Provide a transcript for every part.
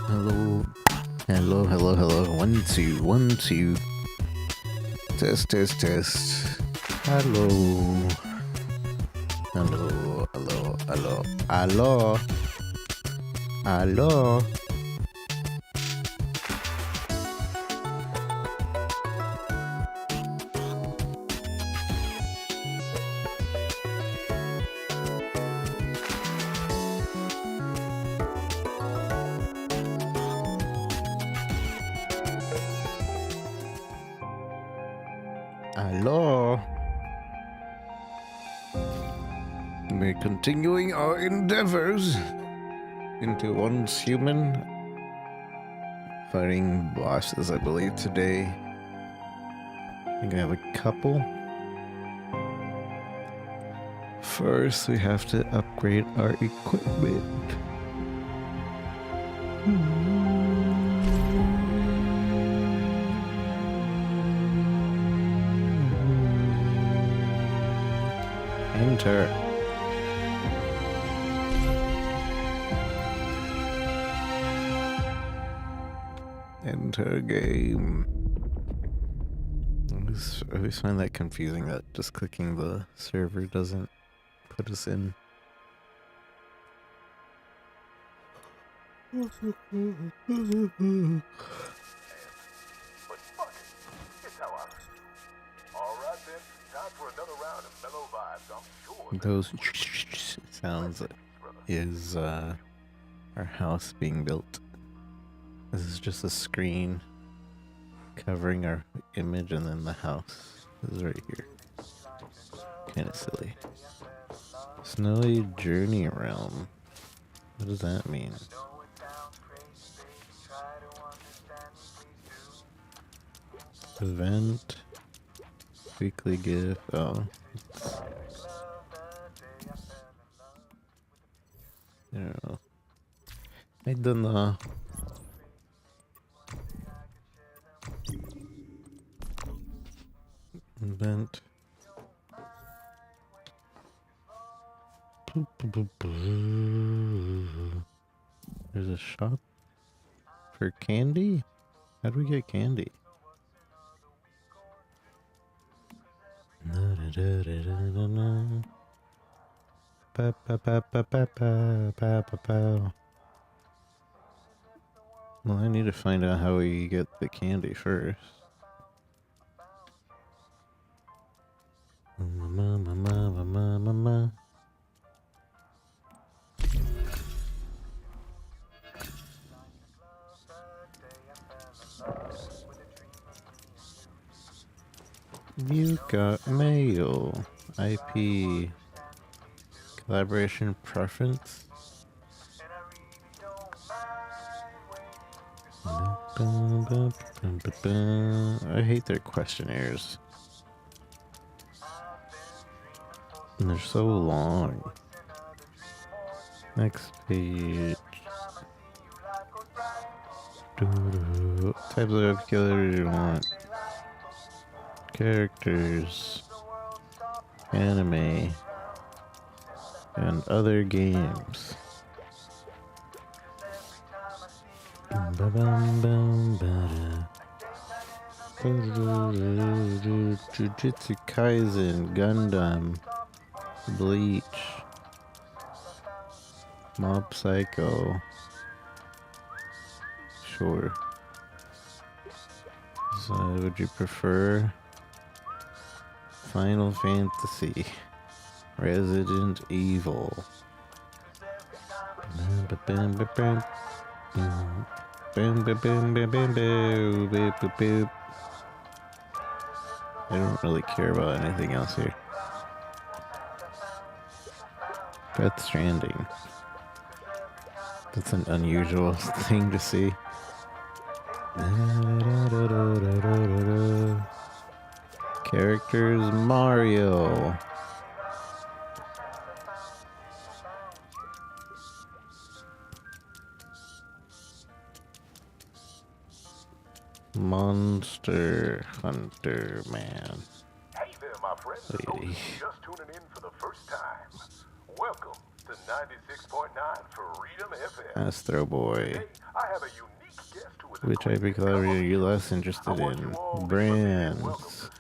Hello. Hello, hello, hello. 1, 2, 1, 2. Test, test, test. Hello. Hello, hello, hello, hello. Hello. Hello. We're continuing our endeavors into Once Human. Fighting bosses, I believe, today. I think I have a couple. First, we have to upgrade our equipment. Enter. Enter game. I always find that confusing that just clicking the server doesn't put us in. But fuck it, it's how I feel. Alright then, time for another round of mellow vibes, I'm sure. Those sounds is our house being built. This is just a screen covering our image, and then the house is right here. Kind of silly. Snowy journey realm. What does that mean? Event. Weekly gift. Oh. I don't know. I don't know. Event. There's a shop for candy? How do we get candy? Well, I need to find out how we get the candy first. You got mail. IP. Collaboration preference. I hate their questionnaires. And they're so long. Next page. Types of killers you want. Characters. Anime. And other games. Jujutsu Kaisen, Gundam, Bleach, Mob Psycho. Sure. So, would you prefer Final Fantasy, Resident Evil? I don't really care about anything else here. Death Stranding. That's an unusual thing to see. Characters Mario. Monster Hunter Man. Hey there, my friends. So just tuning in for the first time. Welcome to 96.9 Freedom FM. Astro Boy. Today, I have a unique guest who is Which IP collaborator are you less interested in? Brands,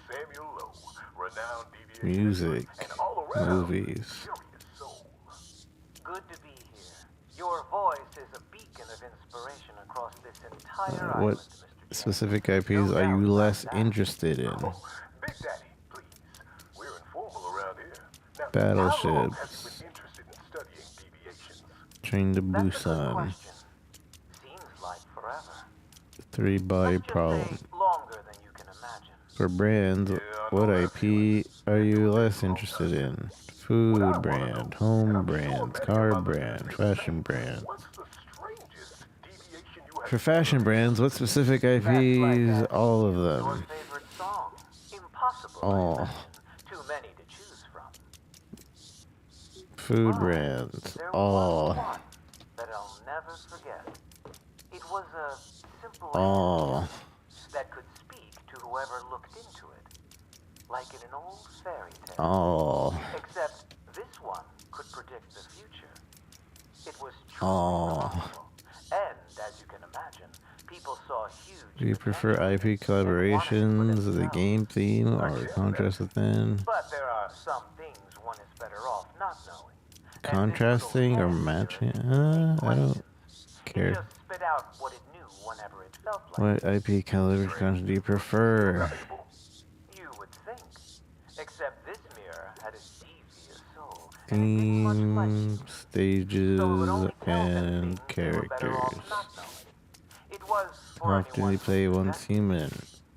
Samuel Lowe, renowned deviation music, and all-around movies. curious soul. Good to be here. Your voice is a beacon of inspiration across this entire What island, Mr. J. specific IPs are you less interested in? Oh, Big Daddy, please. We're informal around here. Now, how long have Battleships, you been interested in studying deviations? Train to That's a good Busan, question. Seems like forever. 3 Body Let's just Problem. say longer than you can imagine. For brands, what IP are you less interested in? Food brand, home brands, car brand, fashion brands. What's the strangest deviation you have For fashion brands, what specific IPs? All of Your them. favorite song? Impossible, I All. imagine. Too many to choose from. Food But brands, there all. was one that I'll never forget. It was a simple All. hint that could speak to whoever looked into it, like in an old fairy tale. All. Except this one could predict the future. It was truly All. remarkable. And as you can imagine, people saw huge. Do you prefer potential IP and wanted it for collaborations, the themselves. game theme, or the contrast within? But there are some things one is better off not knowing. And this Contrasting or little matching? answer I don't questions. It care. just spit out what it knew whenever it felt like. What IP collaboration do you prefer? You would think. Except this mirror had a devious soul. And it didn't much like you. Themes, stages, So it would only tell them and things they were better off characters. not knowing. It was How for often do anyone you play who once possessed human?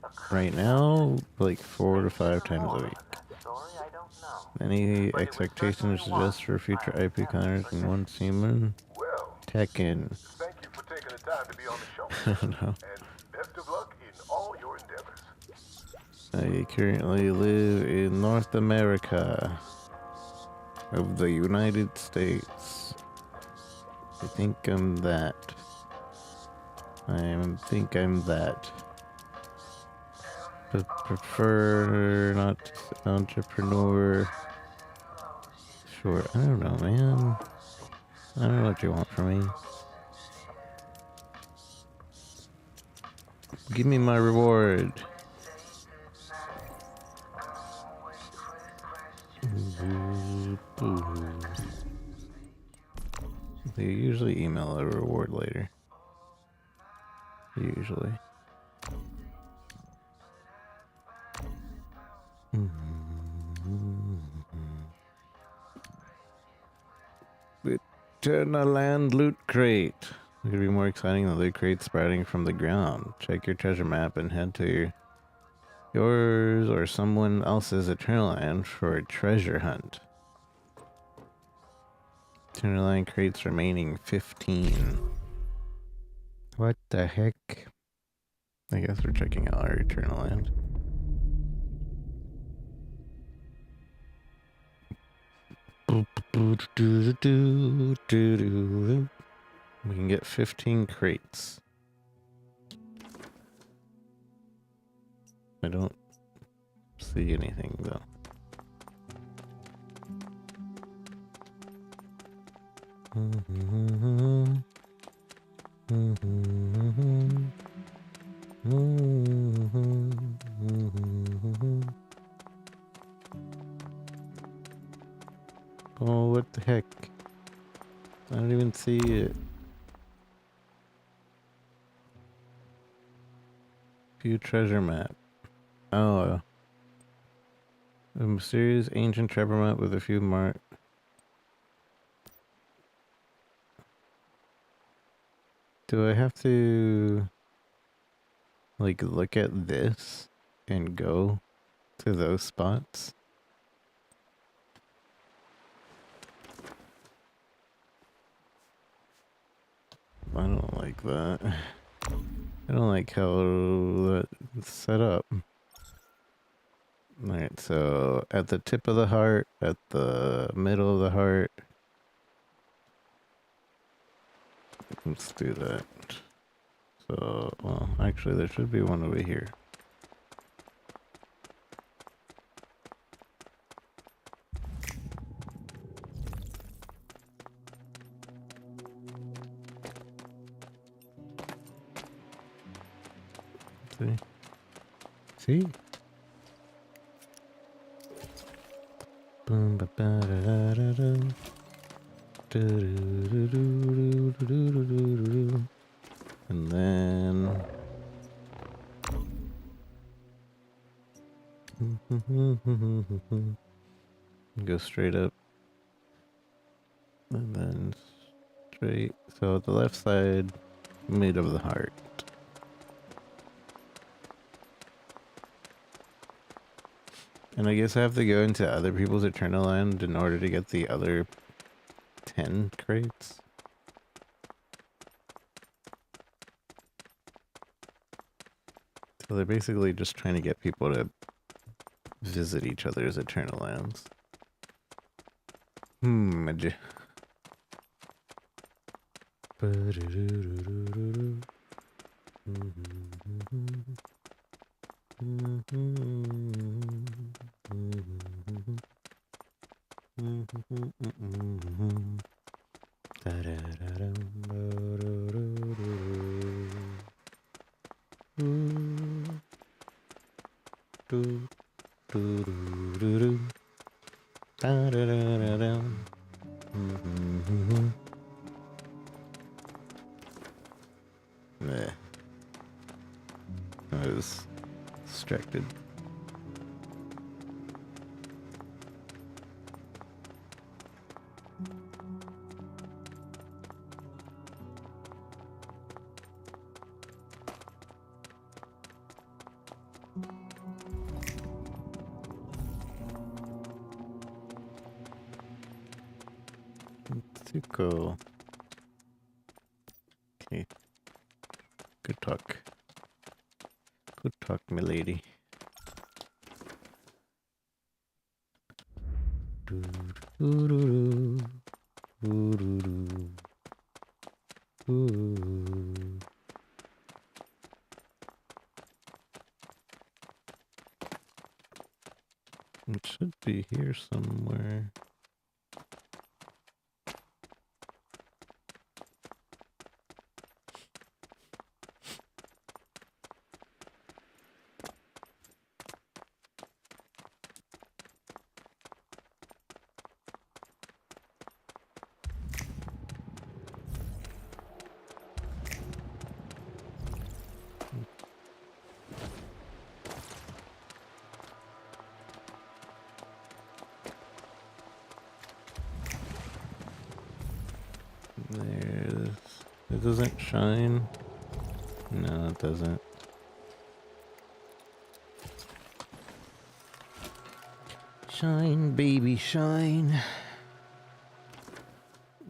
a Right creative now, like 4 to Maybe 5 there's times more a in week. that story, I don't know. Any But it was expectations certainly suggest for one future I'll IP never counters in forget. once human? Well, Tekken. thank you for taking the time to be on the show. I don't know. And best of luck in all your endeavors. I currently live in North America of the United States. I think I'm that. Think I'm that. But prefer not entrepreneur. Sure, I don't know, man. I don't know what you want from me. Give me my reward. They usually email a reward later. Usually. Eternal Land Loot Crate. It could be more exciting than loot crates sprouting from the ground. Check your treasure map and head to yours or someone else's Eternal Land for a treasure hunt. Eternal Land crates remaining 15. What the heck? I guess we're checking out our Eternal Land. We can get 15 crates. I don't see anything though. Oh, what the heck? I don't even see it. View treasure map. Oh. A mysterious ancient treasure map with a few mark. Do I have to like look at this and go to those spots? I don't like that. I don't like how that's set up. Alright, so at the tip of the heart, at the middle of the heart. Let's do that. So, well, actually there should be one over here. See? See? Boom, ba, ba, da, da, da, da. Do, do, do, do, do, do, do, do, do, do. And then go straight up, and then straight. So the left side, made of the heart. And I guess I have to go into other people's Eternal Land in order to get the other 10 crates. So they're basically just trying to get people to visit each other's Eternal Lands. I was distracted. Tuko. Okay. Good talk. Good talk, milady. It should be here somewhere. There's... It doesn't shine. No, it doesn't. Shine, baby, shine.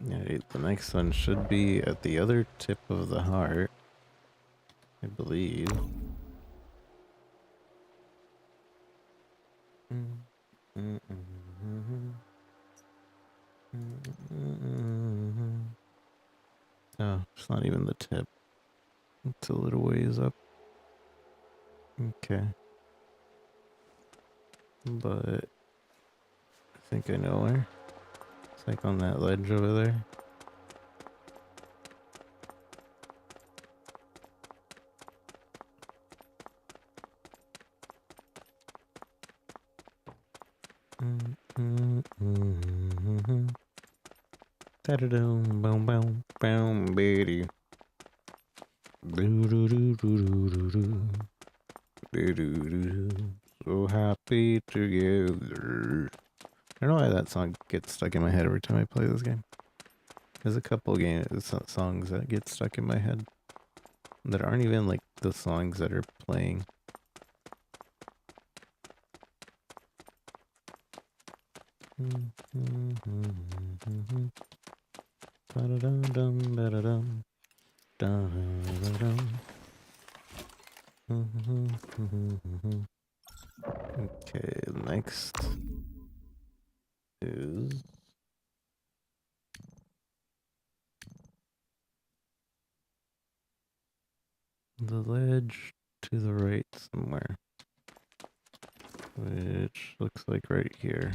Alright, the next one should be at the other tip of the heart, I believe. Oh, it's not even the tip. It's a little ways up. Okay. But I think I know where. It's like on that ledge over there. Da-da-dum, boom, boom, boom, bitty. Do-do-do-do-do-do-do. Do-do-do-do. So happy together. I don't know why that song gets stuck in my head every time I play this game. There's a couple songs that get stuck in my head that aren't even like the songs that are playing. Okay, next is the ledge to the right somewhere, which looks like right here.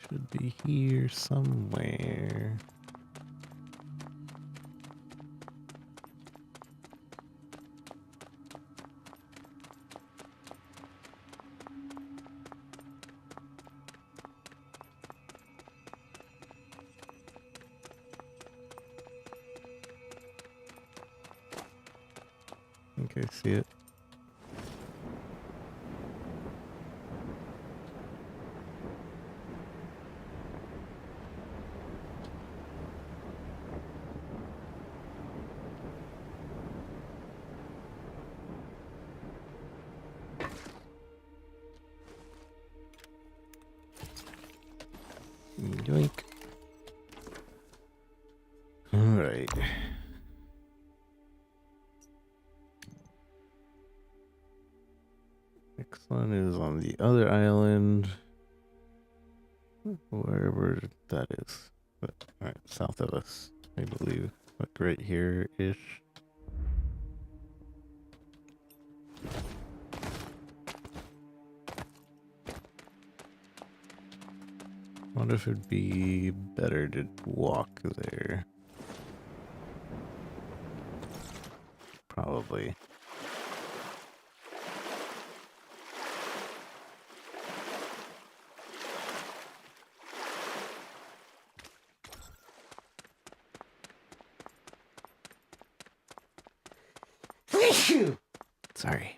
Should be here somewhere. I think I see it. Yoink. Alright. Next one is on the other island. Wherever that is. But, alright, south of us, I believe. Like right here-ish. Wonder if it'd be better to walk there. Probably. Sorry.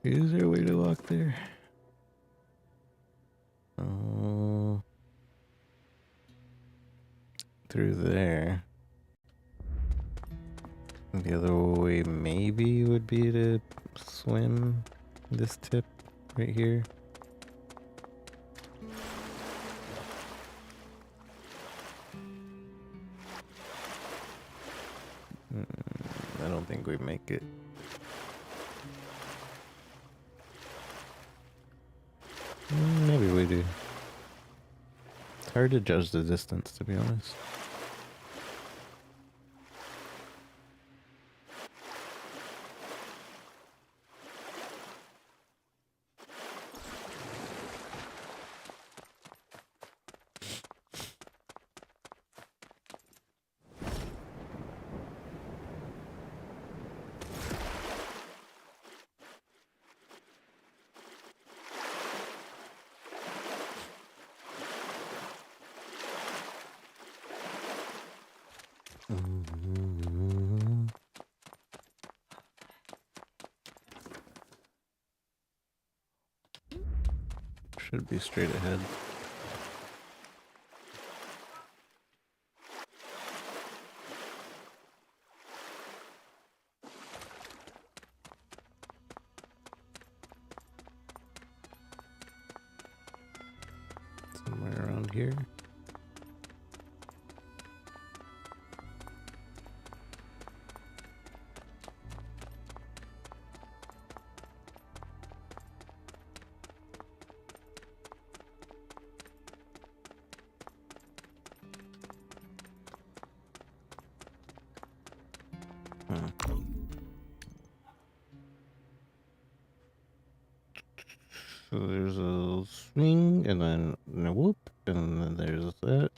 Is there a way to walk there? Oh, through there. The other way maybe would be to swim this tip right here. I don't think we make it. Maybe we do. It's hard to judge the distance, to be honest. Should be straight ahead. Somewhere around here. So there's a swing, and then a whoop, and then there's that.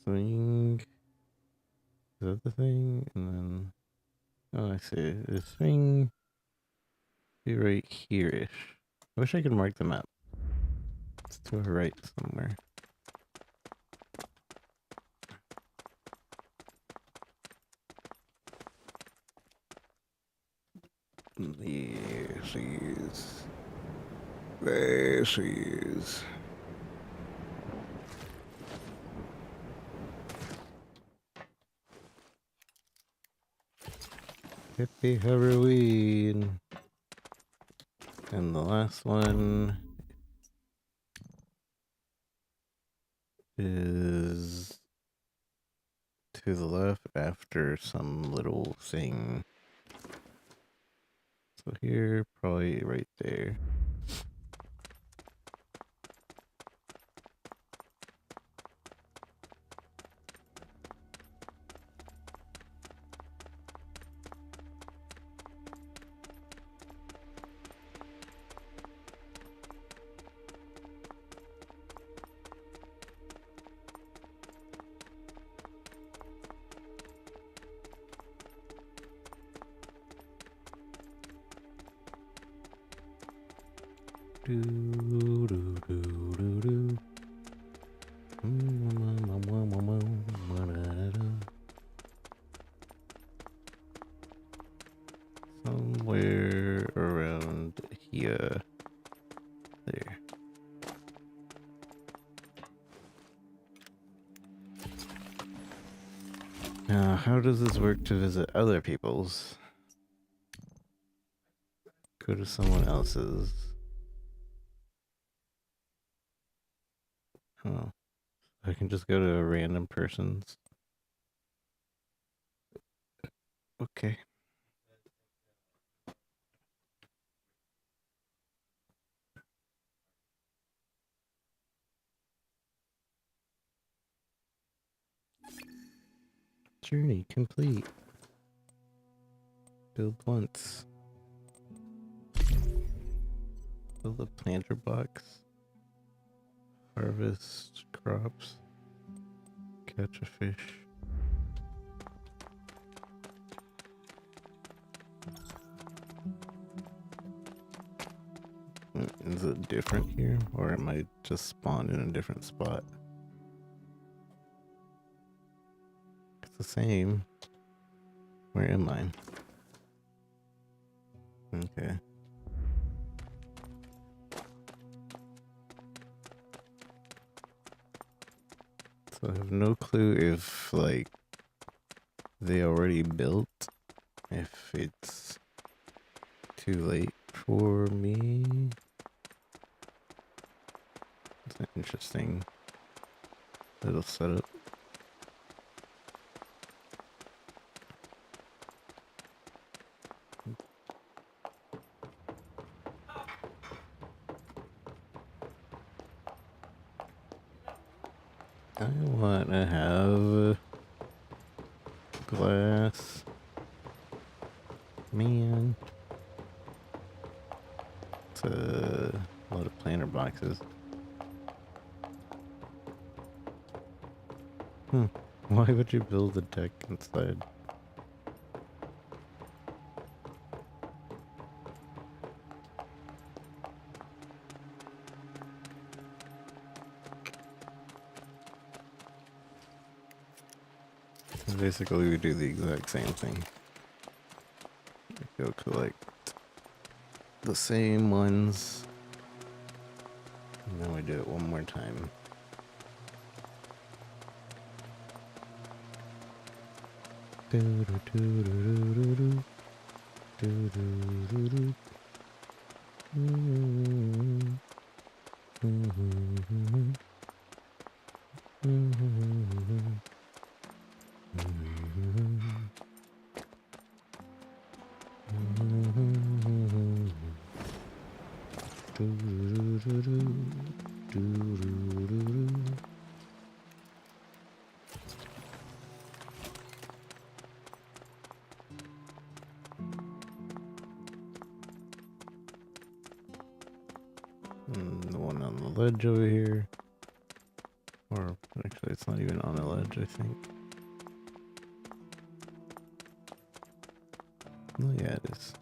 Swing. Is that the thing? And then, oh, I see. The swing be right here-ish. I wish I could mark the map. It's to our right somewhere. There she is. There she is. Happy Halloween. And the last one is to the left after some little thing. So here, probably right there. Do do do do do. Somewhere around here. There. Now, how does this work to visit other people's? Go to someone else's. Oh. I can just go to a random person's. Okay. Journey complete. Build once. Build a planter box. Harvest crops. Catch a fish. Is it different here? Or am I just spawned in a different spot? It's the same. Where am I? Okay. So I have no clue if, like, they already built. If it's too late for me. It's an interesting little setup. I want to have glass. Man. It's a lot of planter boxes. Why would you build a deck inside? Basically, we do the exact same thing. Go collect the same ones. And then we do it one more time. Do do do do do do do do do do. The one on the ledge over here. Or actually, it's not even on a ledge, I think. Oh, yeah, it is.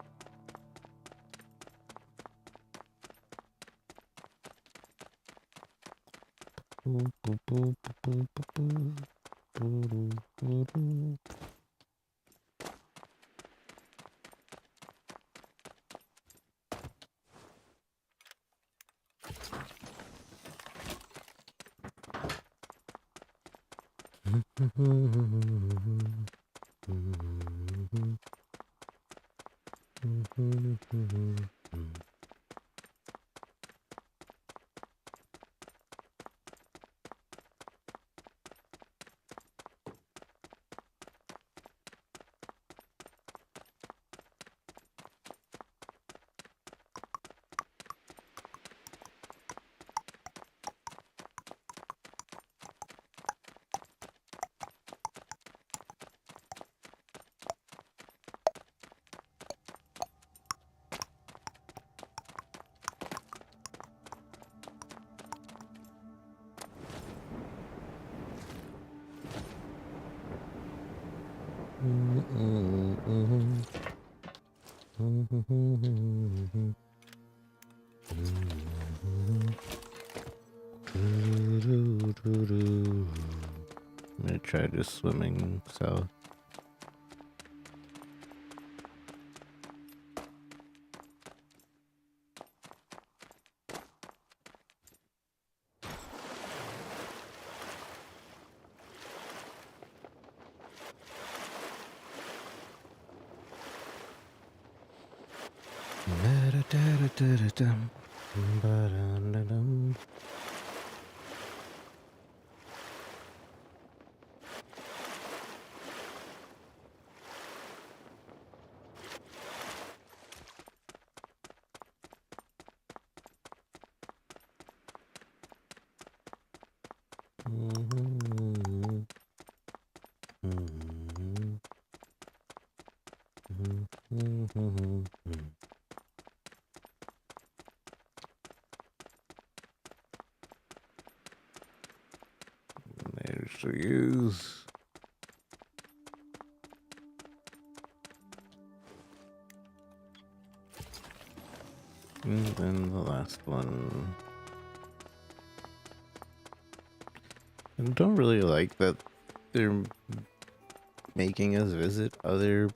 I'm gonna try just swimming south. There's the use. And then the last one. I don't really like that they're making us visit other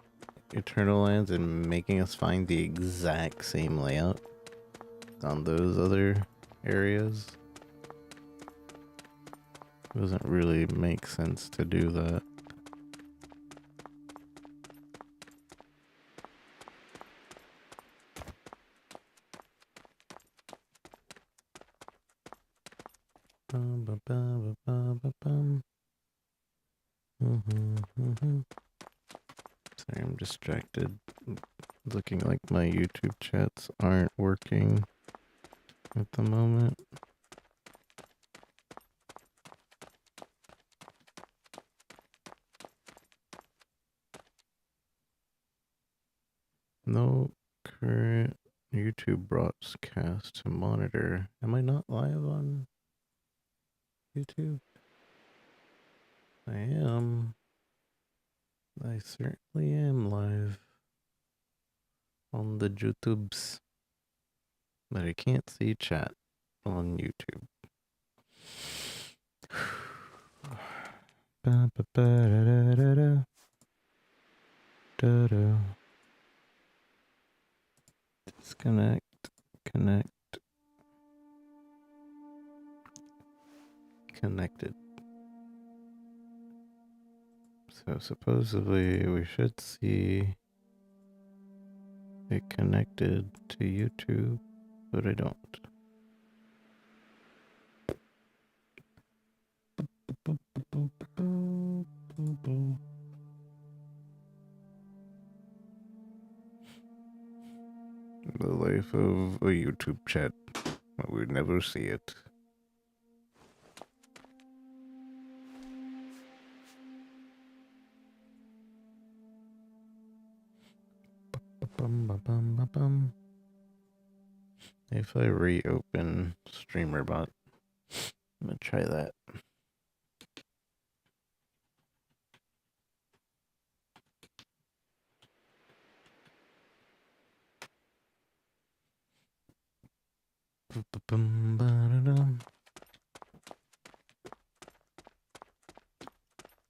Eternal Lands and making us find the exact same layout on those other areas. Doesn't really make sense to do that. Sorry, I'm distracted. Looking like my YouTube chats aren't working at the moment. No current YouTube broadcast to monitor. Am I not live on YouTube? I am. I certainly am live on the YouTubes. But I can't see chat on YouTube. Disconnect, connect, connected. So supposedly we should see it connected to YouTube, but I don't. The life of a YouTube chat. We never see it. If I reopen StreamerBot, I'm gonna try that.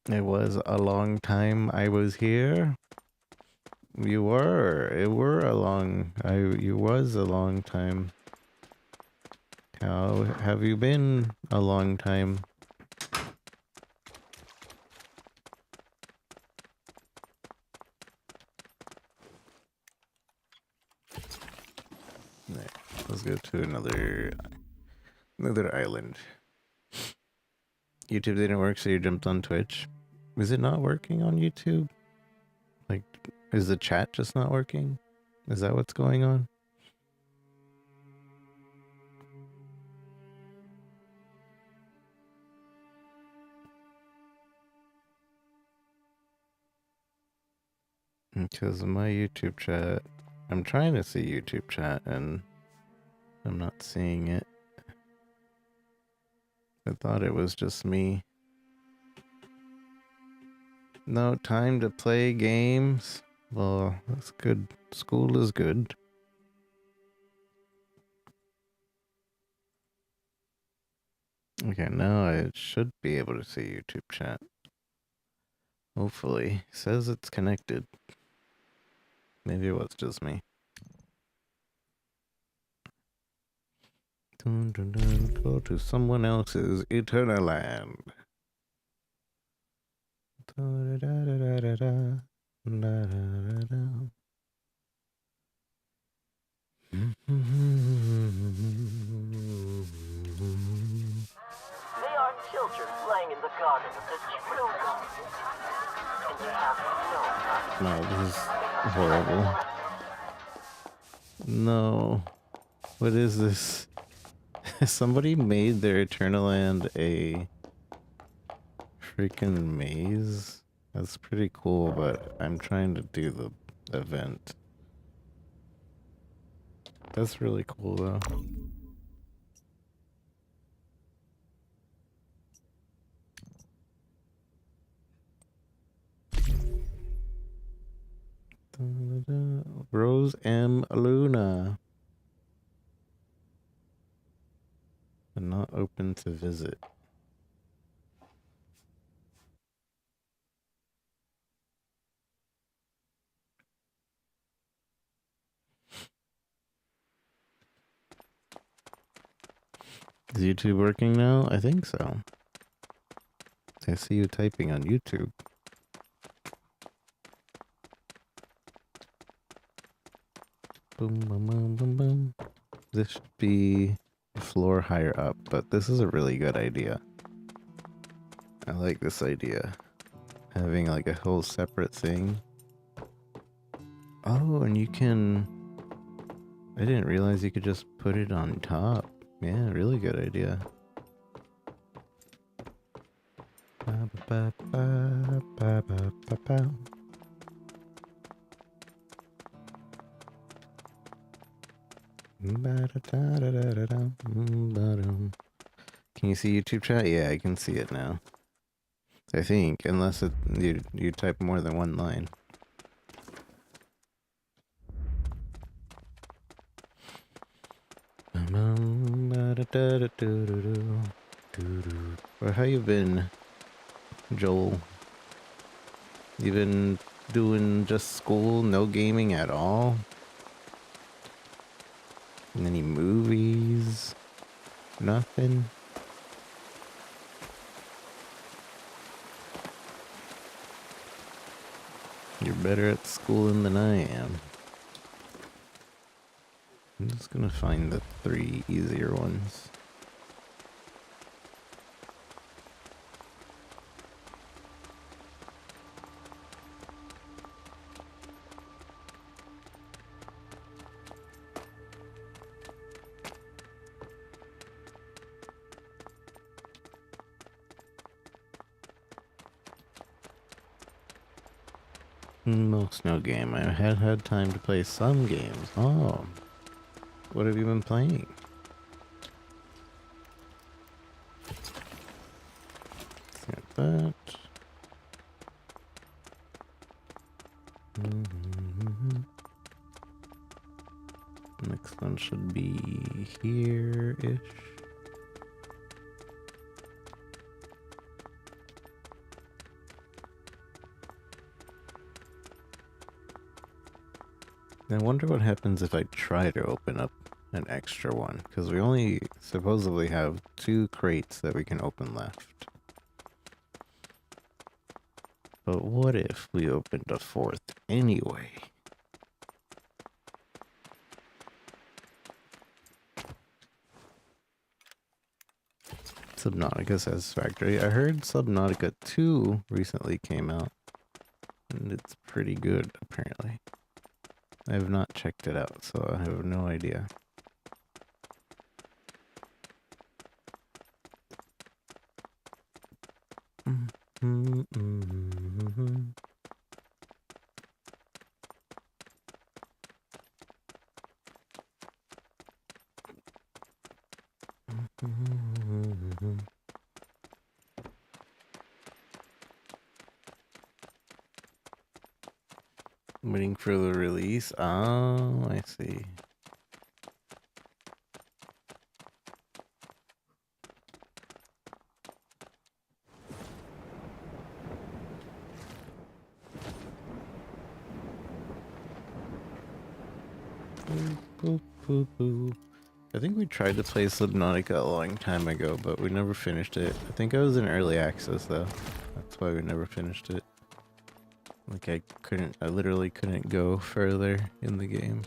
It was a long time I was here. You were. It were a long. You was a long time. How have you been a long time? Right, let's go to another island. YouTube didn't work, so you jumped on Twitch. Is it not working on YouTube? Like, is the chat just not working? Is that what's going on? Because my YouTube chat, I'm trying to see YouTube chat and I'm not seeing it. I thought it was just me. No time to play games. Well, that's good. School is good. Okay, now I should be able to see YouTube chat. Hopefully. Says it's connected. Maybe it was just me. Dun, dun, dun, go to someone else's eternal land. Da, da, da, da, da, da, da, da, da. They are children playing in the garden of the true God. And you have no right. No, this is horrible. No. What is this? Somebody made their Eternal Land a freaking maze? That's pretty cool, but I'm trying to do the event. That's really cool, though. Rose M. Luna. But not open to visit. Is YouTube working now? I think so. I see you typing on YouTube. Boom, boom, boom, boom, boom. This should be a floor higher up, but this is a really good idea. I like this idea. Having like a whole separate thing. Oh, and you can... I didn't realize you could just put it on top. Yeah, really good idea. Ba, ba, ba, ba, ba, ba, ba. Can you see YouTube chat? Yeah, I can see it now. I think, unless you type more than one line. Well, how you been, Joel? You been doing just school, no gaming at all? Any movies? Nothing? You're better at schooling than I am. I'm just gonna find the 3 easier ones. Most no game. I had time to play some games. Oh. What have you been playing? Got that. Next one should be here-ish. I wonder what happens if I try to open up an extra one, because we only supposedly have 2 crates that we can open left. But what if we opened a 4th anyway? Subnautica Satisfactory. I heard Subnautica 2 recently came out, and it's pretty good, apparently. I have not checked it out, so I have no idea. Waiting for the release. Oh, I see. Boop, boop, boop. I think we tried to play Subnautica a long time ago, but we never finished it. I think I was in early access though. That's why we never finished it. Like I literally couldn't go further in the game.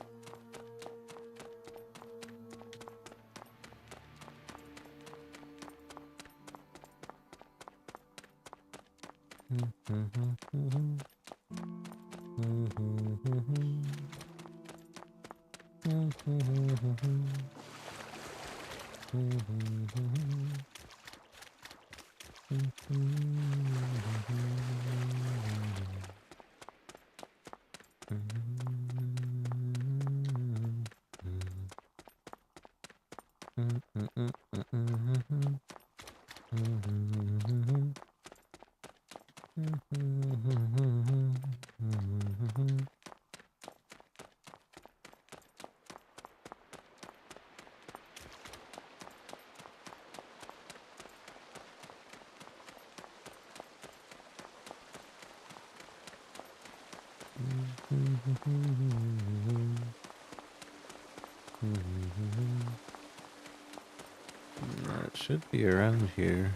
It should be around here.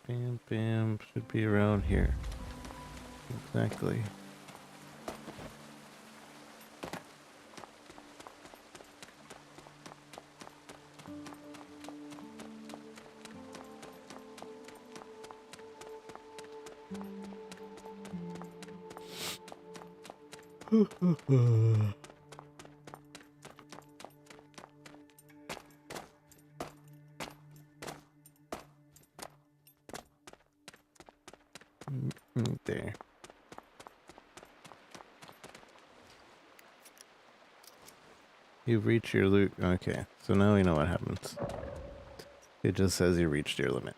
Bam, bam, should be around here. Exactly. There. You've reached your loot. Okay, so now we know what happens. It just says you reached your limit.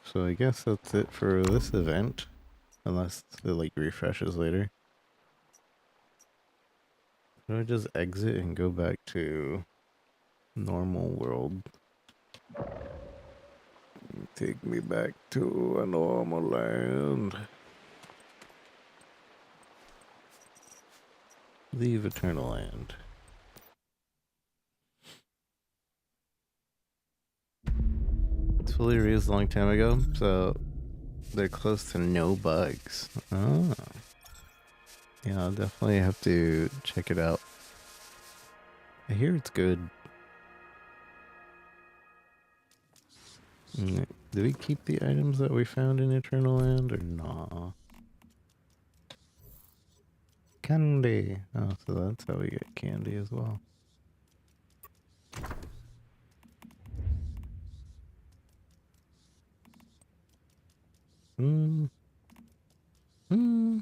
So I guess that's it for this event. Unless it like refreshes later. Do I just exit and go back to normal world? Take me back to a normal land. Leave Eternal Land. It's fully released a long time ago, so they're close to no bugs. Oh. Yeah, I'll definitely have to check it out. I hear it's good. Do we keep the items that we found in Eternal Land or nah? Candy. Oh, so that's how we get candy as well. Hmm. Hmm.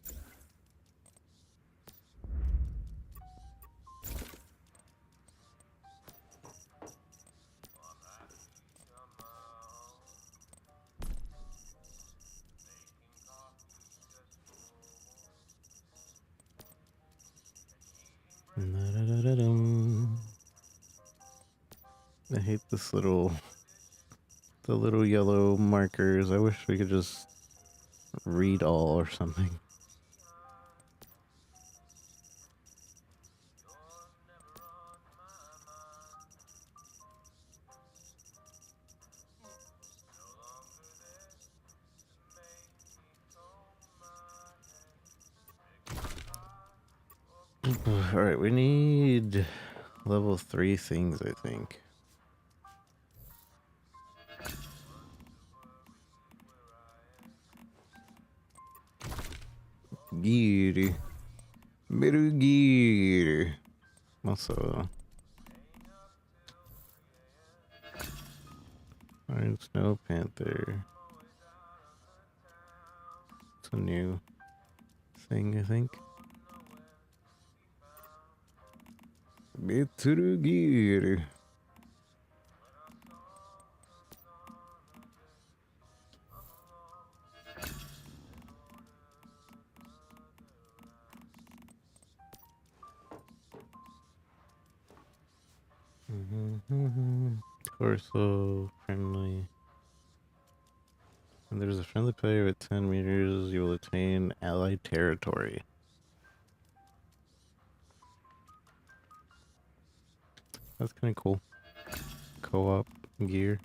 I hate this the little yellow markers. I wish we could just read all or something. Alright, we need level 3 things, I think. Geary. Metal gear. Also, Iron Snow Panther. It's a new thing, I think. Mitsurugi. Torso friendly. When there's a friendly player at 10 meters, you will attain allied territory. That's kind of cool. Co-op gear.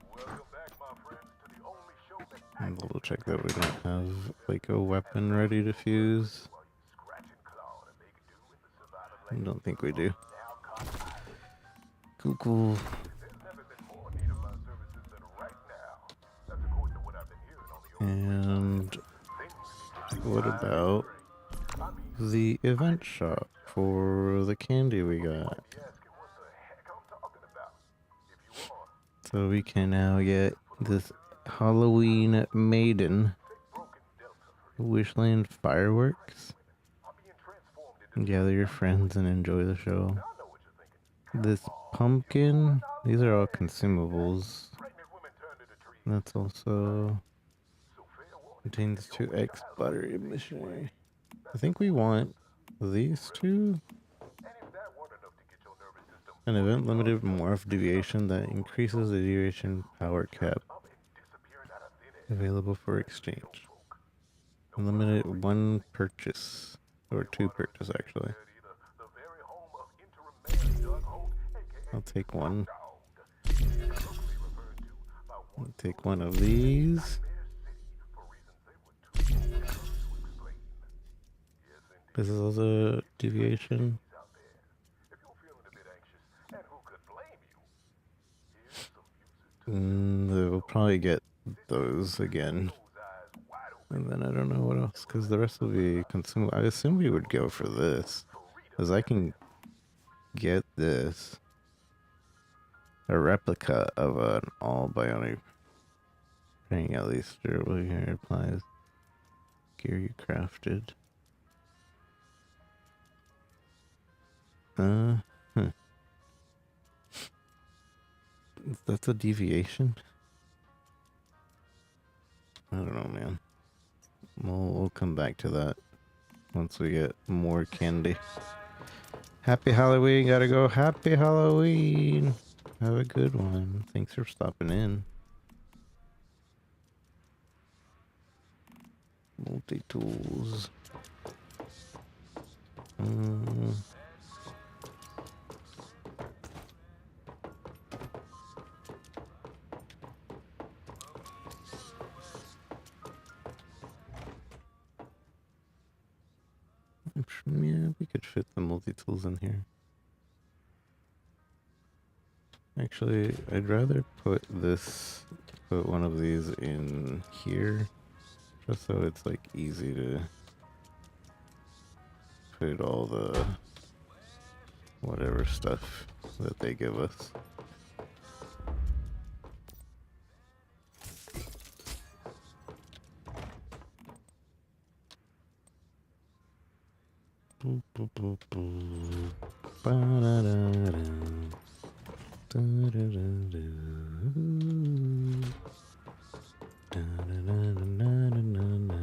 Welcome back, my friends, to the only show that And double check that we don't have like a weapon ready to fuse. while you scratch and claw to make do in the survival I land. don't think we do. Now caught island. Cool. There's never been more need of my services than right now. That's according to what I've been hearing on the open. And Things what about the event shop for the candy we got? be asking what the heck I'm talking about. If you want, So we can now get this Halloween Maiden broken Delta Wishland fireworks. I'm being transformed into Gather your friends and enjoy the show. I know what you're thinking. This pumpkin, these are all consumables. Pregnant women turn to the trees. That's also So fair warning. contains 2x buttery missionary. I think we want these two. And if that weren't enough to get your nervous system An event limited morph deviation that increases the deviation power cap up and disappearing out of thin air. available for exchange. Unlimited one purchase. Or two purchase actually. Either the very home of interim mayor Doug Holt, aka I'll take one. Dog, colloquially referred to by one I'll take one of these. Bear City for reasons they were too young to explain. Yes, indeed. This is also deviation. Out there. If you're feeling a bit anxious, and who could blame you? Here's some uses to We'll probably get those again. those eyes wide open. And then I don't know what else, because the rest will be consumable. I assume we would go for this. Because I can get this. A replica of an all bionic thing, at least durable here applies. Gear you crafted. That's a deviation? I don't know, man. We'll come back to that once we get more candy. Happy Halloween, gotta go. Happy Halloween. Have a good one. Thanks for stopping in. Multi-tools. Yeah, we could fit the multi-tools in here. Actually, I'd rather put one of these in here, just so it's like easy to put all the whatever stuff that they give us. Boop, boop, boop, boop. Ba-da-da-da. Da-da-da-da. Da-da-da-da-da-da-da.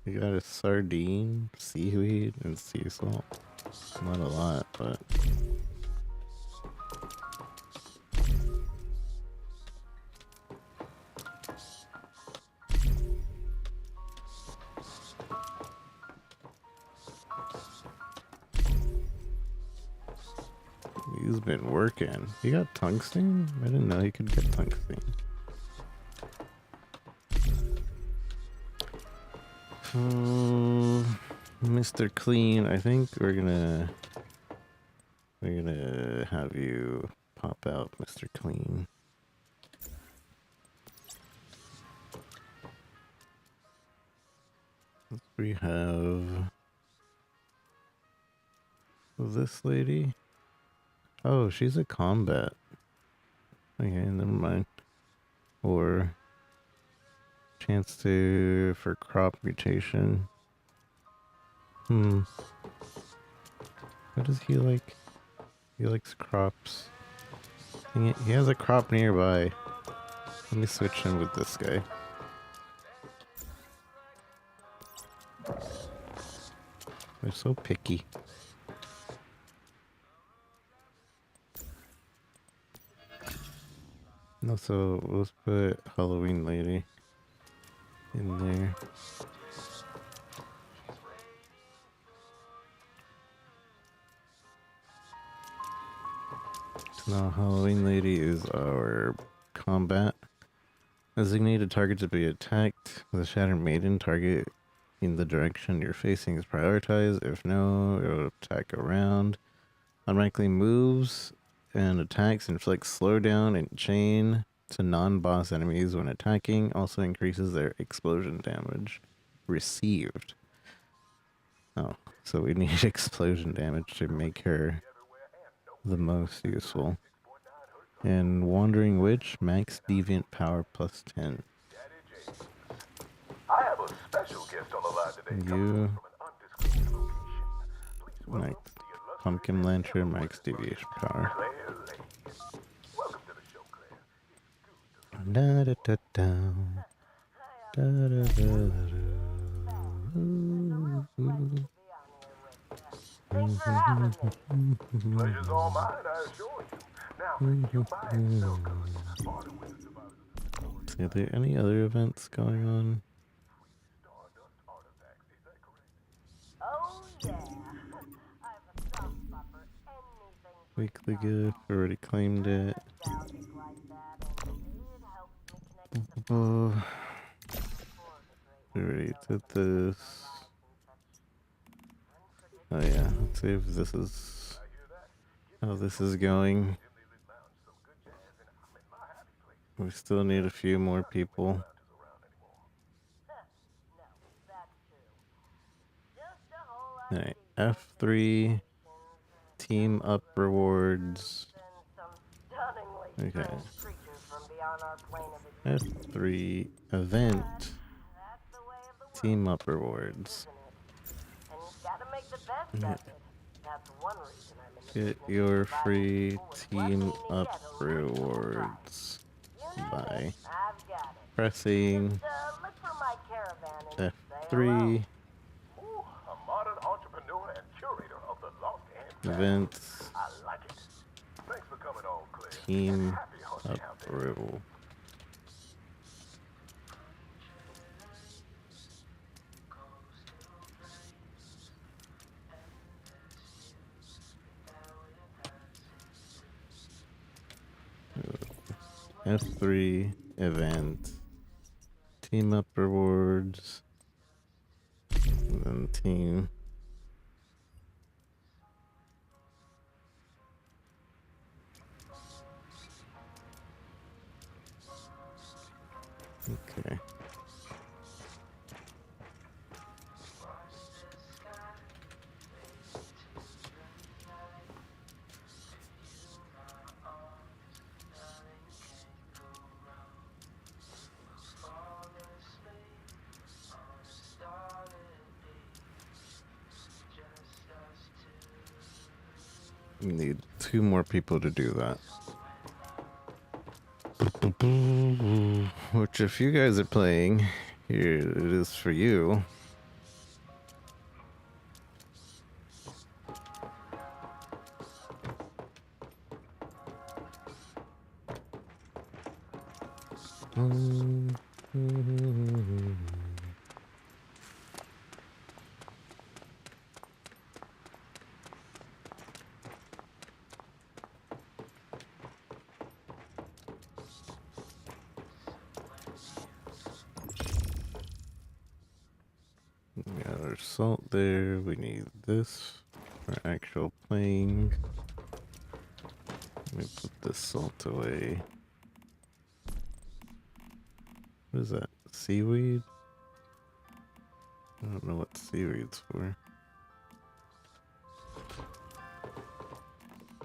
You got a sardine, seaweed, and sea salt. Not a lot, but he's been working. He got tungsten? I didn't know he could get tungsten. Mr. Clean, I think we're gonna have you pop out, Mr. Clean. we have this lady. Oh, she's a combat. Okay, never mind. Or chance for crop mutation. What does he like? He likes crops. He has a crop nearby. Let me switch him with this guy. They're so picky. No, so let's put Halloween lady in there. So now Halloween lady is our combat. Designate a target to be attacked with a Shattered Maiden. Target in the direction you're facing is prioritized. If no, it will attack around. Automatically moves and attacks inflicts slowdown and chain to non-boss enemies when attacking. Also increases their explosion damage received. Oh, so we need explosion damage to make her the most useful. And Wandering Witch, max deviant power plus 10. I have a special guest on the line today. You, From an undisclosed location. Please welcome max the illustrious pumpkin lantern, max deviation power. Claire Lane. Welcome to the show, Claire. Da da da da. Da da da Pleasure's all mine, I assure you. Now, you buy and sell goods. All the wizards about Are there any other events going on? Stardust artifacts, is that correct? Oh yeah. I have a soft spot for anything Weekly gift, already claimed it. nostalgic like that, and it helps me connect Oh, we already did this. Oh yeah, let's see if this is how this is going. We still need a few more people. Alright, F3 team up rewards. Okay. F3 event team up rewards. Yeah. Get your free team up rewards by pressing F3 Ooh, a modern entrepreneur and curator of the lost and events I like it. Thanks for coming on, Claire. team Happy hunting up out there. reward. F3 event team up rewards and then team. Okay. We need 2 more people to do that. Which, if you guys are playing, here it is for you. Got our salt there. We need this for actual playing. Let me put this salt away. What is that? Seaweed? I don't know what seaweed's for.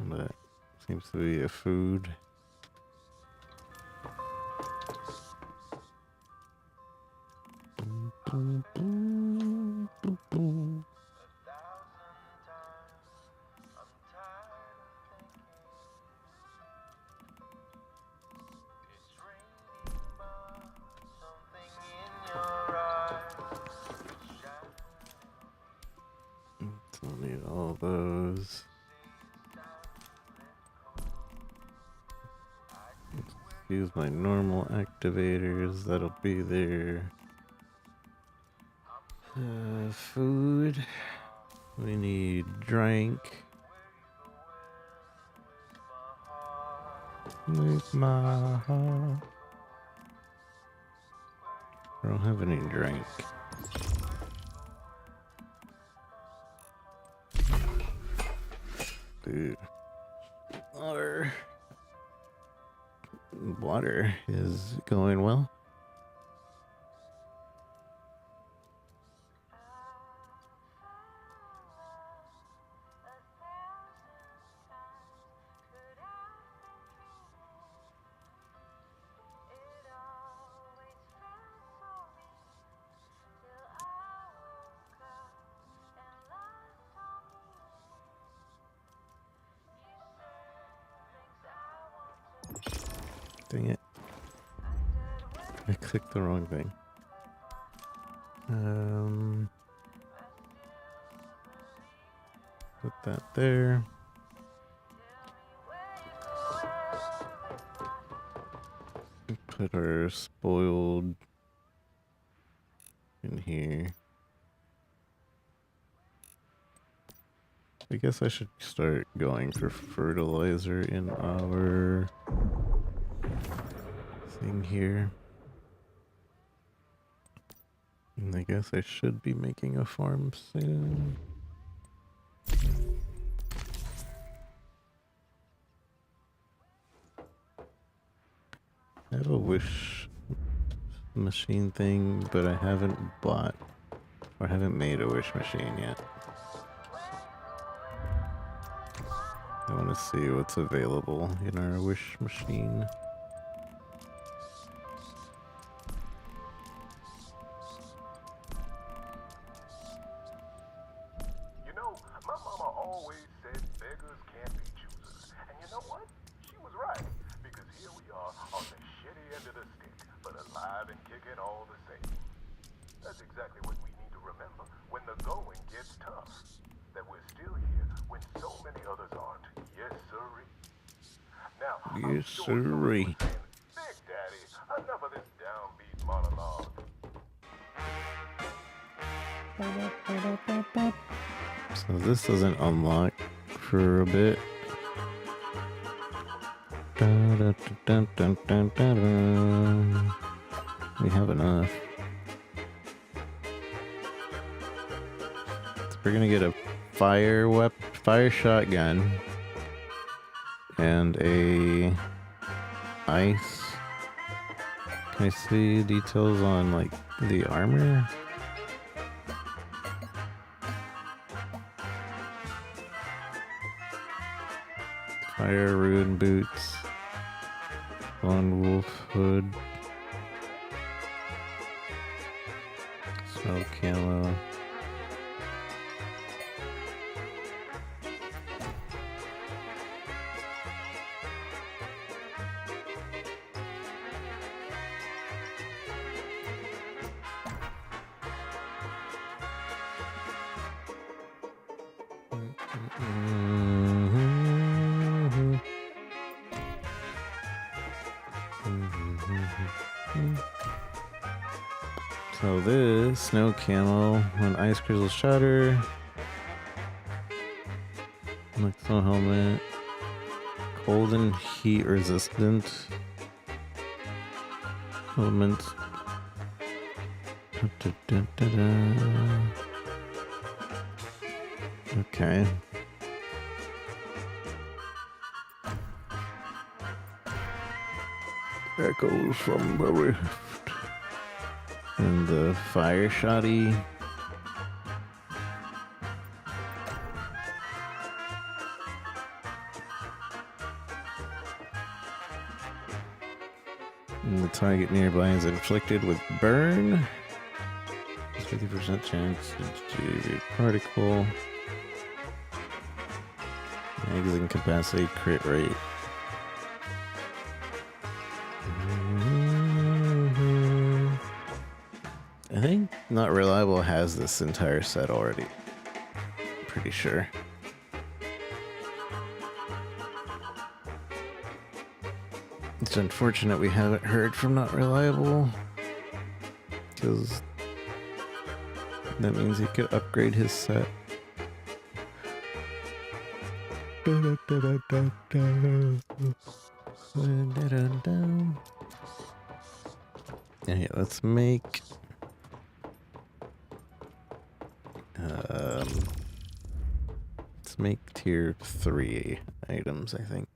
But seems to be a food. Don't need all those. Use my normal activators, that'll be there. Food. We need drink. With my heart. I don't have any drink. Dude. Water is going well. Dang it. I clicked the wrong thing. Put that there. Put our spoiled in here. I guess I should start going for fertilizer in our thing here. And I guess I should be making a farm soon. I have a wish machine thing, but I haven't bought or haven't made a wish machine yet. I want to see what's available in our wish machine. You know, my mama always said beggars can't be choosers. And you know what? She was right. Because here we are on the shitty end of the stick, but alive and kicking all the same. That's exactly what we need to remember when the going gets tough. That we're still here when so many others aren't. Yes, sirree. Now, I'm Yes, sure someone was sirree. saying, Big Daddy, enough of this downbeat monologue. So this doesn't unlock for a bit. We have enough. So we're gonna get a fire shotgun and a ice. Can I see details on like the armor? Fire ruin boots, lone wolf hood, snow camo. So this snow camo, when ice crystals shatter, like snow helmet, cold and heat resistant elements. Okay. Echoes from the rift. And the fire shoddy And the target nearby is inflicted with burn. 50% chance to be a particle. Magazine capacity, crit rate. I think Not Reliable has this entire set already. Pretty sure. It's unfortunate we haven't heard from Not Reliable, because that means he could upgrade his set. Okay, let's make tier 3 items, I think.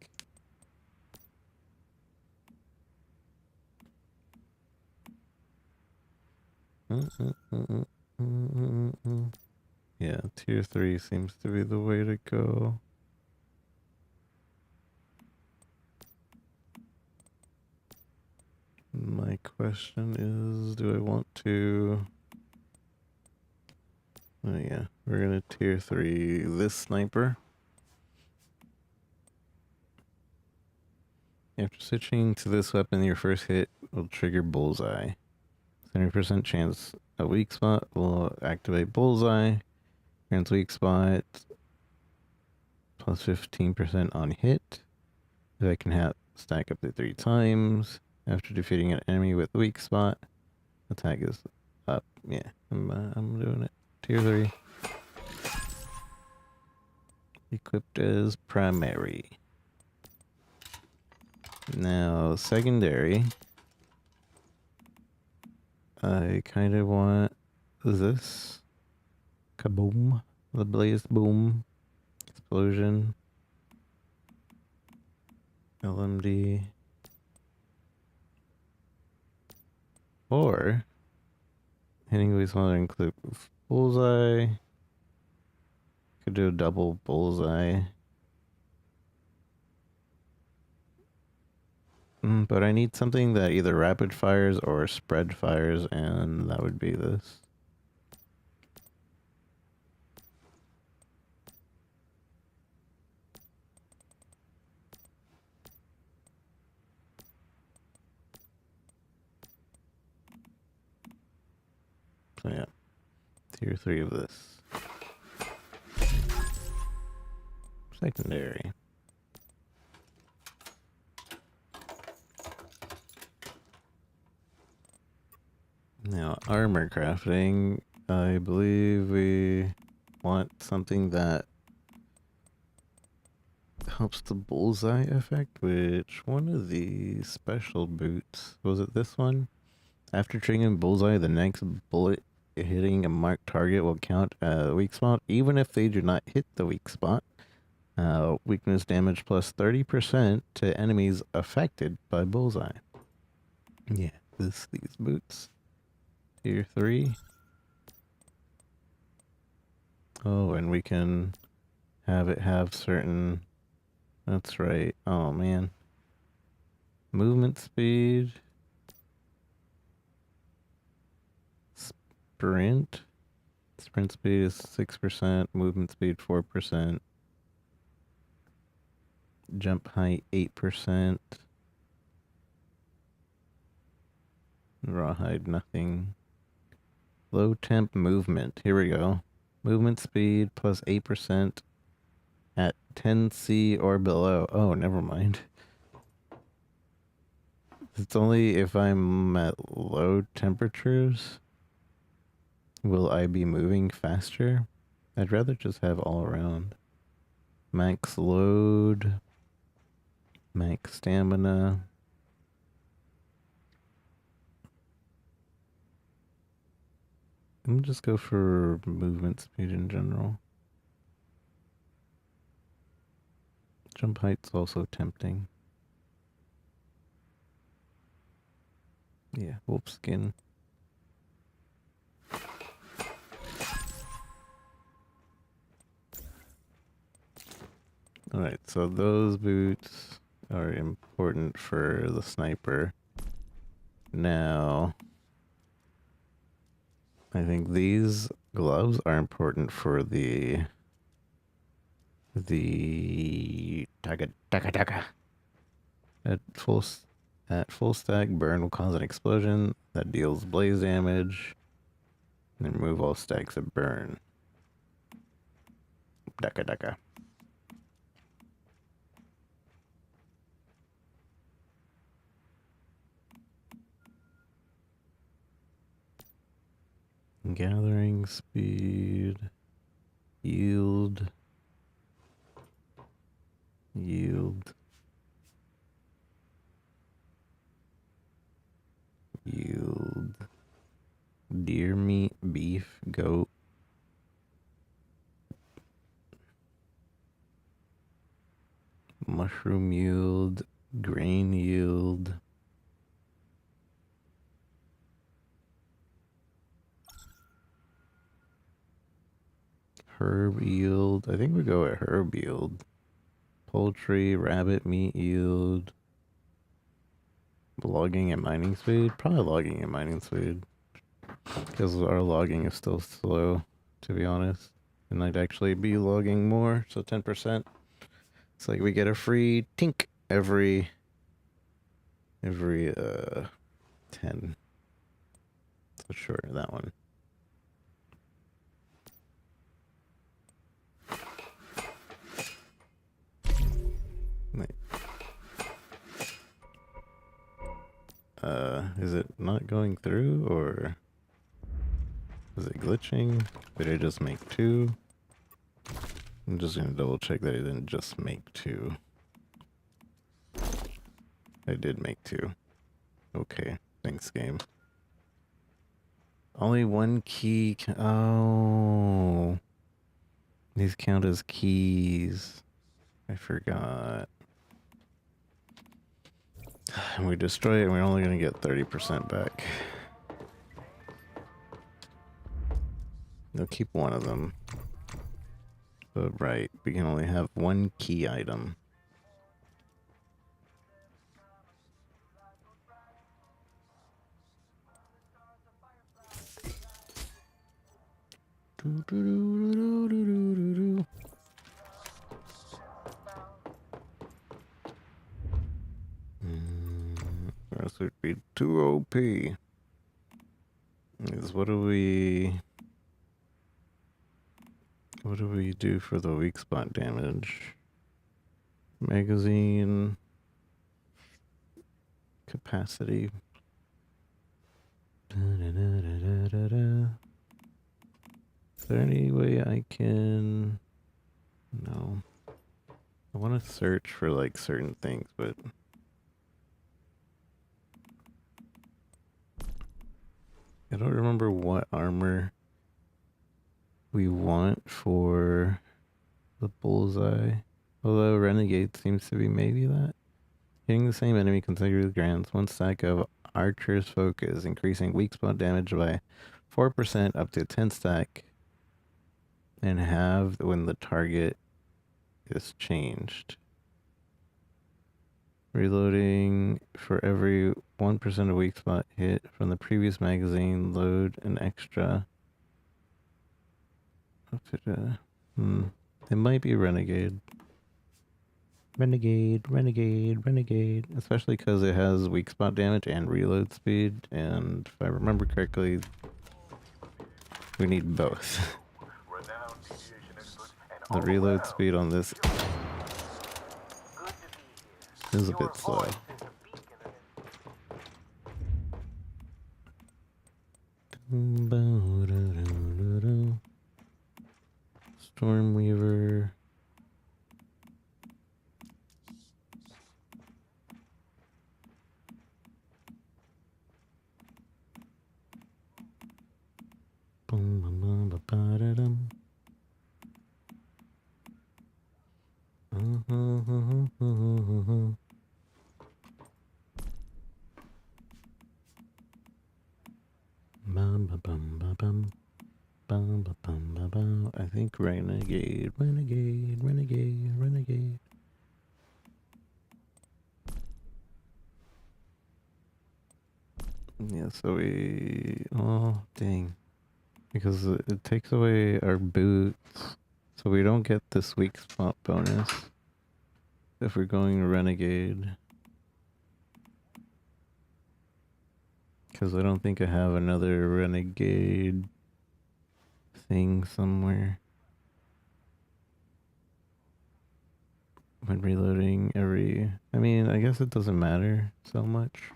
Yeah, tier 3 seems to be the way to go. My question is, do I want to... Oh yeah, we're gonna tier 3 this sniper. After switching to this weapon, your first hit will trigger Bullseye. 70% chance a weak spot will activate Bullseye. Grants weak spot plus 15% on hit. If I can stack up to 3 times. After defeating an enemy with weak spot, attack is up. Yeah, I'm doing it. Tier 3. Equipped as primary. Now, secondary. I kind of want this. Kaboom. The blaze boom. Explosion. LMD. Or hitting with one include bullseye. Could do a double bullseye. But I need something that either rapid fires or spread fires, and that would be this. So yeah, tier 3 of this. Secondary. Now, armor crafting, I believe we want something that helps the bullseye effect. Which one of the special boots? Was it this one? After triggering bullseye, the next bullet hitting a marked target will count a weak spot, even if they do not hit the weak spot. Weakness damage plus 30% to enemies affected by bullseye. Yeah, these boots. Tier 3. Oh, and we can have it have certain... That's right. Oh, man. Movement speed. Sprint. Sprint speed is 6%. Movement speed 4%. Jump height 8%. Rawhide nothing. Low temp movement. Here we go. Movement speed plus 8% at 10C or below. Oh, never mind. It's only if I'm at low temperatures will I be moving faster. I'd rather just have all around. Max load. Max stamina. I'm gonna just go for movement speed in general. Jump height's also tempting. Yeah, wolf skin. Alright, so those boots are important for the sniper. Now, I think these gloves are important for the taka. At full stack, burn will cause an explosion that deals blaze damage. And remove all stacks of burn. Daka. Gathering speed. Yield. Deer meat, beef, goat. Mushroom yield, grain yield. Herb yield. I think we go at herb yield. Poultry, rabbit meat yield. Logging and mining speed? Probably logging and mining speed. Because our logging is still slow, to be honest. And I'd actually be logging more, so 10%. It's like we get a free tink every 10. So sure, that one. Wait. Is it not going through, or is it glitching? Did I just make 2? I'm just gonna double check that I didn't just make 2. I did make 2. Okay, thanks game. Only 1 key oh. These count as keys. I forgot. And we destroy it and we're only gonna get 30% back. They'll keep one of them. But right, we can only have 1 key item. This would be too OP. What do we do for the weak spot damage? Magazine capacity. Is there any way I can? No. I want to search for like certain things, but I don't remember what armor we want for the bullseye. Although Renegade seems to be maybe that. Hitting the same enemy consecutively grants 1 stack of Archer's Focus, increasing weak spot damage by 4% up to 10 stack, and halved when the target is changed. Reloading for every 1% of weak spot hit from the previous magazine. Load an extra. It might be Renegade. Renegade. Especially because it has weak spot damage and reload speed. And if I remember correctly, we need both. The reload speed on this is a bit slow. Stormweaver. Yeah, so we... Oh, dang. Because it takes away our boots. So we don't get this weak spot bonus if we're going Renegade. Because I don't think I have another Renegade thing somewhere. When reloading every... I mean, I guess it doesn't matter so much.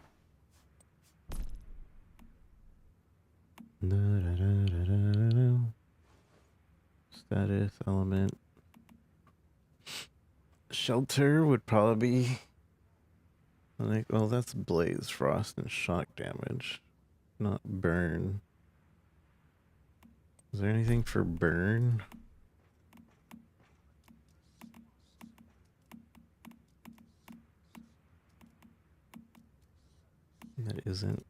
Status element. Shelter would probably be... Like, well, that's blaze, frost, and shock damage. Not burn. Is there anything for burn? That isn't.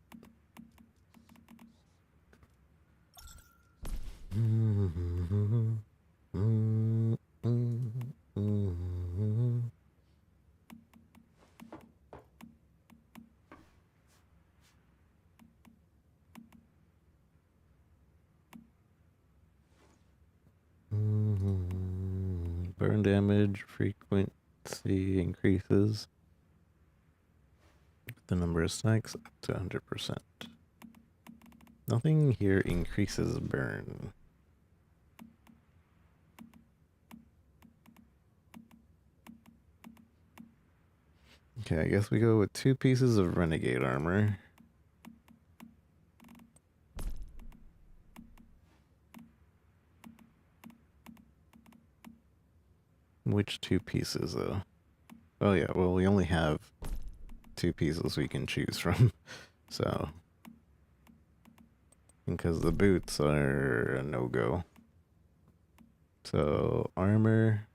Burn damage frequency increases. The number of stacks up to 100%. Nothing here increases burn. Okay, I guess we go with 2 pieces of renegade armor. Which 2 pieces, though? Oh yeah, well, we only have 2 pieces we can choose from, so... Because the boots are a no-go. So, armor...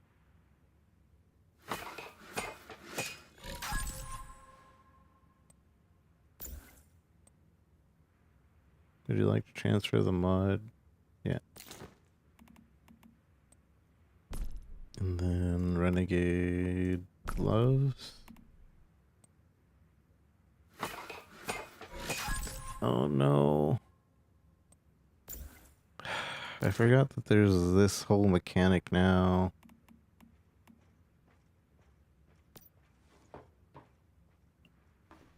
Would you like to transfer the mod? Yeah. And then renegade gloves. Oh no. I forgot that there's this whole mechanic now.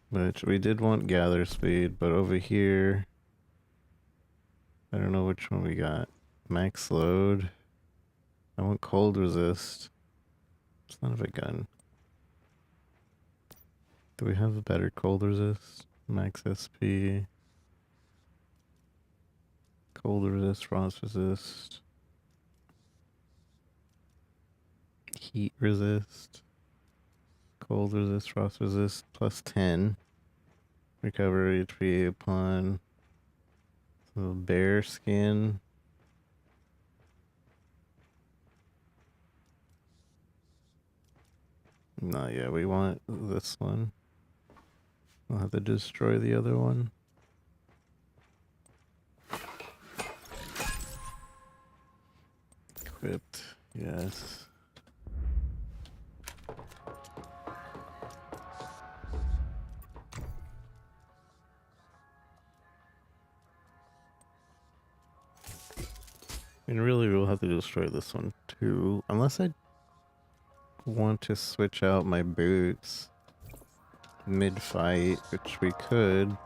Which we did want gather speed, but over here... I don't know which one we got. Max load. I want cold resist. It's not a gun. Do we have a better cold resist? Max SP. Cold resist, frost resist. Heat resist. Cold resist, frost resist, plus 10. Recover HP upon... So bear skin. Not yet, we want this one. We'll have to destroy the other one. Equipped, yes. And really, we'll have to destroy this one too. Unless I want to switch out my boots mid-fight, which we could.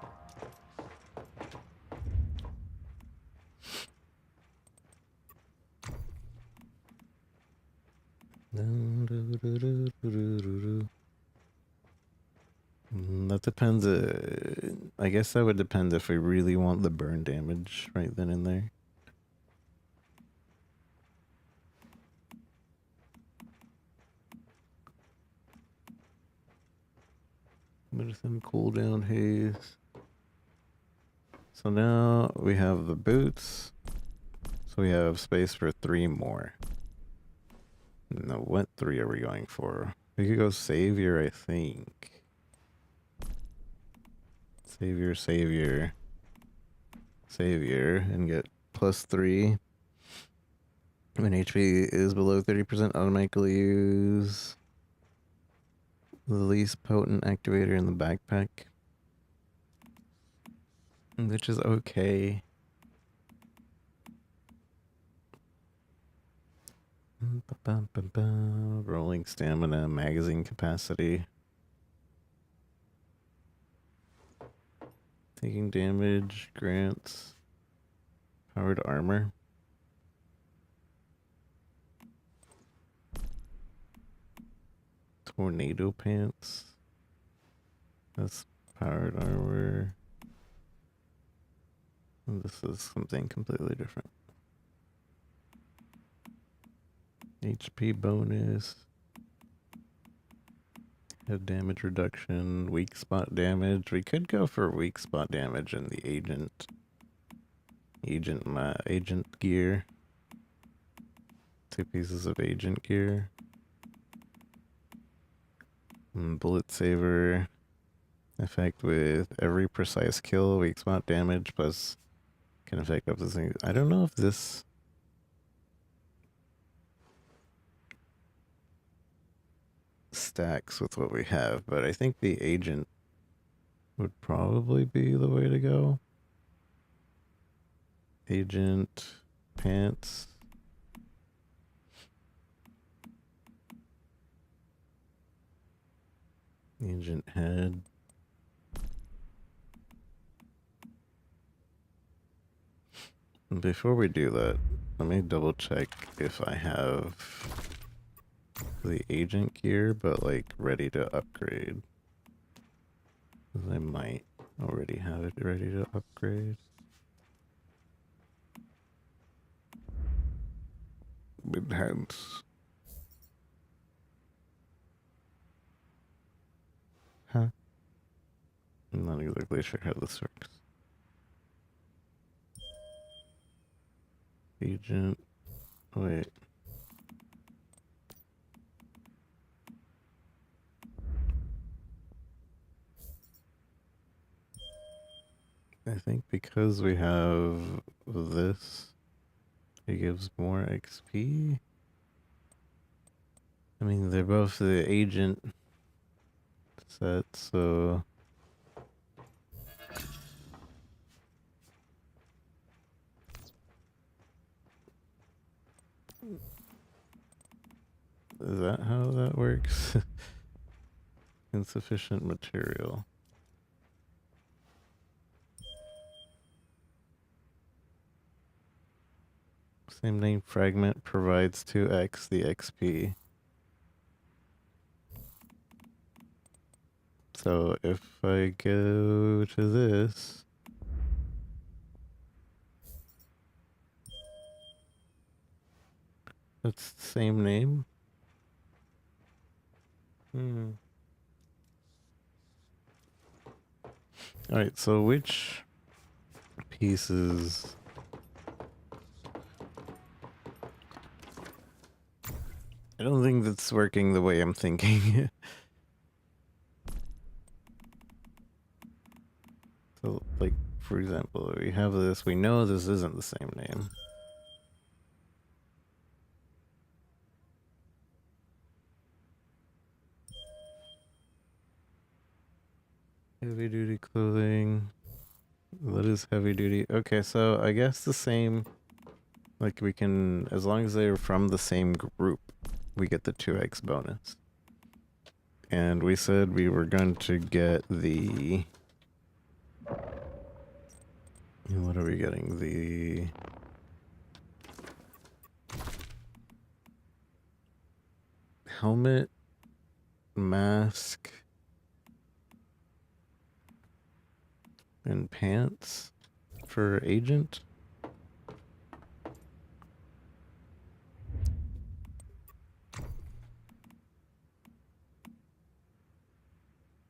That depends. I guess that would depend if we really want the burn damage right then and there. Medicine cooldown haze. So now we have the boots. So we have space for 3 more. No, what 3 are we going for? We could go savior, I think. Savior, savior. Savior, and get plus 3. When HP is below 30%, automatically use the least potent activator in the backpack. which is okay. Rolling stamina, magazine capacity. Taking damage, grants, powered armor. Tornado pants. That's powered armor. And this is something completely different. HP bonus. Head damage reduction, weak spot damage. We could go for weak spot damage in the agent gear. 2 pieces of agent gear. Bullet saver. Effect with every precise kill, weak spot damage plus can affect up to things. I don't know if this stacks with what we have, but I think the agent would probably be the way to go. Agent pants. Agent head. Before we do that, let me double check if I have the agent gear, but like ready to upgrade. 'Cause I might already have it ready to upgrade. Big hands. Huh? I'm not exactly sure how this works. Agent. Wait. I think because we have this, it gives more XP. I mean, they're both the agent set, so... Is that how that works? Insufficient material. Same name fragment provides 2x the XP. So if I go to this, that's the same name. Alright, so which pieces... I don't think that's working the way I'm thinking. So, like, for example, we have this, we know this isn't the same name. Heavy duty clothing. That is heavy duty. Okay, so I guess the same, like we can, as long as they're from the same group, we get the 2x bonus. And we said we were going to get the... What are we getting? The... helmet, mask, and pants for agent.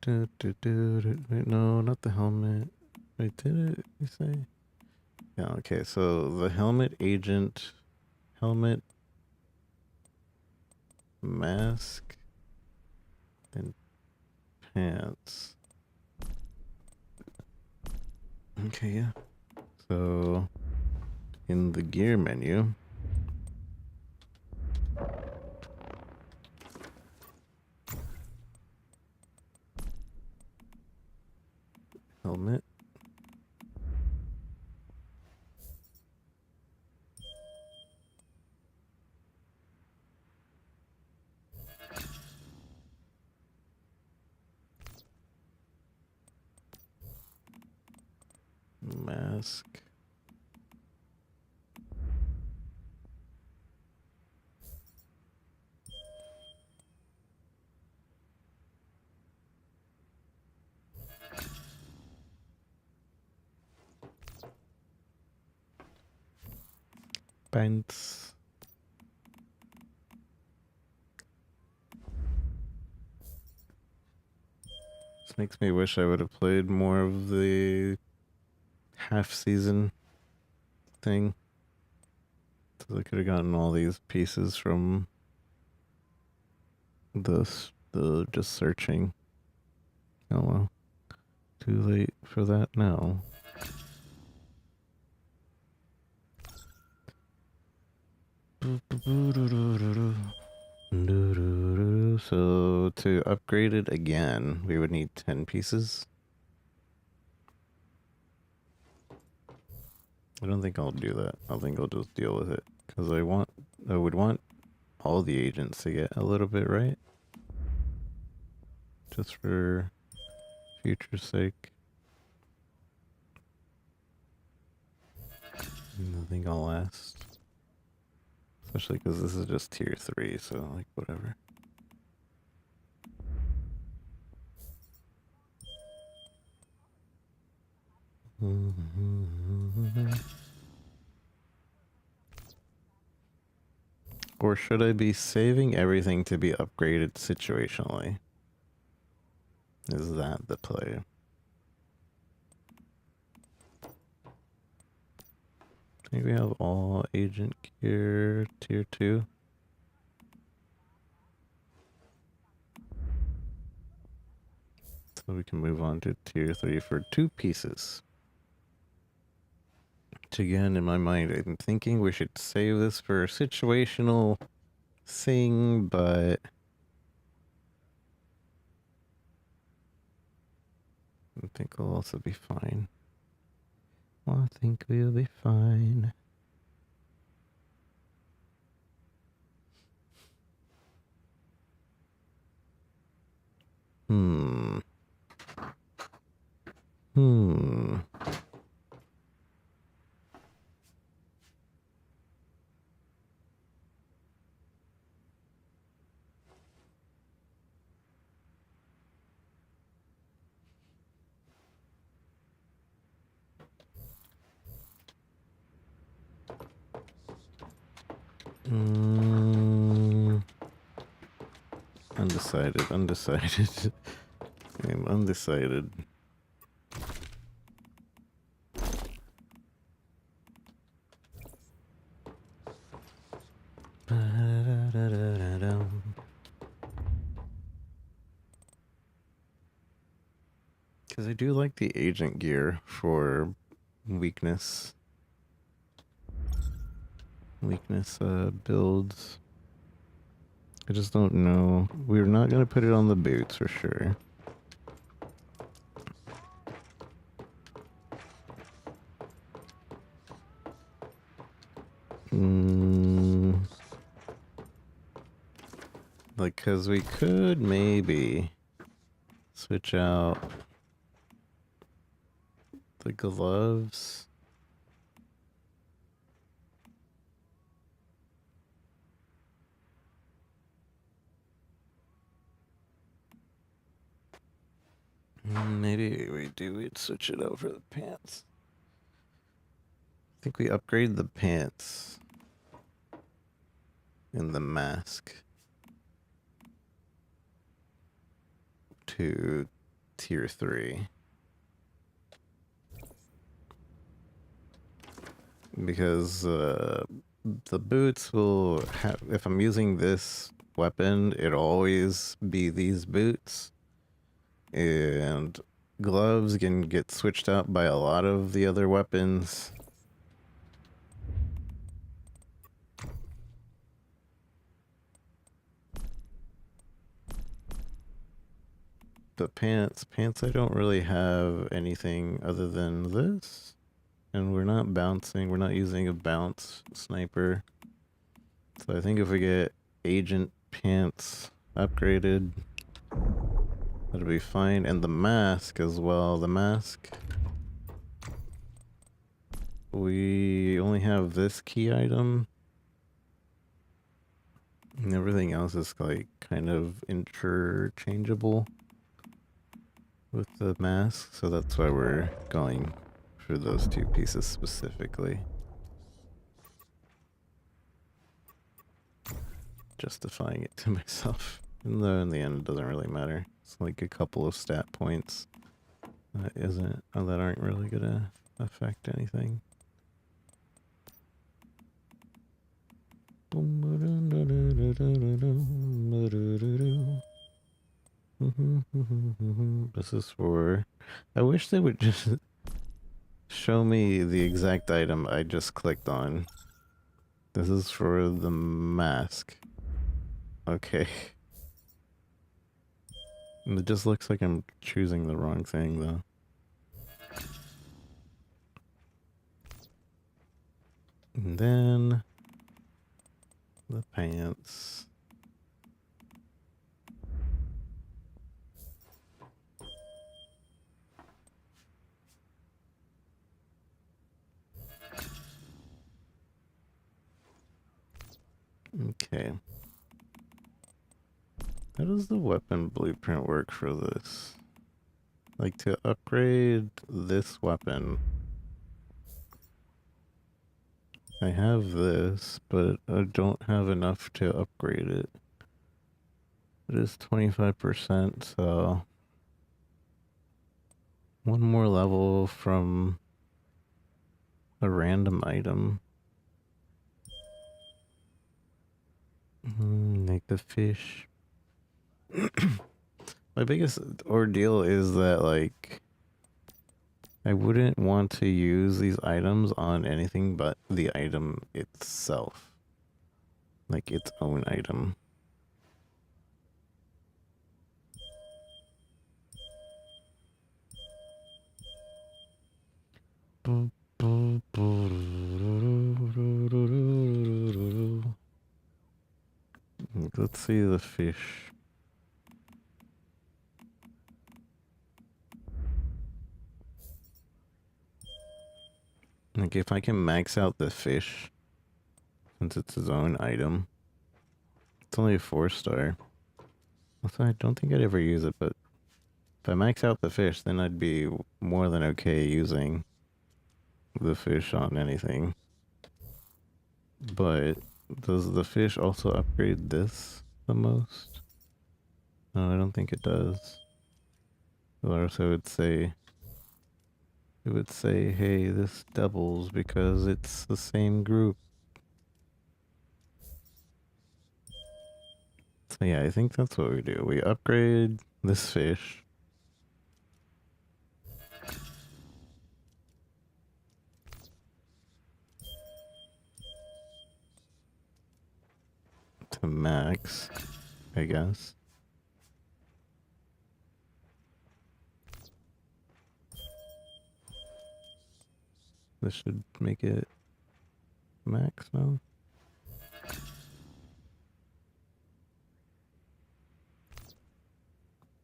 Wait, no, not the helmet. Wait, did it? You say? Yeah, okay, so the helmet, agent, helmet, mask, and pants. Okay, yeah. So, in the gear menu, helmet, mask. Pants. This makes me wish I would have played more of the half season thing. So I could have gotten all these pieces from the just searching. Oh well. Too late for that now. So to upgrade it again, we would need 10 pieces. I don't think I'll do that. I think I'll just deal with it. Because I would want all the agents to get a little bit, right? Just for future's sake. I think I'll last. Especially because this is just tier 3, so like whatever. Or should I be saving everything to be upgraded situationally? Is that the play? I think we have all agent gear tier 2. So we can move on to tier 3 for 2 pieces. Which again, in my mind, I'm thinking we should save this for a situational thing, but I think we'll also be fine. I think we'll be fine. Hmm. Undecided. I'm undecided. Because I do like the agent gear for weakness builds. I just don't know. We're not going to put it on the boots for sure. Like, because we could maybe switch out the gloves. Maybe we'd switch it out for the pants. I think we upgrade the pants and the mask to tier 3. Because the boots will have, if I'm using this weapon, it'll always be these boots. And gloves can get switched out by a lot of the other weapons. The pants I don't really have anything other than this. And we're not bouncing, we're not using a bounce sniper. So I think if we get agent pants upgraded, that'll be fine. And the mask as well. The mask we only have this key item. And everything else is like kind of interchangeable with the mask, so that's why we're going for those two pieces specifically. Justifying it to myself. Even though in the end it doesn't really matter. It's like a couple of stat points that aren't really gonna affect anything. This is for... I wish they would just show me the exact item I just clicked on. This is for the mask. Okay. And it just looks like I'm choosing the wrong thing, though. And then... the pants. Okay. How does the weapon blueprint work for this? Like, to upgrade this weapon, I have this, but I don't have enough to upgrade it. It is 25%, so... one more level from a random item. Like the fish. My biggest ordeal is that, like, I wouldn't want to use these items on anything but the item itself. Like its own item. Let's see the fish. Like, if I can max out the fish, since it's his own item, it's only a 4-star. Also, I don't think I'd ever use it, but if I max out the fish, then I'd be more than okay using the fish on anything. But does the fish also upgrade this the most? No, I don't think it does. Or else it would say, hey, this doubles because it's the same group. So yeah, I think that's what we do. We upgrade this fish. To max, I guess. This should make it max now.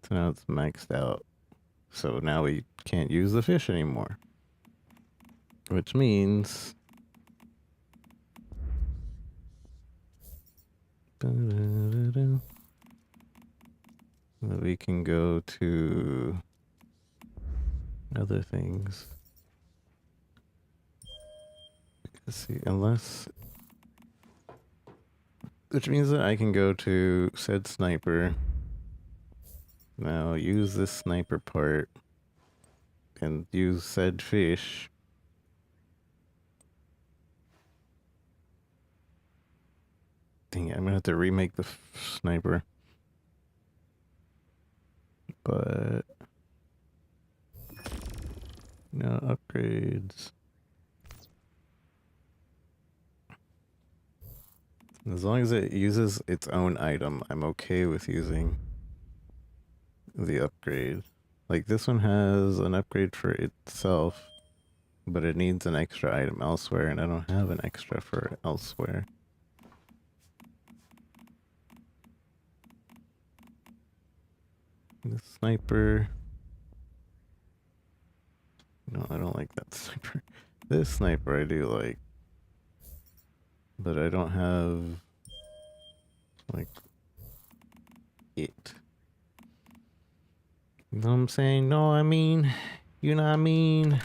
So now it's maxed out. So now we can't use the fish anymore. Which means... that we can go to other things. Let's see, unless... which means that I can go to said sniper. Now use this sniper part and use said fish. Dang it, I'm gonna have to remake the sniper. But... no upgrades. As long as it uses its own item, I'm okay with using the upgrade. Like, this one has an upgrade for itself, but it needs an extra item elsewhere, and I don't have an extra for elsewhere. The sniper... no, I don't like that sniper. This sniper I do like, but I don't have like it. You know what I'm saying? No, I mean, you know what I mean?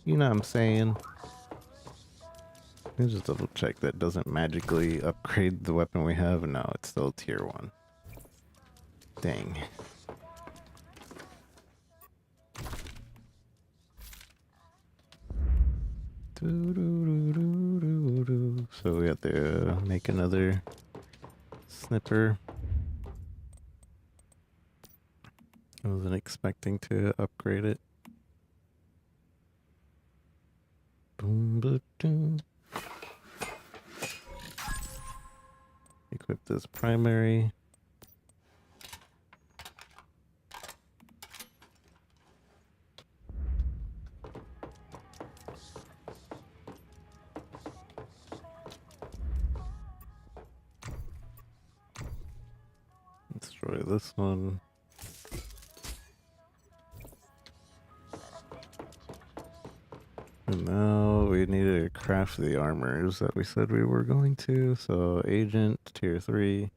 You know what I'm saying? Let me just double check that doesn't magically upgrade the weapon we have. No, it's still tier 1. Dang. So we have to make another sniper. I wasn't expecting to upgrade it. Boom, boom, boom. Equip this primary. Destroy this one. And now we need to craft the armors that we said we were going to. So agent, tier 3.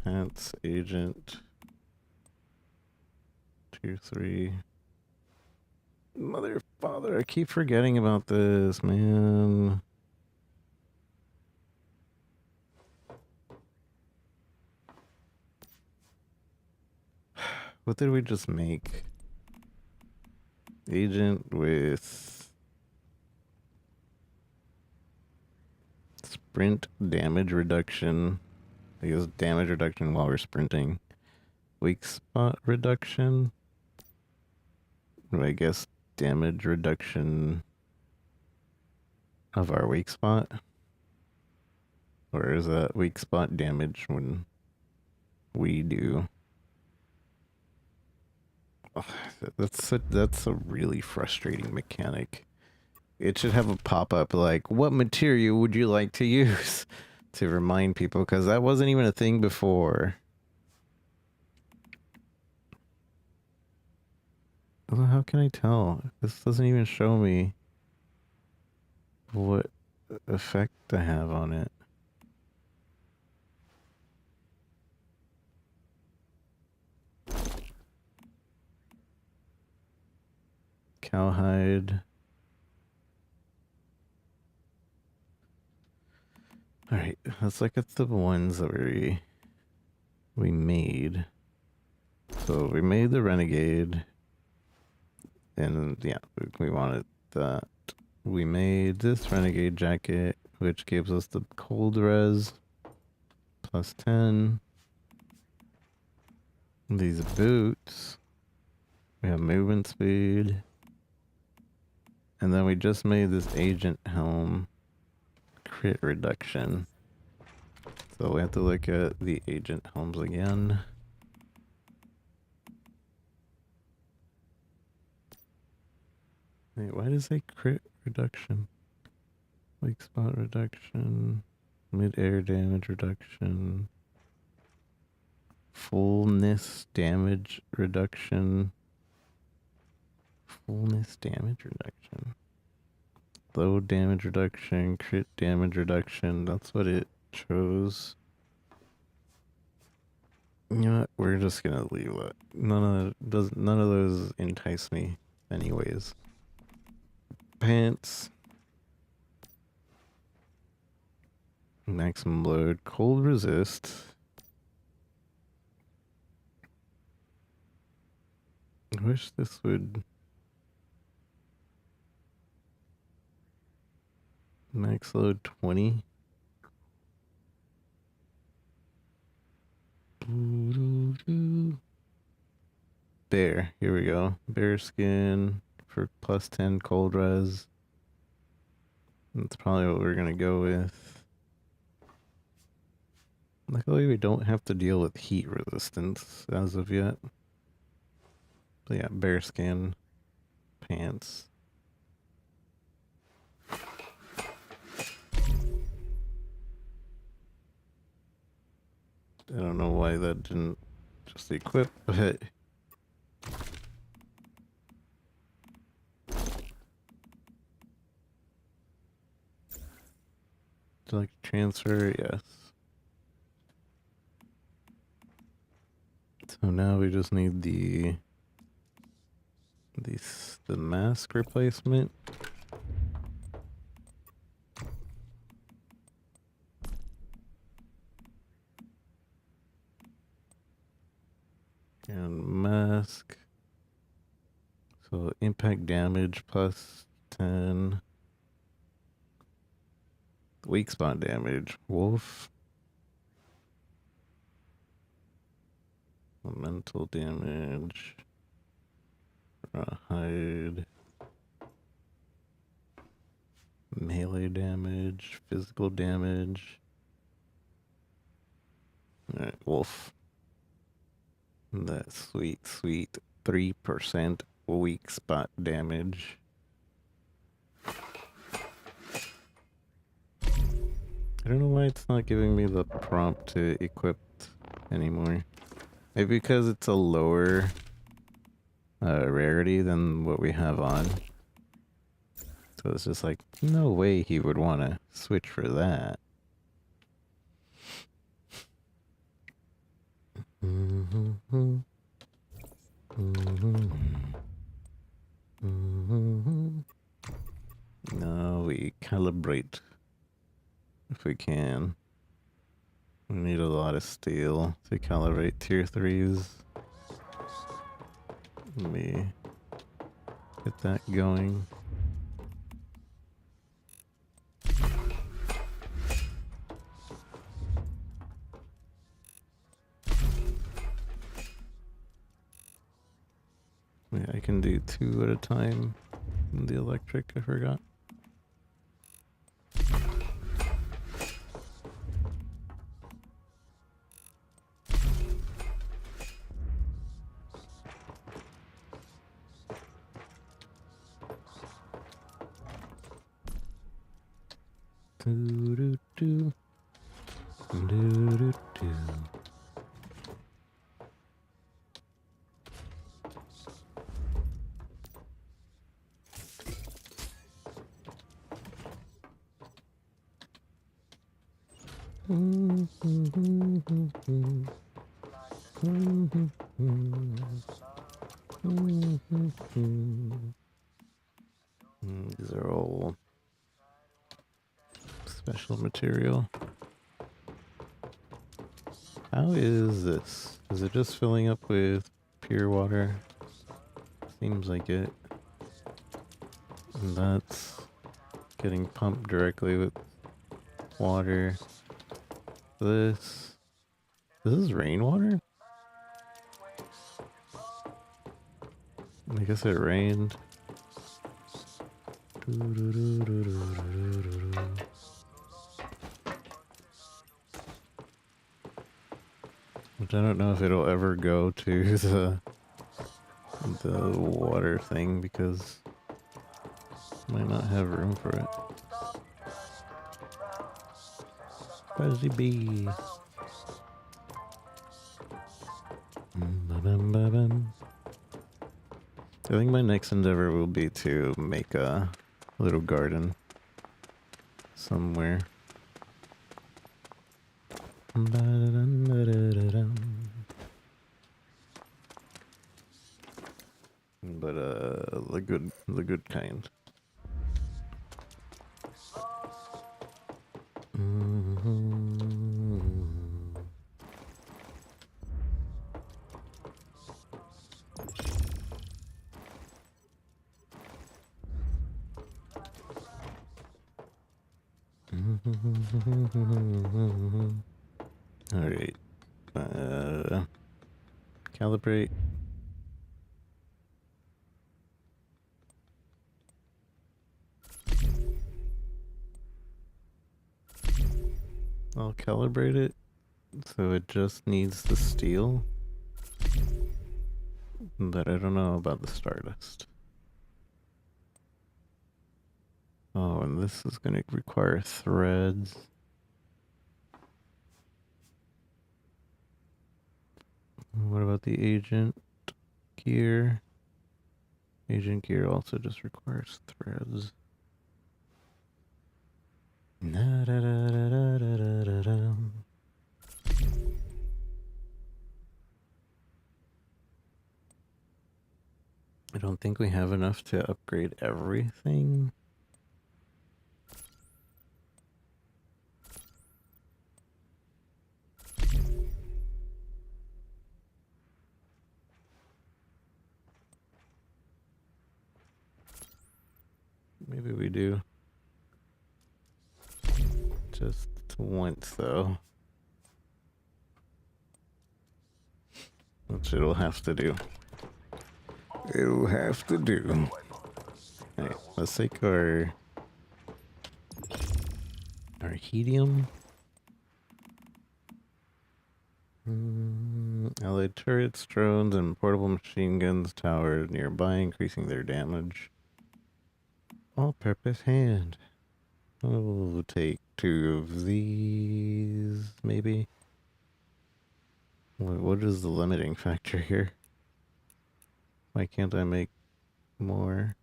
Pants, agent, tier 3. Mother, father, I keep forgetting about this, man. What did we just make? Agent with sprint damage reduction. I guess damage reduction while we're sprinting. Weak spot reduction. I guess damage reduction of our weak spot. Or is that weak spot damage when we do? Oh, that's a really frustrating mechanic. It should have a pop-up like, what material would you like to use? To remind people, because that wasn't even a thing before. How can I tell? This doesn't even show me what effect I have on it. Cowhide. Alright, let's look at the ones that we made. So we made the Renegade. And yeah, we wanted that. We made this Renegade jacket, which gives us the cold res plus 10. These boots. We have movement speed. And then we just made this agent helm crit reduction. So we have to look at the agent helms again. Wait, why does it say crit reduction? Weak spot reduction, mid-air damage reduction, fullness damage reduction, fullness damage reduction, low damage reduction, crit damage reduction. That's what it chose. You know what? We're just gonna leave that. None of those entice me, anyways. Pants. Maximum load, cold resist. I wish this would max load 20. Bear, here we go. Bear skin for plus 10 cold res. That's probably what we're gonna go with. Luckily, we don't have to deal with heat resistance as of yet. But yeah, bear skin, pants. I don't know why that didn't just equip, but select transfer, yes. So now we just need the mask replacement. And mask. So impact damage plus 10. Weak spot damage. Wolf. Mental damage. Hide. Melee damage. Physical damage. Alright, wolf. That sweet, sweet 3% weak spot damage. I don't know why it's not giving me the prompt to equip anymore. Maybe because it's a lower rarity than what we have on. So it's just like, no way he would want to switch for that. No, we calibrate if we can. We need a lot of steel to calibrate tier 3s. Let me get that going. Yeah, I can do 2 at a time. In the electric, I forgot. Do do do do do do. These are all special material. How is this? Is it just filling up with pure water? Seems like it. And that's getting pumped directly with water. This is rainwater? I guess it rained. Which I don't know if it'll ever go to the water thing because might not have room for it. Fuzzy bee. I think my next endeavor will be to make a little garden somewhere. But the good kind. All right. Calibrate. I'll calibrate it so it just needs the steel. But I don't know about the stardust. Oh, and this is going to require threads. What about the agent gear? Agent gear also just requires threads. Na da da da da da da da. I don't think we have enough to upgrade everything. Maybe we do. Just once, though. Which it'll have to do. It'll have to do. Alright, let's take our helium. Allied turrets, drones, and portable machine guns towered nearby, increasing their damage. All-purpose hand. We'll take 2 of these, maybe. What is the limiting factor here? Why can't I make more?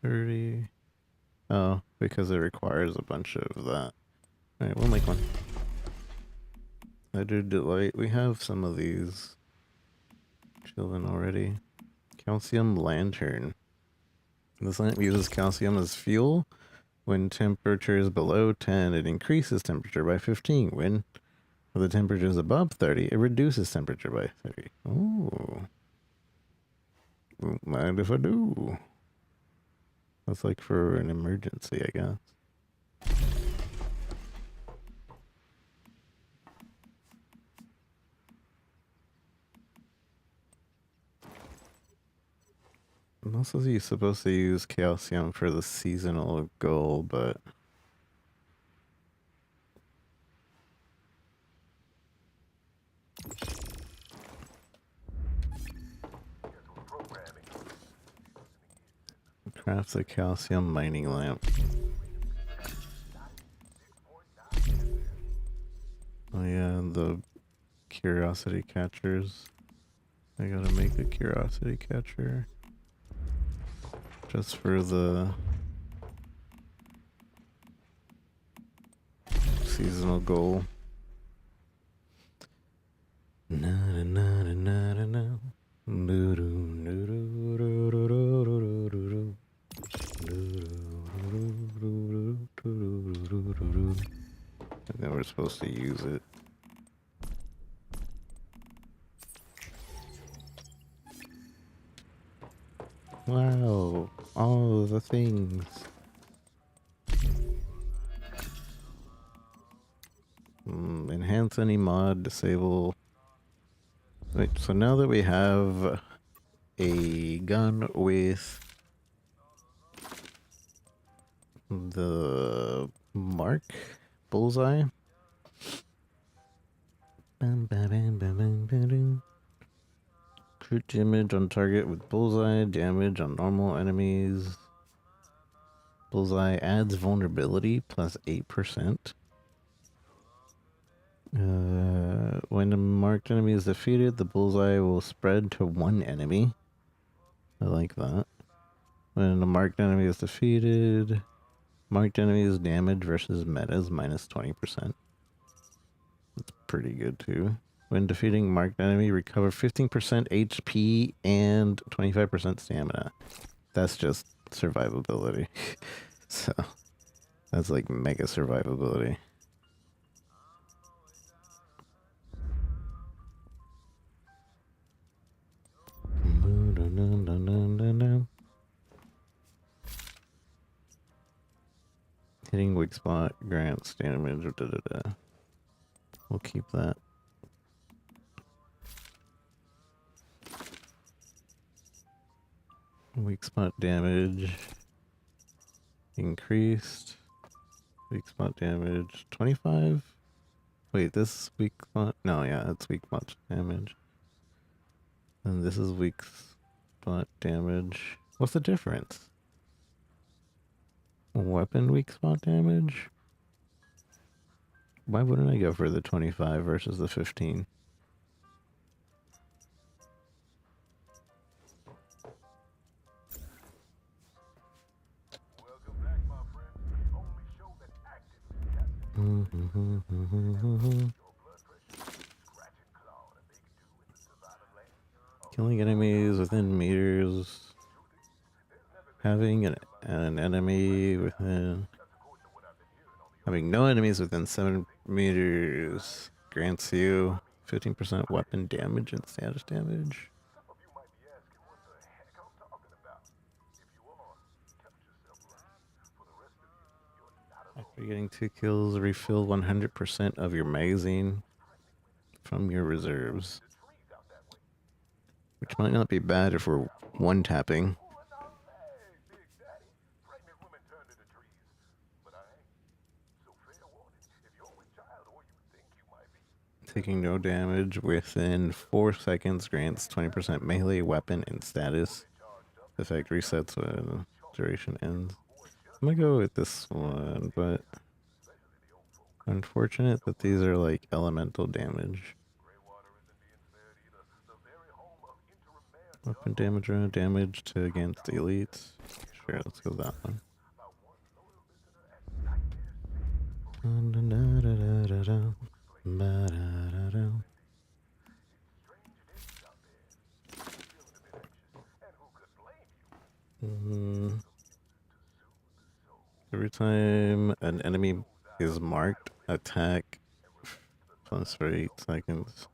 $30. Oh, because it requires a bunch of that. Alright, we'll make one. Ledger Delight. We have some of these chilling already. Calcium Lantern. This lamp uses calcium as fuel. When temperature is below 10, it increases temperature by 15. When the temperature is above 30, it reduces temperature by 30. Oh. Won't mind if I do. That's like for an emergency, I guess. I'm also supposed to use calcium for the seasonal goal, but crafts a calcium mining lamp. Oh yeah, the curiosity catchers. I gotta make a curiosity catcher. Just for the seasonal goal. Na na na na na na. And then we're supposed to use it. Wow, all the things. Enhance any mod, disable. Wait, so now that we have a gun with the mark bullseye. Crit damage on target with bullseye, damage on normal enemies. Bullseye adds vulnerability plus 8%. When a marked enemy is defeated, the bullseye will spread to one enemy. I like that. When a marked enemy is defeated, marked enemy's damage versus meta is minus 20%. That's pretty good too. When defeating marked enemy, recover 15% HP and 25% stamina. That's just survivability. So, that's like mega survivability. Hitting weak spot grants damage. We'll keep that. Weak spot damage increased. Weak spot damage 25. Wait, this is weak spot. No, yeah, it's weak spot damage. And this is weak spot damage. What's the difference? weapon weak spot damage. Why wouldn't I go for the 25 versus the 15? Welcome back, my friends, to the only show that actively taps into your blood pressure, scratch and claw to make do in the surviving land. Killing enemies within meters. Having an enemy within... Having no enemies within 7 meters grants you 15% weapon damage and status damage. Some of you might be asking what the heck I'm talking about. If you are, count yourself right. For the rest of you, you're not alone. After getting 2 kills, refill 100% of your magazine from your reserves. Which might not be bad if we're one-tapping. Taking no damage within 4 seconds grants 20% melee weapon and status. Effect resets when duration ends. I'm gonna go with this one, but unfortunate that these are like elemental damage. Weapon damage or damage to against elites. Sure, let's go that one. Every time an enemy is marked, attack plus for 8 seconds.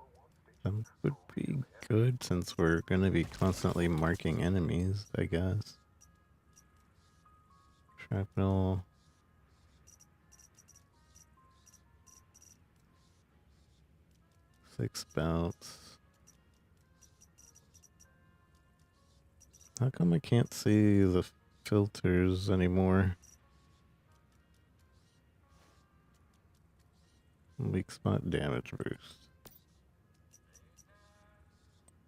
That would be good since we're gonna be constantly marking enemies, I guess. Shrapnel. Six bouts. How come I can't see the filters anymore? Weak spot damage boost.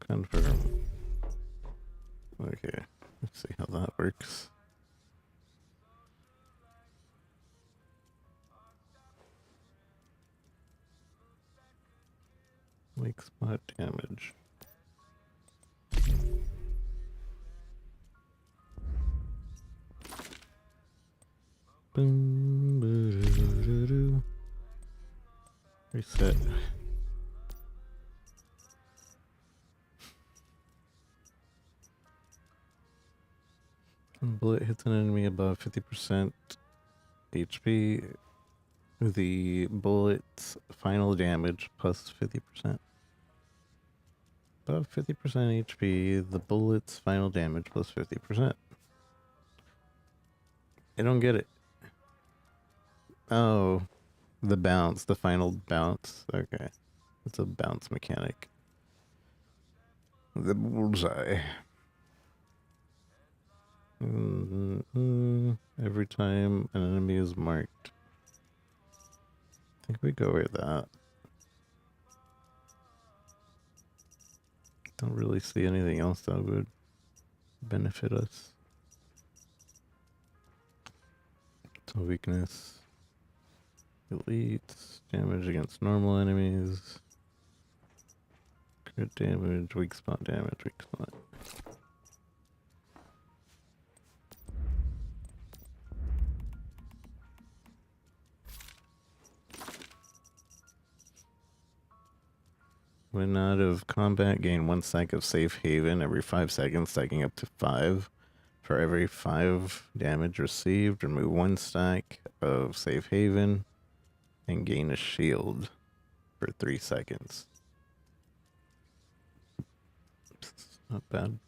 Confirm. Okay, let's see how that works. Weak spot damage. Boom, boo-doo-doo-doo. Reset. Bullet hits an enemy above 50% HP. The bullet's final damage plus 50%. Above 50% HP, the bullet's final damage plus 50%. I don't get it. Oh, the bounce, the final bounce. Okay. It's a bounce mechanic. The bullseye. Every time an enemy is marked. I think we go with that. Don't really see anything else that would benefit us. So weakness. Elites. Damage against normal enemies. Crit damage. Weak spot damage. Weak spot. When out of combat, gain 1 stack of safe haven every 5 seconds, stacking up to 5. For every 5 damage received, remove 1 stack of safe haven and gain a shield for 3 seconds. Not bad.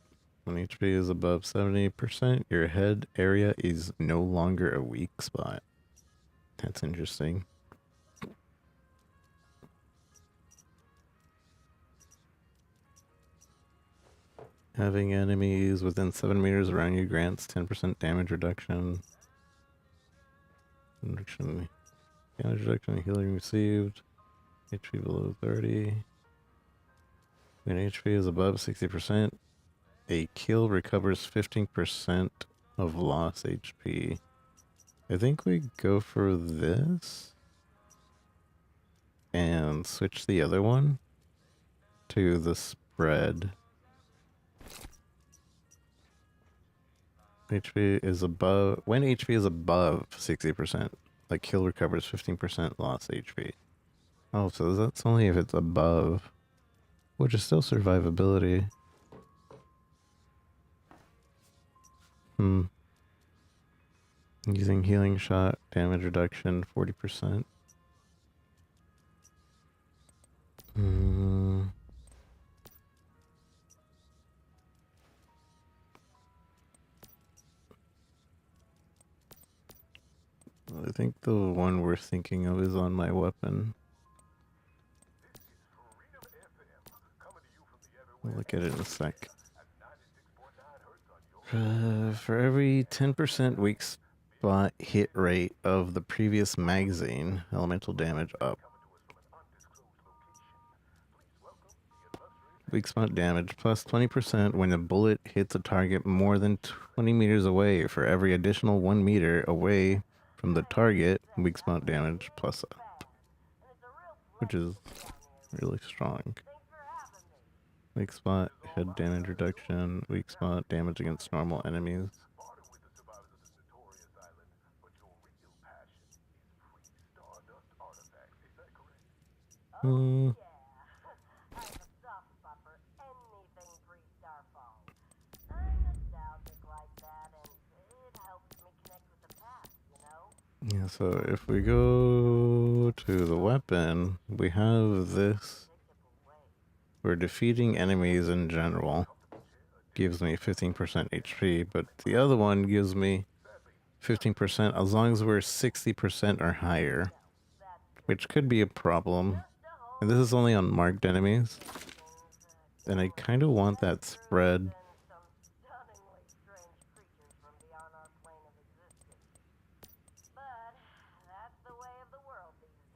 When HP is above 70%, your head area is no longer a weak spot. That's interesting. Having enemies within 7 meters around you grants 10% damage reduction. Damage reduction, healing received. HP below 30. When HP is above 60%, a kill recovers 15% of lost HP. I think we go for this and switch the other one to the spread. HP is above, when HP is above 60%, like kill recovers 15% lost HP. Oh, so that's only if it's above, which is still survivability. Using healing shot, damage reduction 40%. I think the one we're thinking of is on my weapon. We'll look at it in a sec. For every 10% weak spot hit rate of the previous magazine, elemental damage up. Weak spot damage plus 20% when a bullet hits a target more than 20 meters away. For every additional 1 meter away from the target, weak spot damage plus up, which is really strong. Weak spot head damage reduction, weak spot damage against normal enemies. Yeah, so if we go to the weapon, we have this. For defeating enemies in general, gives me 15% HP, but the other one gives me 15% as long as we're 60% or higher, which could be a problem. And this is only on marked enemies. And I kind of want that spread.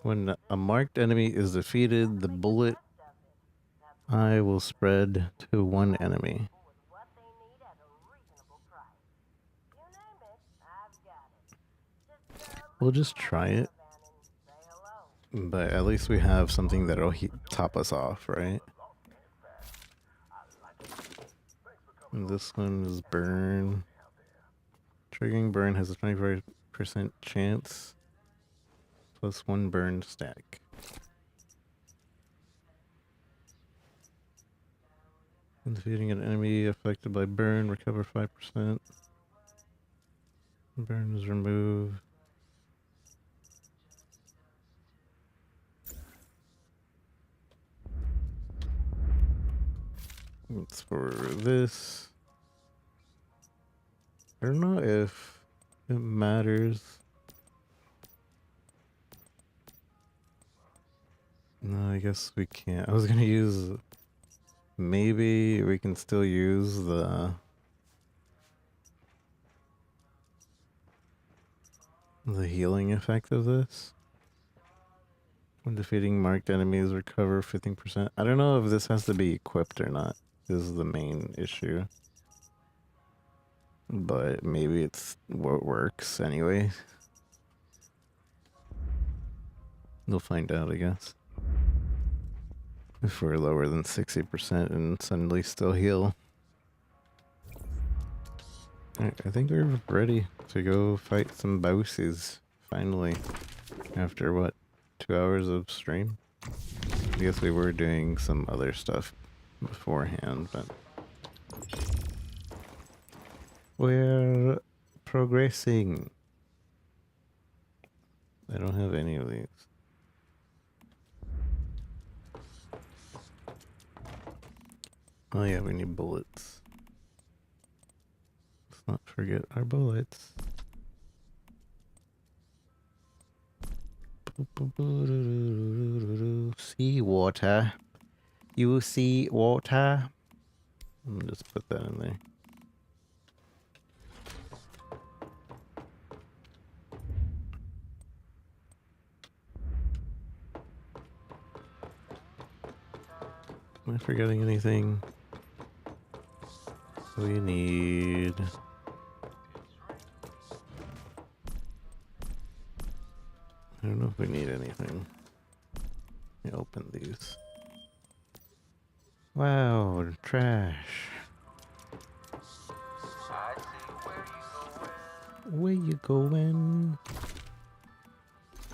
When a marked enemy is defeated, the bullet I will spread to one enemy. We'll just try it. But at least we have something that'll top us off, right? And this one is burn. Triggering burn has a 25% chance. Plus 1 burned static. When defeating an enemy affected by burn, recover 5%. Burn is removed. It's for this. I don't know if it matters. No, I guess we can't. I was gonna use... Maybe we can still use the healing effect of this. When defeating marked enemies, recover 15%. I don't know if this has to be equipped or not. This is the main issue. But maybe it's what works anyway. We'll find out, I guess. If we're lower than 60% and suddenly still heal. Alright, I think we're ready to go fight some bosses, finally. After what, 2 hours of stream? I guess we were doing some other stuff beforehand, but... We're progressing. I don't have any of these. Oh yeah, we need bullets. Let's not forget our bullets. Sea water. You see water? I'll just put that in there. Am I forgetting anything? We need don't know if we need anything. Let me open these. Wow, trash. I see where you going. Where you going?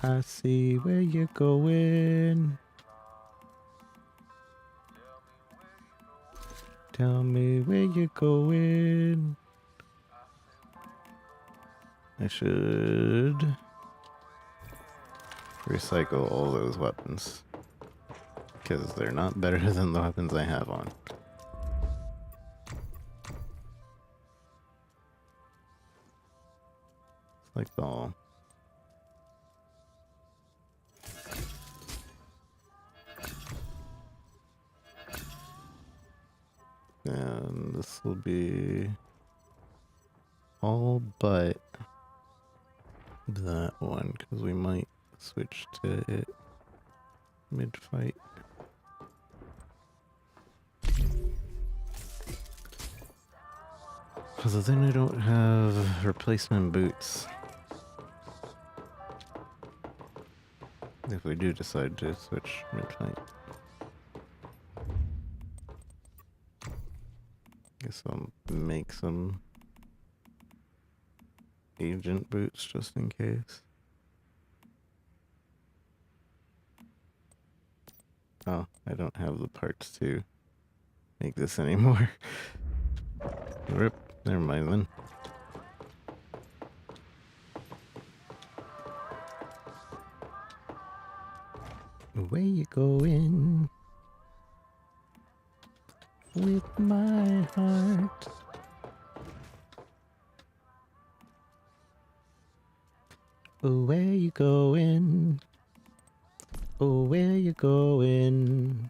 I see where you're going. Tell me where you're going. I should recycle all those weapons. Because they're not better than the weapons I have on. It's like the... And this will be all but that one, because we might switch to it mid-fight. Because then I don't have replacement boots. If we do decide to switch mid-fight. Guess I'll make some agent boots just in case. Oh, I don't have the parts to make this anymore. Rip. Never mind then. Where you going? With my heart. Oh, where you going? Oh, where you going?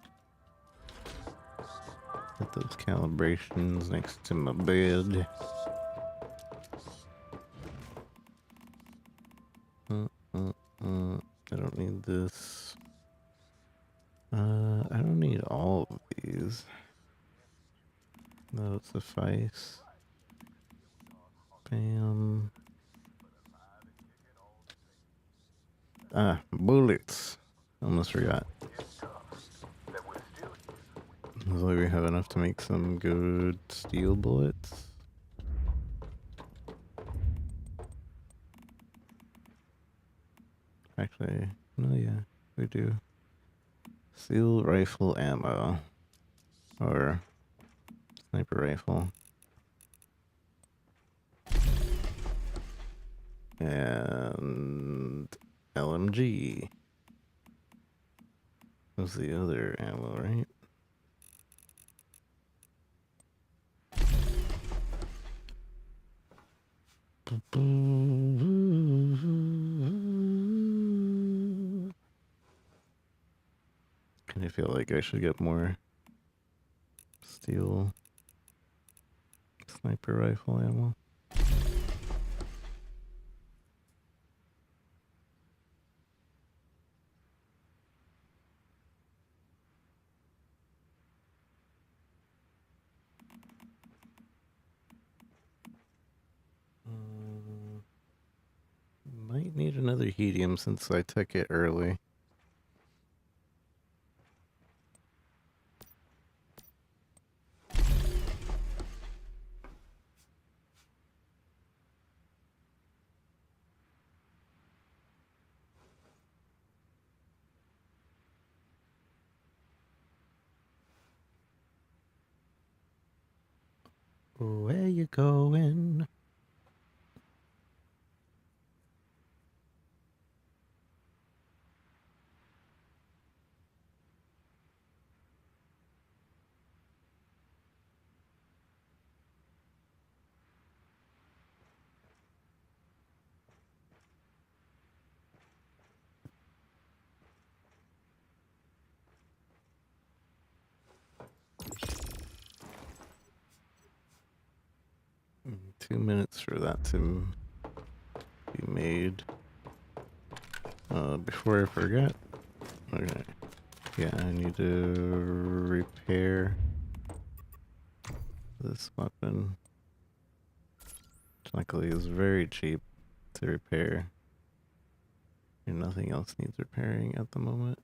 Put those calibrations next to my bed. I don't need this. I don't need all of these. That'll suffice. Bam. Ah, bullets. Almost forgot. Looks like we have enough to make some good steel bullets. Actually, no, yeah, we do. Steel rifle ammo. Or sniper rifle. And LMG. Was the other ammo, right? I feel like I should get more steel sniper rifle ammo. Might need another helium since I took it early. Where you going? Mm, 2 minutes for that to be made. Before I forget. Okay. Yeah, I need to repair this weapon. Luckily, it's very cheap to repair. And nothing else needs repairing at the moment.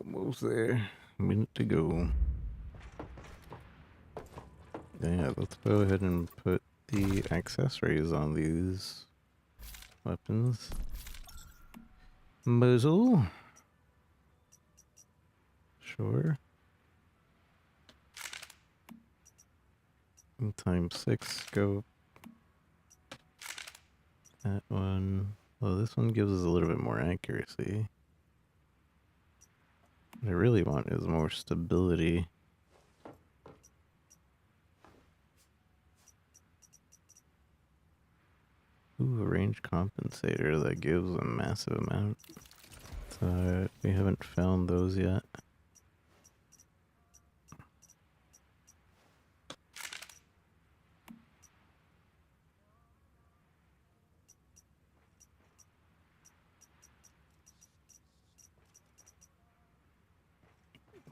Almost there. A minute to go. Yeah, let's go ahead and put the accessories on these weapons. Muzzle. Sure. And times 6 scope. That one. Oh, this one gives us a little bit more accuracy. What I really want is more stability. Ooh, a range compensator that gives a massive amount. So we haven't found those yet.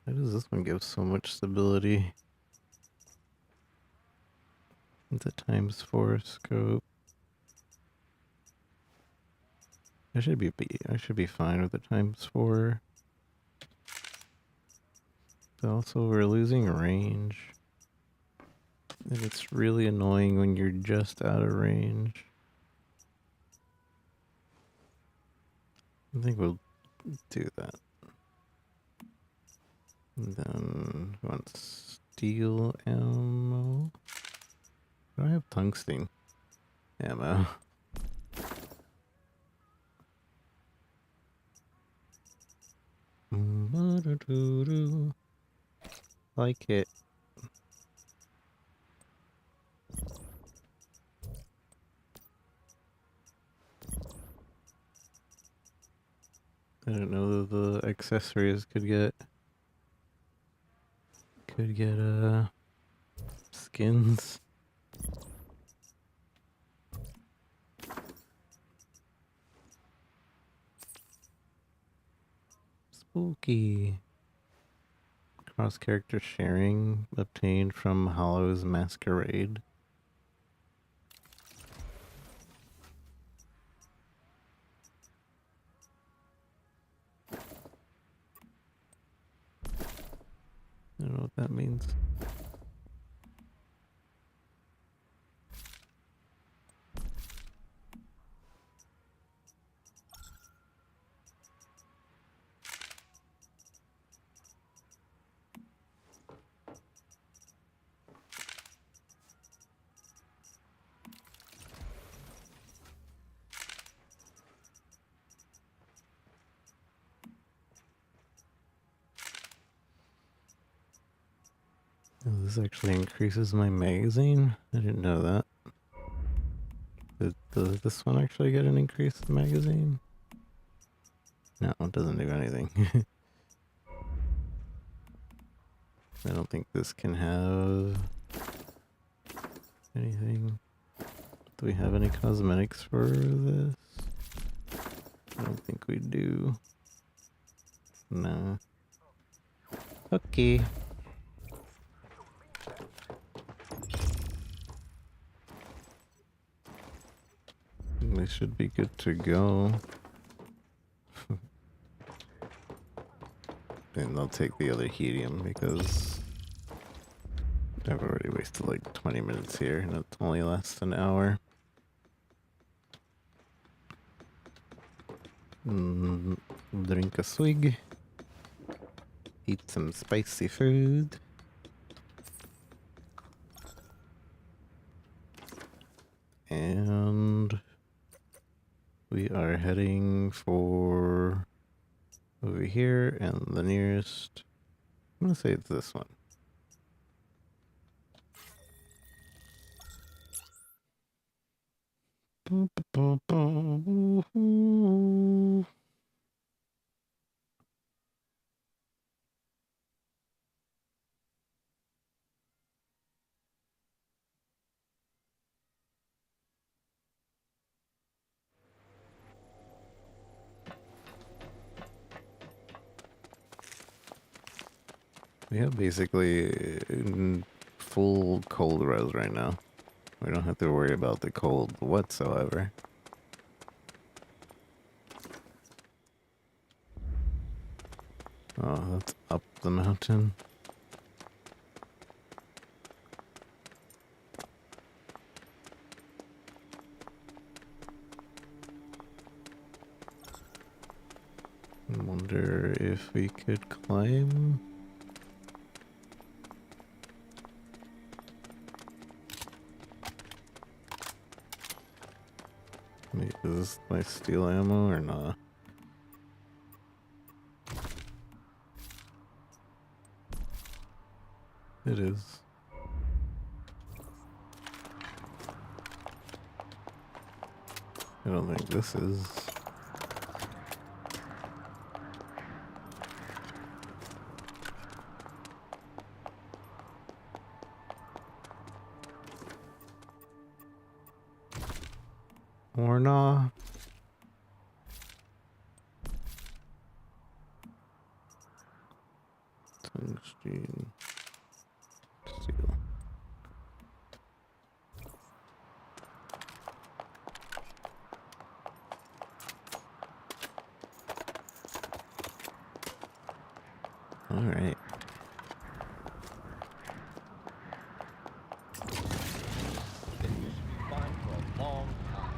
Why does this one give so much stability? It's a times 4 scope. I should be fine with the times 4. But also we're losing range. And it's really annoying when you're just out of range. I think we'll do that. And then we want steel ammo. Do I have tungsten ammo? Like it. I don't know that the accessories could get skins. Spooky. Cross character sharing obtained from Hollow's Masquerade. I don't know what that means. Oh, this actually increases my magazine? I didn't know that. Does this one actually get an increased magazine? No, it doesn't do anything. I don't think this can have anything. Do we have any cosmetics for this? I don't think we do. No. Okay. We should be good to go. And I'll take the other helium because I've already wasted like 20 minutes here and it only lasts an hour. Drink a swig. Eat some spicy food. And we are heading for over here, and the nearest, I'm gonna say it's this one. We have basically full cold res right now. We don't have to worry about the cold whatsoever. Oh, that's up the mountain. I wonder if we could climb. Wait, is this my steel ammo or not? It is. I don't think this is. Or not. Tungsten. Steel. Alright. Then you should be fine for a long time.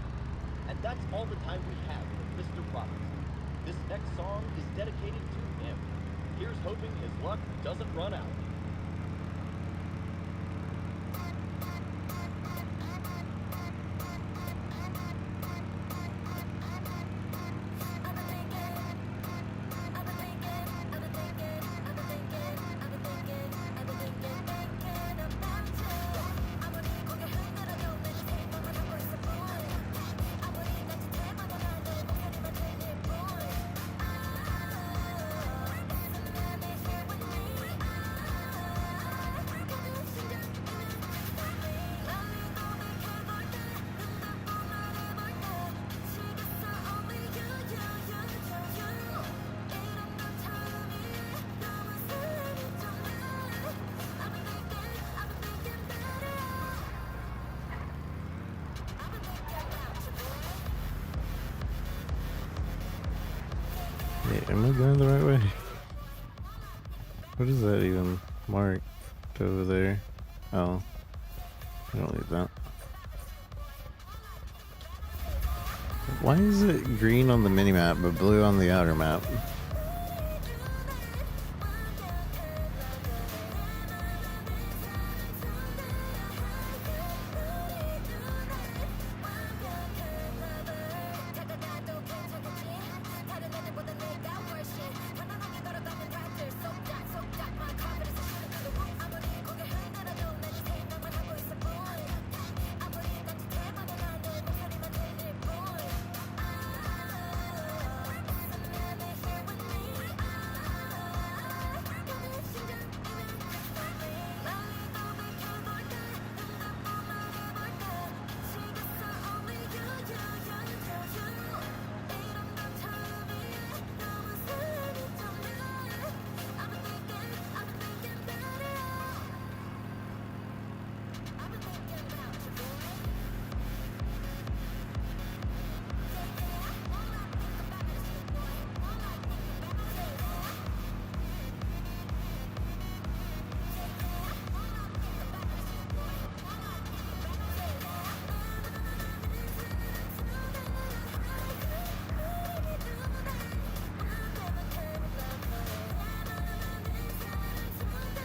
And that's all the time we have with Mr. Robinson. This next song is dedicated to him. Here's hoping his luck doesn't run out. Wait, am I going the right way? What is that even marked over there? Oh, I don't need that. Why is it green on the minimap but blue on the outer map?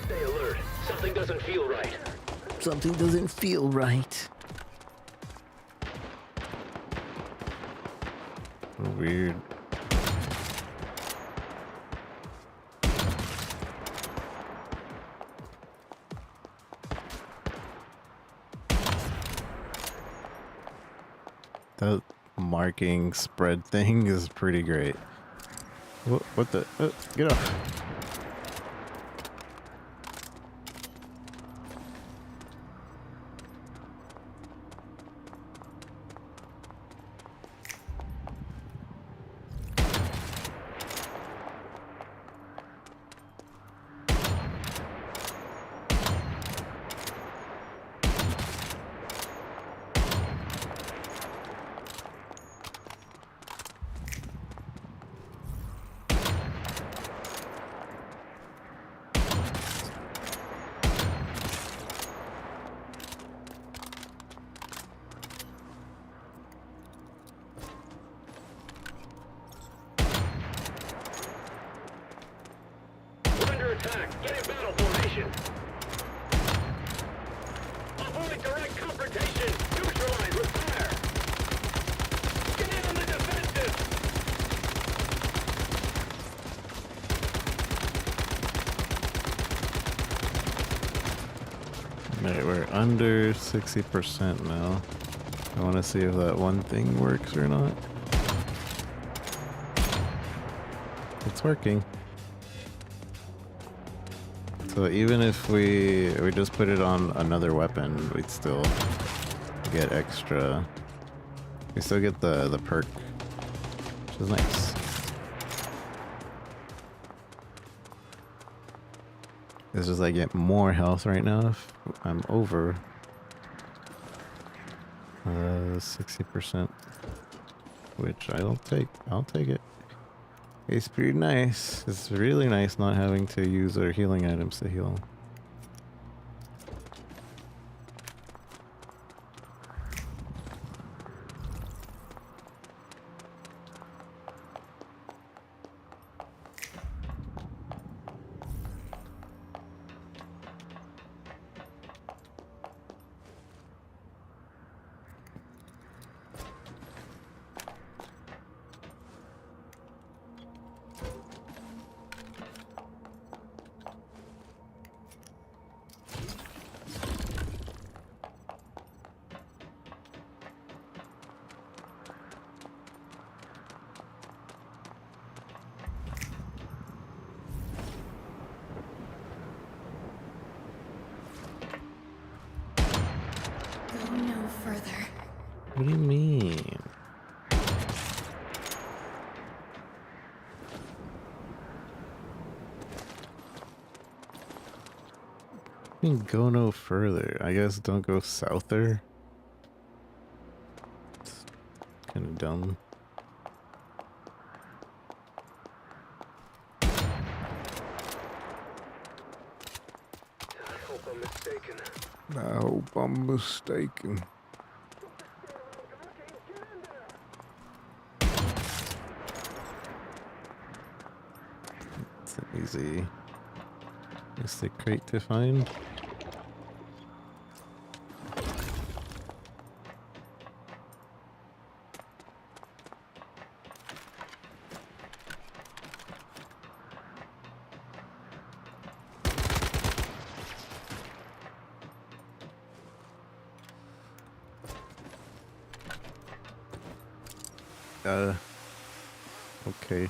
Stay alert. Something doesn't feel right. Something doesn't feel right. Weird. That marking spread thing is pretty great. What the? Get off. Alright, we're under 60% now. I want to see if that one thing works or not. It's working. So even if we just put it on another weapon, we'd still get extra. We still get the perk, which is nice. It's just I get more health right now if I'm over 60%, which I'll take. I'll take it. It's pretty nice. It's really nice not having to use our healing items to heal. Go no further. What do you mean? I mean, go no further. I guess don't go souther. It's kind of dumb. I hope I'm mistaken. I hope I'm mistaken. It's an easy mystic crate to find. Okay.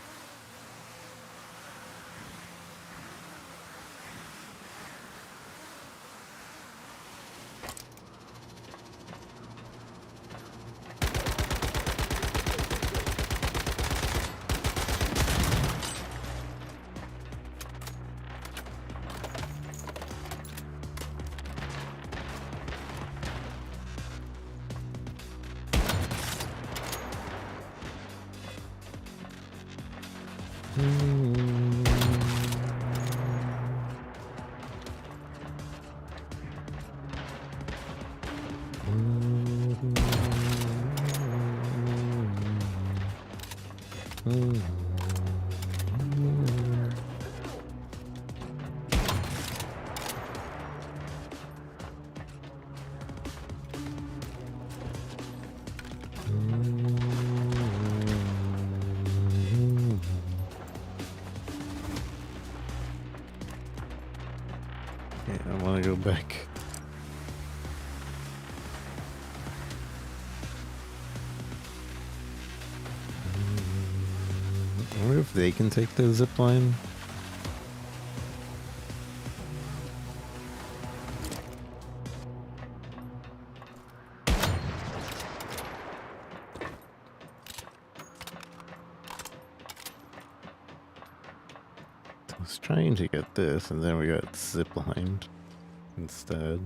Yeah, I want to go back. I wonder if they can take the zip line. I was trying to get this, and then we got zip lined instead.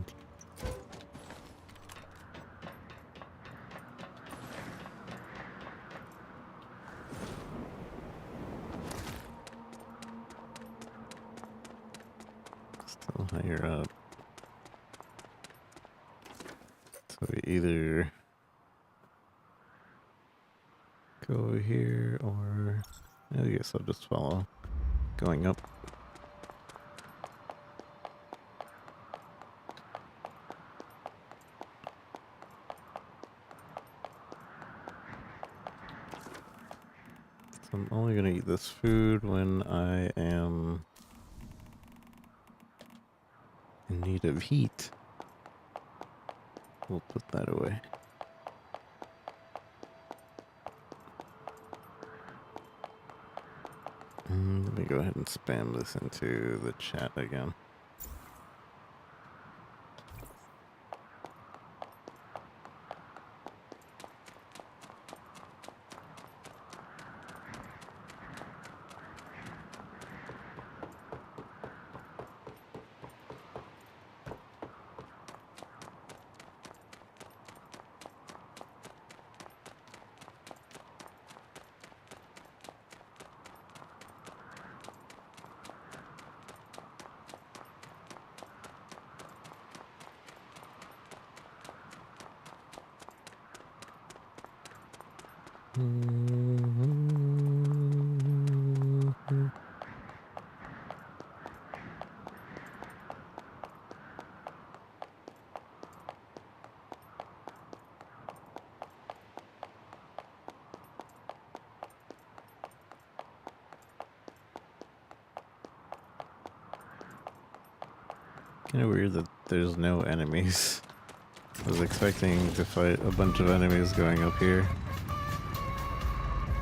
Still higher up. So we either go over here or I guess I'll just follow going up. So I'm only gonna eat this food when I am in need of heat. We'll put that away. Let me go ahead and spam this into the chat again. Kind of weird that there's no enemies. I was expecting to fight a bunch of enemies going up here.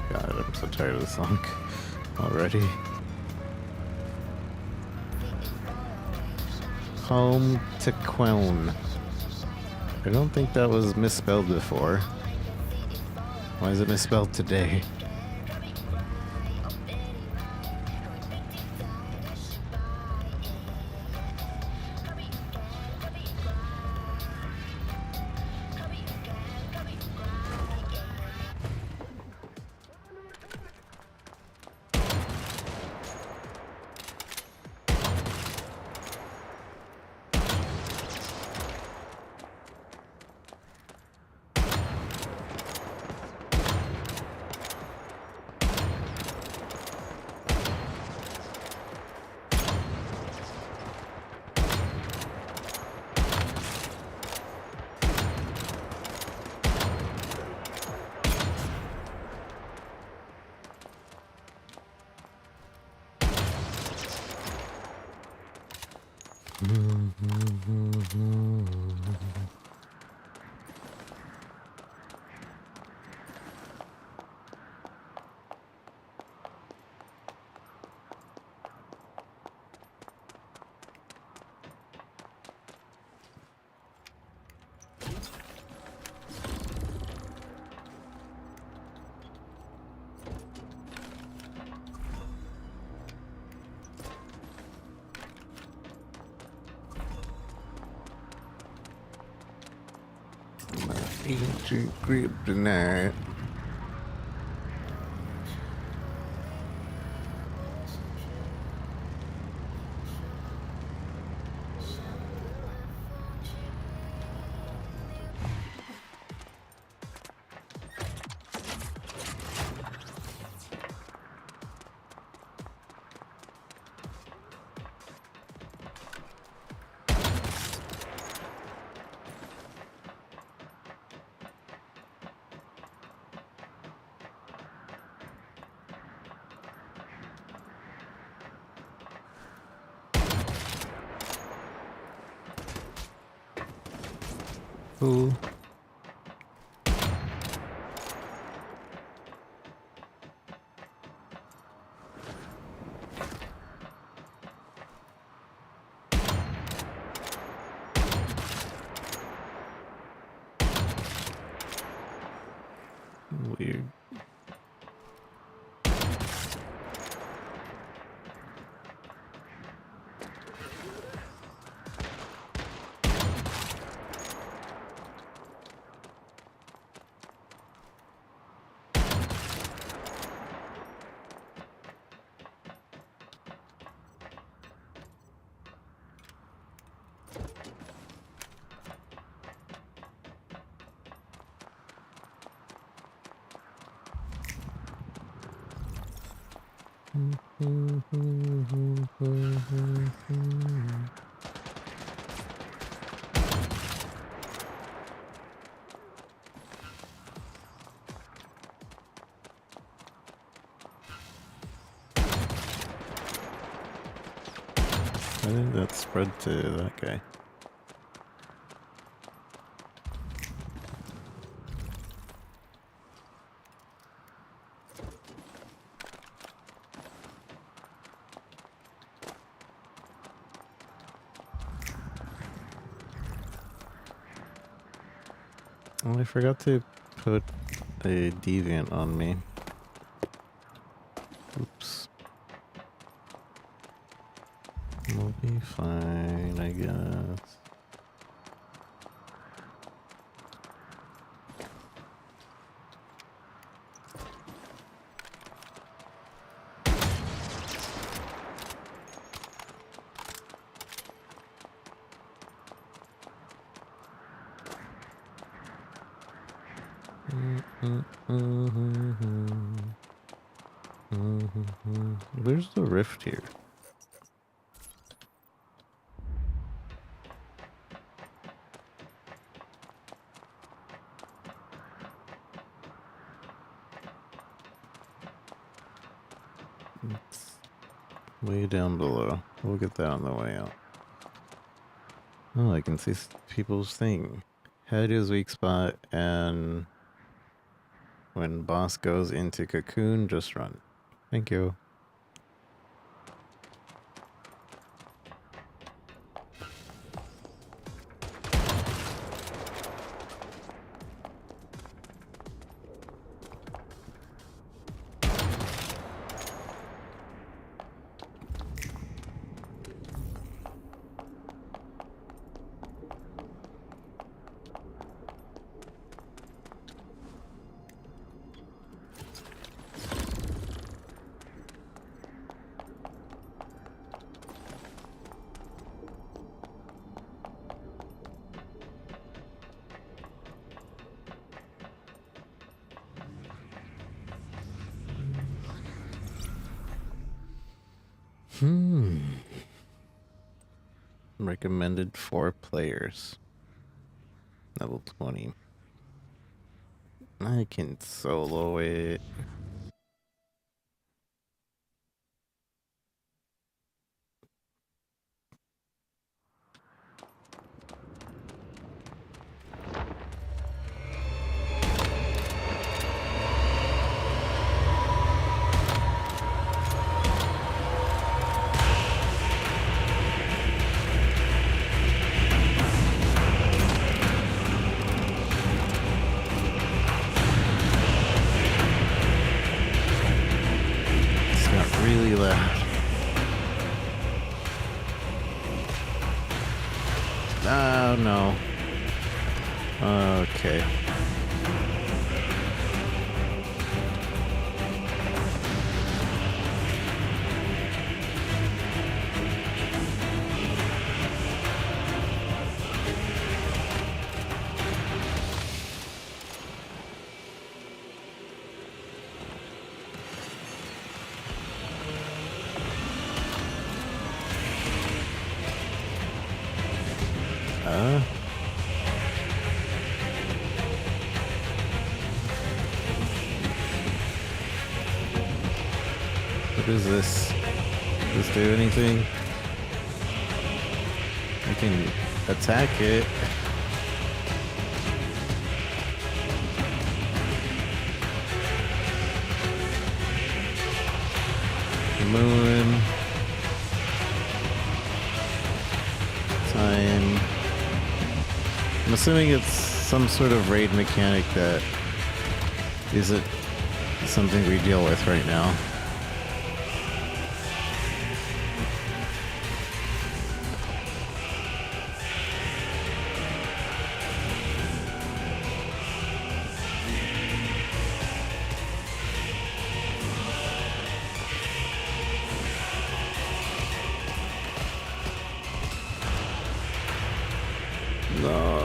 God, I'm so tired of the song already. Home to Quone. I don't think that was misspelled before. Why is it misspelled today? Ancient kryptonite. Cool. Weird. I think that spread to that guy. Oh, I forgot to put a deviant on me. Oops. We'll be fine, I guess. Where's the rift here? It's way down below. We'll get that on the way out. Oh, I can see people's thing. Head is weak spot, and when boss goes into cocoon, just run. Thank you. Recommended 4 players. Level 20. I can solo it. Really loud. Oh no. Okay. What is this? Does this do anything? I can attack it. Moon. Time. I'm assuming it's some sort of raid mechanic that isn't something we deal with right now. No.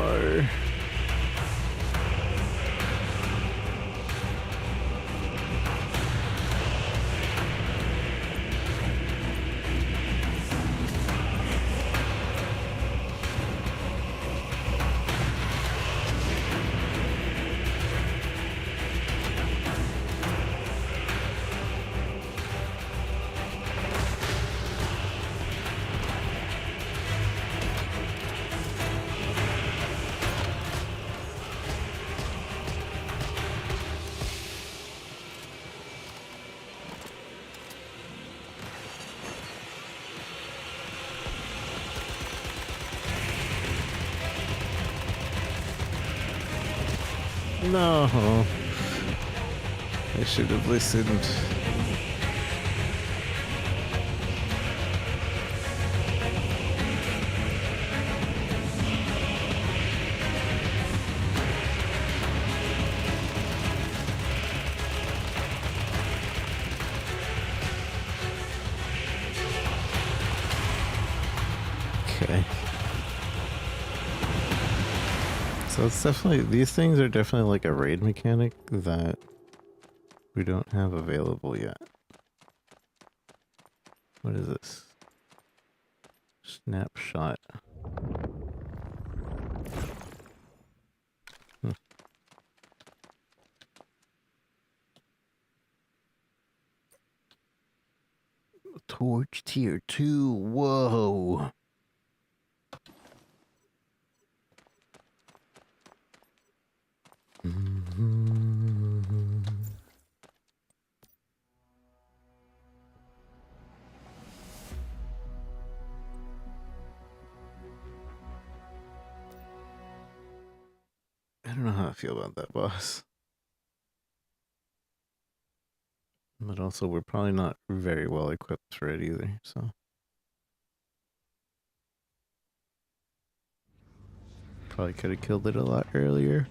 No. I should have listened. Okay. So it's definitely, these things are definitely like a raid mechanic that we don't have available yet. What is this? Snapshot. Hmm. Torch tier 2. Whoa. I don't know how I feel about that boss. But also, we're probably not very well equipped for it either, so. Probably could have killed it a lot earlier.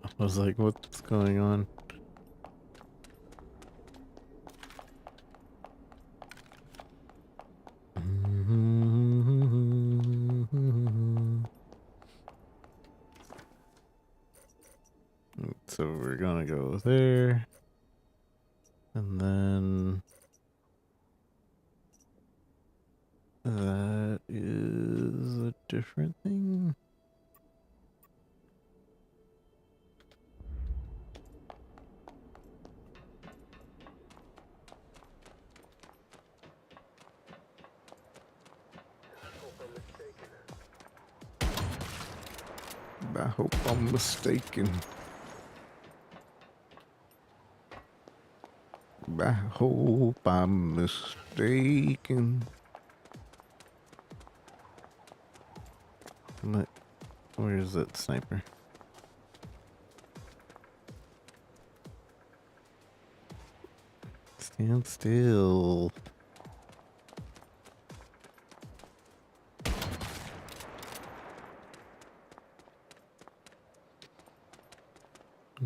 I was like, what's going on? So we're gonna go there. And then that is a different thing. I hope I'm mistaken. I hope I'm mistaken. Where is that sniper? Stand still.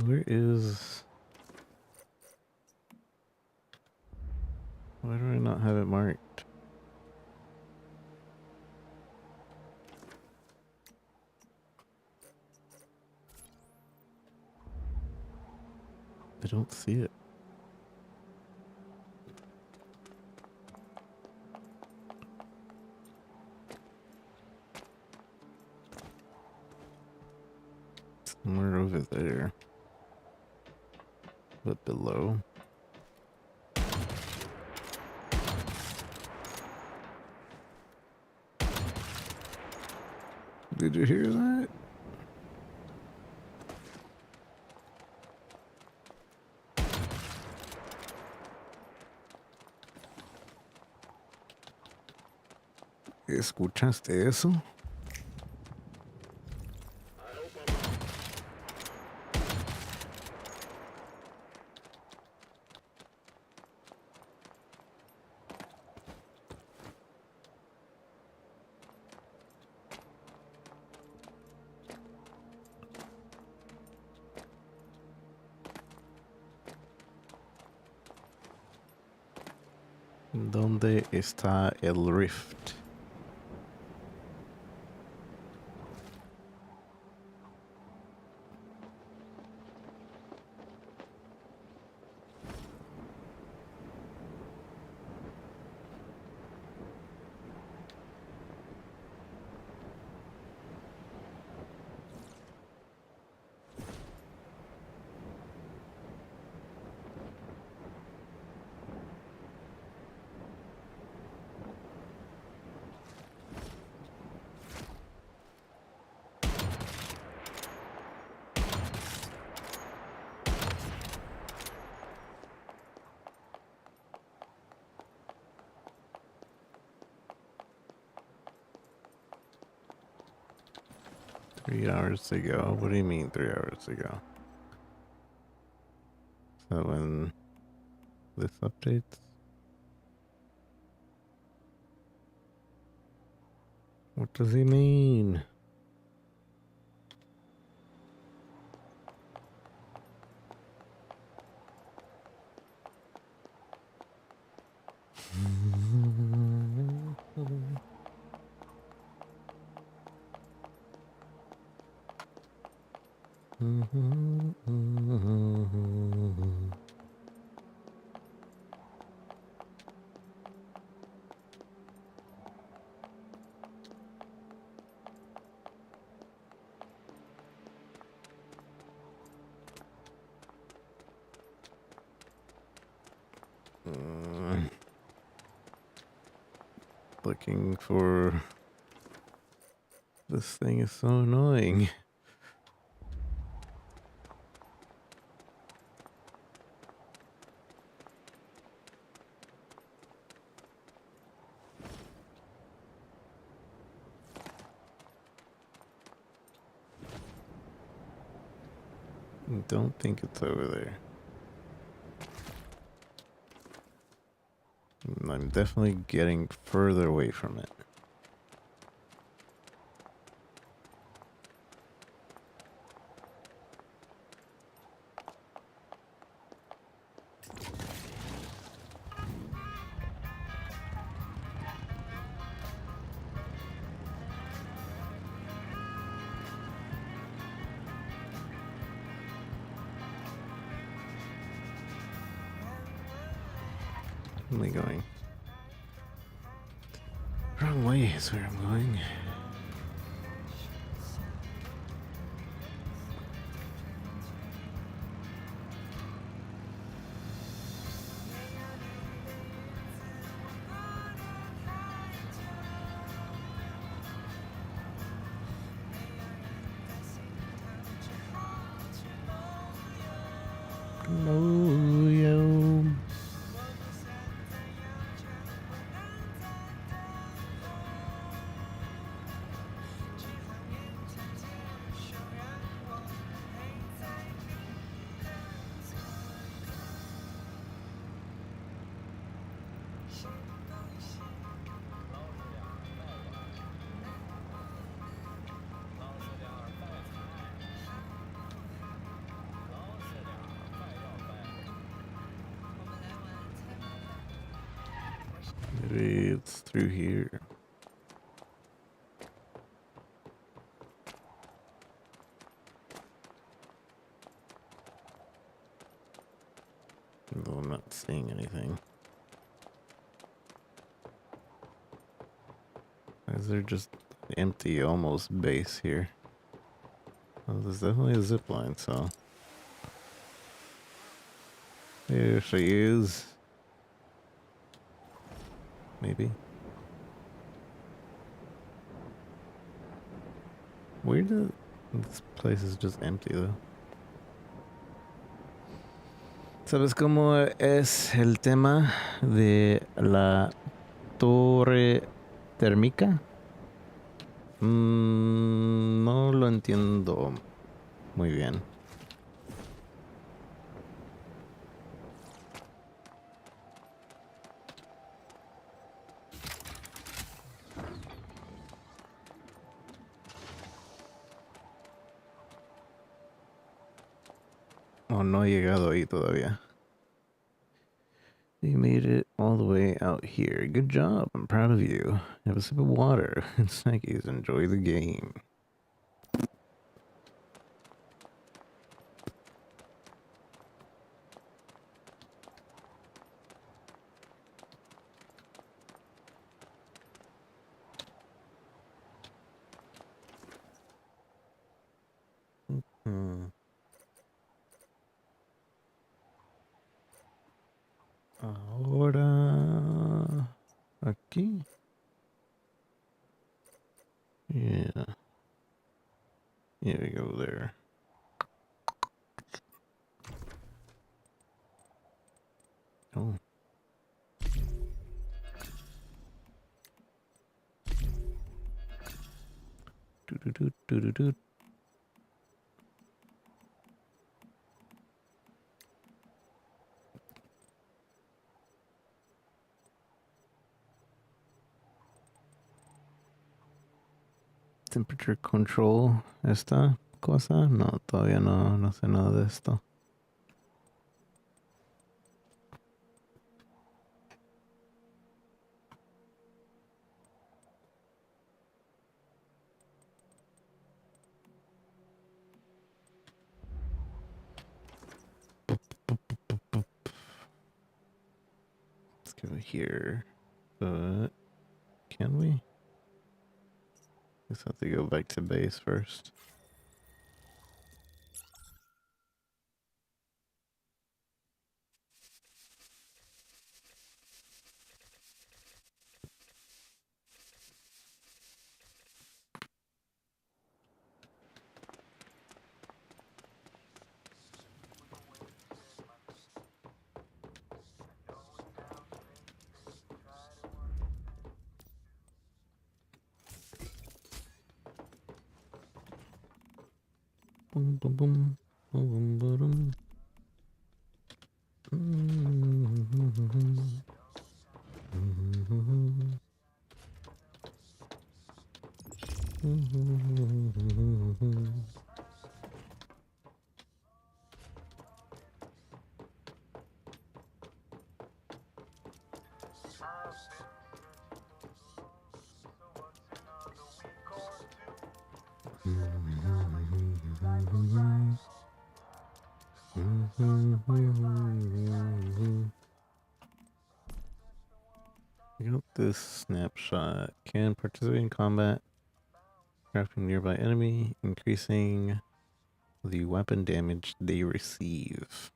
Where is... Why do I not have it marked? I don't see it. Somewhere over there. But below. Did you hear that? ¿Escuchaste eso? ¿Dónde está el rift? 3 hours ago. What do you mean 3 hours ago? So when this updates? What does he mean? Looking for this thing is so annoying. Don't think it's over there. I'm definitely getting further away from it. Where am I going? Wrong way is where I'm going. Oh, yo. Maybe it's through here. Though I'm not seeing anything. Why is there just empty, almost base here? Oh, there's definitely a zip line, so. Here she is. Maybe. Weird that this place is just empty though. ¿Sabes cómo es el tema de la torre térmica? No lo entiendo muy bien. Oh, no he llegado ahí todavía. You made it all the way out here. Good job. I'm proud of you. Have a sip of water and snackies. Enjoy the game. Ahora aquí. Yeah. Yeah, we go there. Oh. Do do do do do do. temperature control esta cosa? No, todavía no sé nada de esto. Let's go here. But can we? Guess I have to go back to base first. Boom, boom, boom, boom, boom, boom. I got this snapshot. Can participate in combat, crafting nearby enemy, increasing the weapon damage they receive.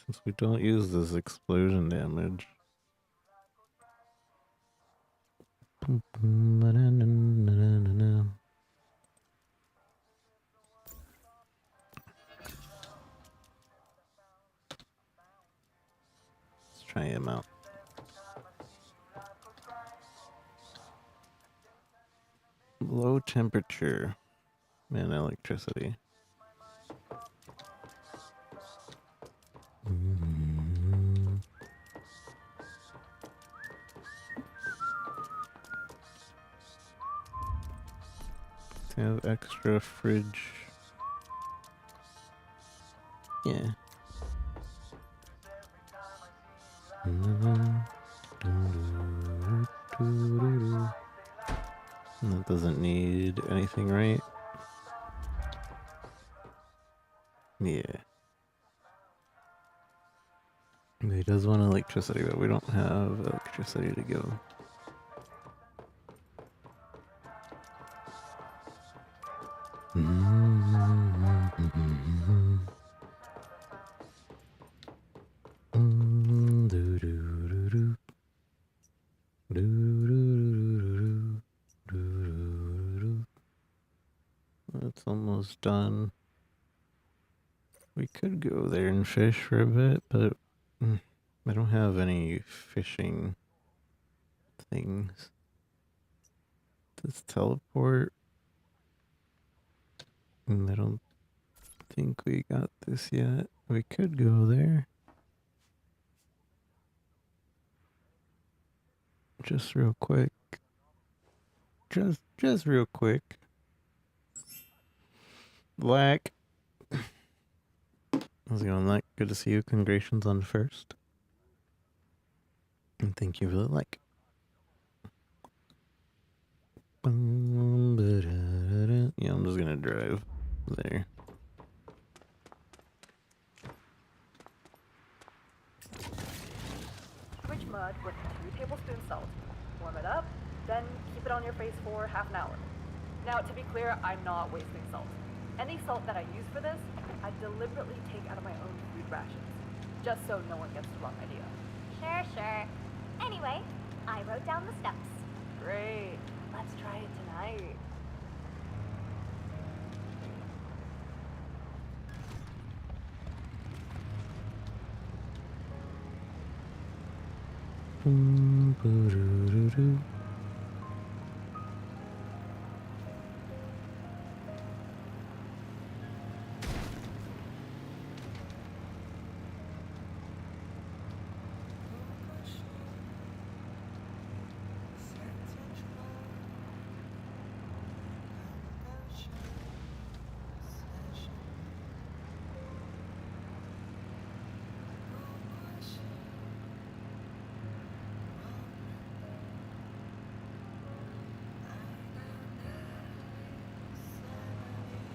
Since we don't use this explosion damage. Let's try him out. Low temperature and electricity. To have extra fridge. Yeah. And that doesn't need anything, right? Yeah. He does want electricity, but we don't have electricity to give him. That's almost done. We could go there and fish for a bit, but I don't have any fishing things. This teleport. I don't think we got this yet. We could go there. Just real quick. Just real quick. Black. How's it going, Black? Good to see you. Congratulations on first. And thank you for the like. Yeah, I'm just gonna drive there. Switch mud with 2 tablespoons salt. Warm it up, then keep it on your face for half an hour. Now, to be clear, I'm not wasting salt. Any salt that I use for this, I deliberately take out of my own food rations, just so no one gets the wrong idea. Sure. Anyway, I wrote down the steps. Great. Let's try it tonight. Boo-doo-doo-doo.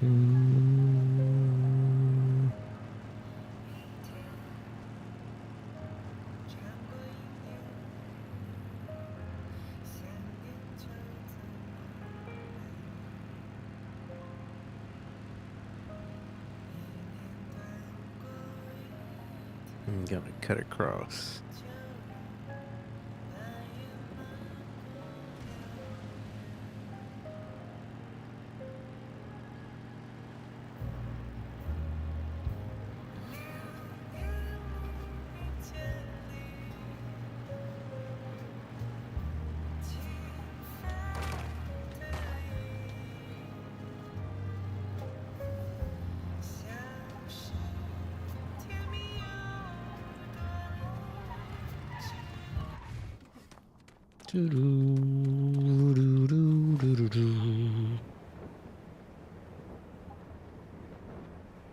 Mm. I'm gonna cut across. Doo-doo-doo-doo-doo-doo.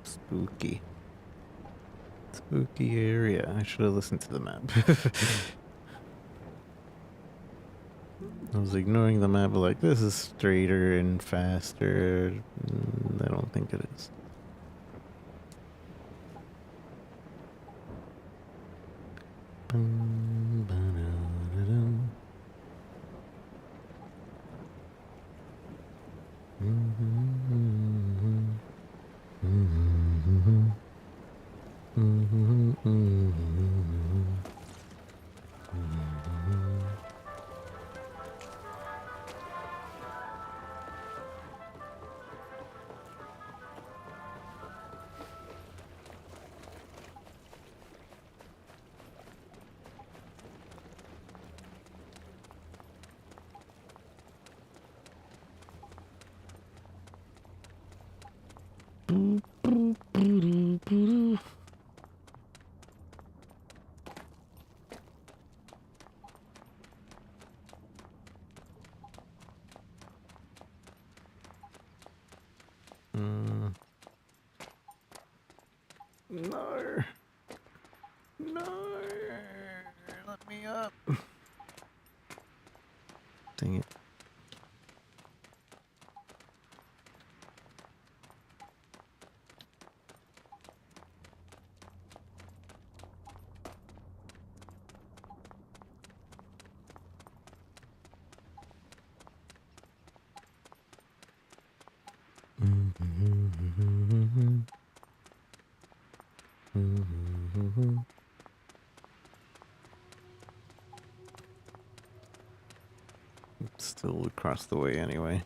Spooky. Spooky area. I should have listened to the map. I was ignoring the map, like, this is straighter and faster. I don't think it is. No. No. Let me up. Dang it. Still across the way anyway.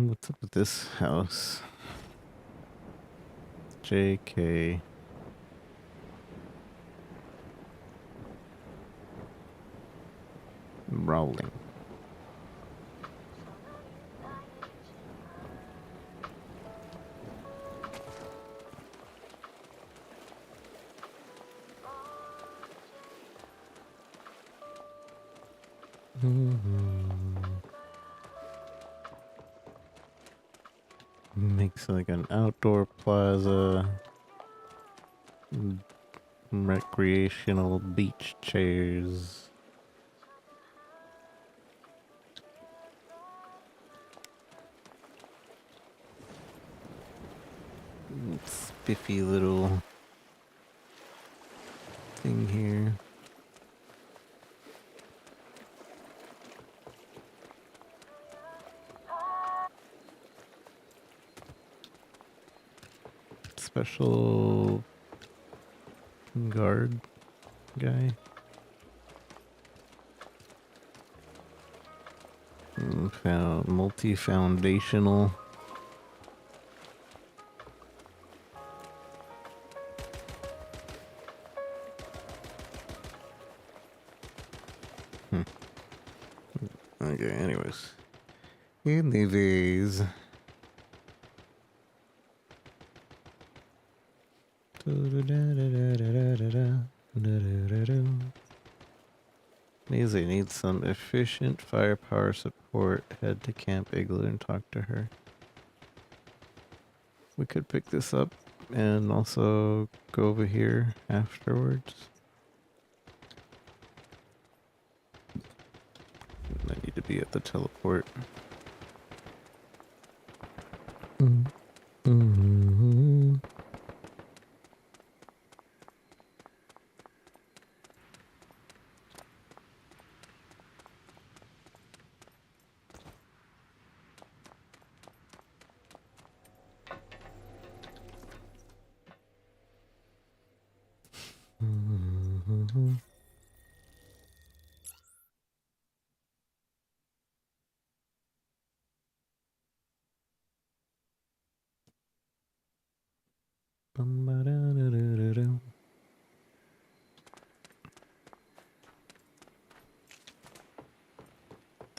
What's up with this house? JK. Rolling. Mm-hmm. Makes like an outdoor plaza, recreational beach chairs. Spiffy little thing here. Special guard guy. Found multi-foundational. Okay, anyways. Anyways. Means they need some efficient firepower support. Head to Camp Igloo and talk to her. We could pick this up and also go over here afterwards. I need to be at the teleport.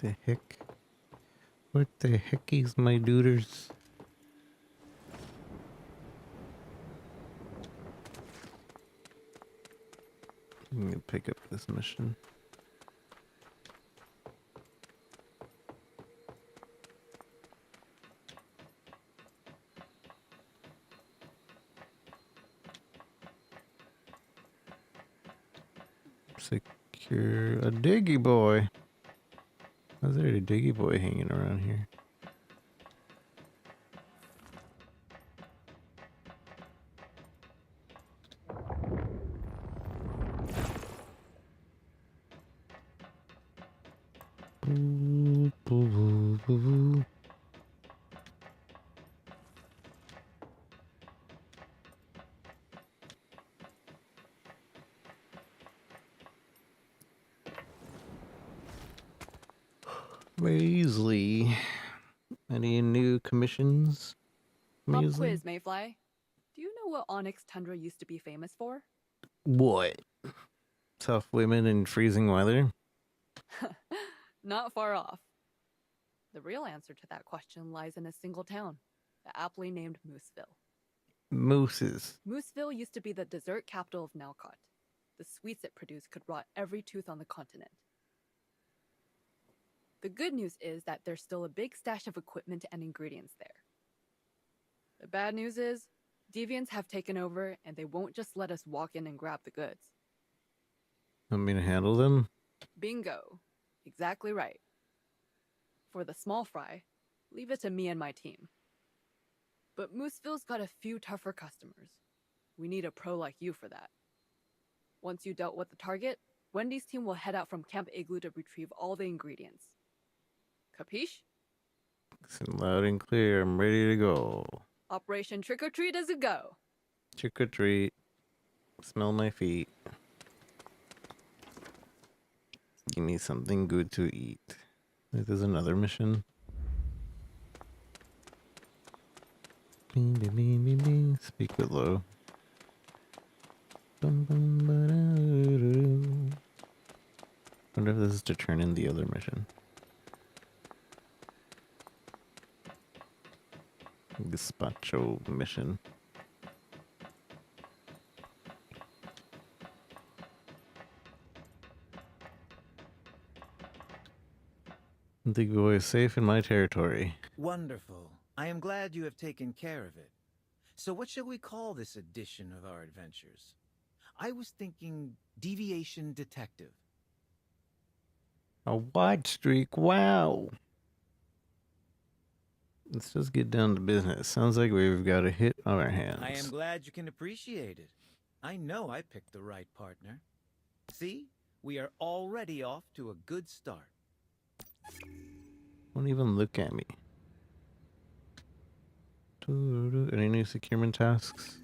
The heck? What the heck is my duders? I'm gonna pick up this mission. Secure a diggy boy. How's there a diggy boy hanging around here? Boo, boo, boo, boo, boo. Paisley. Any new commissions? Pop Paisley? quiz, Mayfly. Do you know what Onyx Tundra used to be famous for? What? Tough women in freezing weather? Not far off. The real answer to that question lies in a single town, the aptly named Mooseville. Mooses. Mooseville used to be the dessert capital of Nalcott. The sweets it produced could rot every tooth on the continent. The good news is that there's still a big stash of equipment and ingredients there. The bad news is, deviants have taken over and they won't just let us walk in and grab the goods. Want me to handle them? Bingo. Exactly right. For the small fry, leave it to me and my team. But Mooseville's got a few tougher customers. We need a pro like you for that. Once you dealt with the target, Wendy's team will head out from Camp Igloo to retrieve all the ingredients. Capiche? Listen loud and clear. I'm ready to go. Operation Trick or Treat as a go. Trick or treat. Smell my feet. Give me something good to eat. There's another mission. Speak it low. Wonder if this is to turn in the other mission. Gazpacho mission. The boy is safe in my territory. Wonderful. I am glad you have taken care of it. So what shall we call this edition of our adventures? I was thinking Deviation Detective. A wide streak. Wow. Let's just get down to business. Sounds like we've got a hit on our hands. I am glad you can appreciate it. I know I picked the right partner. See, we are already off to a good start. Don't even look at me. Any new securement tasks?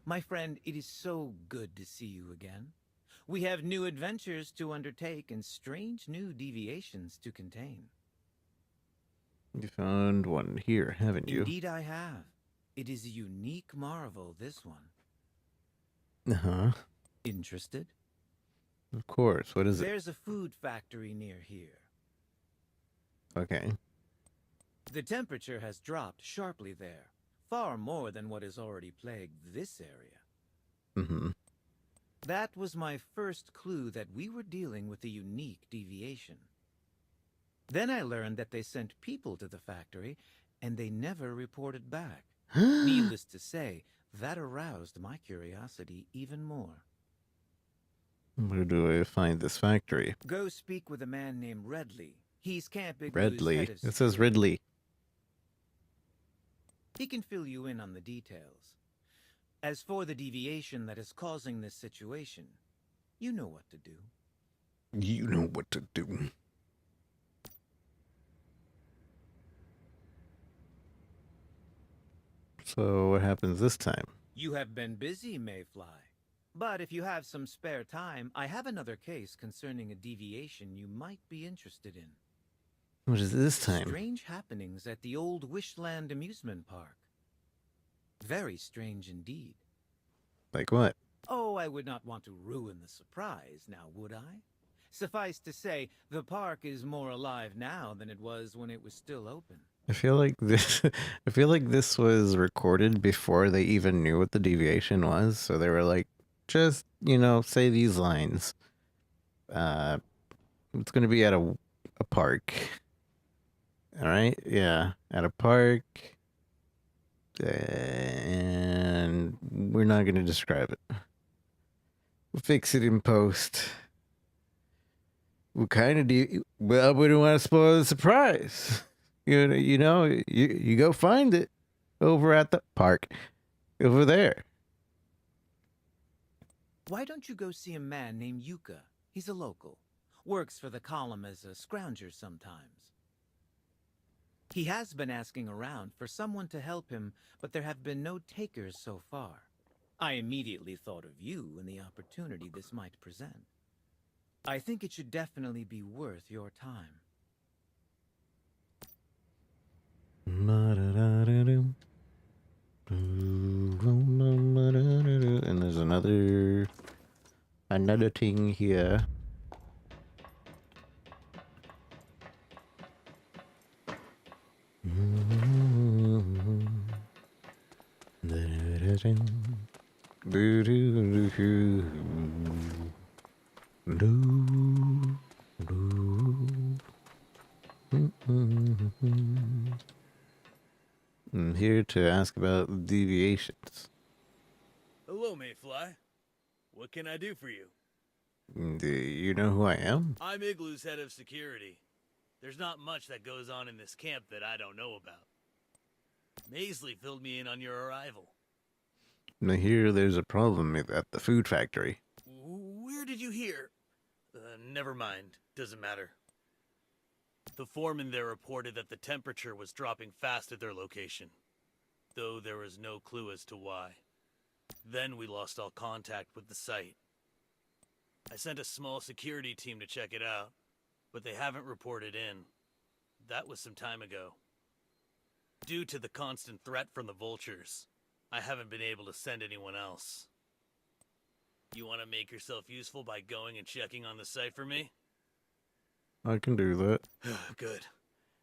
My friend, it is so good to see you again. We have new adventures to undertake and strange new deviations to contain. You found one here, haven't you? Indeed I have. It is a unique marvel, this one. Uh-huh. Interested? Of course. What is it? There's a food factory near here. Okay. The temperature has dropped sharply there, far more than what has already plagued this area. Mm-hmm. That was my first clue that we were dealing with a unique deviation. Then I learned that they sent people to the factory, and they never reported back. Needless to say, that aroused my curiosity even more. Where do I find this factory? Go speak with a man named Redley. He's Camp Igloo's Redley. head of It says security. Ridley. He can fill you in on the details. As for the deviation that is causing this situation, you know what to do. You know what to do. So what happens this time? You have been busy, Mayfly. But if you have some spare time, I have another case concerning a deviation you might be interested in. What is this time? Strange happenings at the old Wishland amusement park. Very strange indeed. Like what? Oh, I would not want to ruin the surprise, now would I? Suffice to say, the park is more alive now than it was when it was still open. I feel like this I feel like this was recorded before they even knew what the deviation was, so they were like, just, say these lines. It's gonna be at a park. Alright? Yeah. At a park. And we're not gonna describe it. We'll fix it in post. We kind of well, we don't want to spoil the surprise. You go find it over at the park over there. Why don't you go see a man named Yuka? He's a local. Works for the column as a scrounger sometimes. He has been asking around for someone to help him, but there have been no takers so far. I immediately thought of you and the opportunity this might present. I think it should definitely be worth your time. And there's another thing here. I'm here to ask about deviations. Hello, Mayfly. What can I do for you? Do you know who I am? I'm Igloo's head of security. There's not much that goes on in this camp that I don't know about. Maisley filled me in on your arrival. I hear there's a problem at the food factory. Where did you hear? Never mind. Doesn't matter. The foreman there reported that the temperature was dropping fast at their location, though there was no clue as to why. Then we lost all contact with the site. I sent a small security team to check it out, but they haven't reported in. That was some time ago. Due to the constant threat from the vultures, I haven't been able to send anyone else. You want to make yourself useful by going and checking on the site for me? I can do that. Good.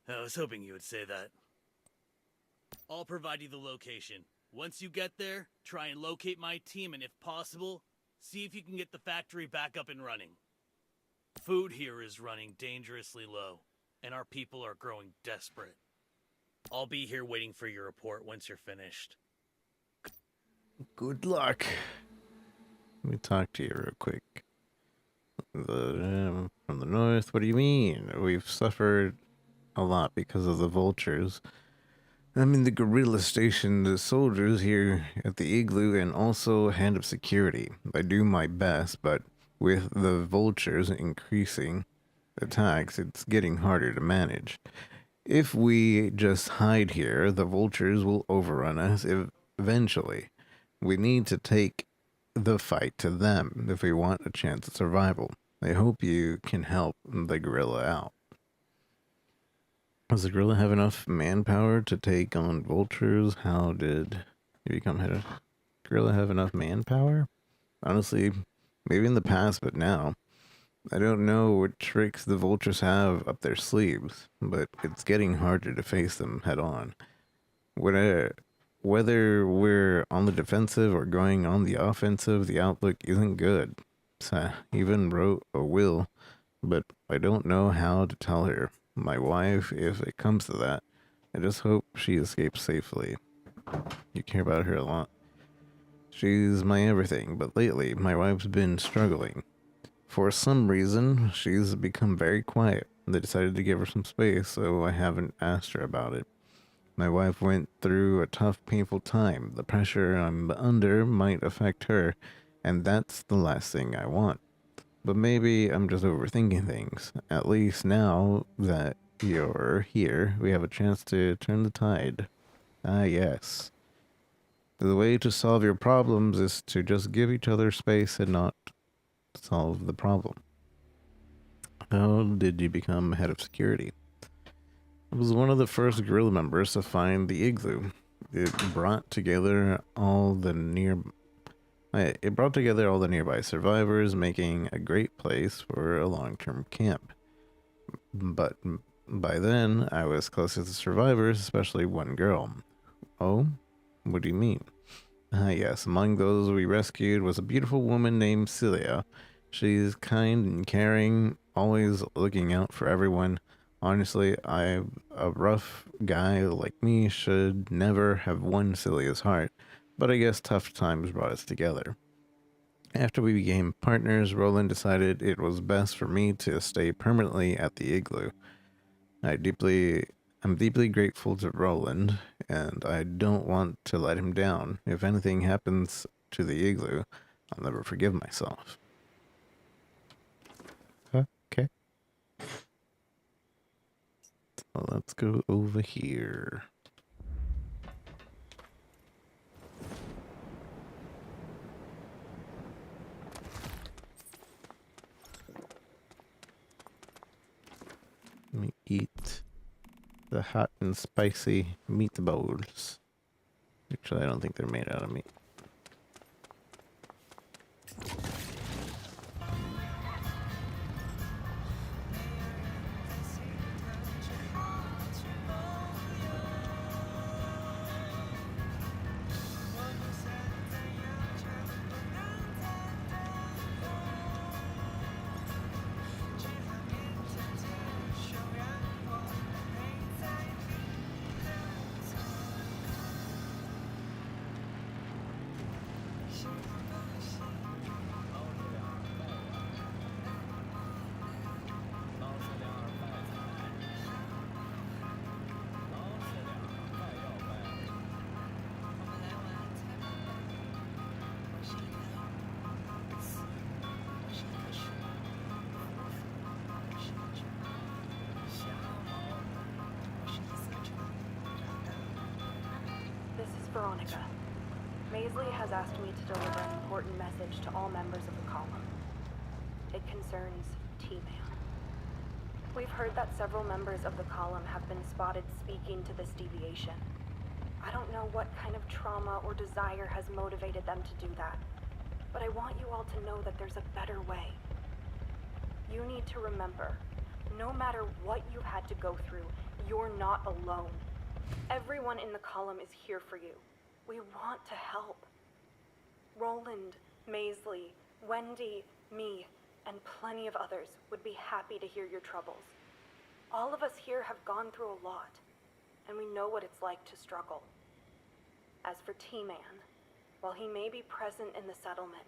I was hoping you would say that. I'll provide you the location. Once you get there, try and locate my team, and if possible, see if you can get the factory back up and running. Food here is running dangerously low, and our people are growing desperate. I'll be here waiting for your report once you're finished. Good luck. Let me talk to you real quick. From the north, what do you mean? We've suffered a lot because of the vultures. I'm in the guerrilla station, the soldiers here at the igloo, and also hand of security. I do my best, but with the vultures increasing attacks, it's getting harder to manage. If we just hide here, the vultures will overrun us eventually. We need to take the fight to them if we want a chance at survival. I hope you can help the gorilla out. Does the gorilla have enough manpower to take on vultures? How did he become head of... Gorilla have enough manpower? Honestly, maybe in the past, but now. I don't know what tricks the vultures have up their sleeves, but it's getting harder to face them head on. Whether we're on the defensive or going on the offensive, the outlook isn't good. So I even wrote a will, but I don't know how to tell her, my wife, if it comes to that. I just hope she escapes safely. You care about her a lot. She's my everything, but lately my wife's been struggling. For some reason, she's become very quiet. They decided to give her some space, so I haven't asked her about it. My wife went through a tough, painful time. The pressure I'm under might affect her, and that's the last thing I want. But maybe I'm just overthinking things. At least now that you're here, we have a chance to turn the tide. Ah, yes. The way to solve your problems is to just give each other space and not solve the problem. How did you become head of security? I was one of the first guerrilla members to find the igloo. It brought together all the nearby survivors, making a great place for a long-term camp. But by then, I was close to the survivors, especially one girl. Oh? What do you mean? Yes, among those we rescued was a beautiful woman named Celia. She's kind and caring, always looking out for everyone. Honestly, a rough guy like me should never have won Celia's heart, but I guess tough times brought us together. After we became partners, Roland decided it was best for me to stay permanently at the igloo. I'm deeply grateful to Roland, and I don't want to let him down. If anything happens to the igloo, I'll never forgive myself. Okay. So let's go over here. Let me eat the hot and spicy meatballs. Actually, I don't think they're made out of meat. This is Veronica. Maisley has asked me to deliver an important message to all members of the column. It concerns T-Man. We've heard that several members of the column have been spotted speaking to this deviation. I don't know what kind of trauma or desire has motivated them to do that, but I want you all to know that there's a better way. You need to remember, no matter what you've had to go through, you're not alone. Everyone in the column is here for you. We want to help. Roland, Maisley, Wendy, me, and plenty of others would be happy to hear your troubles. All of us here have gone through a lot. and we know what it's like to struggle. As for T-Man, while he may be present in the settlement,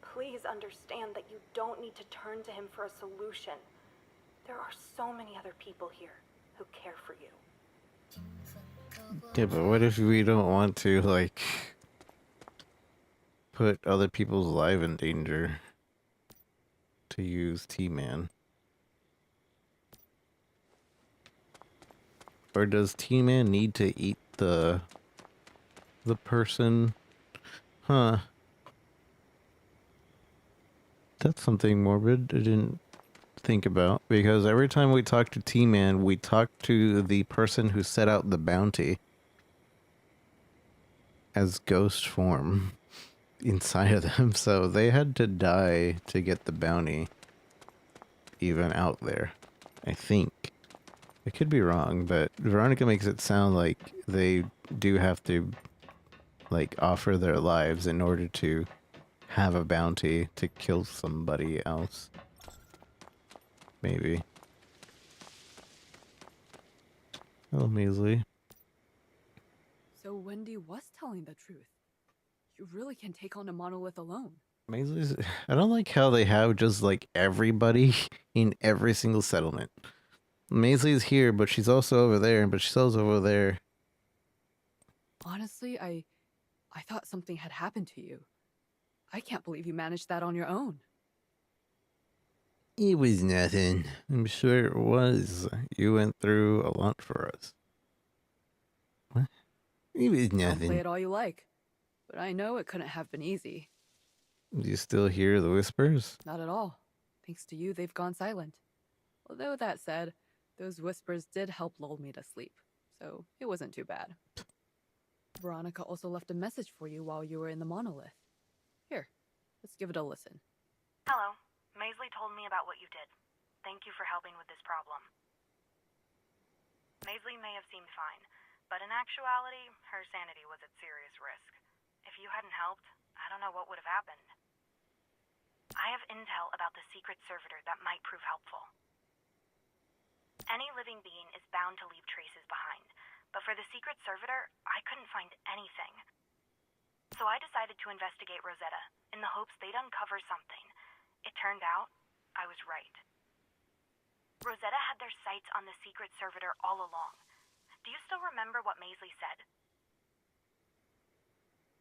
please understand that you don't need to turn to him for a solution. There are so many other people here who care for you. Yeah, but what if we don't want to, like, put other people's lives in danger to use T-Man? Or does T-Man need to eat the person? Huh. That's something morbid I didn't think about, because every time we talk to T-Man, we talk to the person who set out the bounty as ghost form inside of them, so they had to die to get the bounty even out there, I think. I could be wrong, but Veronica makes it sound like they do have to, like, offer their lives in order to have a bounty to kill somebody else. Maybe. Hello, Measly. So Wendy was telling the truth. You really can take on a monolith alone. Measly's... I don't like how they have just, like, everybody in every single settlement. Maisley's here, but she's also over there, but she's also over there. Honestly, I thought something had happened to you. I can't believe you managed that on your own. It was nothing. I'm sure it was. You went through a lot for us. What? It was nothing. Play it all you like, but I know it couldn't have been easy. Do you still hear the whispers? Not at all. Thanks to you, they've gone silent. Although that said, those whispers did help lull me to sleep, so it wasn't too bad. Veronica also left a message for you while you were in the monolith. Here, let's give it a listen. Hello. Maisley told me about what you did. Thank you for helping with this problem. Maisley may have seemed fine, but in actuality, her sanity was at serious risk. If you hadn't helped, I don't know what would have happened. I have intel about the secret servitor that might prove helpful. Any living being is bound to leave traces behind, but for the secret servitor, I couldn't find anything. So I decided to investigate Rosetta, in the hopes they'd uncover something. It turned out, I was right. Rosetta had their sights on the secret servitor all along. Do you still remember what Maisley said?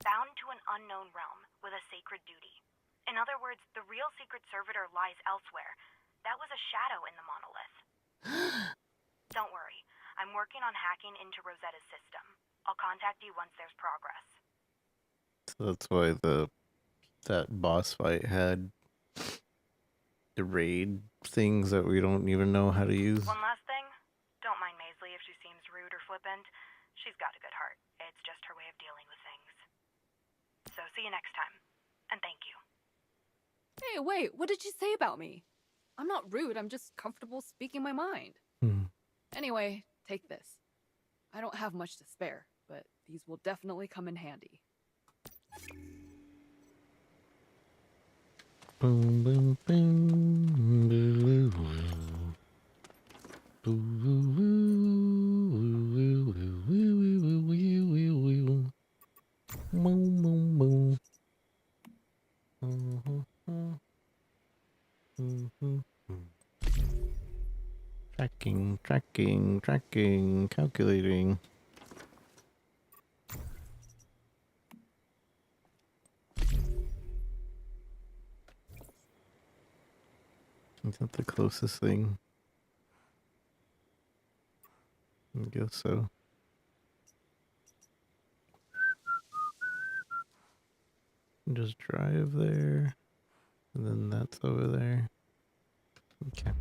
Bound to an unknown realm with a sacred duty. In other words, the real secret servitor lies elsewhere. That was a shadow in the monolith. Don't worry, I'm working on hacking into Rosetta's system. I'll contact you once there's progress. So that's why that boss fight had the raid things that we don't even know how to use. One last thing. Don't mind Maisley if she seems rude or flippant. She's got a good heart. It's just her way of dealing with things. So see you next time. And thank you. Hey, wait, what did you say about me? I'm not rude, I'm just comfortable speaking my mind. Anyway, take this. I don't have much to spare, but these will definitely come in handy. Boom, boom, boom, boo, Tracking, calculating. Is that the closest thing? I guess so. Just drive there, and then that's over there. Okay.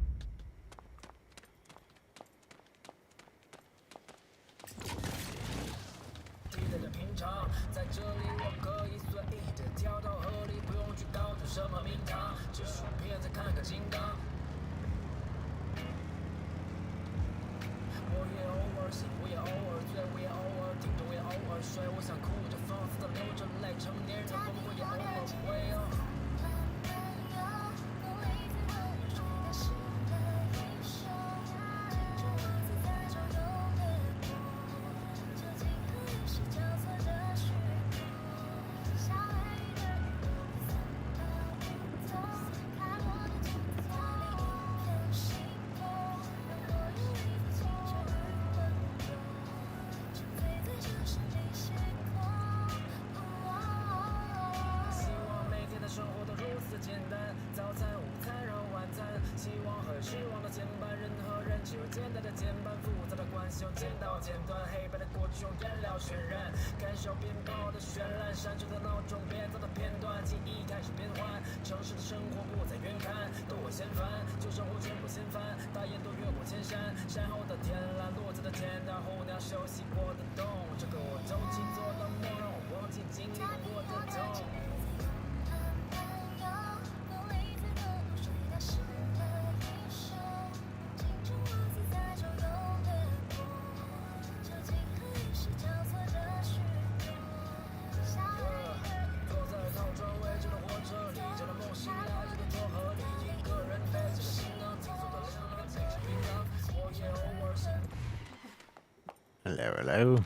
Hello, hello.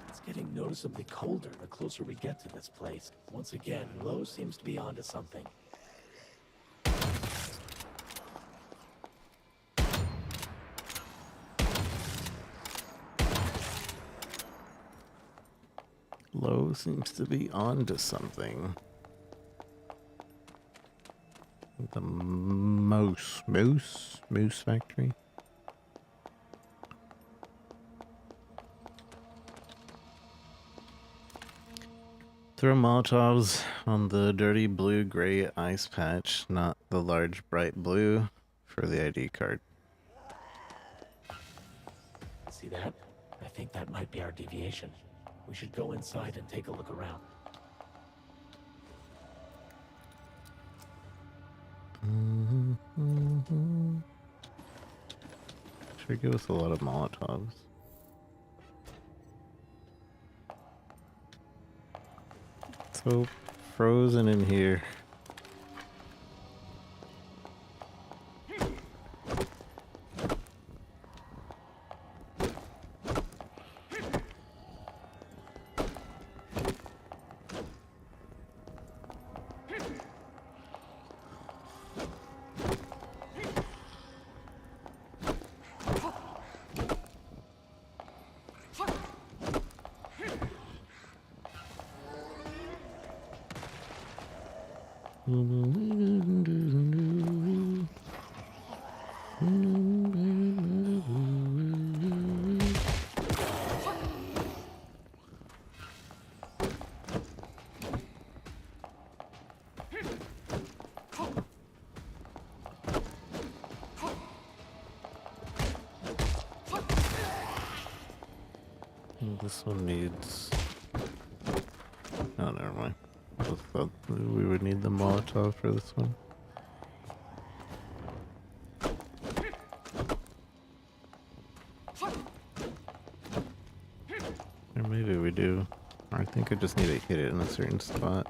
It's getting noticeably colder the closer we get to this place. Once again, Lowe seems to be onto something. Lowe seems to be onto something. The moose factory. Throw Molotovs on the dirty blue-gray ice patch, not the large bright blue, for the ID card. See that? I think that might be our deviation. We should go inside and take a look around. Should give us a lot of Molotovs. So frozen in here. This one needs... Oh, never mind. I thought we would need the Molotov for this one. Or maybe we do. I think I just need to hit it in a certain spot.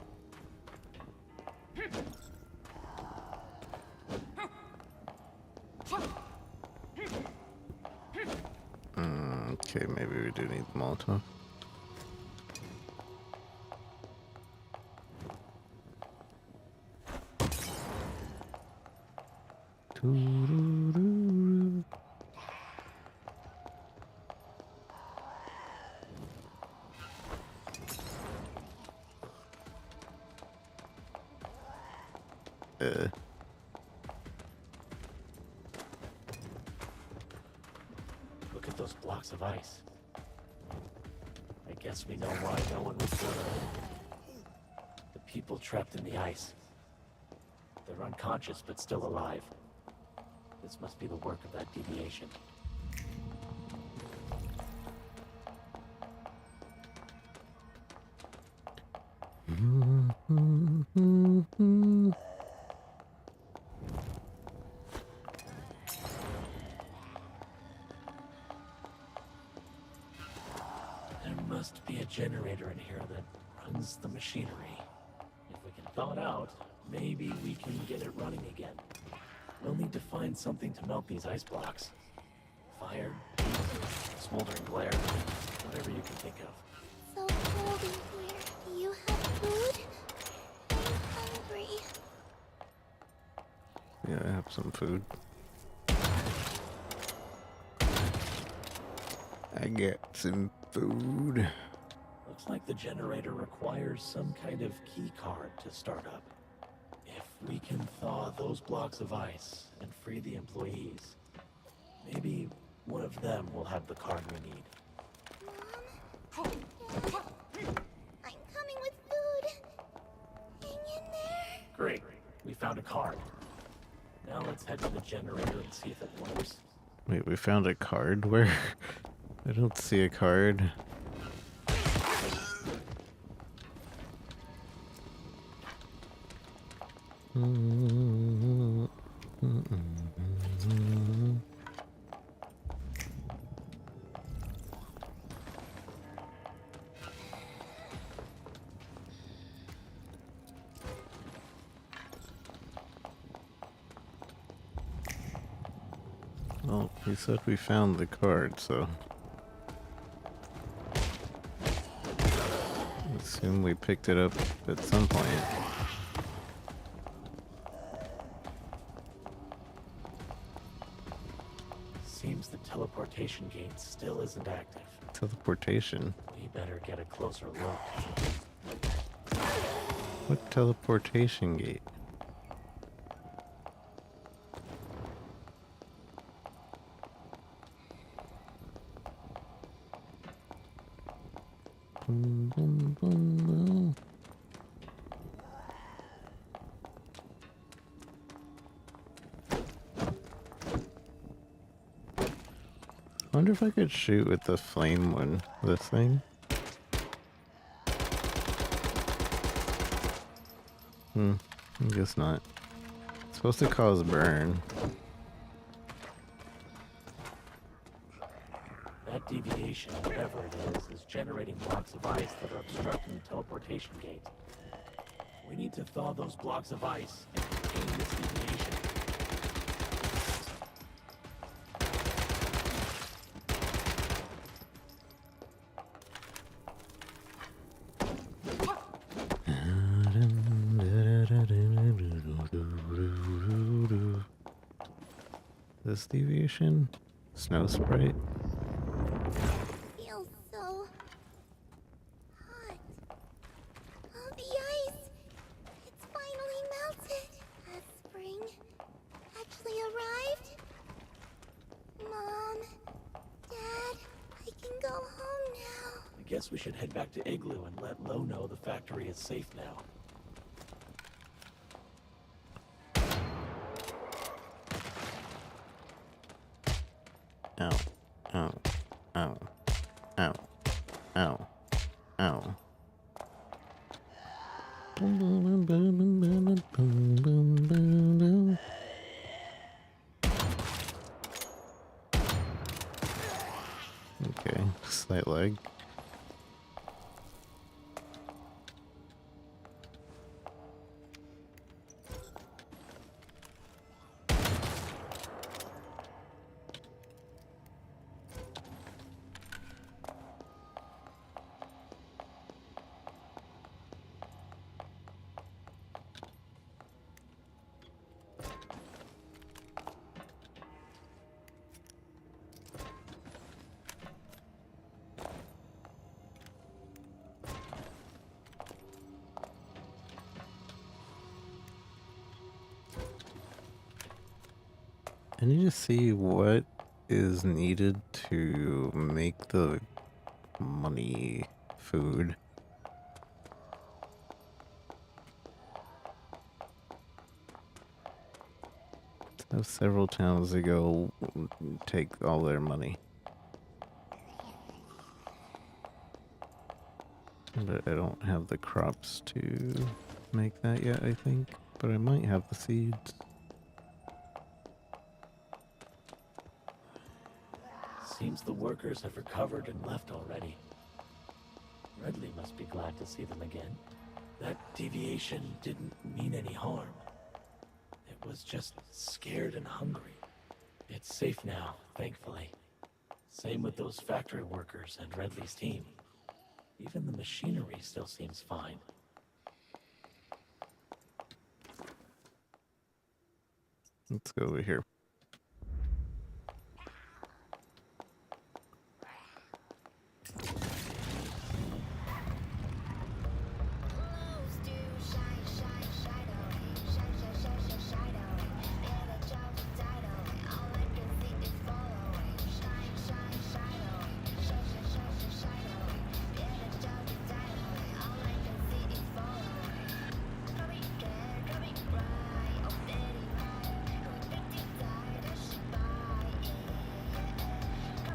Okay, maybe we do need the Molotov. Look at those blocks of ice. I guess we know why no one was there. The people trapped in the ice. They're unconscious but still alive. This must be the work of that deviation. There must be a generator in here that runs the machinery. If we can thaw it out, maybe we can get it running again. We'll need to find something to melt these ice blocks. Fire, heat, smoldering glare, whatever you can think of. So cold in here. Do you have food? I'm hungry. Yeah, I have some food. I get some food. Looks like the generator requires some kind of key card to start up. If we can thaw those blocks of ice and free the employees, maybe One of them will have the card we need. Mom? Dad? I'm coming with food. Hang in there. Great. We found a card. Now let's head to the generator and see if it works. Wait, we found a card? Where? I don't see a card. Well, we said we found the card, so I assume we picked it up at some point. Seems the teleportation gate still isn't active. Teleportation? We better get a closer look. What teleportation gate? Boom, boom, boom, boom. I wonder if I could shoot with the flame one. This thing? I guess not. It's supposed to cause burn. That deviation, whatever it is generating blocks of ice that are obstructing the teleportation gate. We need to thaw those blocks of ice and contain this deviation. This deviation? Snow sprite? Feels so hot. Oh, the ice. It's finally melted. Has spring actually arrived? Mom, Dad, I can go home now. I guess we should head back to Igloo and let Lo know the factory is safe now. Ow. Ow. Ow. Ow. Ow. Ow. Boom, boom, boom, boom, boom, boom, boom, boom, boom. Okay, slight lag. I need to see what is needed to make the money food. So several towns ago take all their money. But I don't have the crops to make that yet, I think. But I might have the seeds. Seems the workers have recovered and left already. Redley must be glad to see them again. That deviation didn't mean any harm. It was just scared and hungry. It's safe now, thankfully. Same with those factory workers and Redley's team. Even the machinery still seems fine. Let's go over here.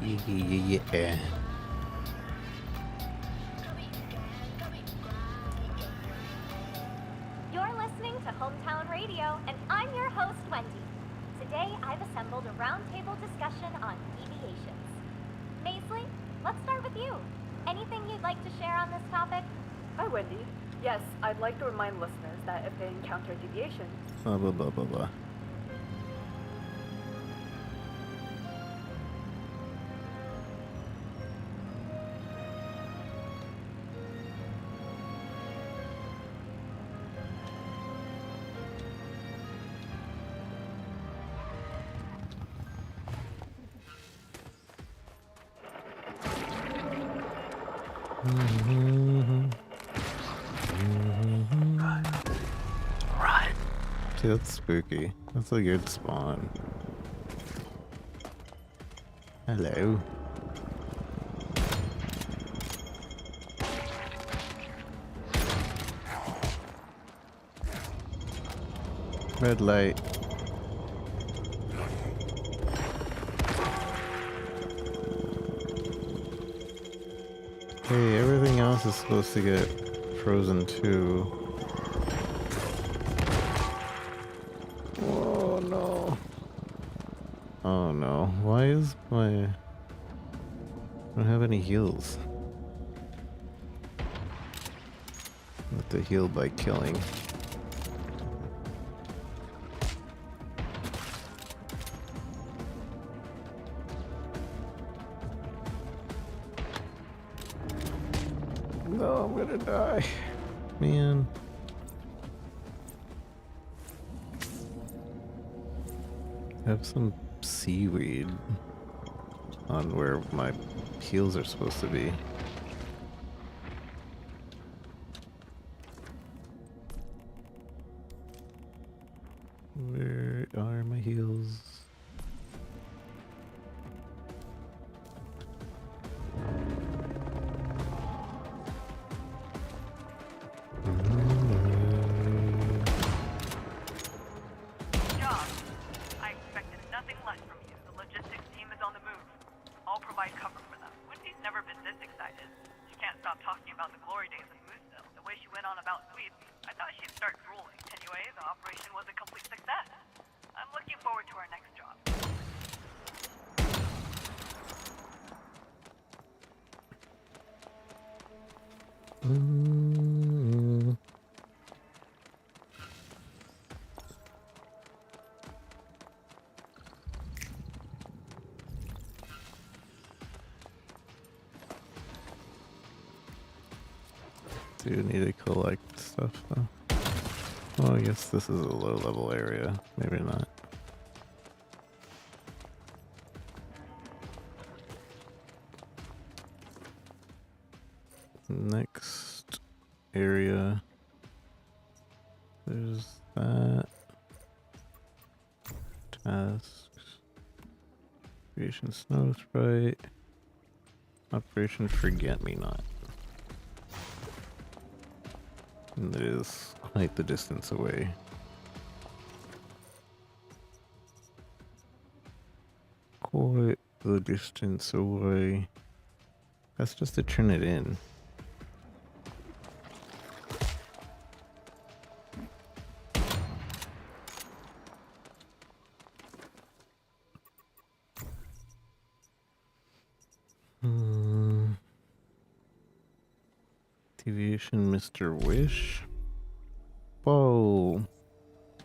Yeah. You're listening to Hometown Radio, and I'm your host, Wendy. Today, I've assembled a roundtable discussion on deviations. Maisley, let's start with you. Anything you'd like to share on this topic? Hi, Wendy. Yes, I'd like to remind listeners that if they encounter deviations, Blah blah blah blah blah. Right. See, that's spooky. That's a good spawn. Hello. Red light. Hey, everything else is supposed to get frozen too. Oh no. Oh no. Why is my... I don't have any heals. I have to heal by killing. No, I'm gonna die. Man. Have some seaweed on where my heals are supposed to be. Where are my heals? Job. I expected nothing less from you. The logistics team is on the move. I'll provide cover for them. Wendy's never been this excited. She can't stop talking about the glory days of Mooseville. The way she went on about sweep, I thought she'd start drooling. Anyway, the operation was a complete success. I'm looking forward to our next job. Do you need to collect stuff though? Oh, I guess this is a low level area. Maybe not. Next area. There's that. Tasks. Operation Snow Sprite. Operation Forget Me Not. And it is quite the distance away. Quite the distance away. That's just to turn it in. Deviation Mr. Wish. Whoa.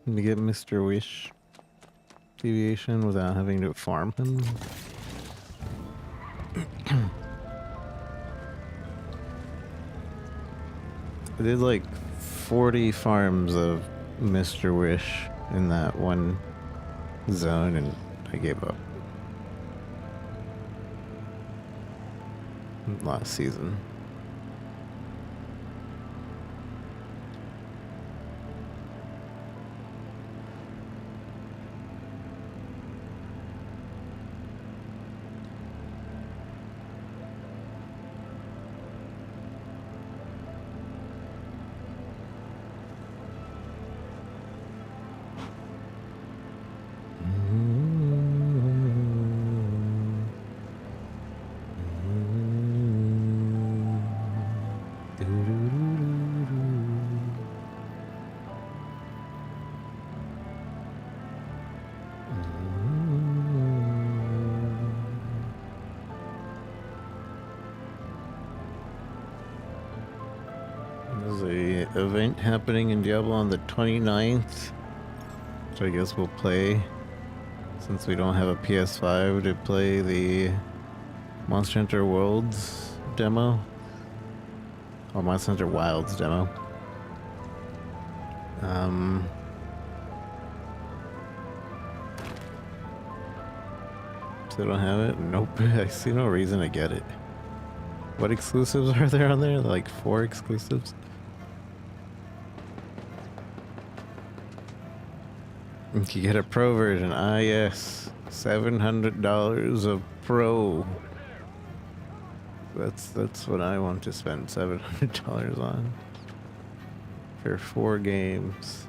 Can we get Mr. Wish deviation without having to farm him? I did like 40 farms of Mr. Wish in that one zone and I gave up. Last season. There's a event happening in Diablo on the 29th, which I guess we'll play. Since we don't have a PS5 to play the Monster Hunter Worlds demo. Or Monster Hunter Wilds demo. Still don't have it? Nope. I see no reason to get it. What exclusives are there on there? Like 4 exclusives? You can get a pro version. Ah, yes. $700 of pro. That's what I want to spend $700 on. For 4 games.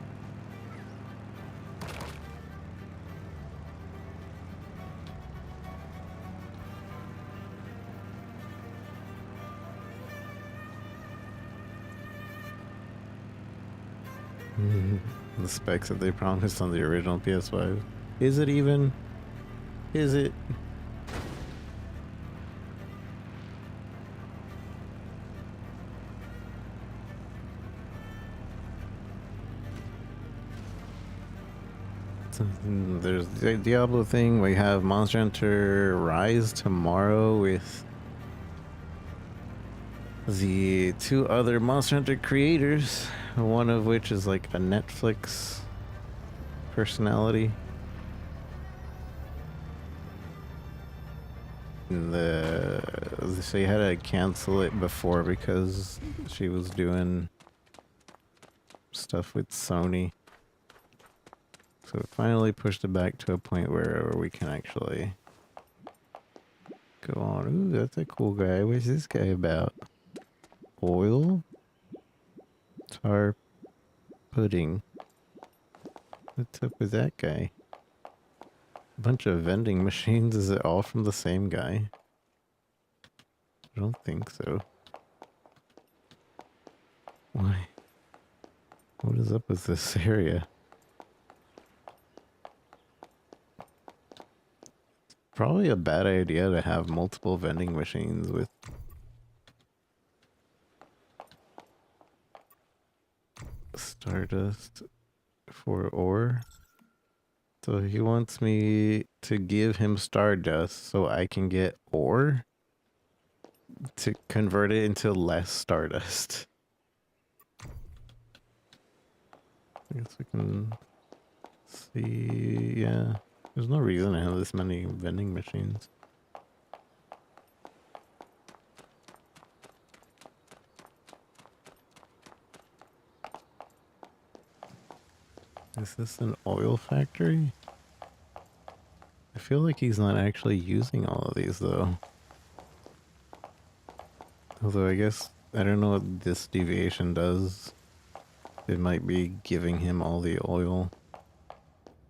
The specs that they promised on the original PS5. Is it even? Is it? There's the Diablo thing. We have Monster Hunter Rise tomorrow with the 2 other Monster Hunter creators, one of which is like a Netflix personality. She had to cancel it before because she was doing stuff with Sony. So it finally pushed it back to a point where we can actually go on. Ooh, that's a cool guy. What's this guy about? Oil? Tar pudding. What's up with that guy? A bunch of vending machines. Is it all from the same guy? I don't think so. Why? What is up with this area? Probably a bad idea to have multiple vending machines with Stardust for ore. So he wants me to give him Stardust so I can get ore to convert it into less Stardust. I guess we can see, yeah. There's no reason to have this many vending machines. Is this an oil factory? I feel like he's not actually using all of these though. Although I guess, I don't know what this deviation does. It might be giving him all the oil.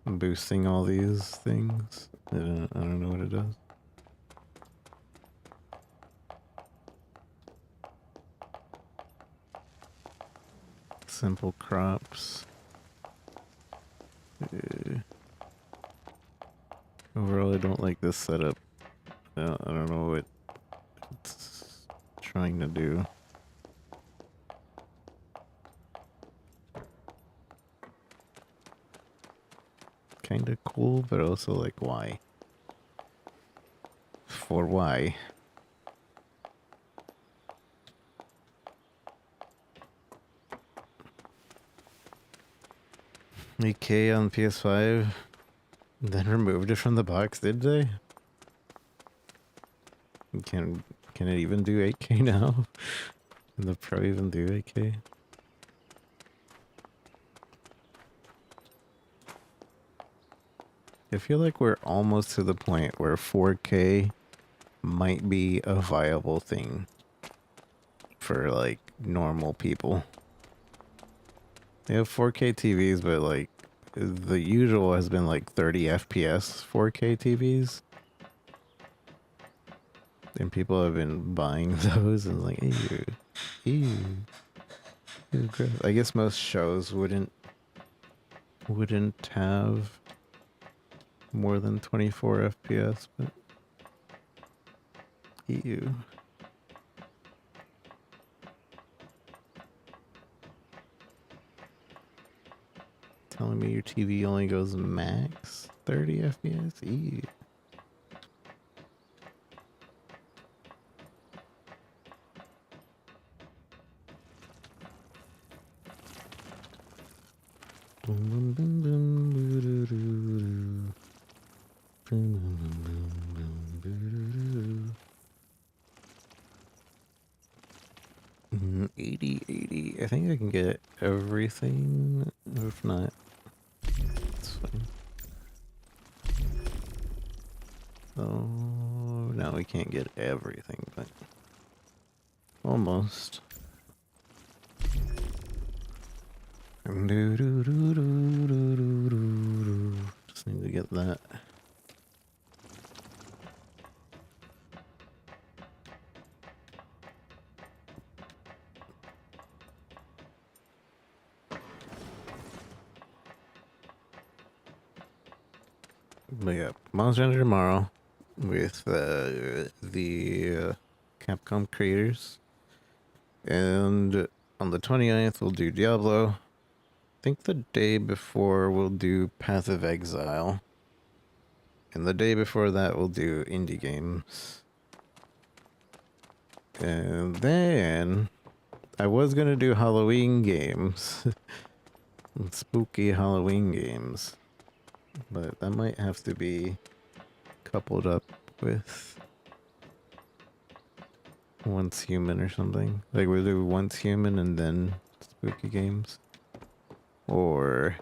Boosting all these things. I don't know what it does. Simple crops. Overall, I don't like this setup. I don't know what it's trying to do. Kinda cool, but also like, why? For why? AK on PS5, then removed it from the box, did they? Can it even do 8K now? Can the Pro even do 8K? I feel like we're almost to the point where 4K might be a viable thing for like normal people. They have 4K TVs, but like the usual has been like 30 FPS 4K TVs. And people have been buying those and like, ew, ew, ew, gross. I guess most shows wouldn't have more than 24 FPS, but ew. telling me your TV only goes max 30 FPS? Eee. Boom, boom, boom, boom, boo-doo-doo-doo. Boom, boom, boom, boom, boom, boo-doo-doo. 80. I think I can get everything. If not, it's fine. Oh, no, we can't get everything, but almost. Just need to get that. But yeah, Monster Hunter tomorrow with the Capcom creators. And on the 29th, we'll do Diablo. I think the day before, we'll do Path of Exile. And the day before that, we'll do indie games. And then I was going to do Halloween games. Spooky Halloween games. But that might have to be coupled up with Once Human or something. Like we'll do Once Human and then spooky games. Or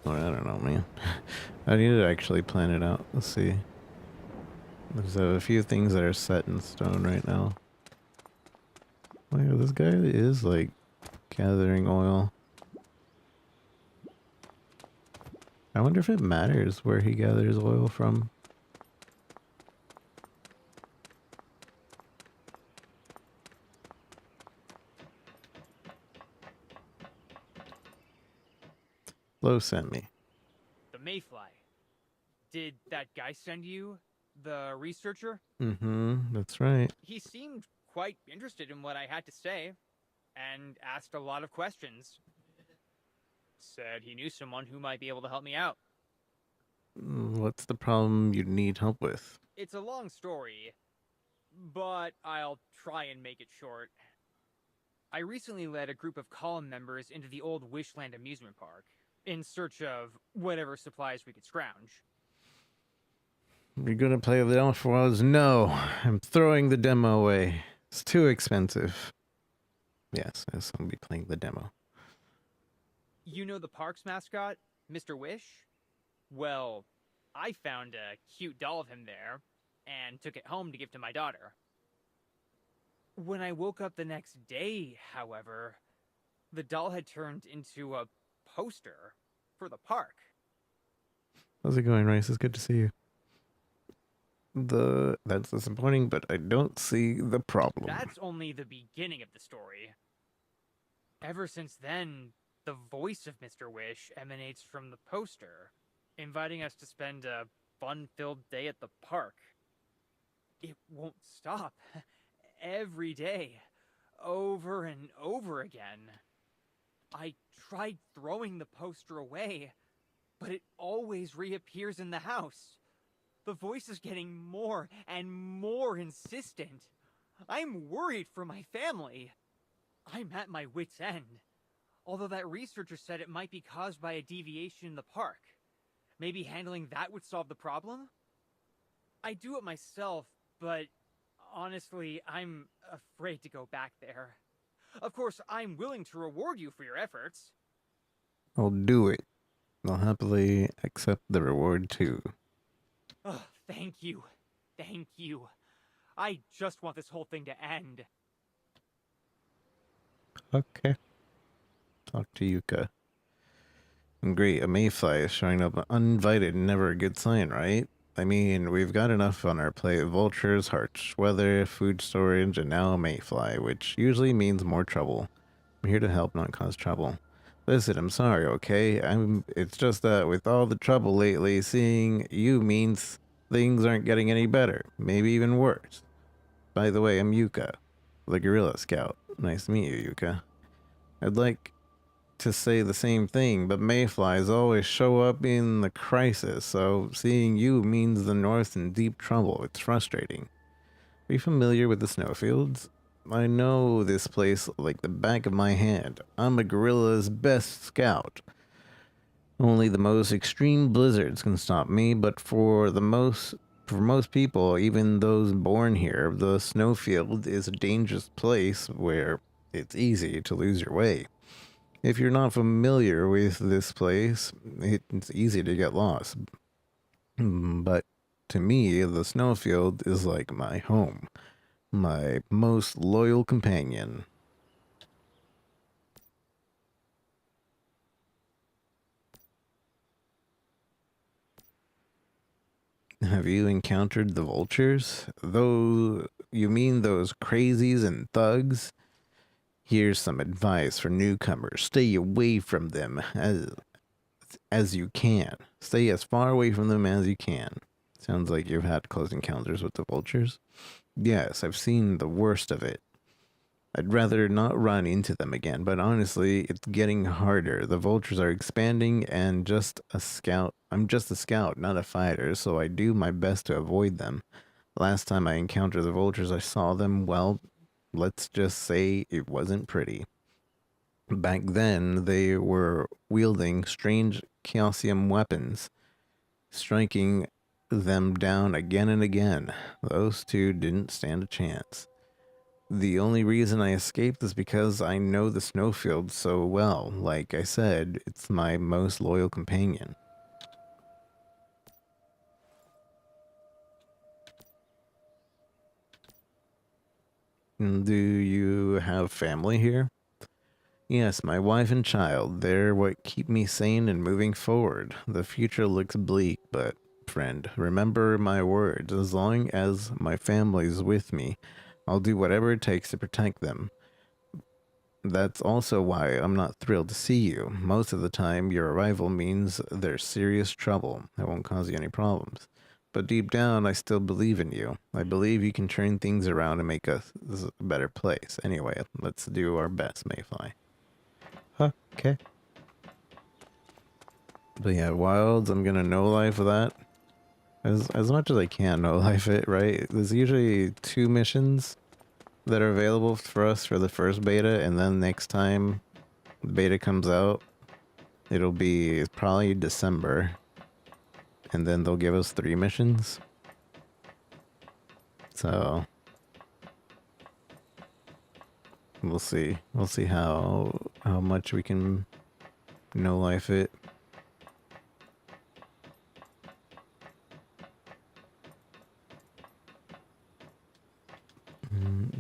I don't know, man. I need to actually plan it out. Let's see. There's a few things that are set in stone right now. Wow, this guy is like gathering oil. I wonder if it matters where he gathers oil from. Lo sent me. The Mayfly. Did that guy send you? The researcher? Mm-hmm, that's right. He seemed quite interested in what I had to say, and asked a lot of questions. Said he knew someone who might be able to help me out. What's the problem you need help with? It's a long story, but I'll try and make it short. I recently led a group of column members into the old Wishland amusement park, in search of whatever supplies we could scrounge. You're gonna play the demo for us? No, I'm throwing the demo away. It's too expensive. Yes, I'll be playing the demo. You know the park's mascot, Mr. Wish? Well, I found a cute doll of him there, and took it home to give to my daughter. When I woke up the next day, however, the doll had turned into a poster for the park. How's it going, Rice? It's good to see you. That's disappointing, but I don't see the problem. That's only the beginning of the story. Ever since then, the voice of Mr. Wish emanates from the poster, inviting us to spend a fun-filled day at the park. It won't stop. Every day. Over and over again. I tried throwing the poster away, but it always reappears in the house. The voice is getting more and more insistent. I'm worried for my family. I'm at my wit's end. Although that researcher said it might be caused by a deviation in the park. Maybe handling that would solve the problem? I do it myself, but honestly, I'm afraid to go back there. Of course, I'm willing to reward you for your efforts. I'll do it. I'll happily accept the reward too. Oh, thank you. Thank you. I just want this whole thing to end. Okay. Talk to Yuka. Great, a mayfly is showing up uninvited, never a good sign, right? I mean, we've got enough on our plate. Vultures, harsh weather, food storage, and now a mayfly, which usually means more trouble. I'm here to help, not cause trouble. Listen, I'm sorry, okay? It's just that with all the trouble lately, seeing you means things aren't getting any better. Maybe even worse. By the way, I'm Yuka, the Gorilla Scout. Nice to meet you, Yuka. I'd like to say the same thing, but mayflies always show up in the crisis, so seeing you means the North's in deep trouble. It's frustrating. Are you familiar with the snowfields? I know this place like the back of my hand. I'm a gorilla's best scout. Only the most extreme blizzards can stop me, but for most people, even those born here, the snowfield is a dangerous place where it's easy to lose your way. If you're not familiar with this place, it's easy to get lost. But to me, the snowfield is like my home, my most loyal companion. Have you encountered the vultures? Though you mean those crazies and thugs? Here's some advice for newcomers. Stay away from them as you can. Stay as far away from them as you can. Sounds like you've had close encounters with the vultures. Yes, I've seen the worst of it. I'd rather not run into them again, but honestly, it's getting harder. The vultures are expanding and I'm just a scout, not a fighter, so I do my best to avoid them. Last time I encountered the vultures, I saw them, well, let's just say it wasn't pretty. Back then, they were wielding strange calcium weapons, striking them down again and again. Those two didn't stand a chance. The only reason I escaped is because I know the snowfield so well. Like I said, it's my most loyal companion. Do you have family here? Yes, my wife and child. They're what keep me sane and moving forward. The future looks bleak, but friend, remember my words. As long as my family's with me, I'll do whatever it takes to protect them. That's also why I'm not thrilled to see you. Most of the time, your arrival means there's serious trouble. I won't cause you any problems. But deep down, I still believe in you. I believe you can turn things around and make us a better place. Anyway, let's do our best, Mayfly. Huh, okay. But yeah, Wilds, I'm gonna no-life that. As much as I can no-life it, right? There's usually 2 missions that are available for us for the first beta, and then next time the beta comes out, it'll be probably December, and then they'll give us 3 missions. So we'll see. We'll see how much we can no-life it.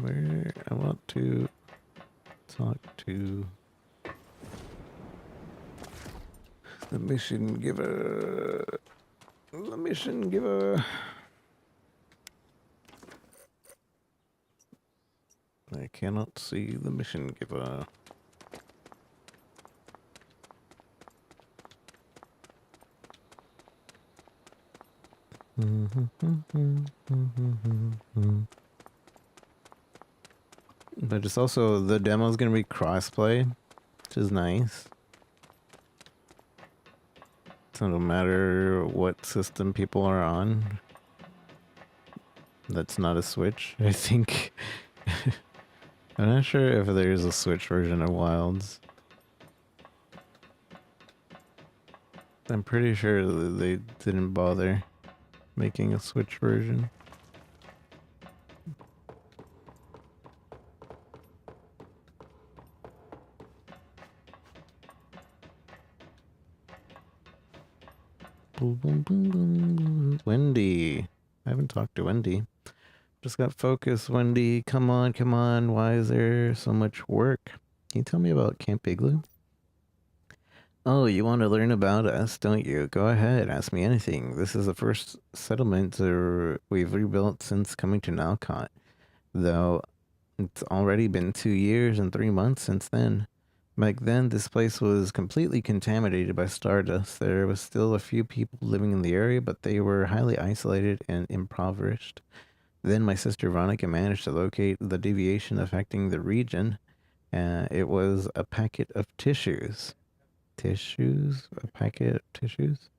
Where I want to talk to the mission giver. The mission giver. I cannot see the mission giver. But it's also, the demo's gonna be crossplay, which is nice. So no matter what system people are on, that's not a Switch, I think. I'm not sure if there's a Switch version of Wilds. I'm pretty sure that they didn't bother making a Switch version. Wendy. I haven't talked to Wendy. Just got focused, Wendy. Come on, come on. Why is there so much work? Can you tell me about Camp Igloo? Oh, you want to learn about us, don't you? Go ahead, ask me anything. This is the first settlement we've rebuilt since coming to Nalcott. Though it's already been 2 years and 3 months since then. Back then, this place was completely contaminated by stardust. There was still a few people living in the area, but they were highly isolated and impoverished. Then my sister Veronica managed to locate the deviation affecting the region. It was a packet of tissues. Tissues? A packet of tissues?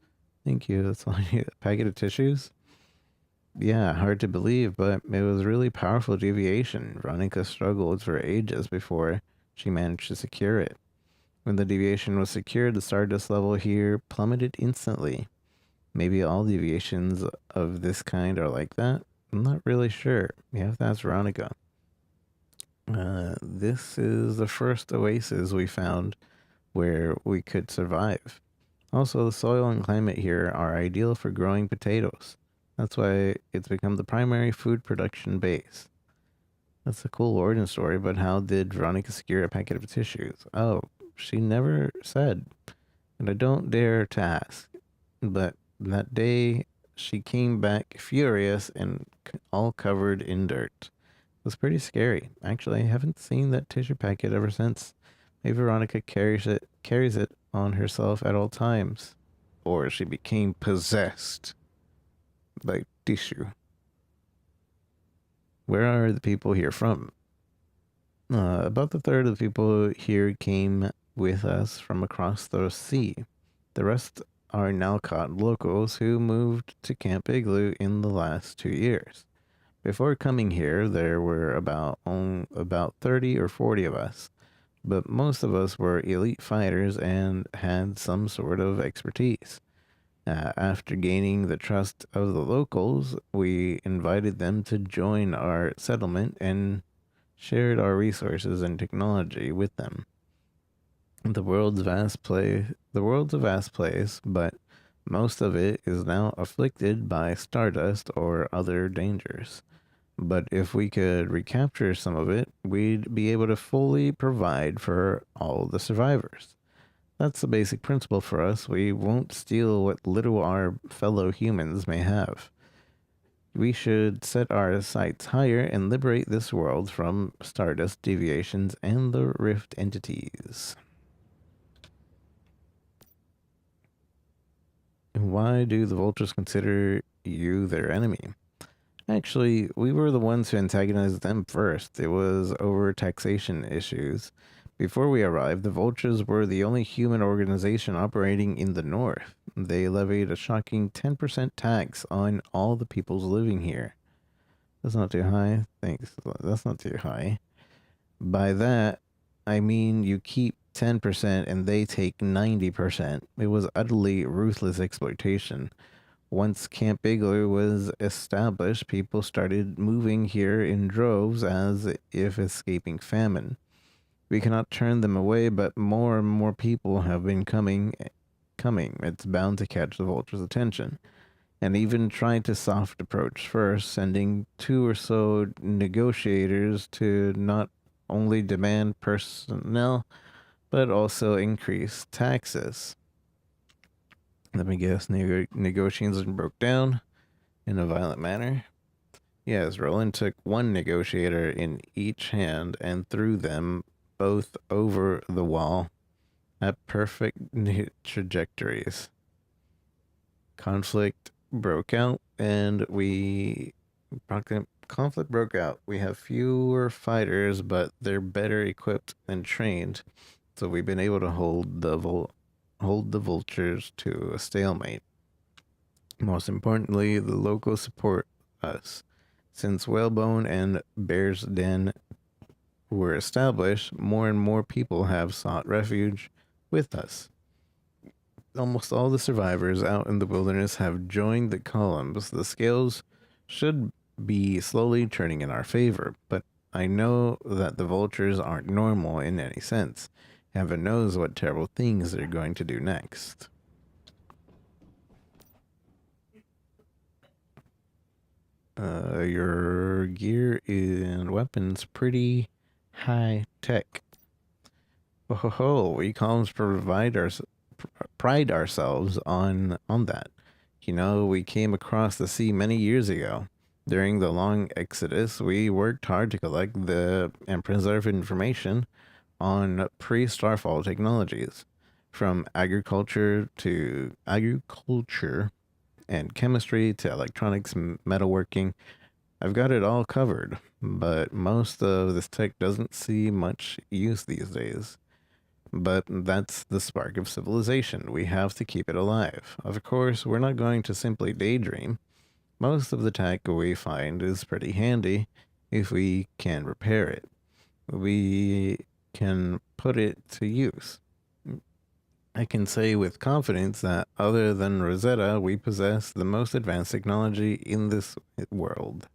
Thank you. That's all I need. A packet of tissues? Yeah, hard to believe, but it was really powerful deviation. Veronica struggled for ages before she managed to secure it. When the deviation was secured, the stardust level here plummeted instantly. Maybe all deviations of this kind are like that? I'm not really sure. You have to ask Veronica. This is the first oasis we found where we could survive. Also, the soil and climate here are ideal for growing potatoes. That's why it's become the primary food production base. That's a cool origin story, but how did Veronica secure a packet of tissues? Oh, she never said, and I don't dare to ask. But that day, she came back furious and all covered in dirt. It was pretty scary. Actually, I haven't seen that tissue packet ever since. Maybe Veronica carries it on herself at all times. Or she became possessed by tissue. Where are the people here from? About the third of the people here came with us from across the sea. The rest are Nalcott locals who moved to Camp Igloo in the last 2 years. Before coming here, there were about 30 or 40 of us, but most of us were elite fighters and had some sort of expertise. After gaining the trust of the locals, we invited them to join our settlement and shared our resources and technology with them. The world's a vast place, but most of it is now afflicted by stardust or other dangers. But if we could recapture some of it, we'd be able to fully provide for all the survivors. That's the basic principle for us. We won't steal what little our fellow humans may have. We should set our sights higher and liberate this world from stardust deviations and the rift entities. Why do the vultures consider you their enemy? Actually, we were the ones who antagonized them first. It was over taxation issues. Before we arrived, the vultures were the only human organization operating in the north. They levied a shocking 10% tax on all the peoples living here. That's not too high. Thanks. That's not too high. By that, I mean you keep 10% and they take 90%. It was utterly ruthless exploitation. Once Camp Igloo was established, people started moving here in droves as if escaping famine. We cannot turn them away, but more and more people have been coming. It's bound to catch the vulture's attention. And even tried to soft approach first, sending 2 or so negotiators to not only demand personnel, but also increase taxes. Let me guess, negotiations broke down in a violent manner. Yes, Roland took one negotiator in each hand and threw them both over the wall at perfect trajectories. Conflict broke out, and conflict broke out. We have fewer fighters, but they're better equipped and trained, so we've been able to hold the vultures to a stalemate. Most importantly, the locals support us. Since Whalebone and Bear's Den were established, more and more people have sought refuge with us. Almost all the survivors out in the wilderness have joined the columns. The scales should be slowly turning in our favor, but I know that the vultures aren't normal in any sense. Heaven knows what terrible things they're going to do next. Your gear and weapons pretty high tech. Oh, we columns pride ourselves on that. You know, we came across the sea many years ago. During the long exodus, we worked hard to collect and preserve information on pre-starfall technologies, from agriculture and chemistry to electronics, metalworking. I've got it all covered, but most of this tech doesn't see much use these days. But that's the spark of civilization. We have to keep it alive. Of course, we're not going to simply daydream. Most of the tech we find is pretty handy if we can repair it. We can put it to use. I can say with confidence that other than Rosetta, we possess the most advanced technology in this world.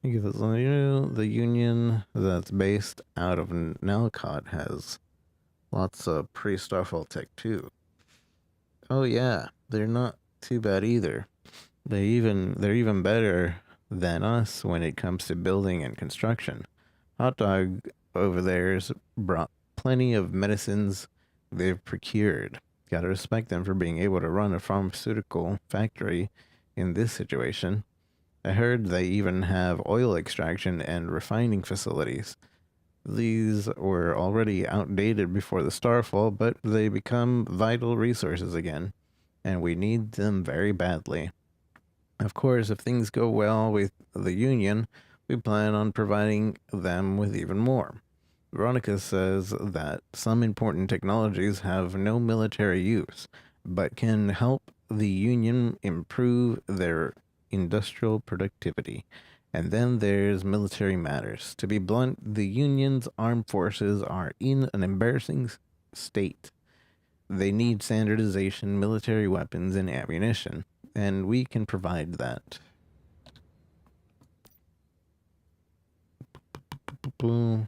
Because the Union that's based out of Nelcott has lots of pre-Starfall tech too. Oh yeah, they're not too bad either. They're even better than us when it comes to building and construction. Hot Dog over there's brought plenty of medicines they've procured. Gotta respect them for being able to run a pharmaceutical factory in this situation. I heard they even have oil extraction and refining facilities. These were already outdated before the Starfall, but they become vital resources again, and we need them very badly. Of course, if things go well with the Union, we plan on providing them with even more. Veronica says that some important technologies have no military use, but can help the Union improve their industrial productivity. And then there's military matters. To be blunt, the Union's armed forces are in an embarrassing state. They need standardization, military weapons, and ammunition, and we can provide that. Boom.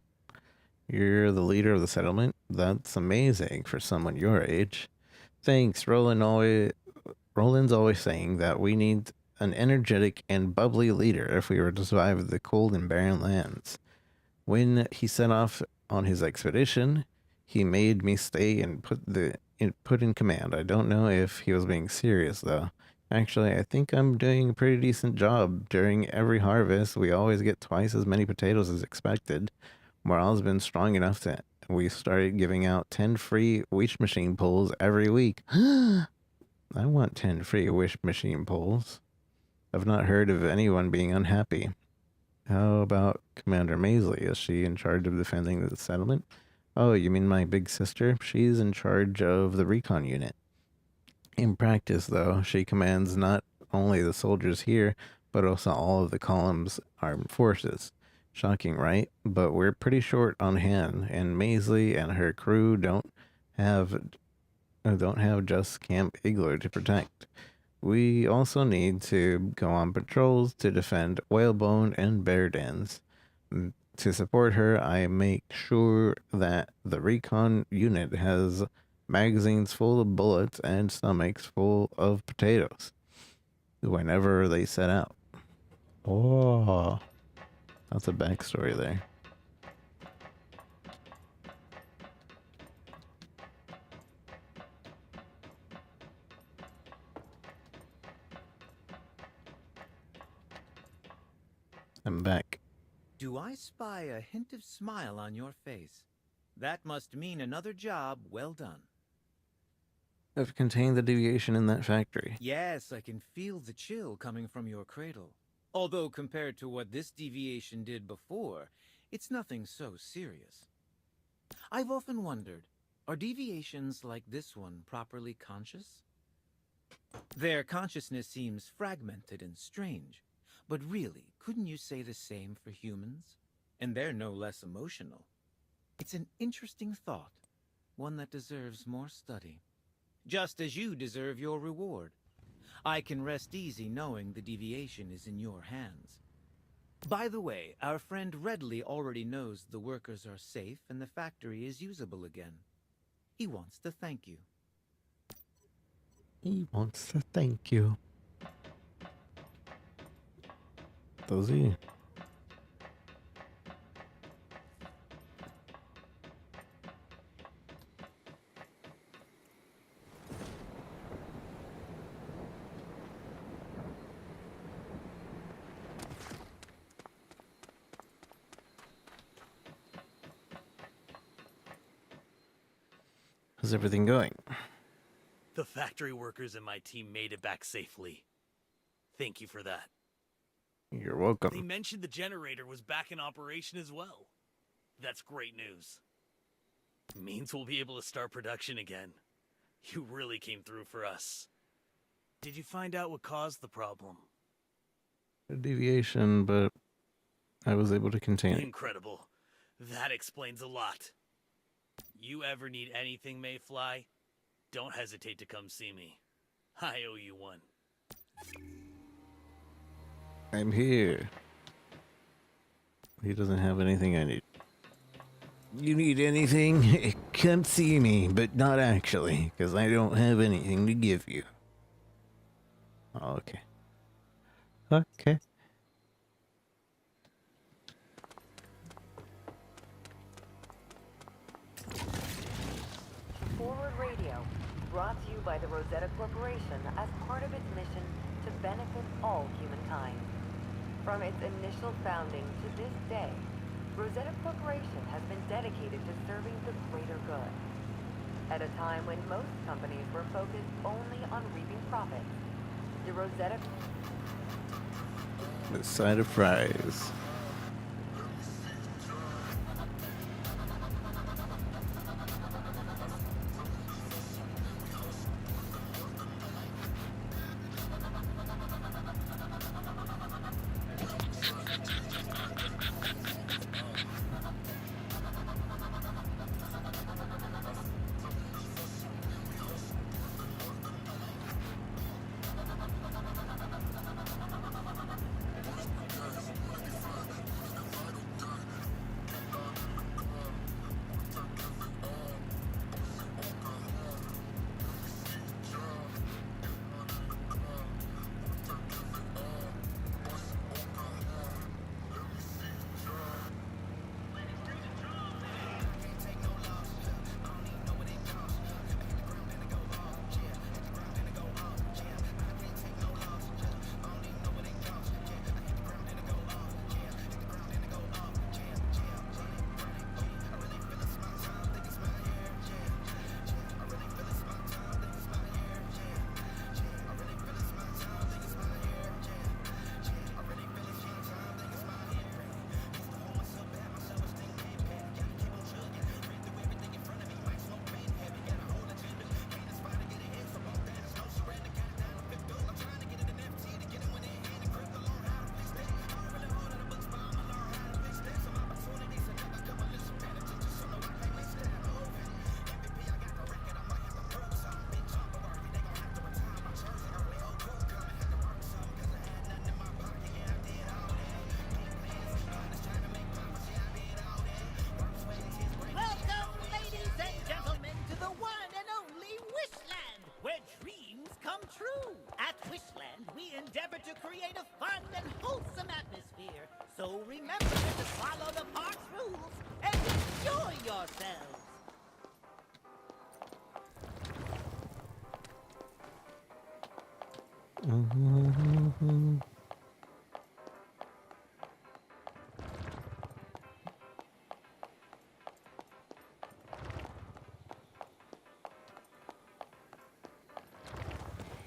You're the leader of the settlement? That's amazing for someone your age. Thanks, Roland's always saying that we need an energetic and bubbly leader if we were to survive the cold and barren lands. When he set off on his expedition, he made me stay and put in command. I don't know if he was being serious though. Actually, I think I'm doing a pretty decent job. During every harvest, we always get twice as many potatoes as expected. Morale's been strong enough that we started giving out 10 free wish machine pulls every week. I want 10 free wish machine pulls. I've not heard of anyone being unhappy. How about Commander Maisley? Is she in charge of defending the settlement? Oh, you mean my big sister? She's in charge of the recon unit. In practice, though, she commands not only the soldiers here, but also all of the column's armed forces. Shocking, right? But we're pretty short on hand, and Maisley and her crew don't have just Camp Igloo to protect. We also need to go on patrols to defend Whalebone and Bear Dens. To support her, I make sure that the recon unit has magazines full of bullets and stomachs full of potatoes whenever they set out. Oh, that's a backstory there. I'm back. Do I spy a hint of smile on your face? That must mean another job well done. I've contained the deviation in that factory. Yes, I can feel the chill coming from your cradle. Although compared to what this deviation did before, it's nothing so serious. I've often wondered, are deviations like this one properly conscious? Their consciousness seems fragmented and strange. But really, couldn't you say the same for humans? And they're no less emotional. It's an interesting thought, one that deserves more study. Just as you deserve your reward. I can rest easy knowing the deviation is in your hands. By the way, our friend Redley already knows the workers are safe and the factory is usable again. He wants to thank you. He wants to thank you. Does he? How's everything going? The factory workers and my team made it back safely. Thank you for that. You're They welcome. mentioned the generator was back in operation as well. That's great news. Means we'll be able to start production again. You really came through for us. Did you find out what caused the problem? A deviation, but I was able to contain it. Incredible. That explains a lot. You ever need anything, Mayfly? Don't hesitate to come see me. I owe you one. I'm here. He doesn't have anything I need. You need anything? Come see me, but not actually, because I don't have anything to give you. Okay. Okay. Forward Radio, brought to you by the Rosetta Corporation as part of its mission to benefit all humankind. From its initial founding to this day, Rosetta Corporation has been dedicated to serving the greater good. At a time when most companies were focused only on reaping profits, the Rosetta... The side of fries.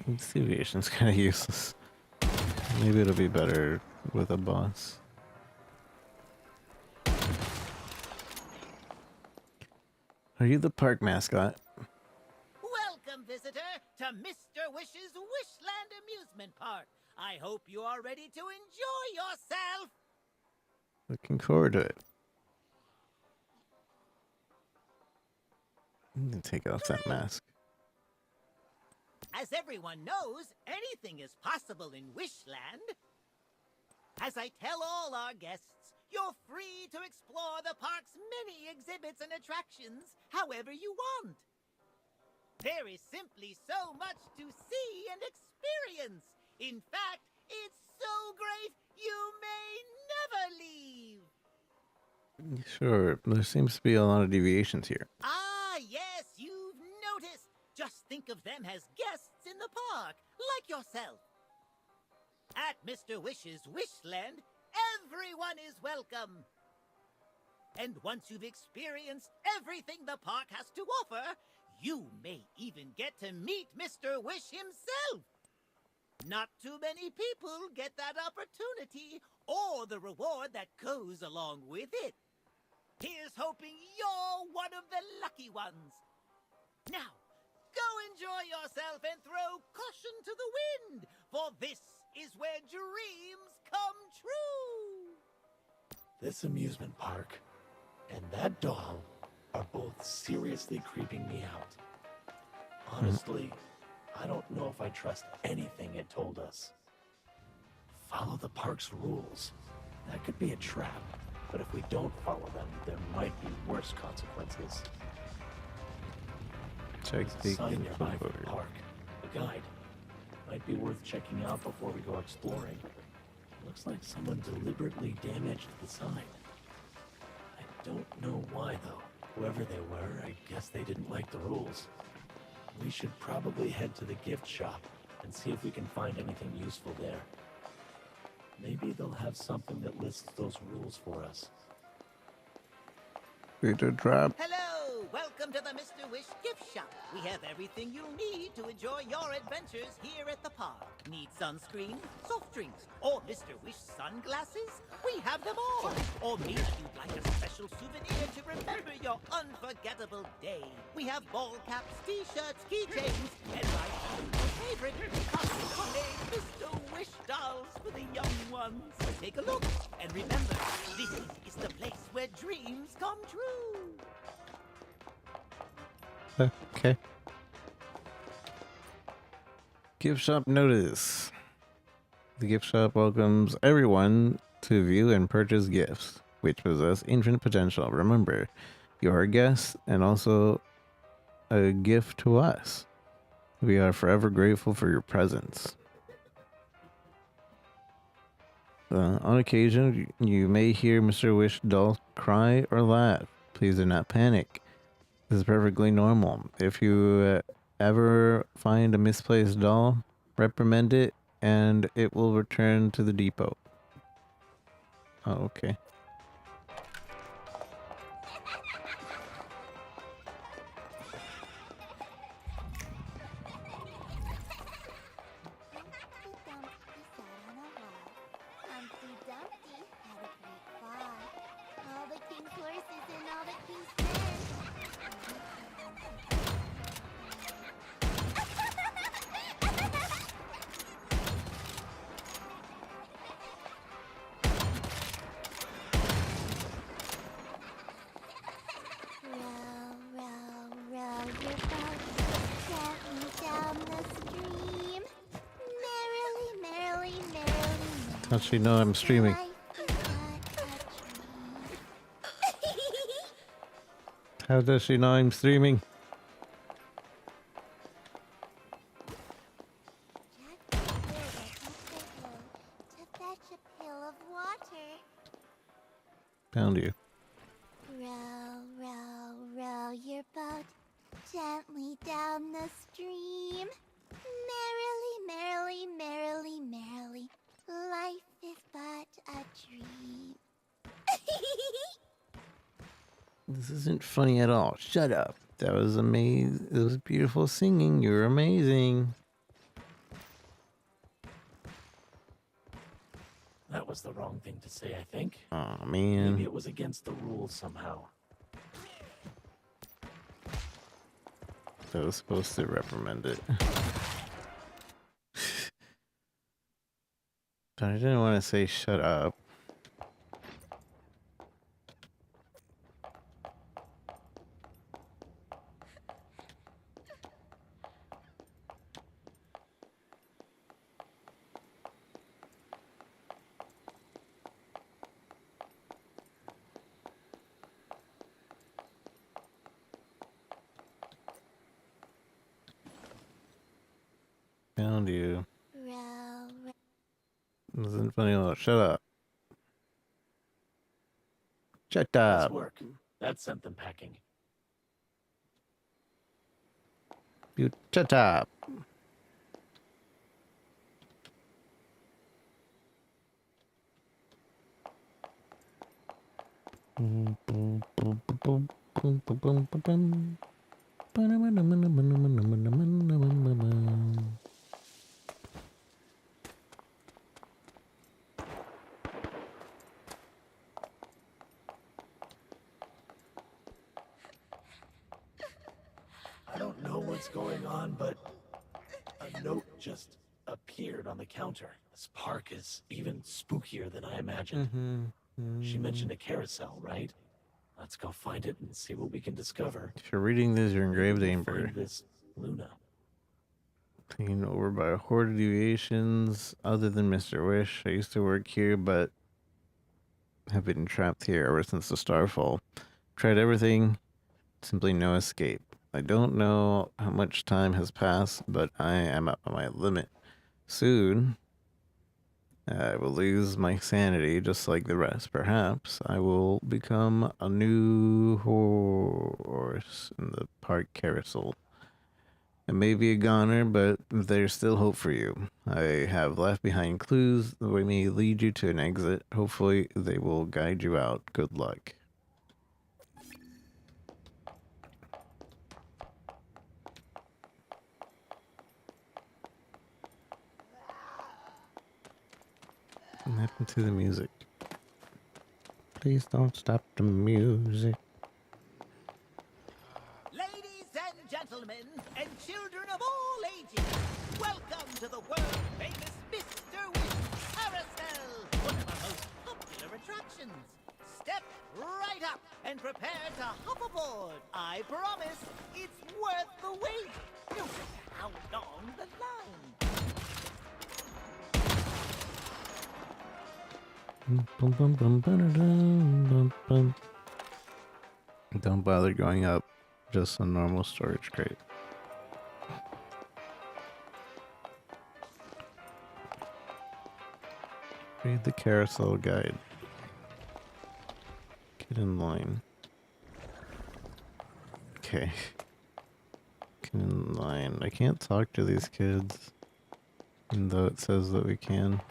This deviation's kind of useless. Maybe it'll be better with a boss. Are you the park mascot? Welcome, visitor, to Mr. Wish's Wishland Amusement Park. I hope you are ready to enjoy yourself. Looking forward to it. I'm gonna take off that mask. As everyone knows, anything is possible in Wishland. As I tell all our guests, you're free to explore the park's many exhibits and attractions however you want. There is simply so much to see and experience. In fact, it's so great you may never leave. Sure, there seems to be a lot of deviations here. Ah, yes, you've noticed. Just think of them as guests in the park, like yourself. At Mr. Wish's Wishland, everyone is welcome. And once you've experienced everything the park has to offer, you may even get to meet Mr. Wish himself. Not too many people get that opportunity or the reward that goes along with it. Here's hoping you're one of the lucky ones. Now, go enjoy yourself and throw caution to the wind, for this is where dreams come true. This amusement park and that doll are both seriously creeping me out. Honestly, I don't know if I trust anything it told us. Follow the park's rules. That could be a trap, but if we don't follow them, there might be worse consequences. Check There's a the sign nearby for the info. park. A guide. Might be worth checking out before we go exploring. Looks like someone deliberately damaged the sign. I don't know why, though. Whoever they were, I guess they didn't like the rules. We should probably head to the gift shop and see if we can find anything useful there. Maybe they'll have something that lists those rules for us. Peter Trap. Hello! Welcome to the Mr. Wish gift shop. We have everything you need to enjoy your adventures here at the park. Need sunscreen, soft drinks, or Mr. Wish sunglasses? We have them all. Or maybe you'd like a special souvenir to remember your unforgettable day. We have ball caps, t-shirts, keychains, and my favorite, custom-made Mr. Wish dolls for the young ones. Take a look, and remember, this is the place where dreams come true. Okay. Gift shop notice. The gift shop welcomes everyone to view and purchase gifts, which possess infinite potential. Remember, you're a guest and also a gift to us. We are forever grateful for your presence. On occasion, you may hear Mr. Wish doll cry or laugh. Please do not panic. This is perfectly normal. If you ever find a misplaced doll, reprimand it and it will return to the depot. Oh, okay. Humpty Dumpty had a great fall. All the king's horses and all the king's men. Row, row, row your boat gently down the stream. Merrily, merrily, merrily, How'd she know I'm streaming? life is but a dream. How does she know I'm streaming? Jack pulled up the hill to fetch a pail of water. Found you. Row, row, row your boat gently down the stream. Merrily, merrily, merrily, merrily, life is but a dream. This isn't funny at all. Shut up. That was amazing. It was beautiful singing. You're amazing. That was the wrong thing to say, I think. Oh, Maybe man. it was against the rules somehow. I was supposed to reprimand it. But I didn't want to say shut up. Found you. Row, row. This isn't funny at all. Shut up. Shut Nice up. work. That sent them packing. You shut up. what's going on, but a note just appeared on the counter. This park is even spookier than I imagined. She mentioned a carousel, right? Let's go find it and see what we can discover. If you're reading this, you're in grave Maybe we'll danger. find this Luna. Taken over by a horde of deviations other than Mr. Wish. I used to work here, but have been trapped here ever since the Starfall. Tried everything, simply no escape. I don't know how much time has passed, but I am at my limit. Soon, I will lose my sanity just like the rest. Perhaps I will become a new horse in the park carousel. It may be a goner, but there's still hope for you. I have left behind clues that may lead you to an exit. Hopefully, they will guide you out. Good luck. What happened to the music? Please don't stop the music. Ladies and gentlemen, and children of all ages, welcome to the world-famous Mr. Wish Carousel, one of our most popular attractions. Step right up and prepare to hop aboard. I promise it's worth the wait, no matter how long the line. Don't bother going up. Just a normal storage crate. Read the carousel guide. Get in line. Okay. Get in line. I can't talk to these kids, even though it says that we can.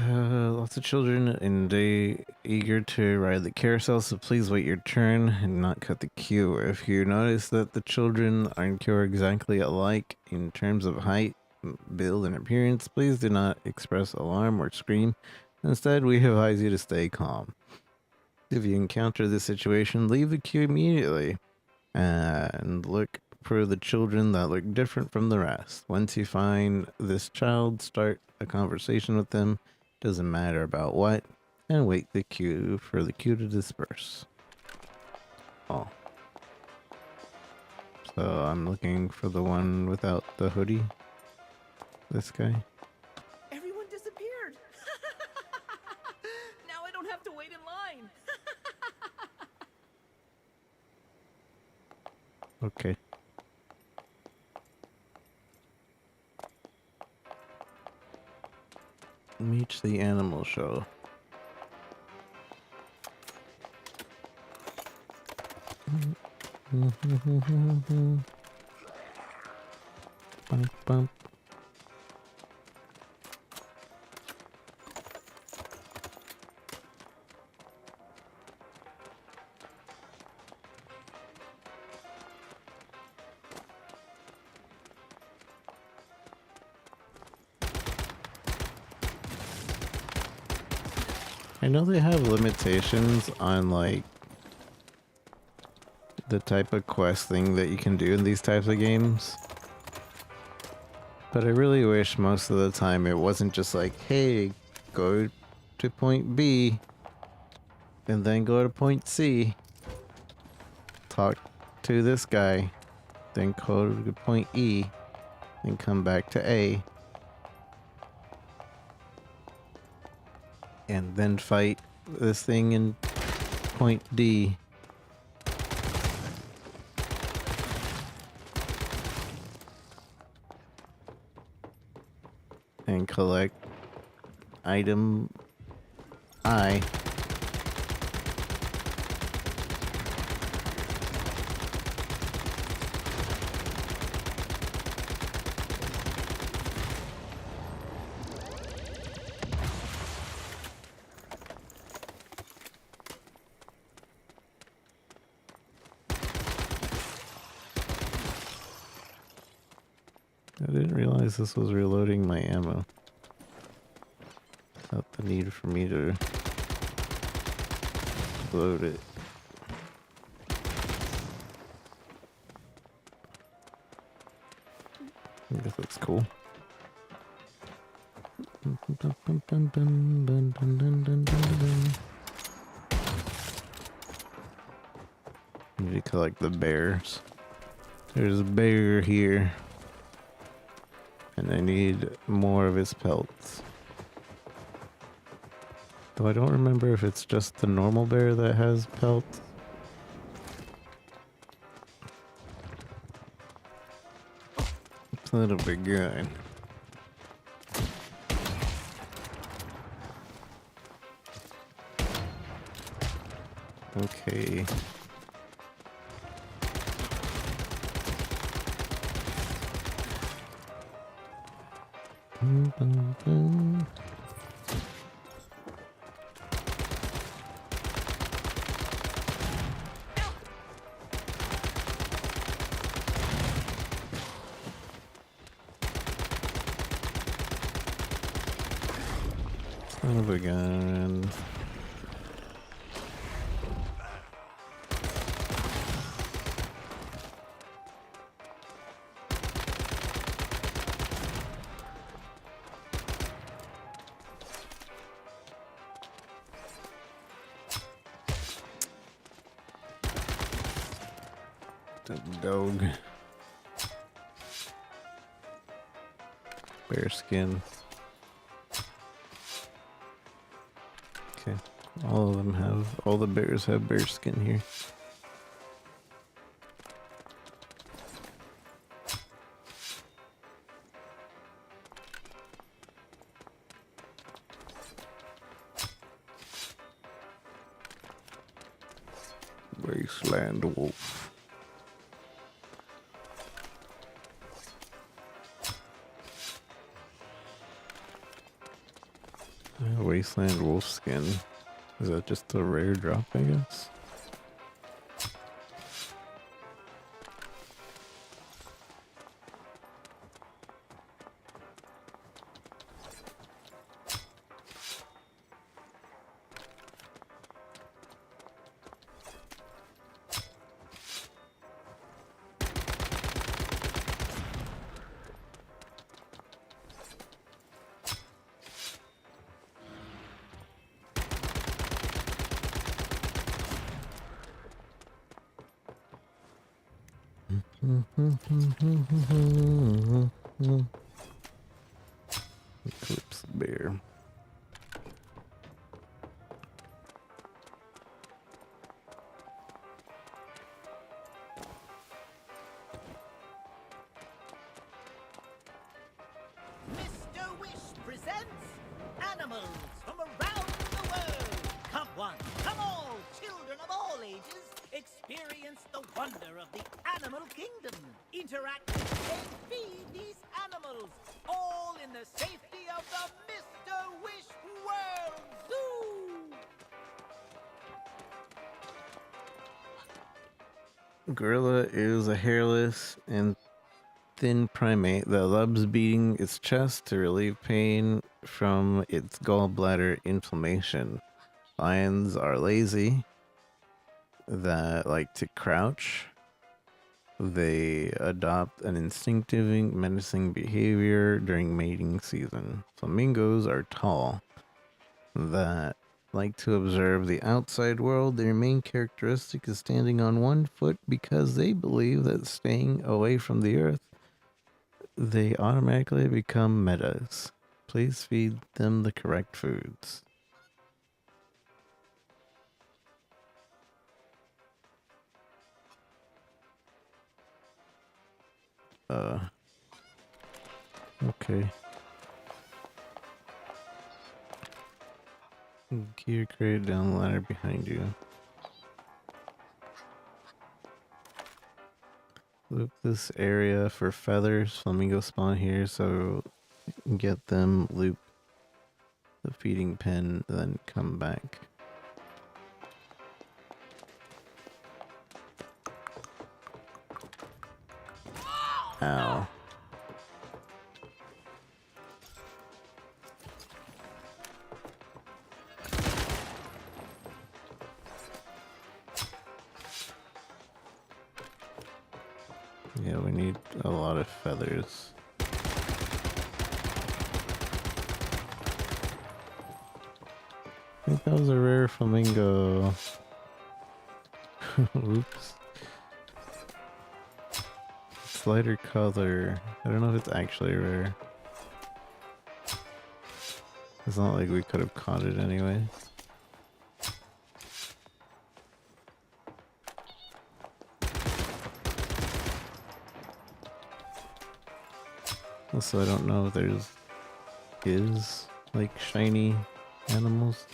Lots of children in day eager to ride the carousel, so please wait your turn and not cut the queue. If you notice that the children aren't exactly alike in terms of height, build, and appearance, please do not express alarm or scream. Instead, we advise you to stay calm. If you encounter this situation, leave the queue immediately and look for the children that look different from the rest. Once you find this child, start a conversation with them. Doesn't matter about what, and wait the queue for the queue to disperse. Oh. So I'm looking for the one without the hoodie. This guy. Everyone disappeared. Now I don't have to wait in line. Okay. Meet the animal show. Bump, bump. I know they have limitations on like the type of quest thing that you can do in these types of games, but I really wish most of the time it wasn't just like, hey, go to point B and then go to point C, talk to this guy, then go to point E, then come back to A, and then fight this thing in point D. And collect item I. didn't realize this was reloading my ammo. Without the need for me to load it. I guess that's cool. Need to collect the bears. There's a bear here. And I need more of his pelts. Though I don't remember if it's just the normal bear that has pelts. It's not a big guy. Okay. Son of a gun. The dog. Bear skin. Okay. All the bears have bear skin here. Wasteland wolf. Wasteland wolf skin. Is that just a rare drop, I guess? Eclipse bear. Mr. Wish presents animals from around the world. Come one, come all, children of all ages, experience the wonder of the animal kingdom. Interact and feed these animals, all in the safety of the Mr. Wish World Zoo. Gorilla is a hairless and thin primate that loves beating its chest to relieve pain from its gallbladder inflammation. Lions are lazy, that like to crouch. They adopt an instinctive, menacing behavior during mating season. Flamingos are tall, that like to observe the outside world. Their main characteristic is standing on one foot because they believe that staying away from the earth, they automatically become metas. Please feed them the correct foods. Okay. Gear crate down the ladder behind you. Loop this area for feathers. Flamingo spawn here, so get them, loop the feeding pen, then come back. Ow. Yeah, we need a lot of feathers. I think that was a rare flamingo. Oops. It's lighter color. I don't know if it's actually rare. It's not like we could have caught it anyway. Also, I don't know if there's like shiny animals.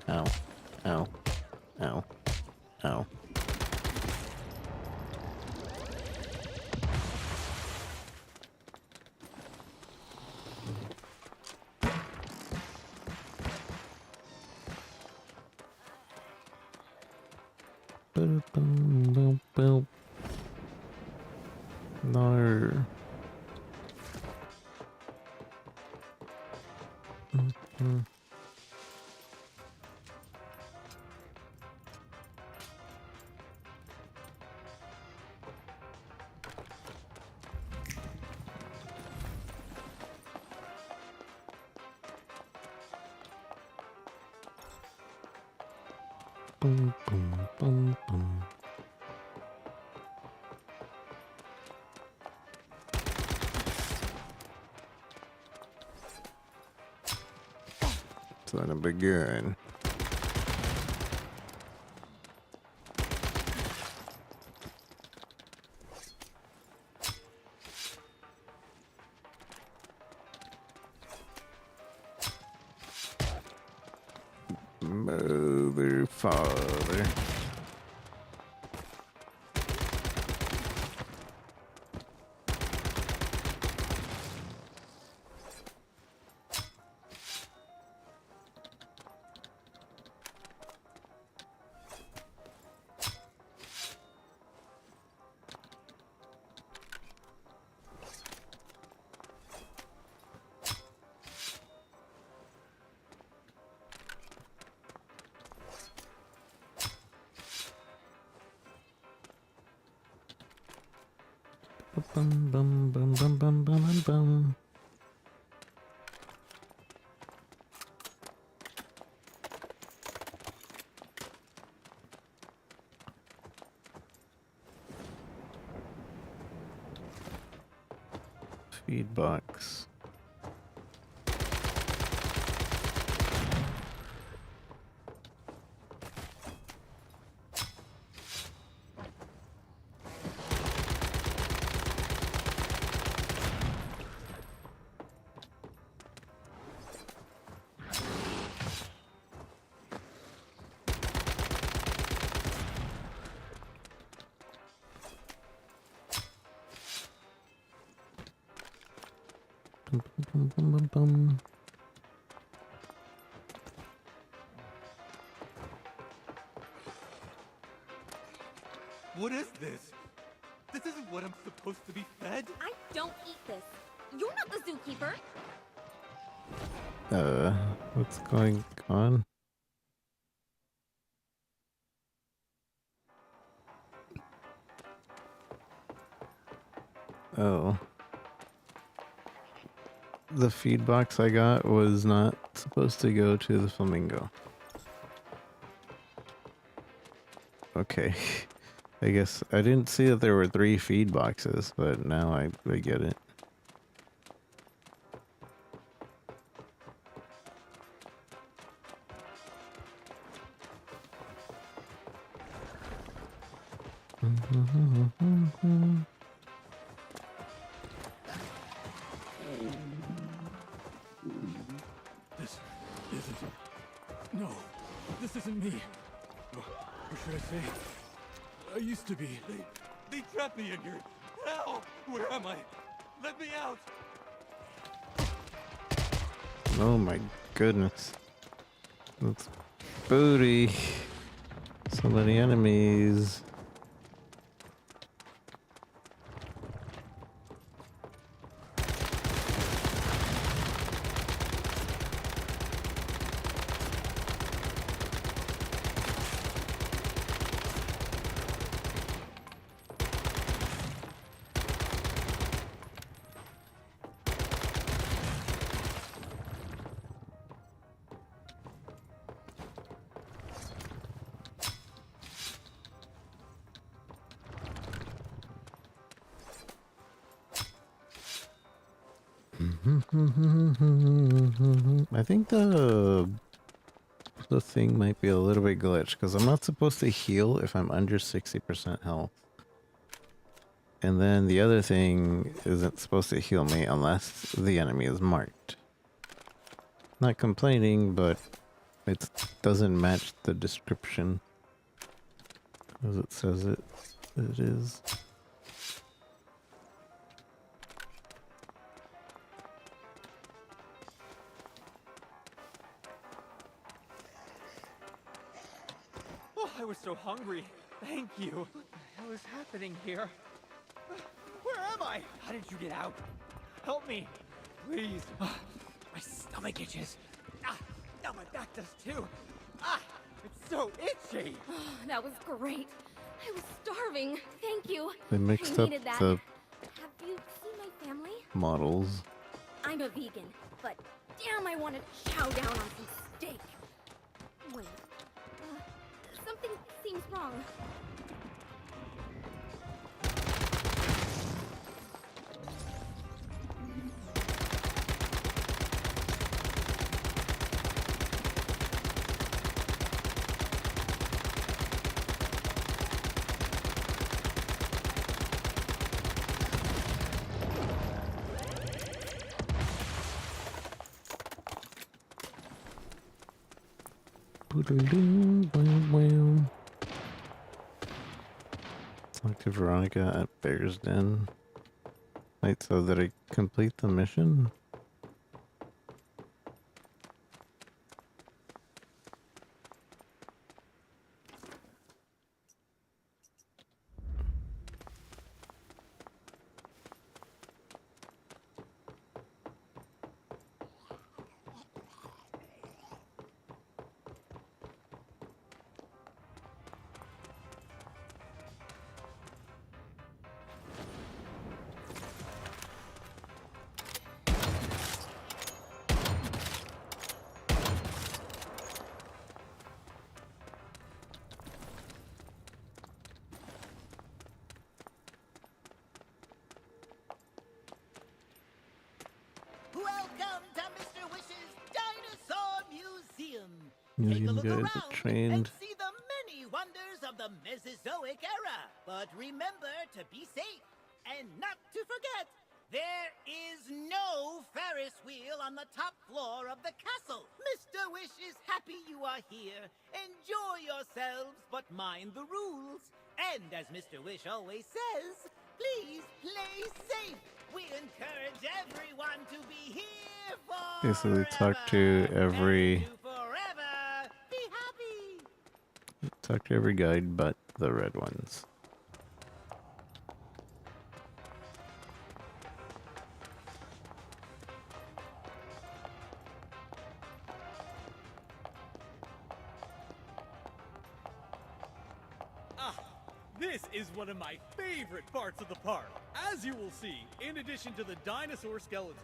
Ow. Ow. Ow. Ow. Boop, boom, boop, boop. No. Mm. Boom, boom, boom, boom. It's gonna be good. Mother, father. Bum, bum, bum, bum, bum, bum, bum, bum. Feed box. Bum, bum, bum, bum, bum. What is this? This isn't what I'm supposed to be fed? I don't eat this. You're not the zookeeper. What's going on? Oh. The feed box I got was not supposed to go to the flamingo. Okay. I guess I didn't see that there were 3 feed boxes, but now I get it. This isn't me. Or should I say, I used to be. They trapped me in here. Help! Where am I? Let me out! Oh my goodness. That's booty. So many enemies. I think the thing might be a little bit glitched because I'm not supposed to heal if I'm under 60% health. And then the other thing isn't supposed to heal me unless the enemy is marked. Not complaining, but it doesn't match the description as it says it is. Oh, I was so hungry. Thank you. What the hell is happening here? Where am I? How did you get out? Help me, please. My stomach itches. Now my back does too. It's so itchy. That was great. I was starving. Thank you. They mixed I up needed that. the Have you seen my family? models. I'm a vegan, but damn, I want to chow down on some steak. Wait, something seems wrong. Talk to Veronica at Bear's Den. Wait, so that I complete the mission? Welcome to Mr. Wish's Dinosaur Museum. Take a Museum look guys around are and trained. see the many wonders of the Mesozoic era. But remember to be safe and not to forget, there is no Ferris wheel on the top floor of the castle. Mr. Wish is happy you are here. Enjoy yourselves, but mind the rules. And as Mr. Wish always says, please play safe. We encourage everyone to be here for Basically talk to every be happy. talk to every guide but the red ones. This is one of my favorite parts of the park. As you will see, in addition to the dinosaur skeletons,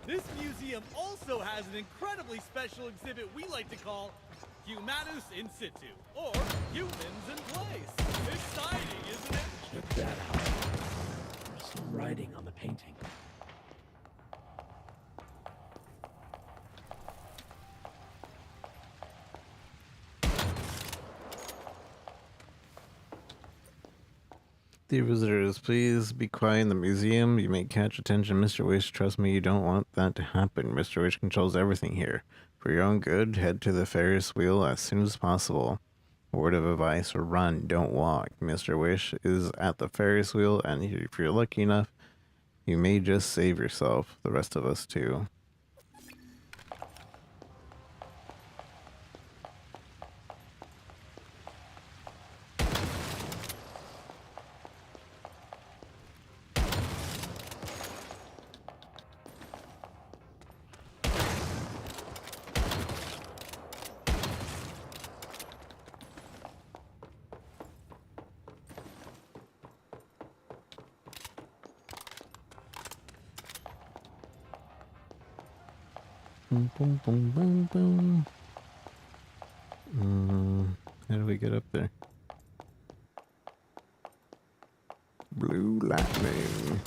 this museum also has an incredibly special exhibit we like to call Humanus in Situ, or Humans in Place. Exciting, isn't it? Check that out. There's some writing on the painting. Dear visitors, please be quiet in the museum. You may catch attention, Mr. Wish. Trust me, you don't want that to happen. Mr. Wish controls everything here. For your own good, head to the Ferris wheel as soon as possible. Word of advice, run, don't walk. Mr. Wish is at the Ferris wheel, and if you're lucky enough, you may just save yourself. The rest of us, too. Boom, boom, boom, boom, boom. How do we get up there? Blue lightning.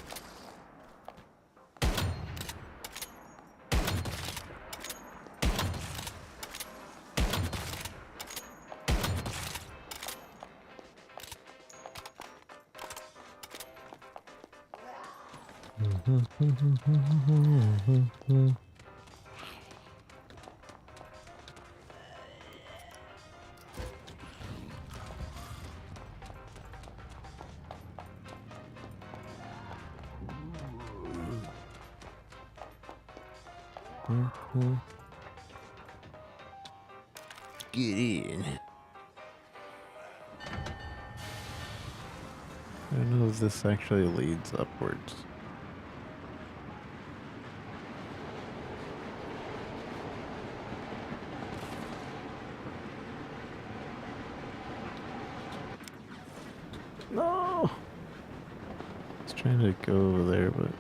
Get in. I don't know if this actually leads upwards. No! I was trying to go over there, but...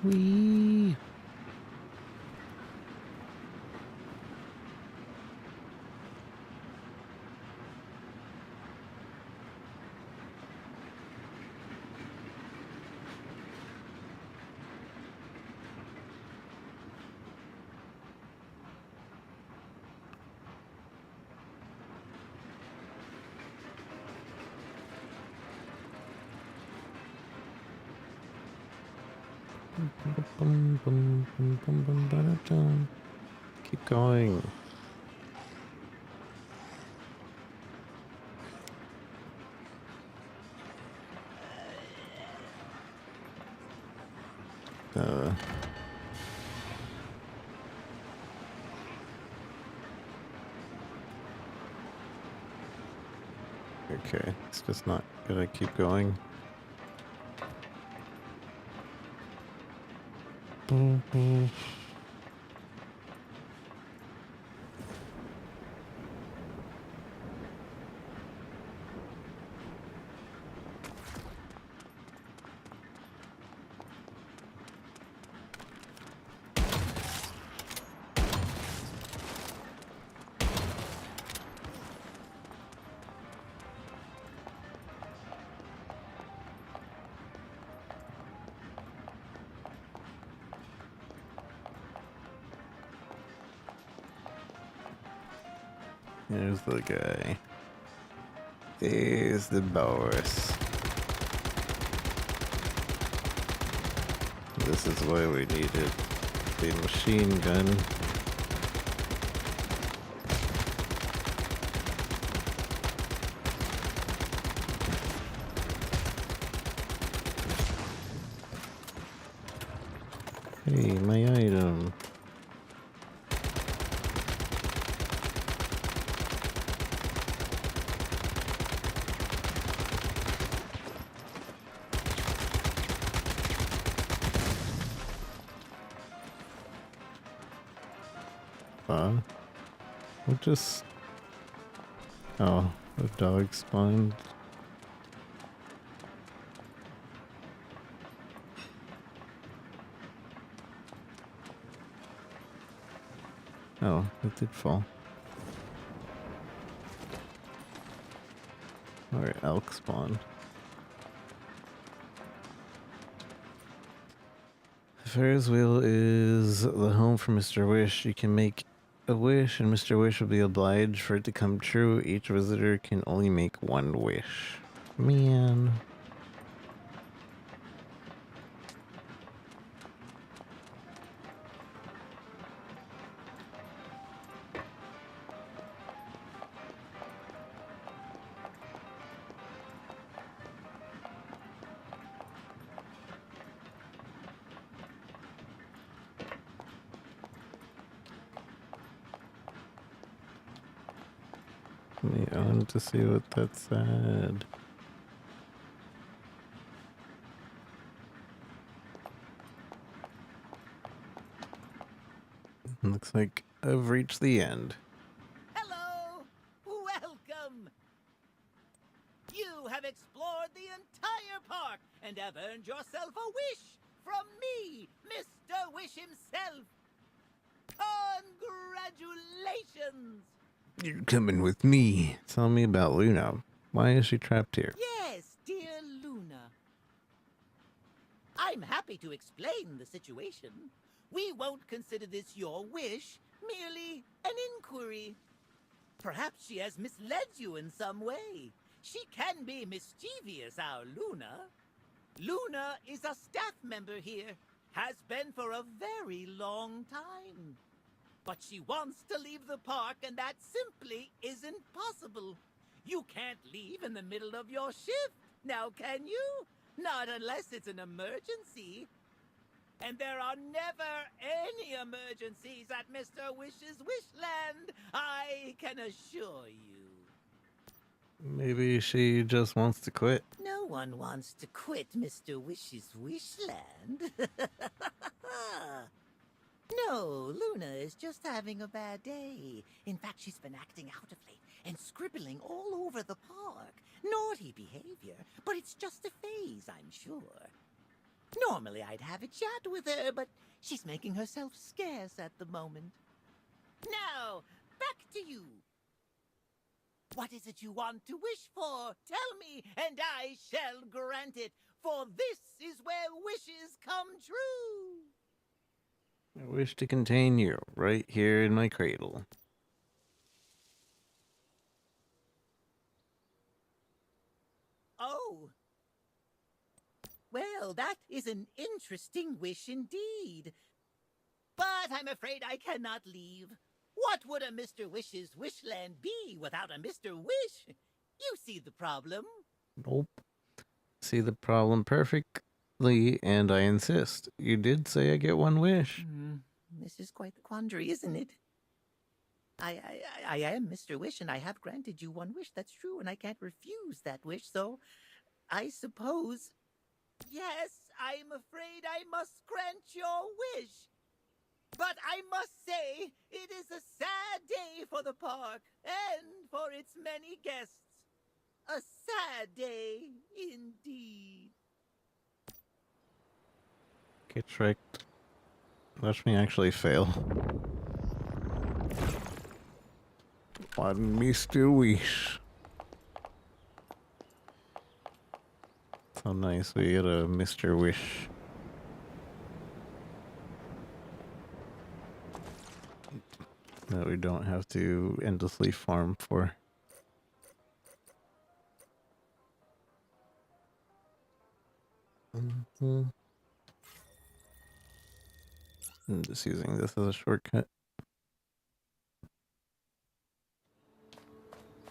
Whee! Keep going. Okay, it's just not gonna keep going. There's the guy. There's the boss. This is why we needed the machine gun. Hey, my item. What just... Oh, the dog spawned. Oh, it did fall. Or elk spawned. The Ferris wheel is the home for Mr. Wish. You can make a wish, and Mr. Wish will be obliged for it to come true. Each visitor can only make one wish. Man. I wanted to see what that said. Looks like I've reached the end. Hello! Welcome! You have explored the entire park and have earned yourself a wish from me, Mr. Wish himself. Congratulations! You're coming with me. Tell me about Luna. Why is she trapped here? Yes, dear Luna. I'm happy to explain the situation. We won't consider this your wish, merely an inquiry. Perhaps she has misled you in some way. She can be mischievous, our Luna. Luna is a staff member here, has been for a very long time. But she wants to leave the park, and that simply isn't possible. You can't leave in the middle of your shift, now can you? Not unless it's an emergency. And there are never any emergencies at Mr. Wish's Wishland, I can assure you. Maybe she just wants to quit. No one wants to quit Mr. Wish's Wishland. No, Luna is just having a bad day. In fact, she's been acting out of late and scribbling all over the park. Naughty behavior, but it's just a phase, I'm sure. Normally I'd have a chat with her, but she's making herself scarce at the moment. Now, back to you. What is it you want to wish for? Tell me, and I shall grant it, for this is where wishes come true. I wish to contain you right here in my cradle. Oh. Well, that is an interesting wish indeed. But I'm afraid I cannot leave. What would a Mr. Wish's Wishland be without a Mr. Wish? You see the problem? Nope. See the problem perfectly, and I insist. You did say I get one wish. This is quite the quandary, isn't it? I am Mr. Wish, and I have granted you one wish. That's true, and I can't refuse that wish, so I suppose... Yes, I'm afraid I must grant your wish. But I must say, it is a sad day for the park, and for its many guests. A sad day, indeed. Get tricked. Watch me actually fail. One Mr. Wish. So nice, we get a Mr. Wish. That we don't have to endlessly farm for. I'm just using this as a shortcut.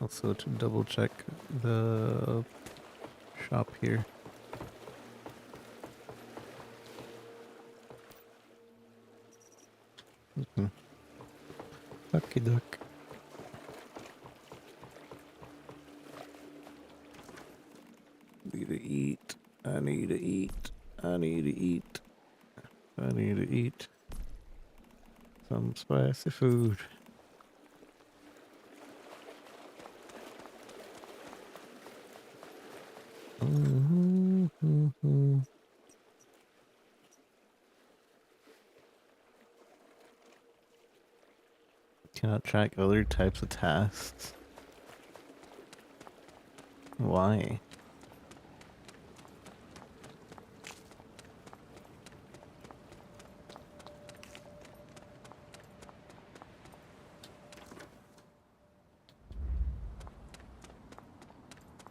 Also to double check the shop here. Ducky duck. Need to eat. I need to eat. I need to eat. I need to eat some spicy food. cannot track other types of tasks. Why?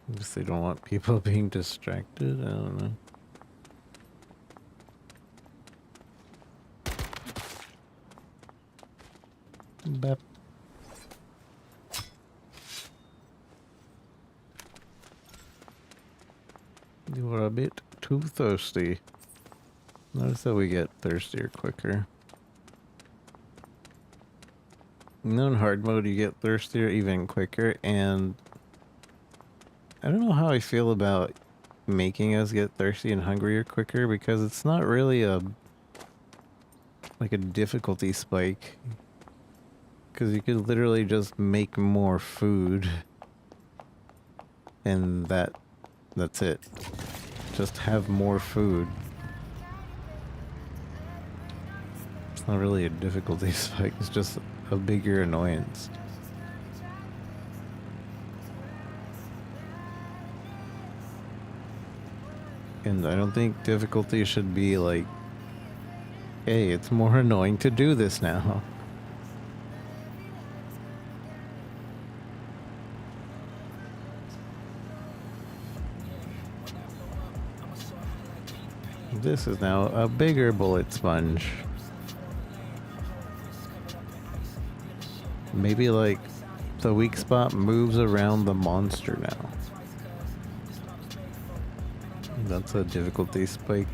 I guess they don't want people being distracted. I don't know. Bep. You are a bit too thirsty. Notice that we get thirstier quicker. You know, in hard mode, you get thirstier even quicker, and I don't know how I feel about making us get thirsty and hungrier quicker, because it's not really a difficulty spike, because you could literally just make more food and that's it. Just have more food. It's not really a difficulty spike, it's just a bigger annoyance. And I don't think difficulty should be like, hey, it's more annoying to do this now. This is now a bigger bullet sponge. Maybe like the weak spot moves around the monster now. That's a difficulty spike.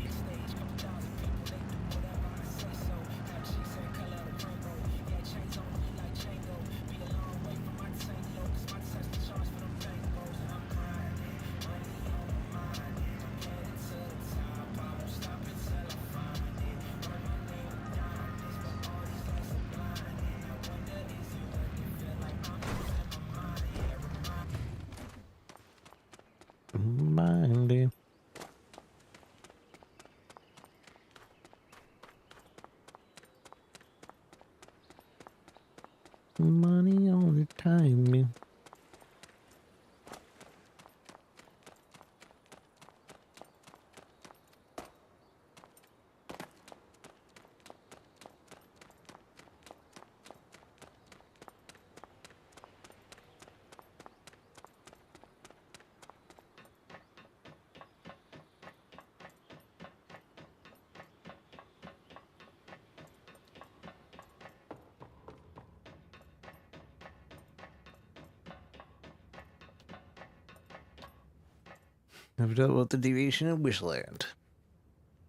Mindy. Money all the time, man. I've dealt with the deviation of Wishland.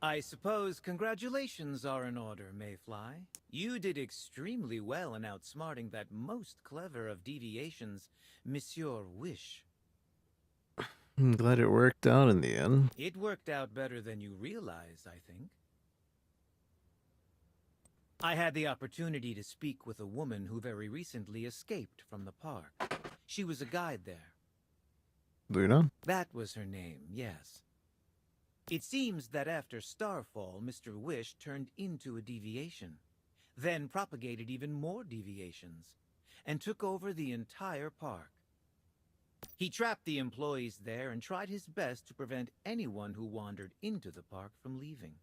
I suppose congratulations are in order, Mayfly. You did extremely well in outsmarting that most clever of deviations, Monsieur Wish. I'm glad it worked out in the end. It worked out better than you realize, I think. I had the opportunity to speak with a woman who very recently escaped from the park. She was a guide there. Luna? That was her name, yes. It seems that after Starfall, Mr. Wish turned into a deviation, then propagated even more deviations, and took over the entire park. He trapped the employees there and tried his best to prevent anyone who wandered into the park from leaving.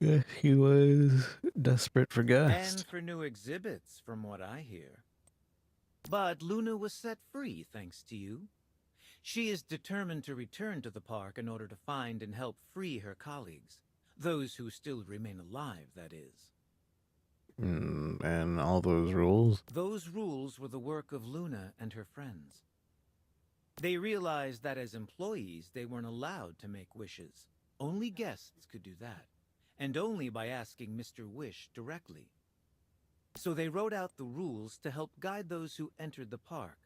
Yeah, he was desperate for gas. And for new exhibits, from what I hear. But Luna was set free, thanks to you. She is determined to return to the park in order to find and help free her colleagues. Those who still remain alive, that is. And all those rules? Those rules were the work of Luna and her friends. They realized that as employees, they weren't allowed to make wishes. Only guests could do that, and only by asking Mr. Wish directly. So they wrote out the rules to help guide those who entered the park,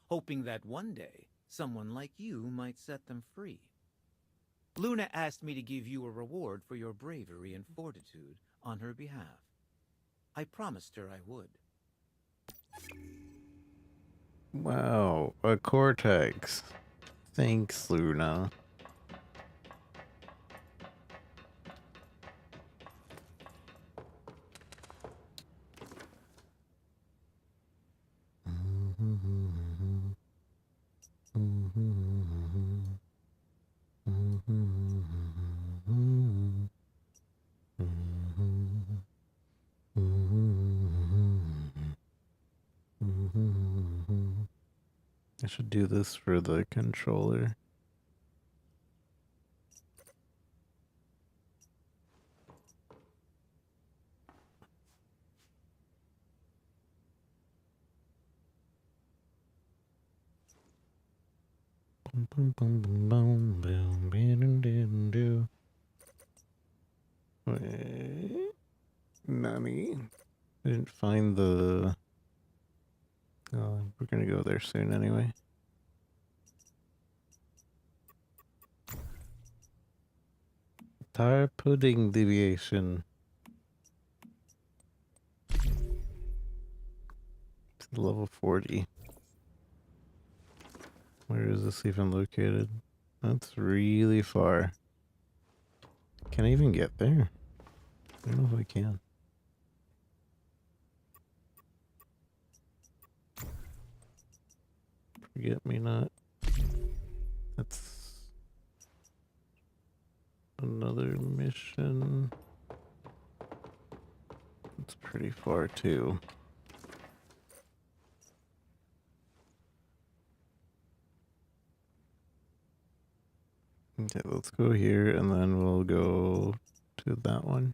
hoping that one day, someone like you might set them free. Luna asked me to give you a reward for your bravery and fortitude on her behalf. I promised her I would. Wow, a cortex. Thanks, Luna. I should do this for the controller. Wait, Nani? I didn't find the... Oh, we're gonna go there soon anyway. Tire pudding deviation. It's level 40. Where is this even located? That's really far. Can I even get there? I don't know if I can. Forget me not. That's another mission. It's pretty far too. Okay, let's go here and then we'll go to that one.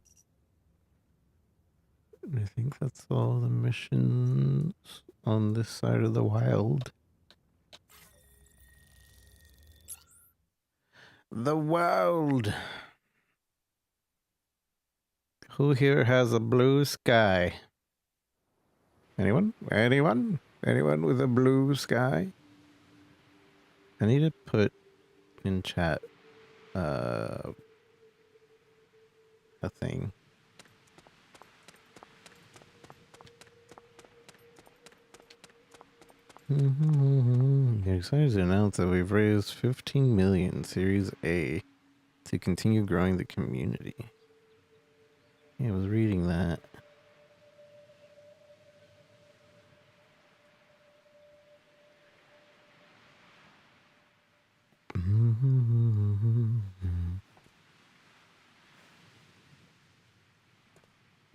I think that's all the missions on this side of the wild. The wild. Who here has a blue sky? Anyone? Anyone? Anyone with a blue sky? I need to put in chat a thing. I'm excited to announce that we've raised 15 million Series A to continue growing the community. Yeah, I was reading that.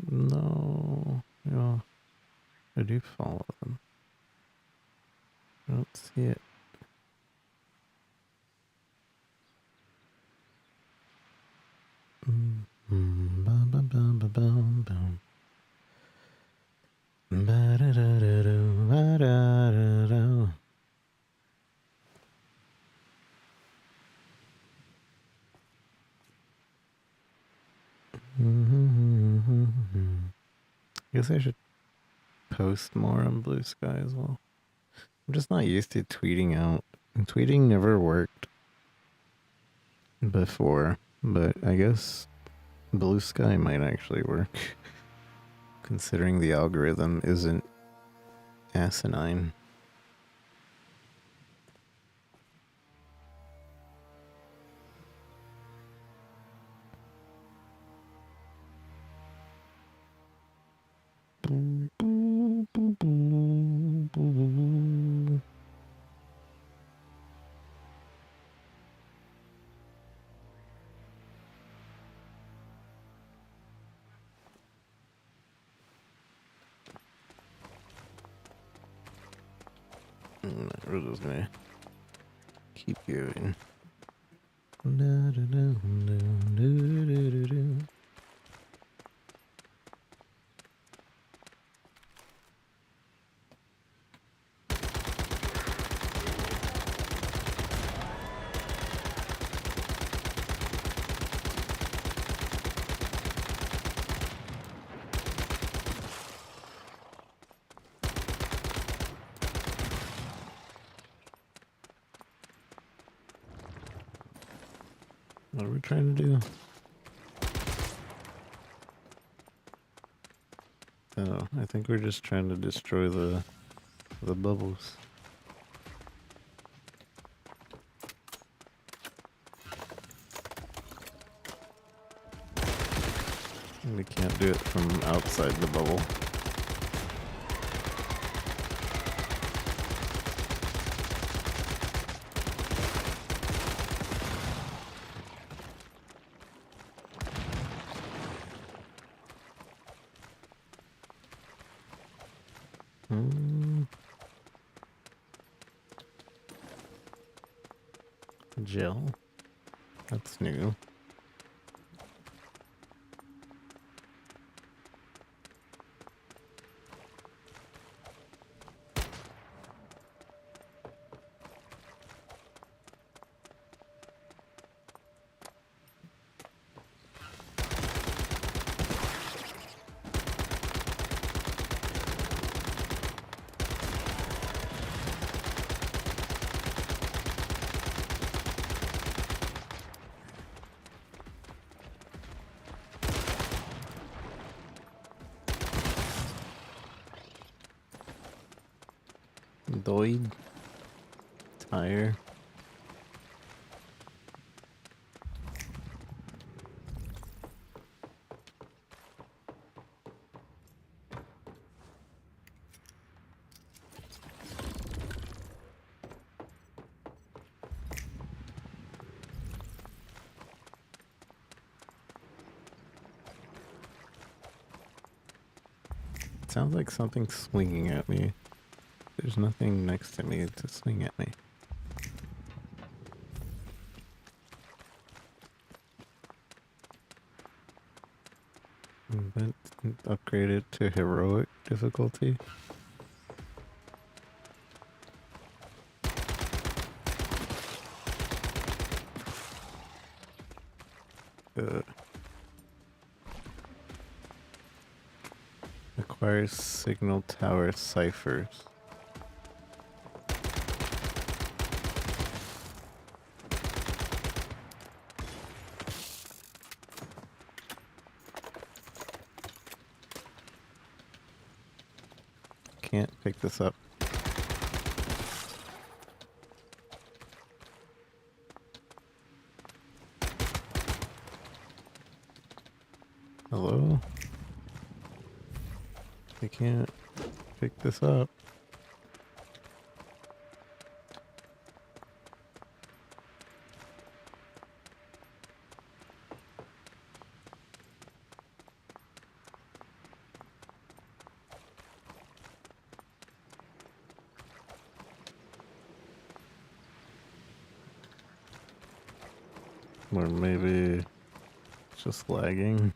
No, no, I do follow them. I don't see it. Guess I should post more on Blue Sky as well. I'm just not used to tweeting out. Tweeting never worked before, but I guess Blue Sky might actually work, considering the algorithm isn't asinine. We're just gonna keep going. What are we trying to do? Oh, I think we're just trying to destroy the bubbles. We can't do it from outside the bubble. Jill. That's new. Doid. Tire. Sounds like something swinging at me. There's nothing next to me to swing at me. But upgraded to heroic difficulty. Acquires signal tower ciphers. Can't pick this up. Hello? I can't pick this up. Or maybe it's just lagging.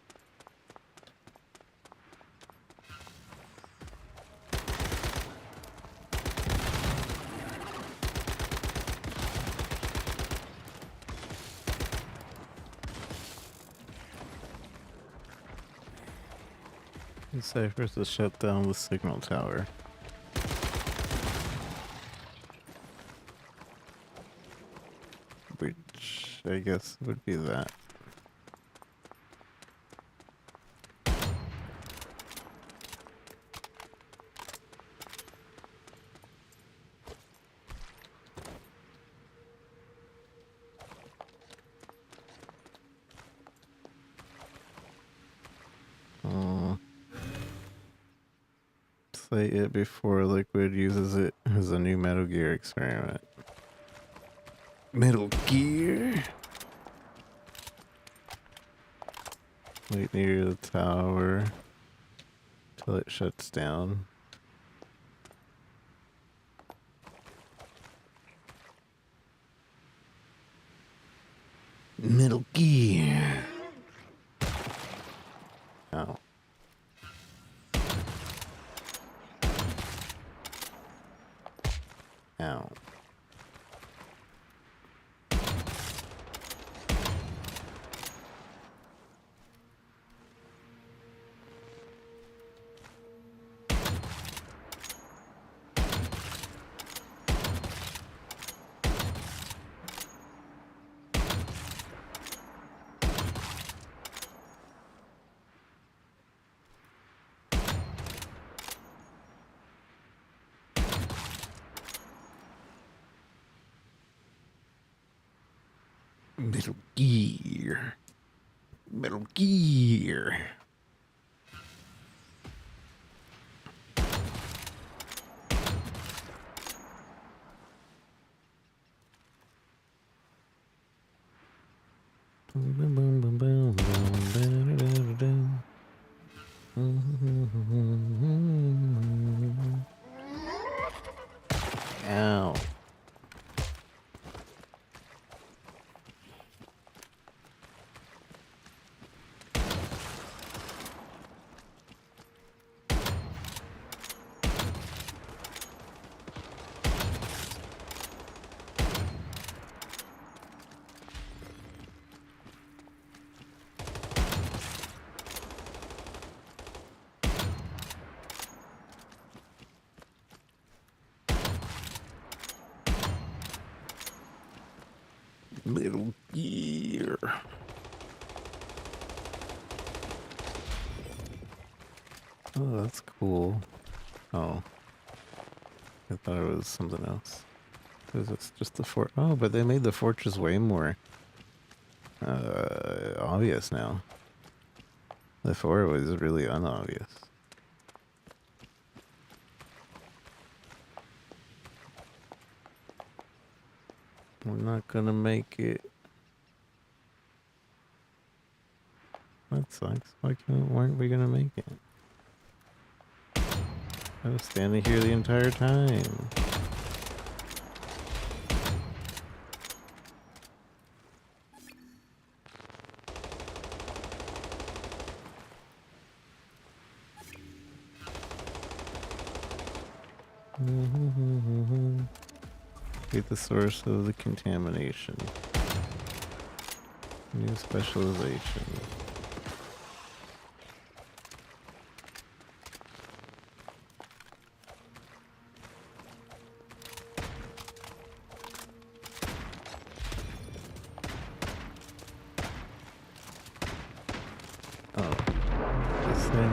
The ciphers to shut down the signal tower. Which I guess would be that. Play it before Liquid uses it as a new Metal Gear experiment. Metal Gear? Wait near the tower till it shuts down. Metal Gear. Oh. Ow. Metal Gear. Metal Gear. Metal Gear. Oh, that's cool. Oh. I thought it was something else. Because it's just the fort. Oh, but they made the fortress way more obvious now. Before it was really unobvious. We're not gonna make it. That sucks. Why weren't we gonna make it? I was standing here the entire time. Get the source of the contamination. New specialization. Oh, this thing.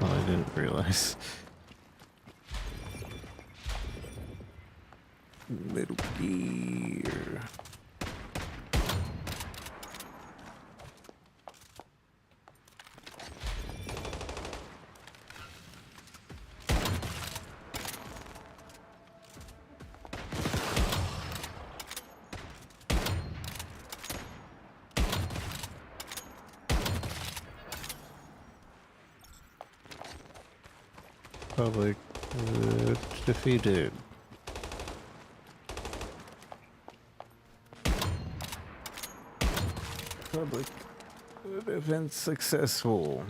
Oh, I didn't realize. Metal Gear. Public defeated. Public defense successful.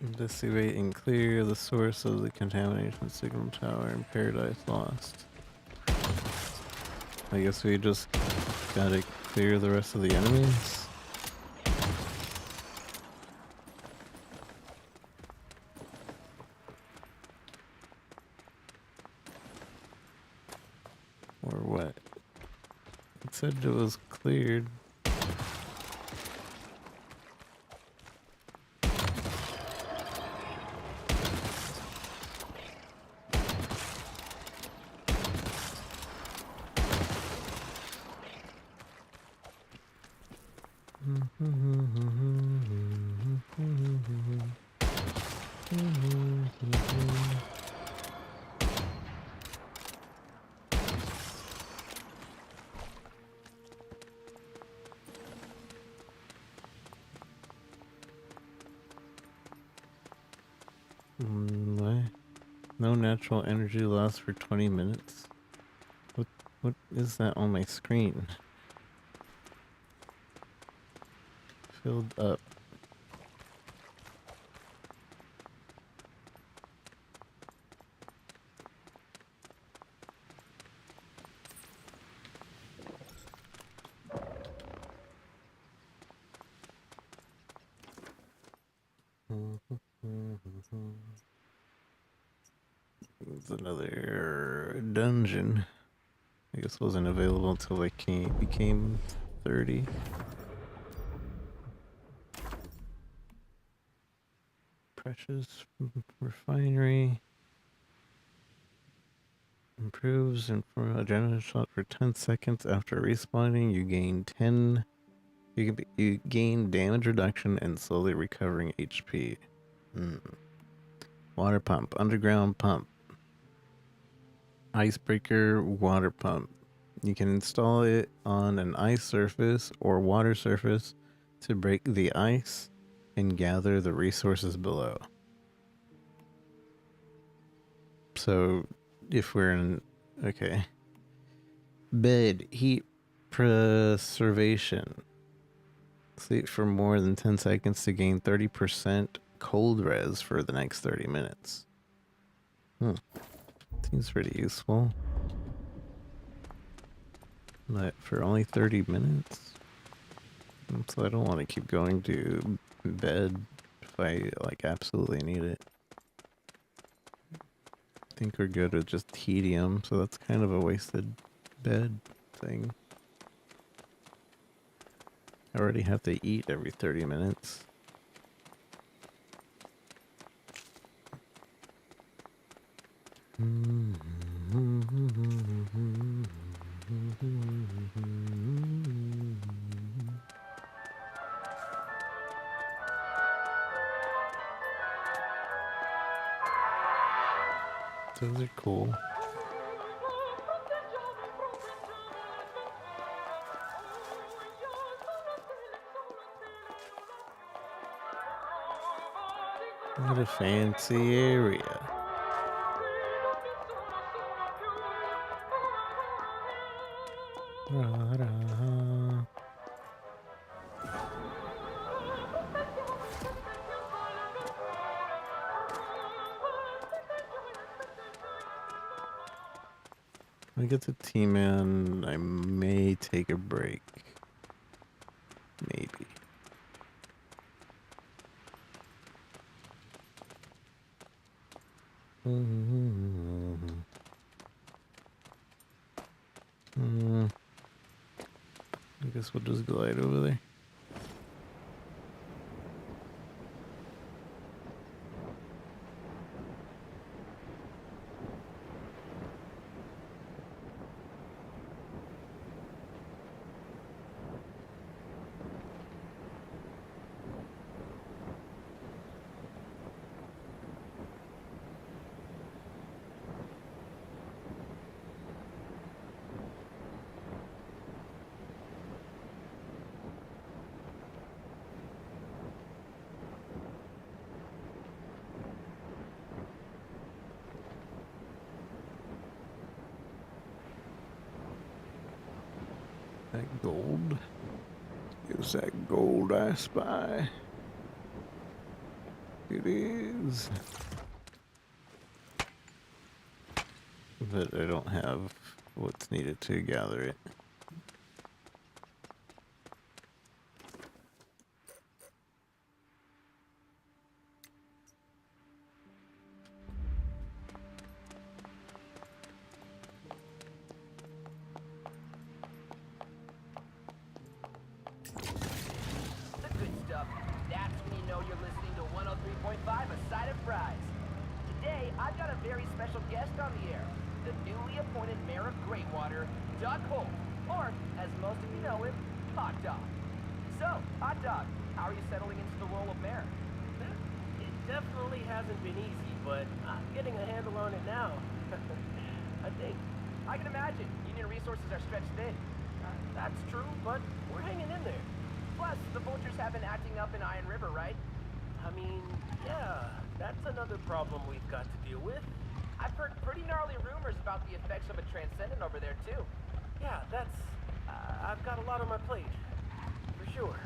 Investigate and clear the source of the contamination signal tower in Paradise Lost. I guess we just gotta clear the rest of the enemies. Or what? It said it was cleared. No natural energy loss for 20 minutes. What is that on my screen? Filled up. It's another dungeon. I guess wasn't available until I became 30. Precious refinery. Improves and for a adrenaline shot for 10 seconds after respawning. You gain 10. You gain damage reduction and slowly recovering HP. Water pump, underground pump. Icebreaker water pump. You can install it on an ice surface or water surface to break the ice and gather the resources below. So if we're in, okay. Bed, heat preservation. Sleep for more than 10 seconds to gain 30% cold res for the next 30 minutes. Seems pretty useful. But for only 30 minutes? So I don't want to keep going to bed if I like absolutely need it. I think we're good with just tedium, so that's kind of a wasted bed thing. I already have to eat every 30 minutes. Those are cool. What a fancy area. Ra-ra. When I get to T-Man, I may take a break. Maybe. I guess we'll just glide over there. That gold? Is that gold I spy? It is. But I don't have what's needed to gather it. The good stuff. That's when you know you're listening to 103.5 A Side of Fries. Today, I've got a very special guest on the air. The newly appointed mayor of Greywater, Doug Holt. Or, as most of you know him, Hot Dog. So, Hot Dog, how are you settling into the role of mayor? It definitely hasn't been easy, but I'm getting a handle on it now. I think. I can imagine. Union resources are stretched thin. That's true, but we're hanging in there. Plus, the vultures have been acting up in Iron River, right? I mean, yeah, that's another problem we've got to deal with. I've heard pretty gnarly rumors about the effects of a transcendent over there, too. Yeah, that's... I've got a lot on my plate. For sure.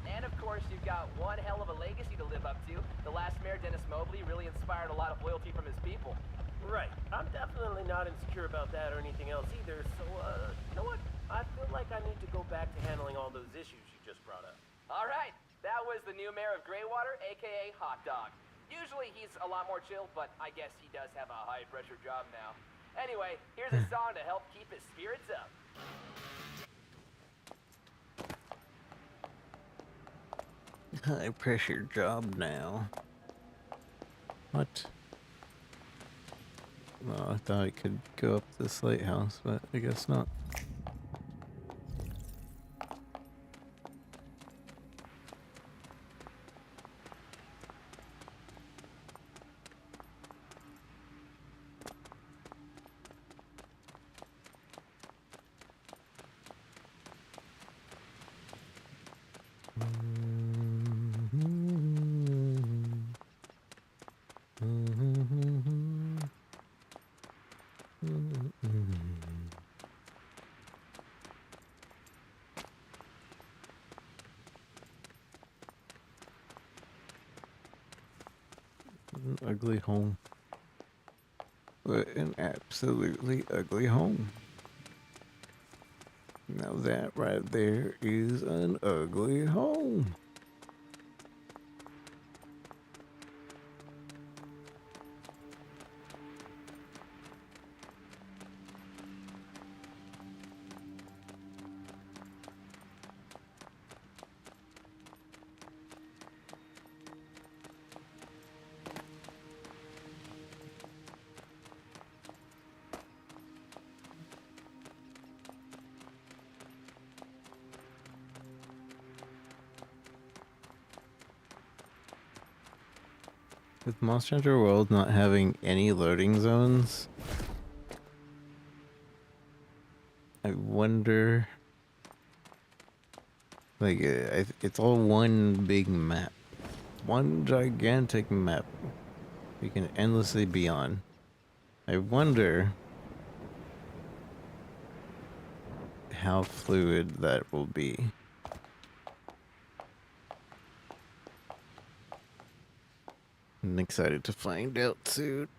And of course, you've got one hell of a legacy to live up to. The last mayor, Dennis Mobley, really inspired a lot of loyalty from his people. Right. I'm definitely not insecure about that or anything else either, so, you know what? I feel like I need to go back to handling all those issues you just brought up. All right. That was the new mayor of Greywater, a.k.a. Hot Dog. Usually he's a lot more chill, but I guess he does have a high-pressure job now. Anyway, here's a song to help keep his spirits up. High pressure job now. What? Well, I thought I could go up this lighthouse, but I guess not. An ugly home. What an absolutely ugly home. Now that right there is an ugly home. With Monster Hunter World not having any loading zones, I wonder. Like, it's all one big map. One gigantic map you can endlessly be on. I wonder how fluid that will be. I'm excited to find out soon.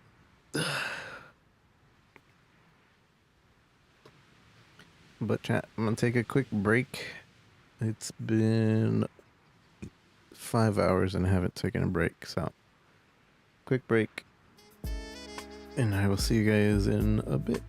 But chat, I'm gonna take a quick break. It's been 5 hours and I haven't taken a break, so quick break. And I will see you guys in a bit.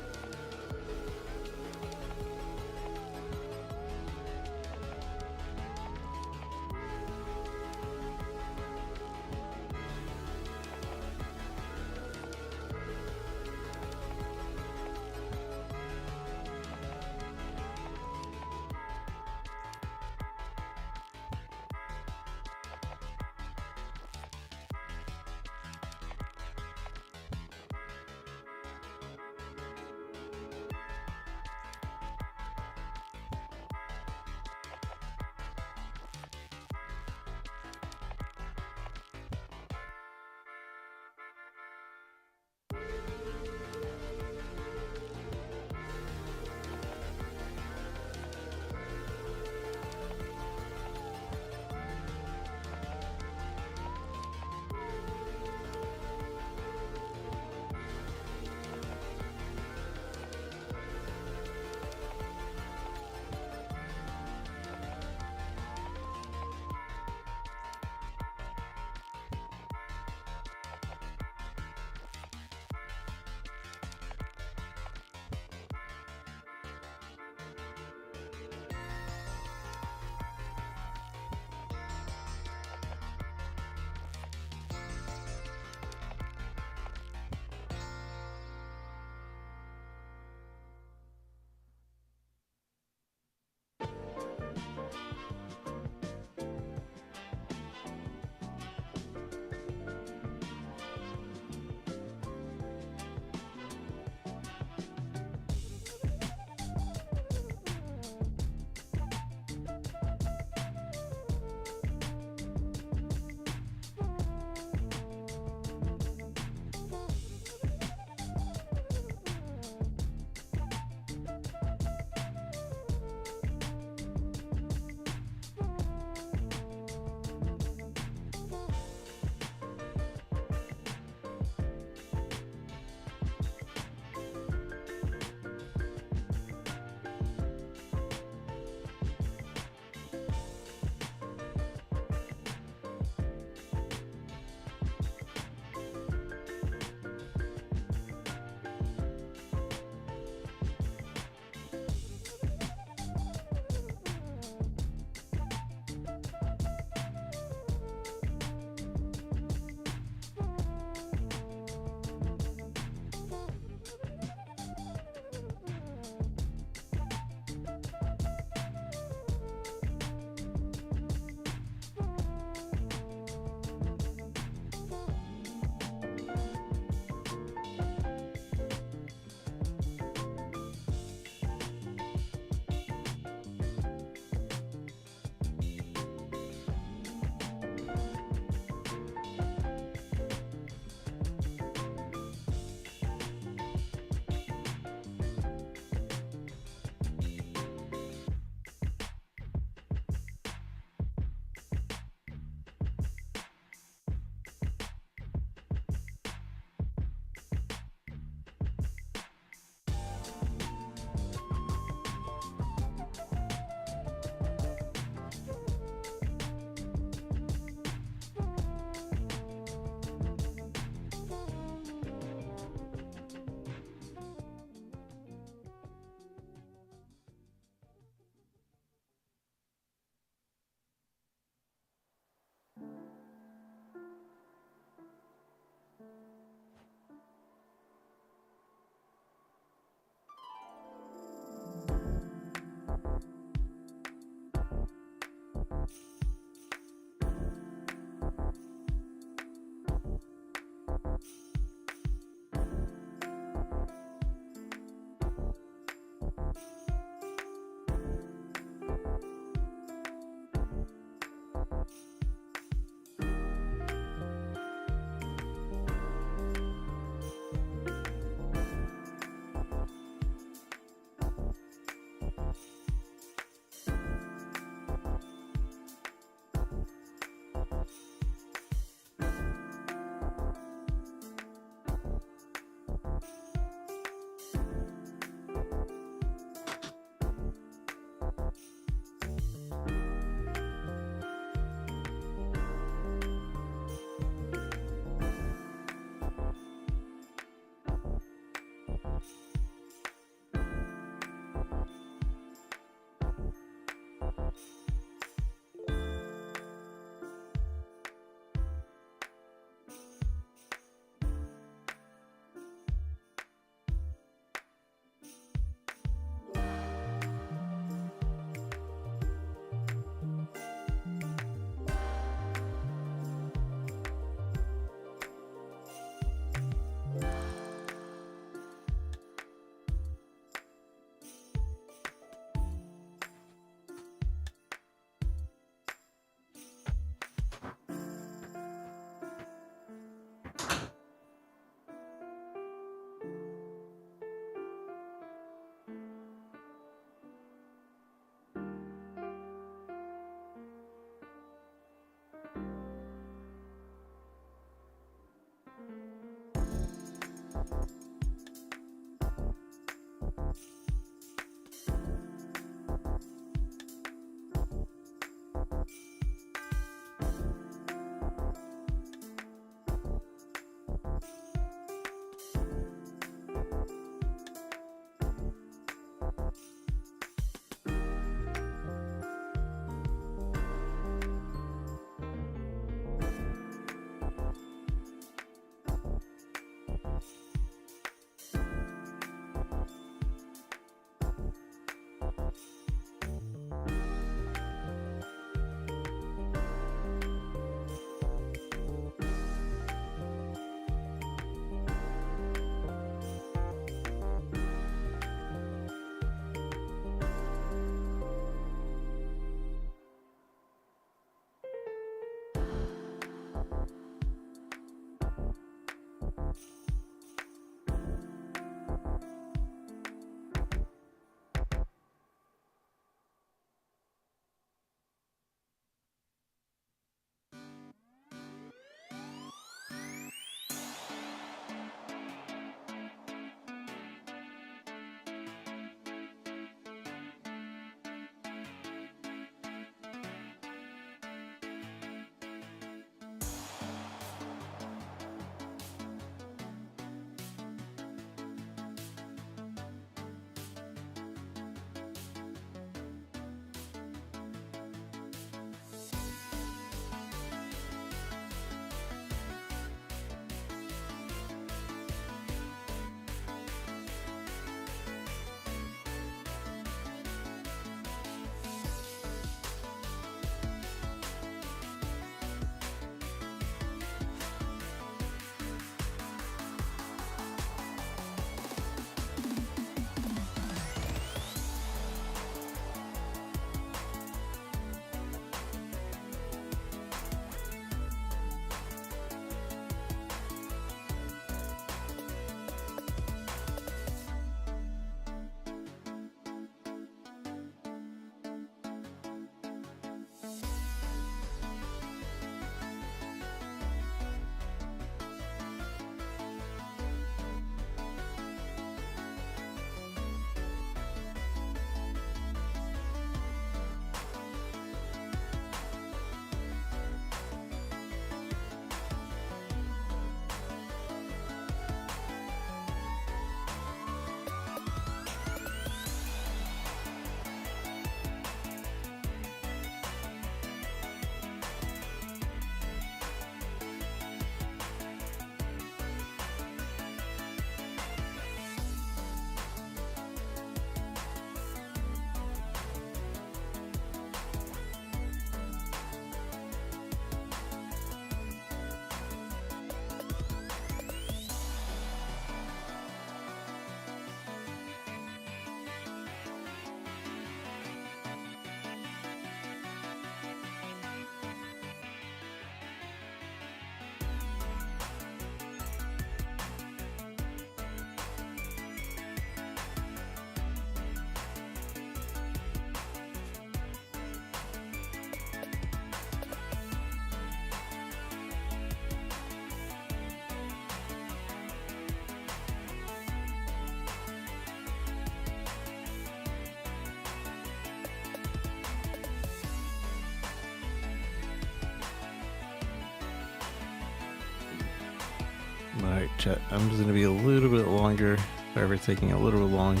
Alright, chat. I'm just gonna be a little bit longer. Sorry for taking a little bit long.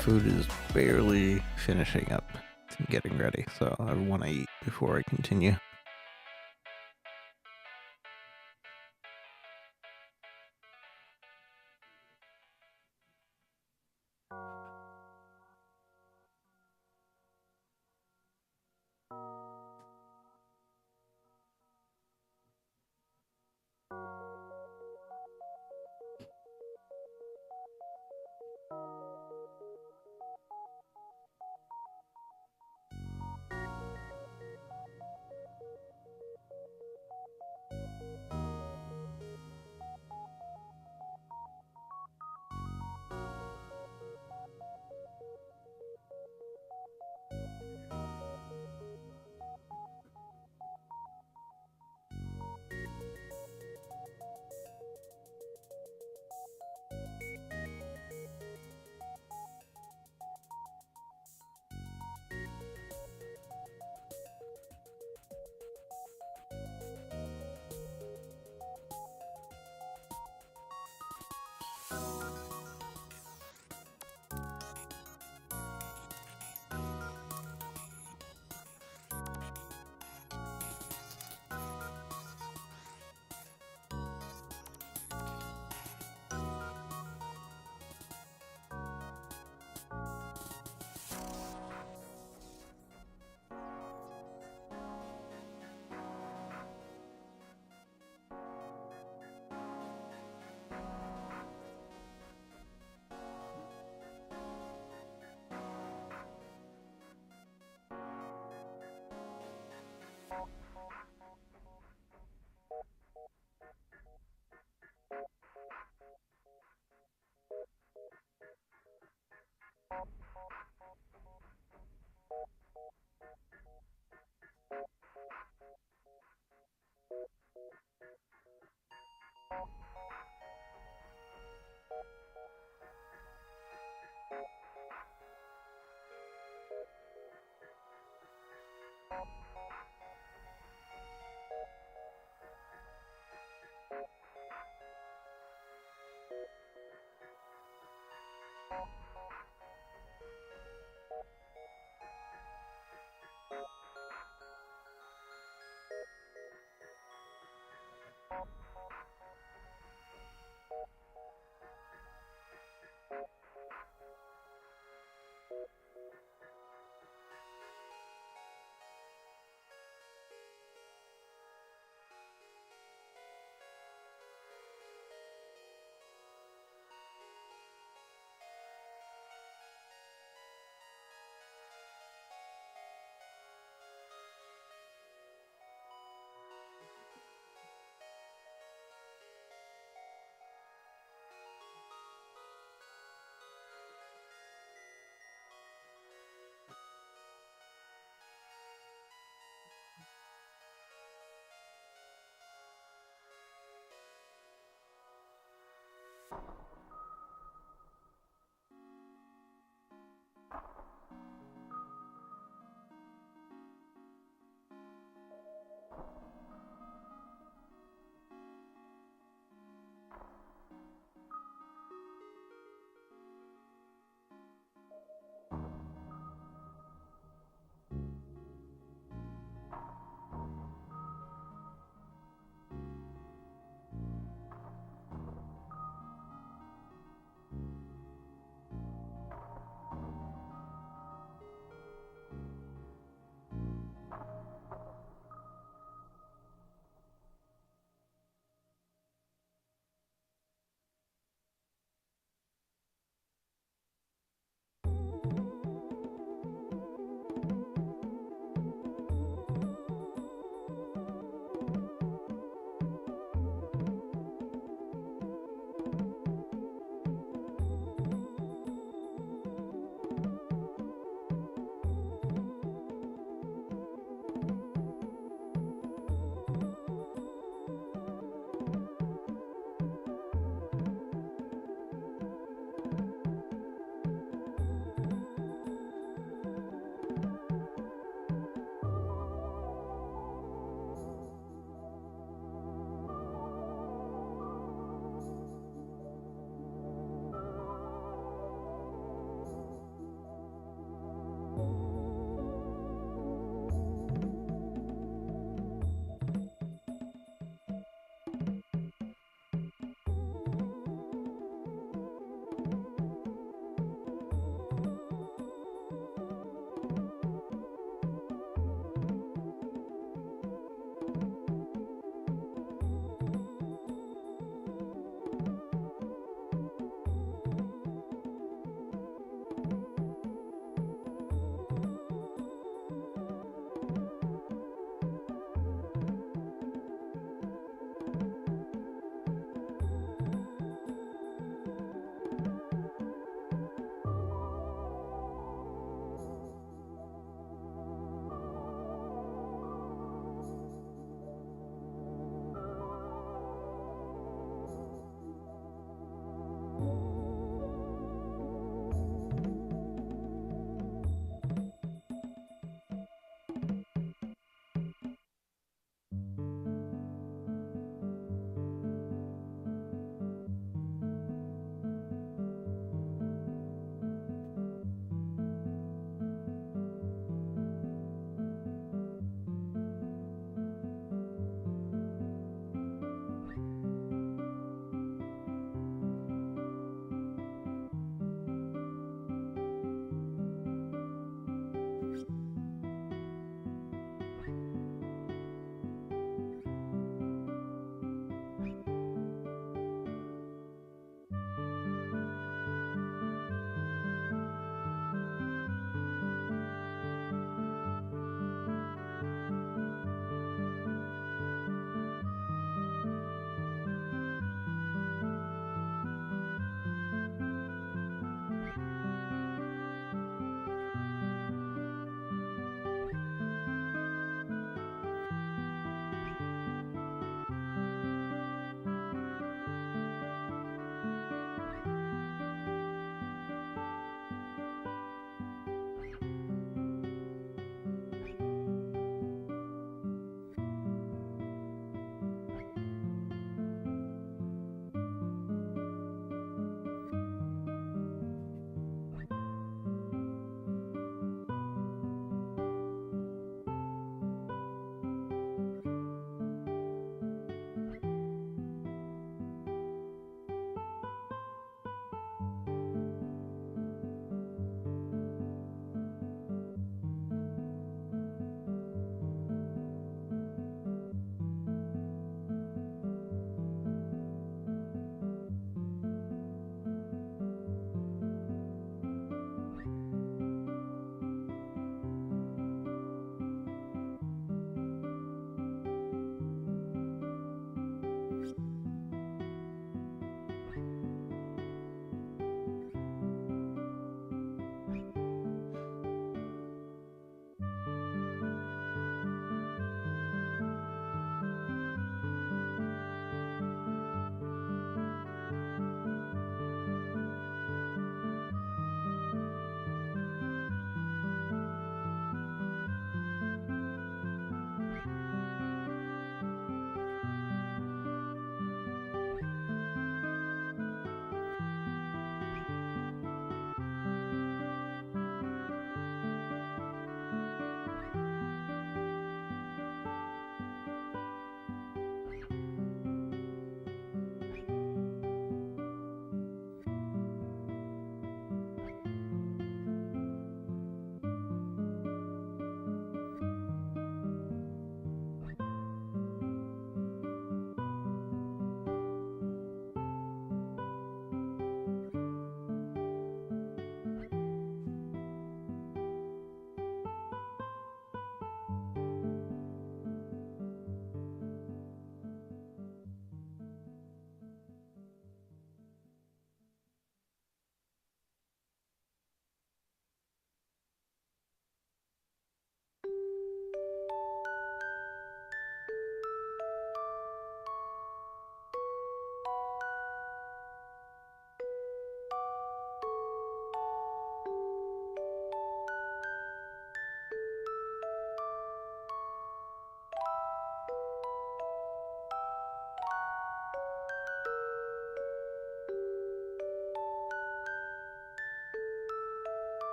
Food is barely finishing up and getting ready, so I want to eat before I continue.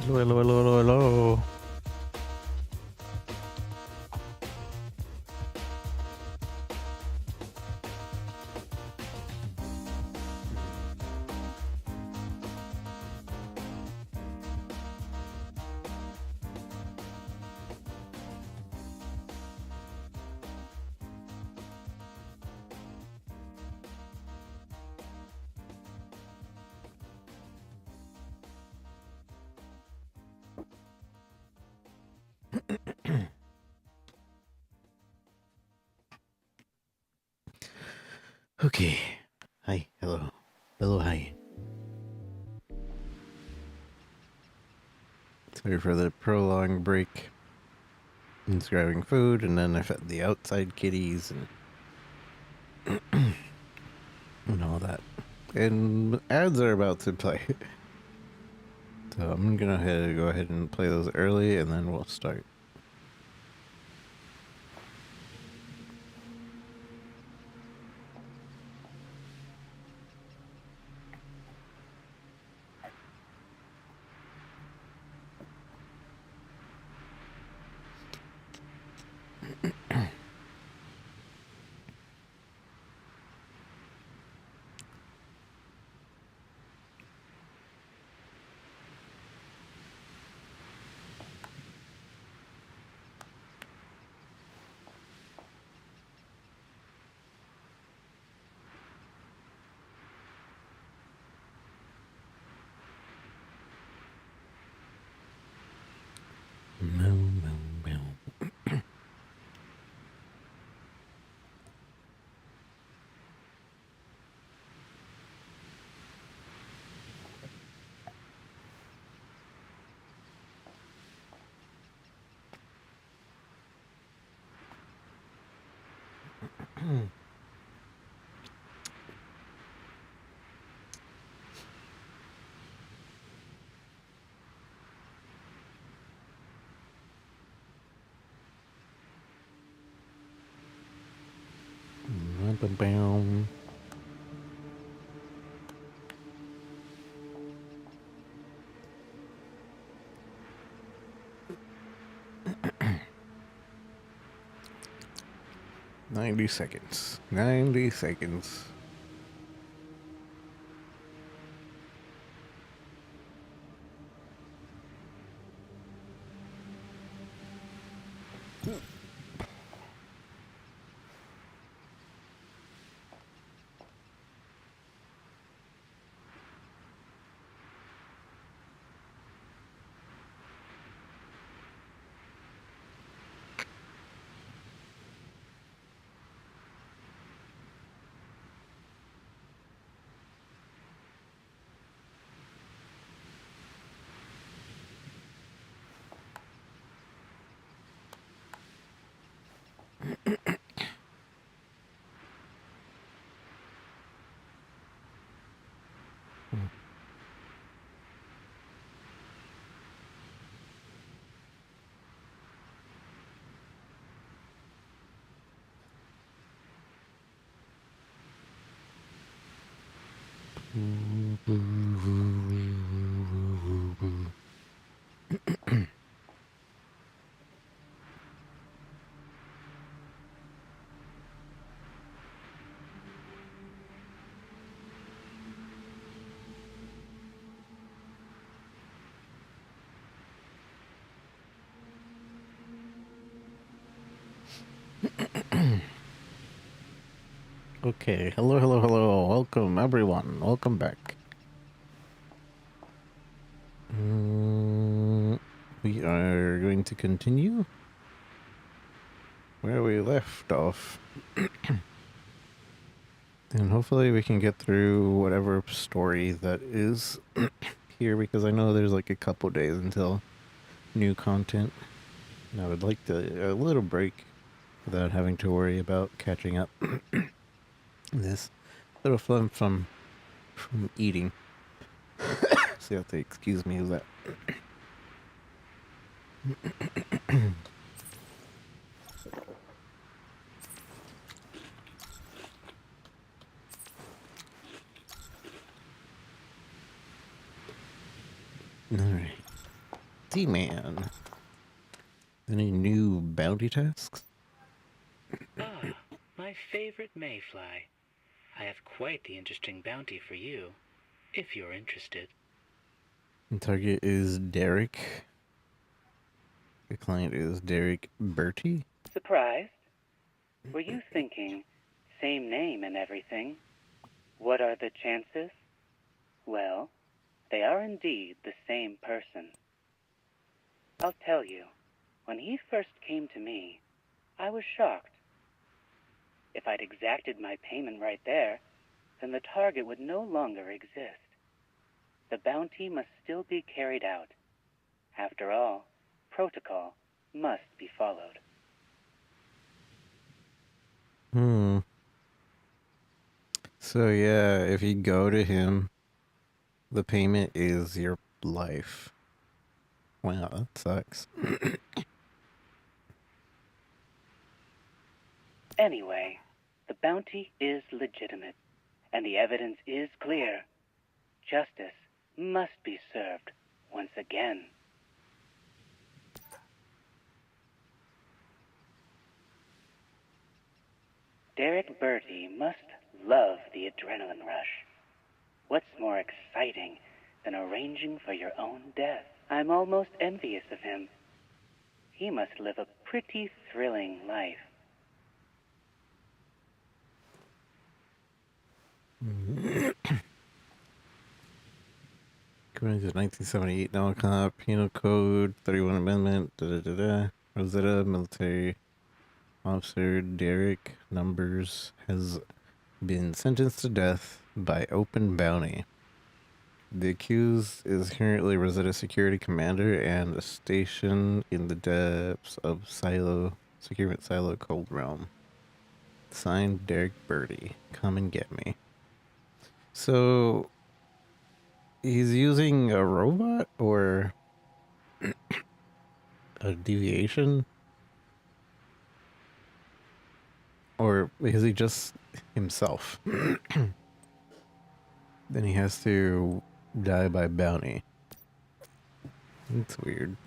Hello, hello, hello, hello, hello. Okay. Hi. Hello. Hello. Hi. Sorry for the prolonged break. I was grabbing food, and then I fed the outside kitties and and all that. And ads are about to play. So I'm gonna go ahead and play those early, and then we'll start. Bam. 90 seconds. 90 seconds. Okay, hello, hello, hello. Welcome, everyone. Welcome back. We are going to continue where we left off. And hopefully we can get through whatever story that is here, because I know there's like a couple days until new content. And I would like a little break without having to worry about catching up. This little fun from eating. So you have to excuse me of that. Alright. Bounty Man. Any new bounty tasks? Ah, my favorite mayfly. I have quite the interesting bounty for you, if you're interested. The target is Derek. The client is Derek Bertie. Surprised? Were you thinking, same name and everything? What are the chances? Well, they are indeed the same person. I'll tell you, when he first came to me, I was shocked. If I'd exacted my payment right there, then the target would no longer exist. The bounty must still be carried out. After all, protocol must be followed. So yeah, if you go to him, the payment is your life. Wow, that sucks. Anyway, the bounty is legitimate, and the evidence is clear. Justice must be served once again. Derek Bertie must love the adrenaline rush. What's more exciting than arranging for your own death? I'm almost envious of him. He must live a pretty thrilling life. According to the 1978 Nalcop Penal Code, 31 Amendment, Rosetta military officer Derek Numbers has been sentenced to death by open bounty. The accused is currently Rosetta security commander and a station in the depths of securement silo Cold Realm. Signed, Derek Bertie. Come and get me. So he's using a robot or a deviation? Or is he just himself? Then he has to die by bounty. It's weird.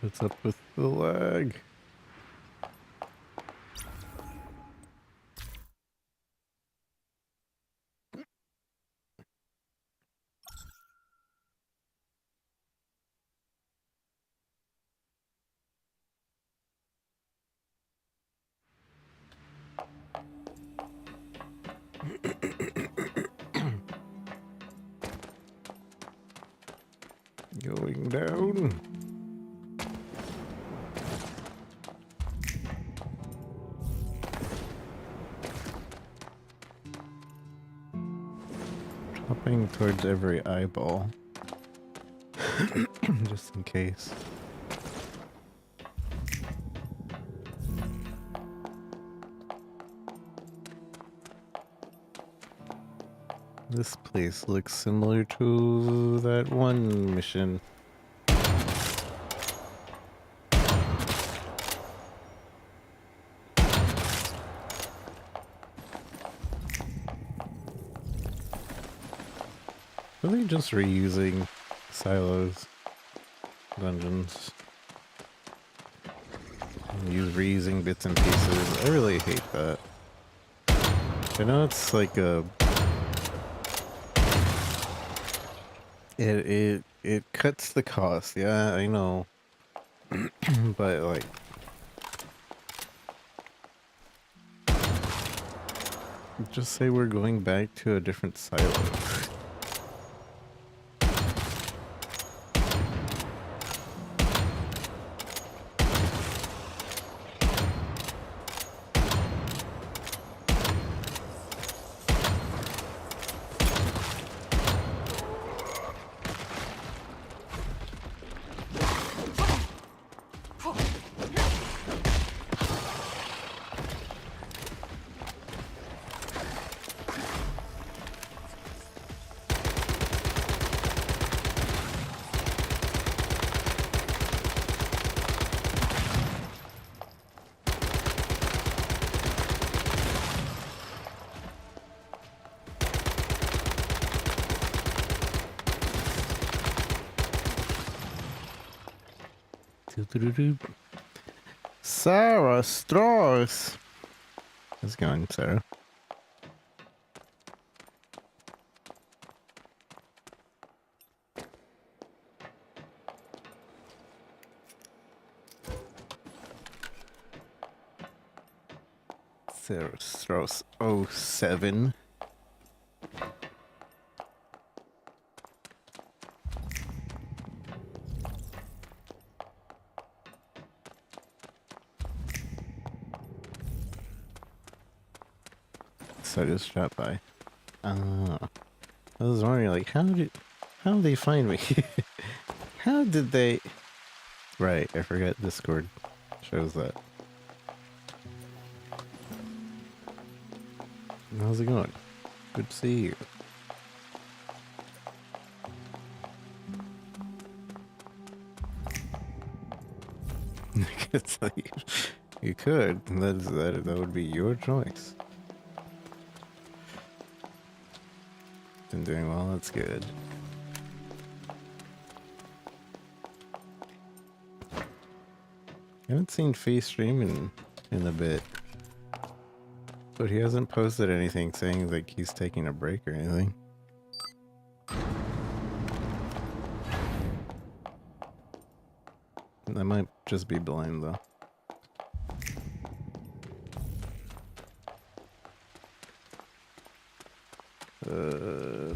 What's up with the lag? Going down. Chopping towards every eyeball. Just in case. This place looks similar to that one mission. Are they just reusing silos, dungeons? Reusing bits and pieces. I really hate that. I know it's like a... It cuts the cost, yeah, I know. But like... just say we're going back to a different silo. Doo-doo-doo. Sarah Strauss. How's it going, Sarah? Sarah Strauss 07. So I just dropped by. I was wondering, like, how did they find me? How did they? Right, I forgot Discord shows that. How's it going? Good to see you. It's like, you could. That would be your choice. Been doing well. That's good. I haven't seen Face stream in a bit, but he hasn't posted anything saying like he's taking a break or anything. That might just be blind though.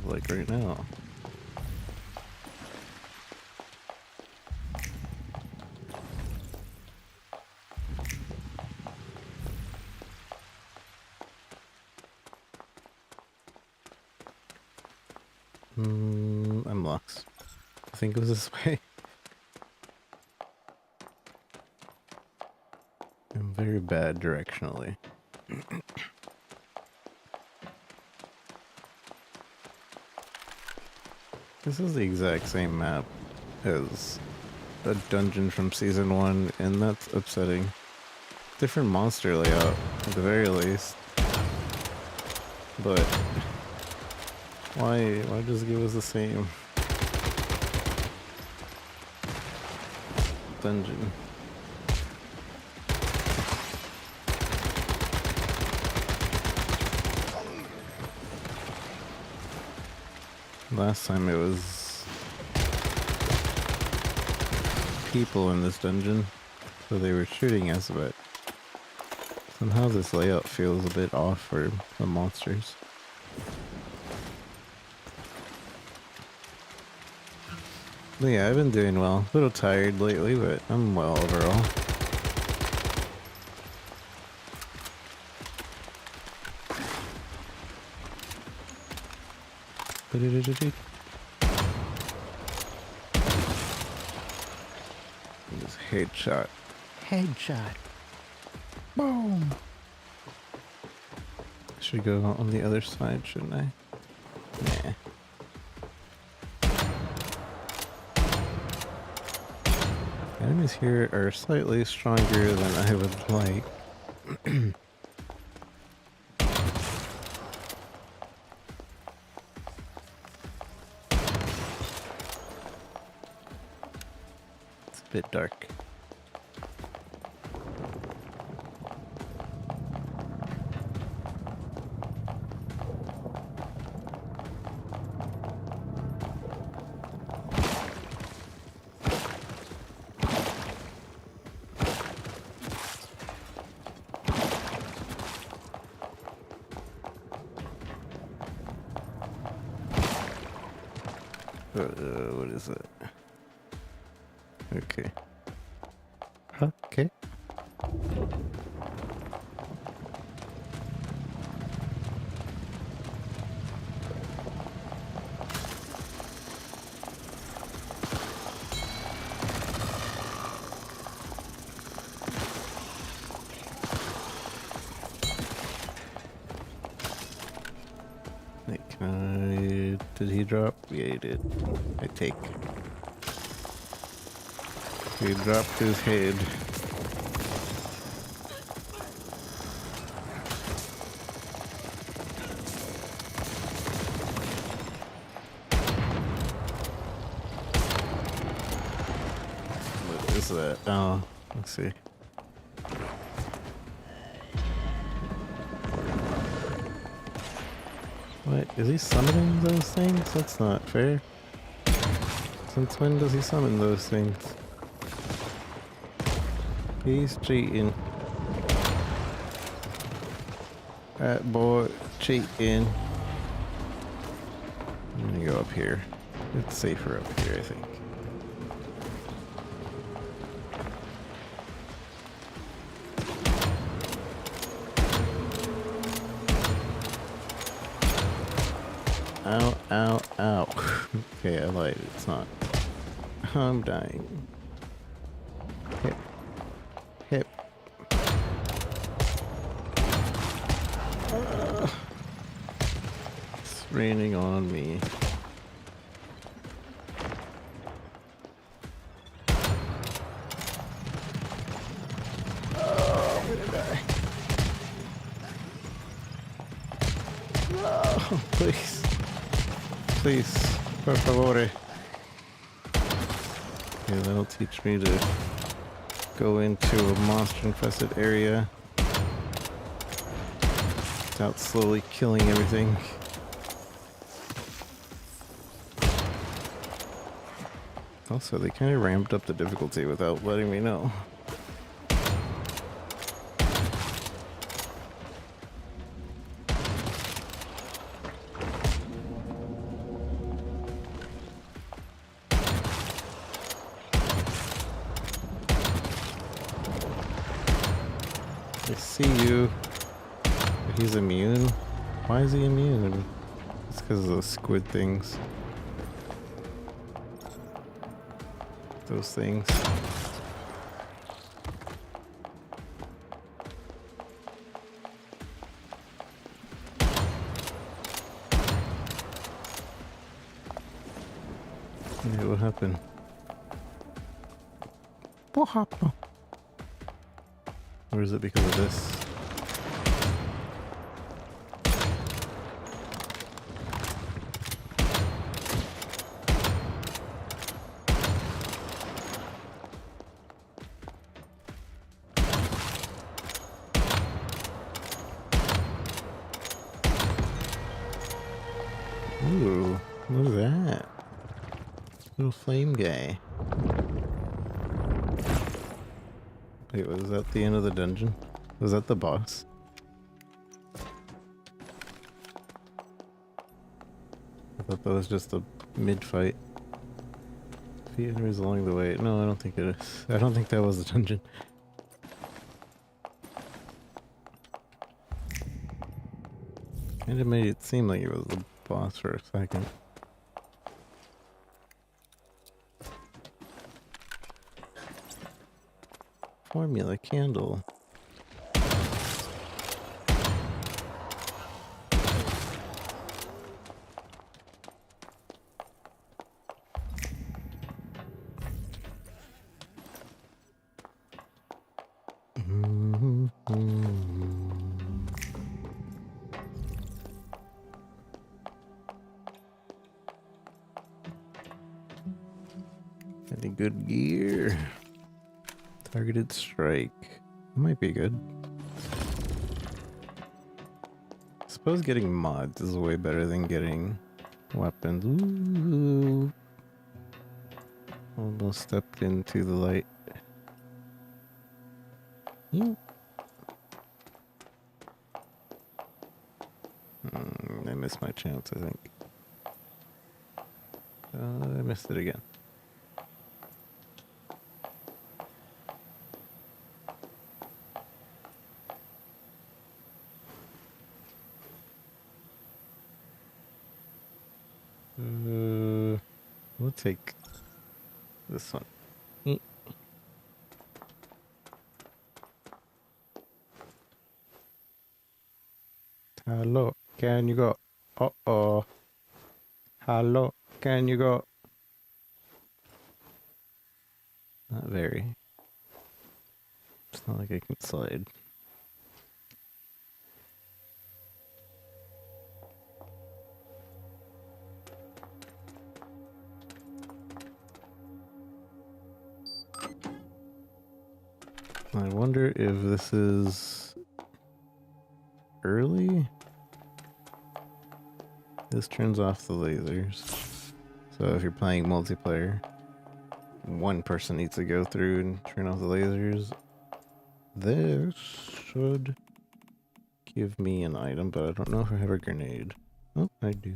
Like right now. I'm lost. I think it was this way. I'm very bad directionally. This is the exact same map as a dungeon from season 1, and that's upsetting. Different monster layout, at the very least. But why just give us the same dungeon? Last time it was people in this dungeon, so they were shooting us, but somehow this layout feels a bit off for the monsters. But yeah, I've been doing well. A little tired lately, but I'm well overall. Just headshot. Headshot. Boom. Should go on the other side, shouldn't I? Nah. Enemies here are slightly stronger than I would like. It's a bit dark. What is it? Okay. Okay. Did he drop? Yeah, he did. I take. He dropped his head. What is that? Oh, let's see. What? Is he summoning those things? That's not fair. Since when does he summon those things? He's cheating. That boy cheating. I'm gonna go up here. It's safer up here, I think. Ow, ow, ow. Okay, I lied. It's not. I'm dying. Hip. Hip. It's raining on me. Oh, I'm gonna die. No, please. Please, por favore. Okay, that'll teach me to go into a monster-infested area without slowly killing everything. Also, they kind of ramped up the difficulty without letting me know. I see you. But he's immune? Why is he immune? It's because of those squid things. Those things. Yeah, what happened? What happened? Or is it because of this? Ooh, what is that? Little flame guy. Wait, was that the end of the dungeon? Was that the boss? I thought that was just a mid-fight. Few enemies along the way. No, I don't think it is. I don't think that was the dungeon. Kinda made it seem like it was the boss for a second. Formula candle. Any good gear? Targeted strike. Might be good. I suppose getting mods is way better than getting weapons. Ooh. Almost stepped into the light. Yeah. I missed my chance, I think. I missed it again. We'll take this one. Hello, can you go? Uh-oh. Hello, can you go? Not very. It's not like I can slide. I wonder if this is early? This turns off the lasers. So if you're playing multiplayer, one person needs to go through and turn off the lasers. This should give me an item, but I don't know if I have a grenade. Oh, I do.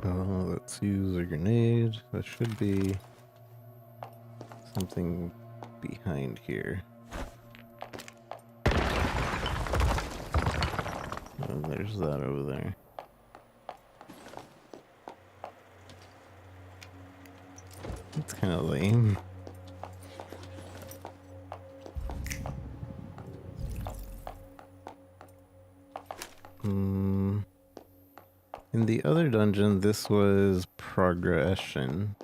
So let's use a grenade. That should be something behind here. Oh, there's that over there. It's kind of lame. In the other dungeon, this was progression.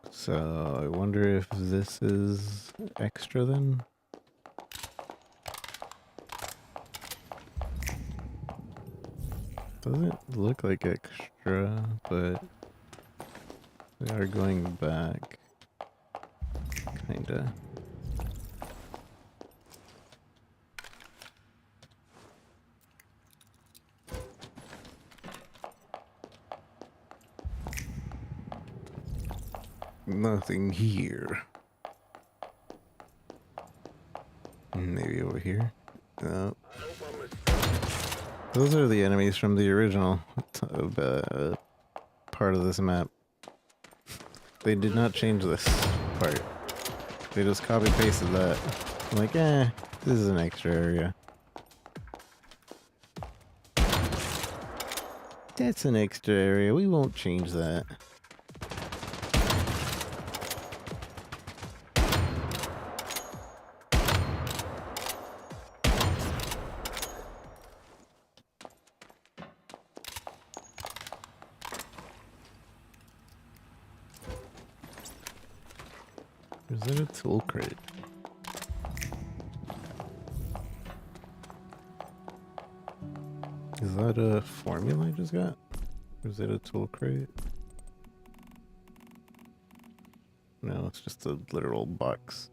So I wonder if this is extra then? Doesn't look like extra, but we are going back. Kinda. Nothing here. Maybe over here? No. Those are the enemies from the original part of this map. They did not change this part. They just copy pasted that. I'm like, this is an extra area. That's an extra area. We won't change that. Is that a tool crate? Is that a formula I just got? Or is it a tool crate? No, it's just a literal box.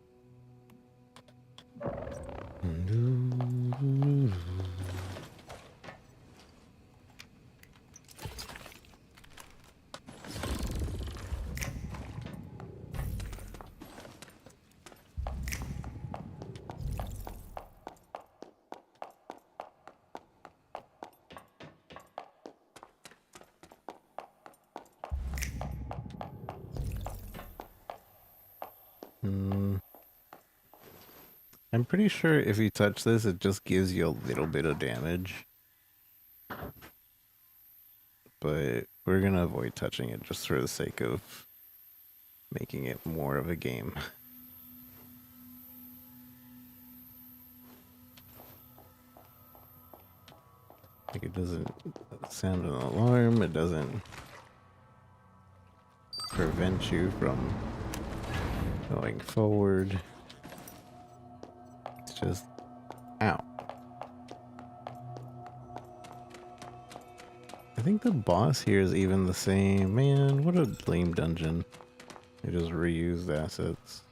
I'm pretty sure if you touch this, it just gives you a little bit of damage. But we're gonna avoid touching it just for the sake of making it more of a game. Like, it doesn't sound an alarm, it doesn't prevent you from going forward. It's just, ow. I think the boss here is even the same. Man, what a lame dungeon. They just reused assets.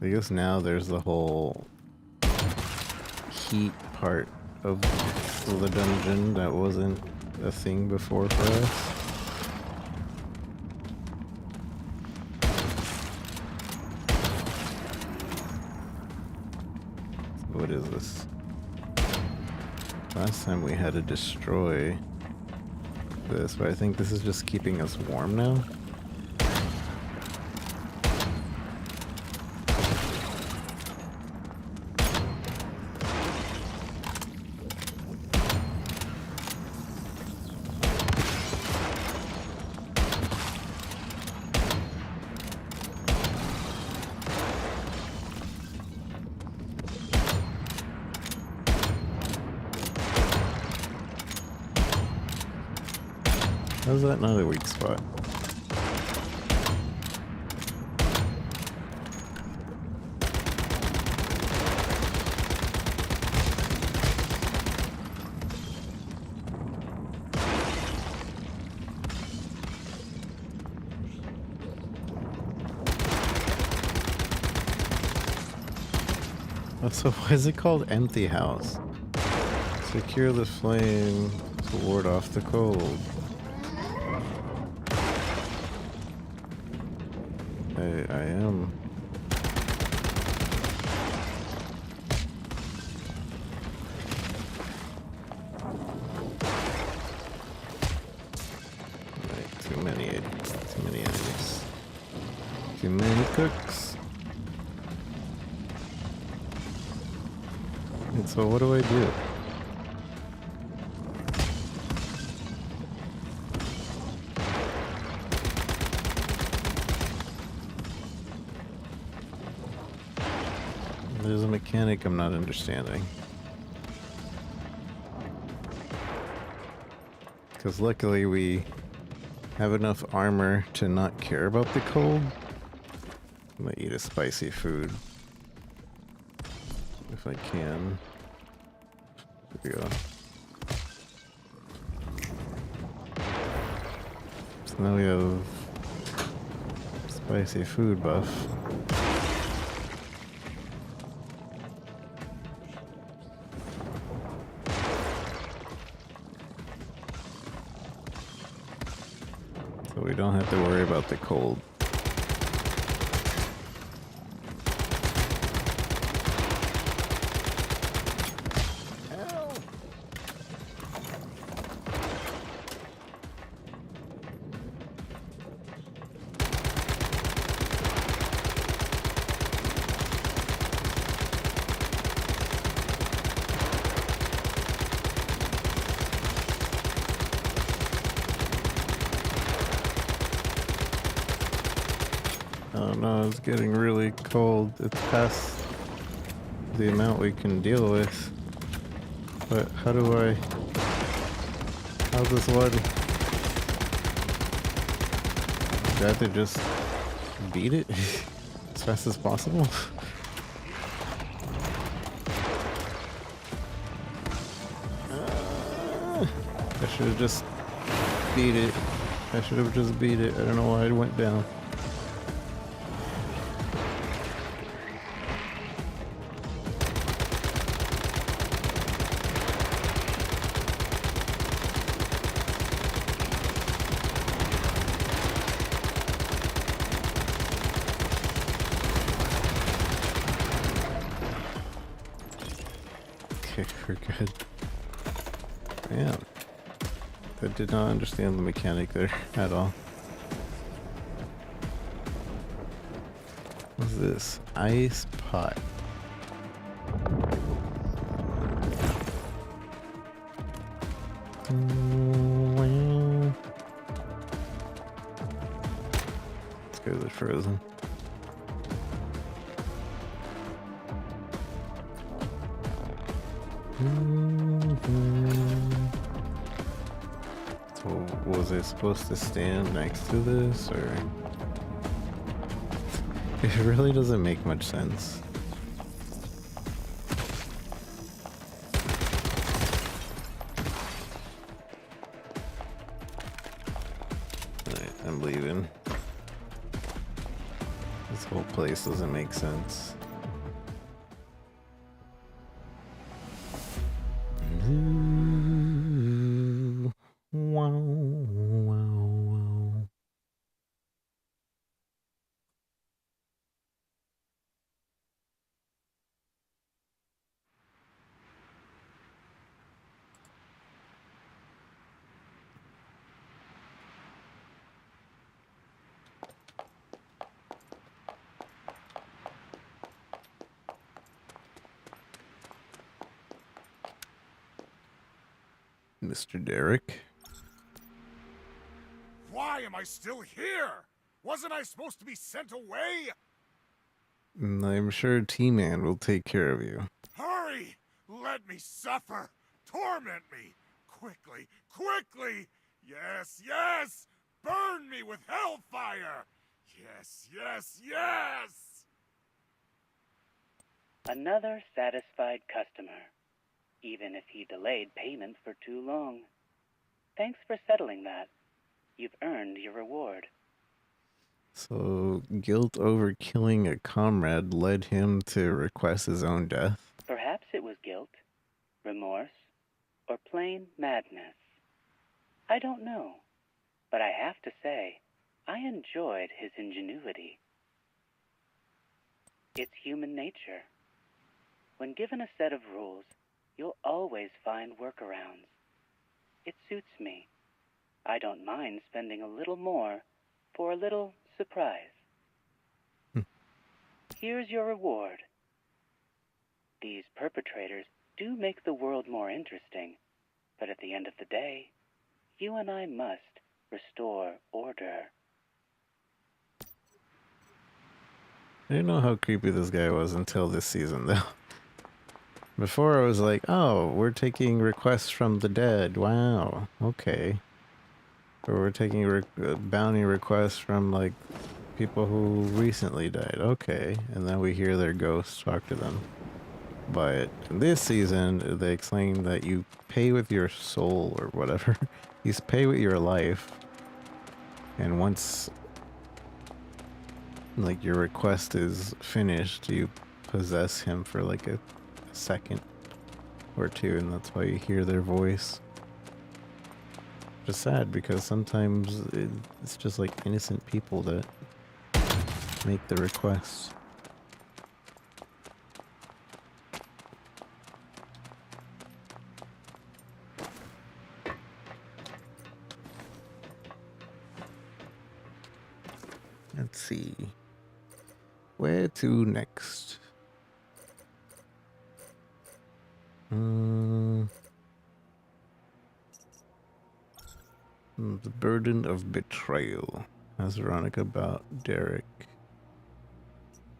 I guess now there's the whole heat part of the dungeon that wasn't a thing before for us. What is this? Last time we had to destroy this, but I think this is just keeping us warm now. How's that not a weak spot? So why is it called Empty House? Secure the flame to ward off the cold. I am. Right, too many enemies. Too many cooks. And so what do I do? There's a mechanic I'm not understanding. Because luckily we have enough armor to not care about the cold. I'm gonna eat a spicy food. If I can. There we go. So now we have spicy food buff. So we don't have to worry about the cold. Oh no, it's getting really cold. It's past the amount we can deal with. But how do I... How's this one? Do I have to just beat it as fast as possible? I should have just beat it. I should have just beat it. I don't know why it went down. Okay, we're good. Man, I did not understand the mechanic there at all. What's this? Ice pot. Well, let's go to the frozen. So was I supposed to stand next to this, or? It really doesn't make much sense. Alright, I'm leaving. This whole place doesn't make sense. Wow, wow, wow. Mr. Derek? Why am I still here? Wasn't I supposed to be sent away? I'm sure T-Man will take care of you. Hurry! Let me suffer! Torment me! Quickly! Quickly! Yes, yes! Burn me with hellfire! Yes, yes, yes! Another satisfied customer, even if he delayed payment for too long. Thanks for settling that. You've earned your reward. So, guilt over killing a comrade led him to request his own death. Perhaps it was guilt, remorse, or plain madness. I don't know, but I have to say, I enjoyed his ingenuity. It's human nature. When given a set of rules, you'll always find workarounds. It suits me. I don't mind spending a little more for a little surprise. Here's your reward. These perpetrators do make the world more interesting, but at the end of the day, you and I must restore order. I didn't know how creepy this guy was until this season, though. Before I was like, oh, we're taking requests from the dead. Wow, okay. Or we're taking bounty requests from, like, people who recently died. Okay. And then we hear their ghosts talk to them. But in this season, they explain that you pay with your soul or whatever. You pay with your life. And once, like, your request is finished, you possess him for, like, a second or two, and that's why you hear their voice. Just sad, because sometimes it's just, like, innocent people that make the requests. Let's see. Where to next? The burden of betrayal. Ask Veronica about Derek.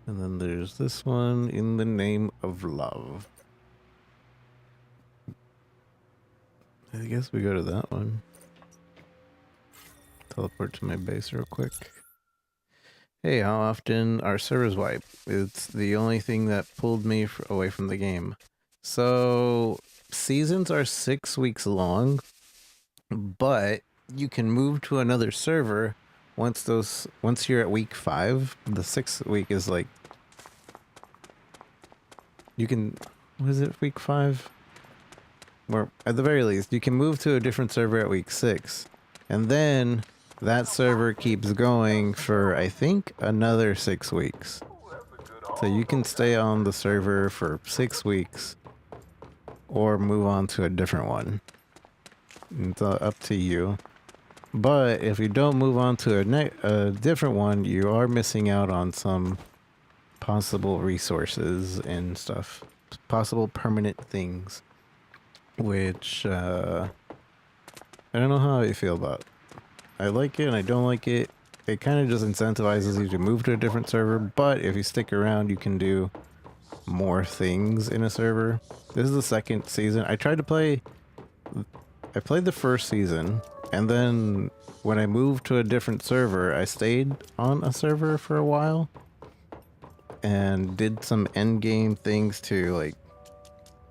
And then there's this one, in the name of love. I guess we go to that one. Teleport to my base real quick. Hey, how often are servers wiped? It's the only thing that pulled me away from the game. So, seasons are 6 weeks long, but you can move to another server once you're at week 5. The 6th week is like, you can, what is it, week 5? Or at the very least, you can move to a different server at week 6. And then that server keeps going for, I think, another 6 weeks. So you can stay on the server for 6 weeks or move on to a different one. It's up to you. But if you don't move on to a different one, you are missing out on some possible resources and stuff. Possible permanent things. Which, I don't know how I feel about. I like it and I don't like it. It kind of just incentivizes you to move to a different server, but if you stick around, you can do more things in a server. This is the 2nd season. I played the 1st season, and then when I moved to a different server, I stayed on a server for a while and did some endgame things to, like,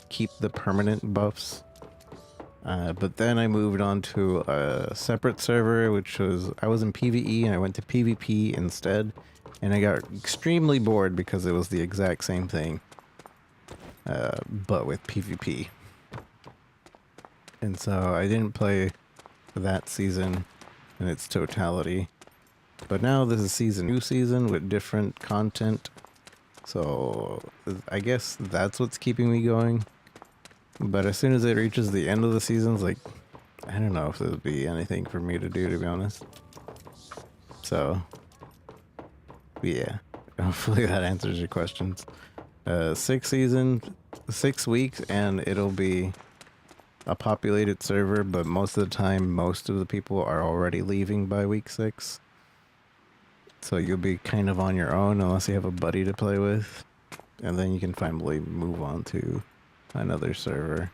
keep the permanent buffs. But then I moved on to a separate server, which was, I was in PvE and I went to PvP instead, and I got extremely bored because it was the exact same thing, but with PvP. And so I didn't play that season in its totality. But now this is new season with different content. So I guess that's what's keeping me going. But as soon as it reaches the end of the seasons, like, I don't know if there'll be anything for me to do, to be honest. So, yeah. Hopefully that answers your questions. 6 seasons, 6 weeks, and it'll be a populated server, but most of the time, most of the people are already leaving by week 6. So you'll be kind of on your own unless you have a buddy to play with. And then you can finally move on to another server.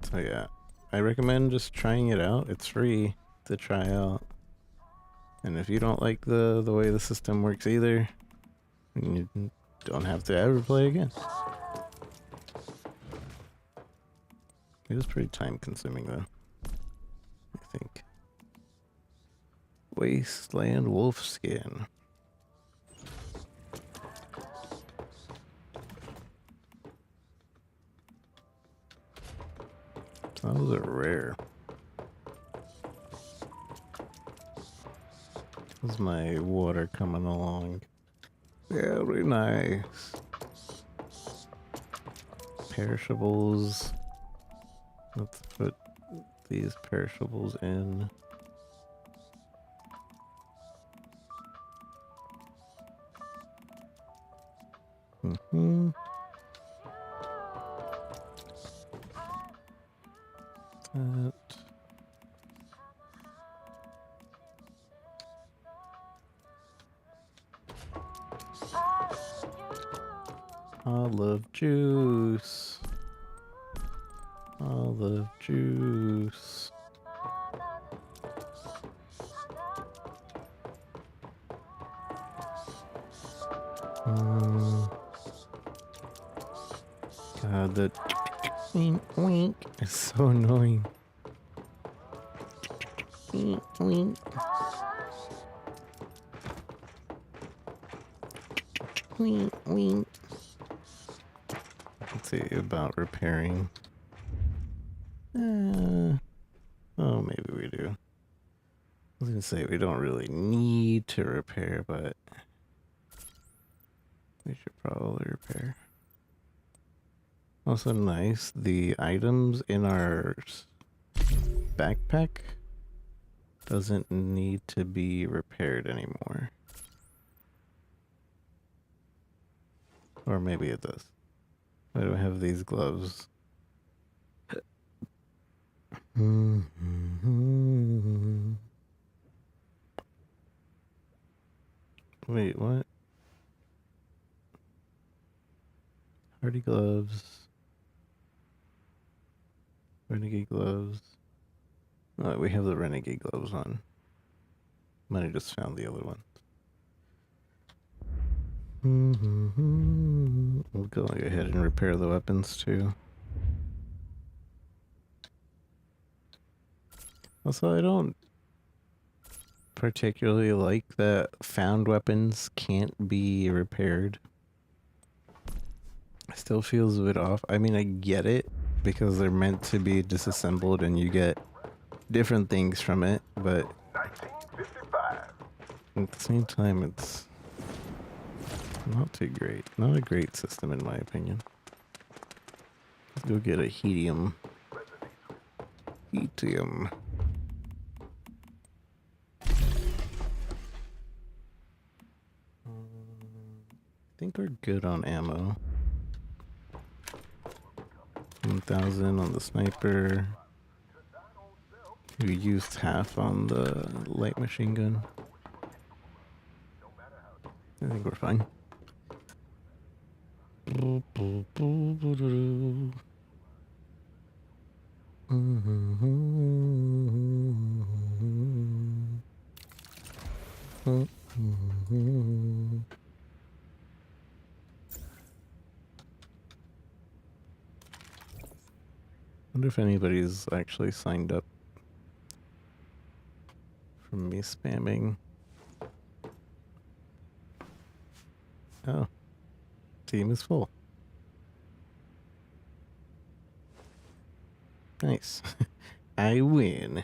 So yeah, I recommend just trying it out. It's free to try out. And if you don't like the way the system works either, you don't have to ever play again. It was pretty time consuming though, I think. Wasteland wolf skin. Those are rare. How's my water coming along? Very nice. Perishables. Let's put these perishables in. That. Olive juice. Olive juice. God, the wink wink is so annoying. Wink wink. Wink wink. Let's see about repairing. Oh, maybe we do. I was gonna say we don't really need to repair, but we should probably repair. Also nice, the items in our backpack doesn't need to be repaired anymore. Or maybe it does. Why do I have these gloves? Wait, what? Hardy gloves. Renegade gloves. Oh, we have the renegade gloves on. Might have just found the other one. We'll go ahead and repair the weapons too. Also, I don't particularly like that found weapons can't be repaired. It still feels a bit off. I mean, I get it because they're meant to be disassembled and you get different things from it, but at the same time, it's not too great. Not a great system in my opinion. Let's go get a helium. Helium. I think we're good on ammo. 1,000 on the sniper. We used half on the light machine gun. I think we're fine. Wonder if anybody's actually signed up from me spamming. Oh, team is full. Nice. I win.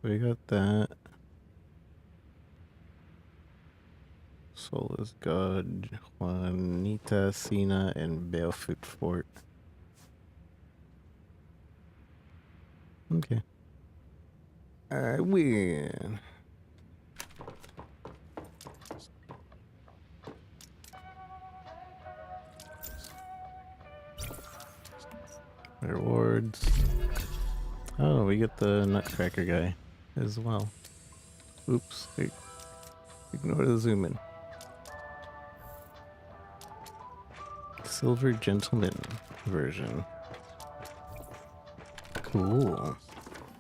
So we got that. Soul is God, Juanita, Cena, and Barefoot Fort. Okay. I win. Rewards. Oh, we get the Nutcracker guy as well. Oops. Hey, ignore the zoom in. Silver Gentleman version. Cool.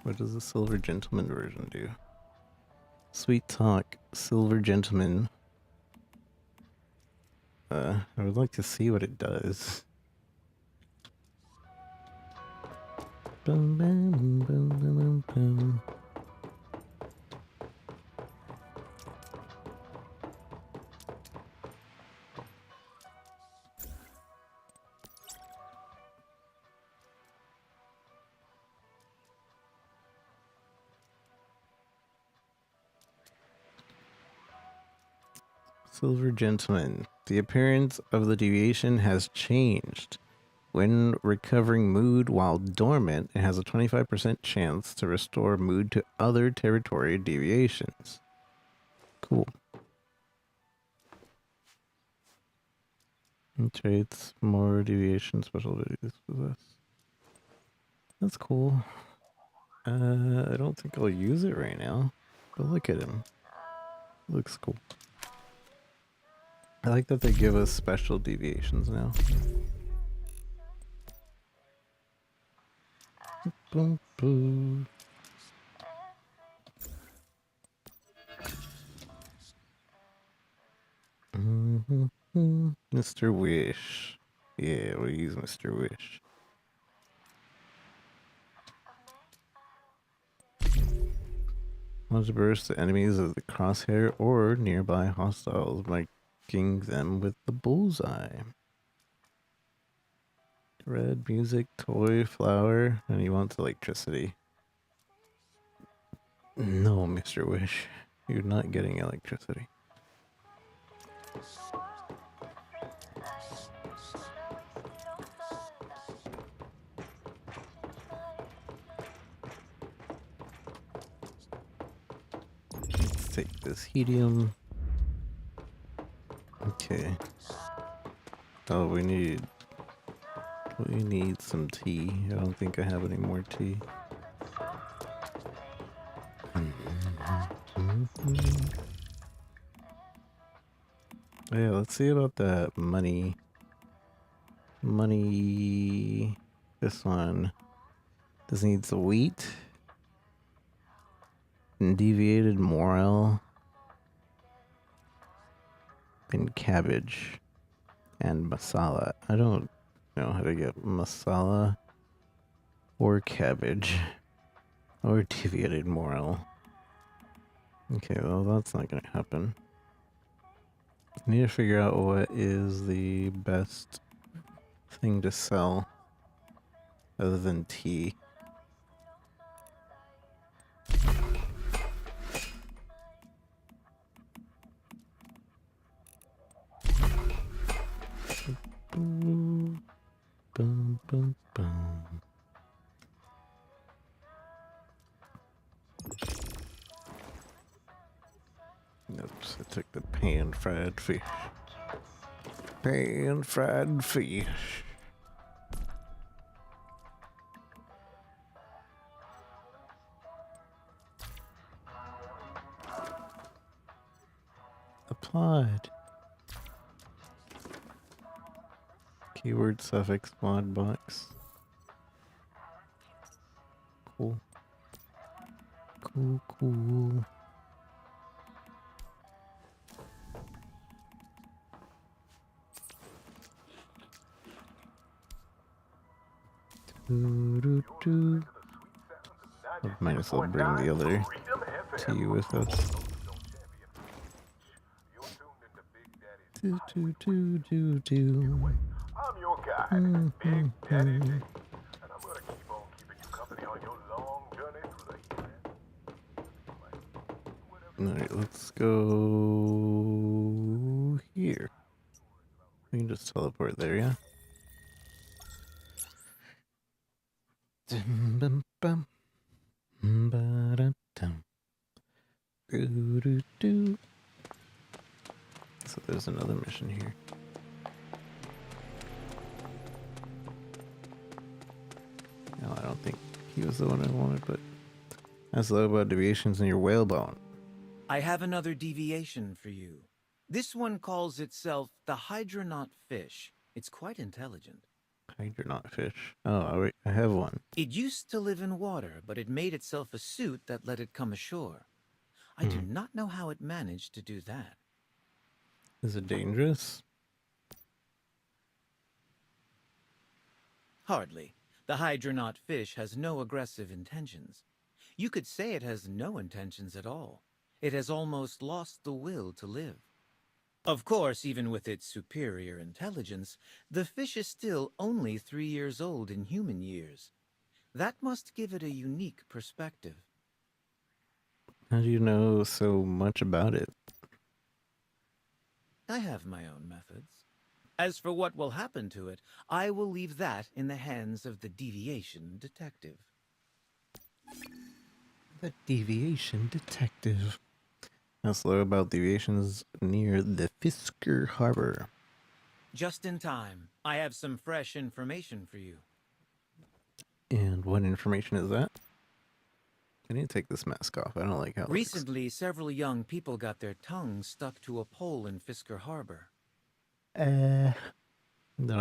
What does the Silver Gentleman version do? Sweet Talk, Silver Gentleman. I would like to see what it does. Bum, bum, bum, bum, bum. Silver Gentleman. The appearance of the deviation has changed. When recovering mood while dormant, it has a 25% chance to restore mood to other territory deviations. Cool. And traits, more deviation, special abilities possess. That's cool. I don't think I'll use it right now, but look at him. Looks cool. I like that they give us special deviations now. Boom, boom. Mr. Wish. Yeah, we'll use Mr. Wish. Launch burst to enemies of the crosshair or nearby hostiles, marking them with the bullseye. Red, music, toy, flower, and he wants electricity. No, Mr. Wish. You're not getting electricity. Let's take this helium. Okay. Oh, we need some tea. I don't think I have any more tea. Yeah, let's see about that money. Money. This one. This needs wheat. And deviated morel. And cabbage. And masala. I don't know how to get masala. Or cabbage. Or deviated morel. Okay, well that's not gonna happen. I need to figure out what is the best thing to sell other than tea. Boom, boom, boom, boom. Oops, I took the pan-fried fish. Pan-fried fish. Applied. Keyword suffix mod box. Cool. Cool, cool. Might as well bring the other tea with us. Do, do, do, do, do. I'm your guide, Big Daddy J, and I'm gonna keep on keeping you company on your long journey through the heat. Alright, let's go here. We can just teleport there, yeah? Dum, bum, bum. Ba-da-dum. Doo-doo-doo. So there's another mission here. he was the one I wanted, but that's low about deviations in your whalebone. I have another deviation for you. This one calls itself the hydronaut fish. It's quite intelligent. Hydronaut fish. Oh, I have one. It used to live in water, but it made itself a suit that let it come ashore. I do not know how it managed to do that. Is it dangerous? Hardly. The hydronaut fish has no aggressive intentions. You could say it has no intentions at all. It has almost lost the will to live. Of course, even with its superior intelligence, the fish is still only 3 years old in human years. That must give it a unique perspective. How do you know so much about it? I have my own methods. As for what will happen to it, I will leave that in the hands of the deviation detective. The deviation detective. That's low about deviations near the Fisker Harbor. Just in time. I have some fresh information for you. And what information is that? I need to take this mask off. I don't like how it looks. Recently, several young people got their tongues stuck to a pole in Fisker Harbor. That'll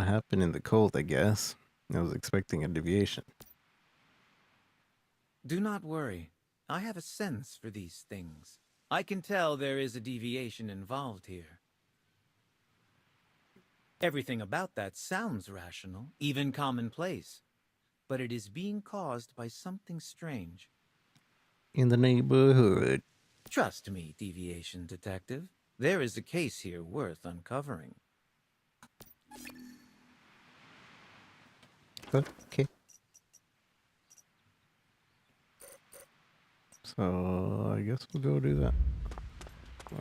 happen in the cold, I guess. I was expecting a deviation. Do not worry. I have a sense for these things. I can tell there is a deviation involved here. Everything about that sounds rational, even commonplace. But it is being caused by something strange. In the neighborhood. Trust me, deviation detective. There is a case here worth uncovering. Okay. So I guess we'll go do that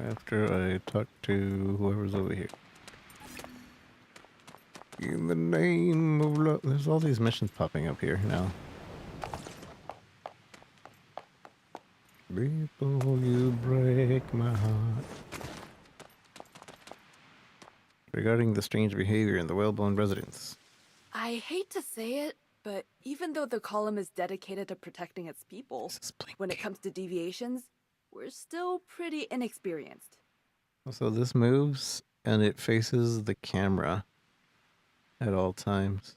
after I talk to whoever's over here. In the name of love. There's all these missions popping up here now. Before you break my heart. Regarding the strange behavior in the whalebone residence. I hate to say it, but even though the column is dedicated to protecting its people, when it comes to deviations, we're still pretty inexperienced. So this moves and it faces the camera at all times.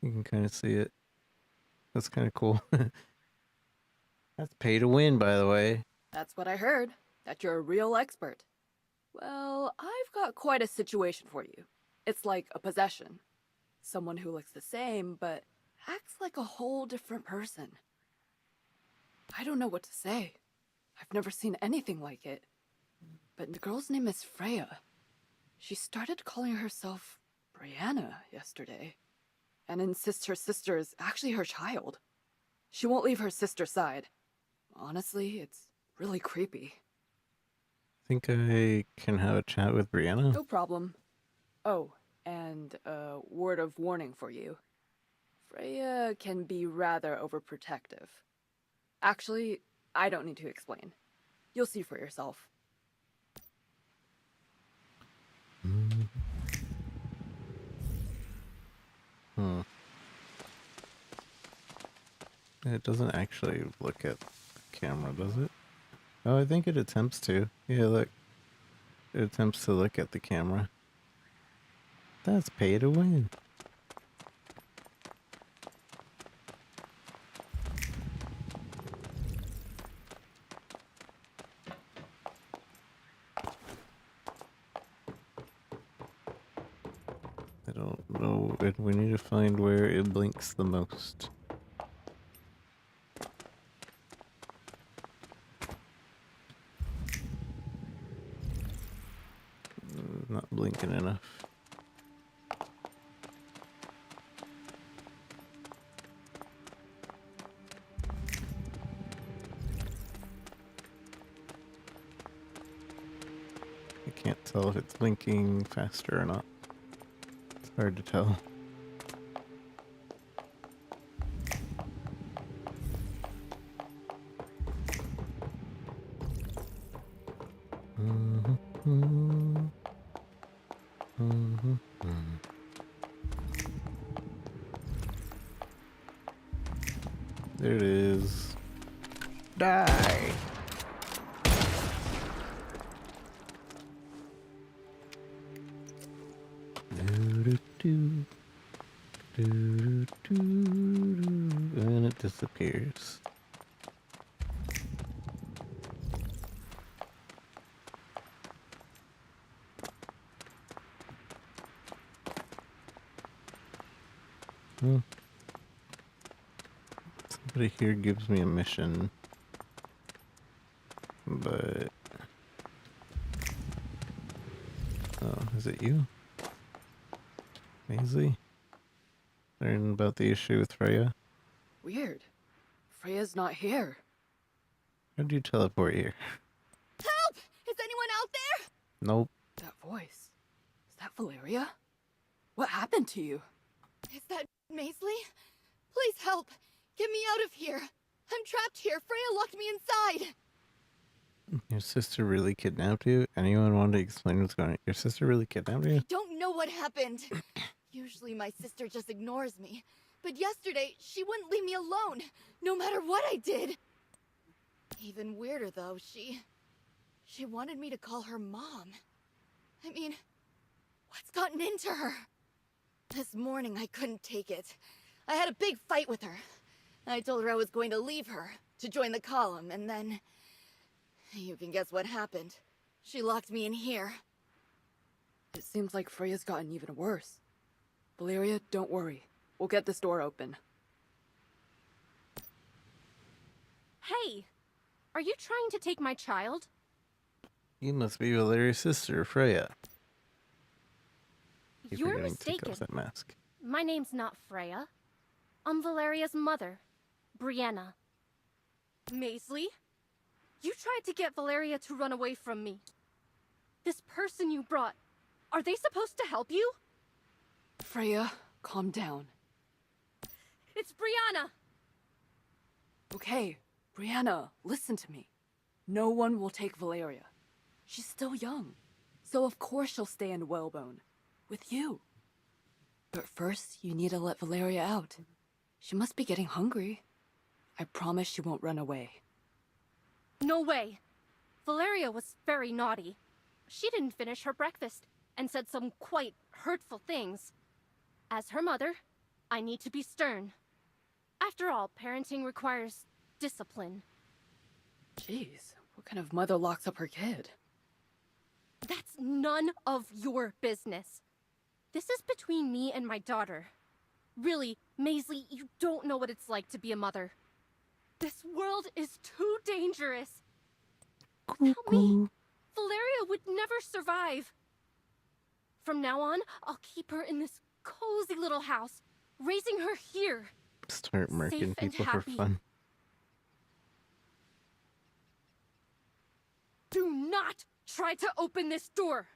You can kind of see it. That's kind of cool. That's pay to win, by the way. That's what I heard, that you're a real expert. Well, I've got quite a situation for you. It's like a possession. Someone who looks the same, but acts like a whole different person. I don't know what to say. I've never seen anything like it. But the girl's name is Freya. She started calling herself Brianna yesterday, and insists her sister is actually her child. She won't leave her sister's side. Honestly, it's really creepy. Think I can have a chat with Brianna? No problem. Oh, and a word of warning for you. Freya can be rather overprotective. Actually, I don't need to explain. You'll see for yourself. It doesn't actually look at the camera, does it? Oh, I think it attempts to. Yeah, look. It attempts to look at the camera. That's pay to win. I don't know. We need to find where it blinks the most. Not blinking enough. I can't tell if it's blinking faster or not. It's hard to tell. There it is. Die! And it disappears. Hmm. Somebody here gives me a mission, but oh, is it you, Maisie? Learn about the issue with Freya. Weird. Freya's not here. How'd you teleport here? Help! Is anyone out there? Nope. That voice. Is that Valeria? What happened to you? Is that Maisley? Please help. Get me out of here. I'm trapped here. Freya locked me inside. Your sister really kidnapped you? Anyone want to explain what's going on? Your sister really kidnapped you? I don't know what happened. Usually my sister just ignores me. But yesterday, she wouldn't leave me alone, no matter what I did. Even weirder, though, she wanted me to call her Mom. I mean, what's gotten into her? This morning, I couldn't take it. I had a big fight with her. I told her I was going to leave her, to join the column, and then... You can guess what happened. She locked me in here. It seems like Freya's gotten even worse. Valeria, don't worry. We'll get this door open. Hey! Are you trying to take my child? You must be Valeria's sister, Freya. Keep You're forgetting to take mistaken. off that mask. My name's not Freya. I'm Valeria's mother, Brianna. Maisley? You tried to get Valeria to run away from me. This person you brought, are they supposed to help you? Freya, calm down. It's Brianna! Okay, Brianna, listen to me. No one will take Valeria. She's still young, so of course she'll stay in Whalebone. With you. But first, you need to let Valeria out. She must be getting hungry. I promise she won't run away. No way. Valeria was very naughty. She didn't finish her breakfast and said some quite hurtful things. As her mother, I need to be stern. After all, parenting requires discipline. Jeez, what kind of mother locks up her kid? That's none of your business. This is between me and my daughter. Really, Maisley, you don't know what it's like to be a mother. This world is too dangerous. Without me, Valeria would never survive. From now on, I'll keep her in this cozy little house, raising her here. Start murking Safe and people for happy. fun. Do not try to open this door.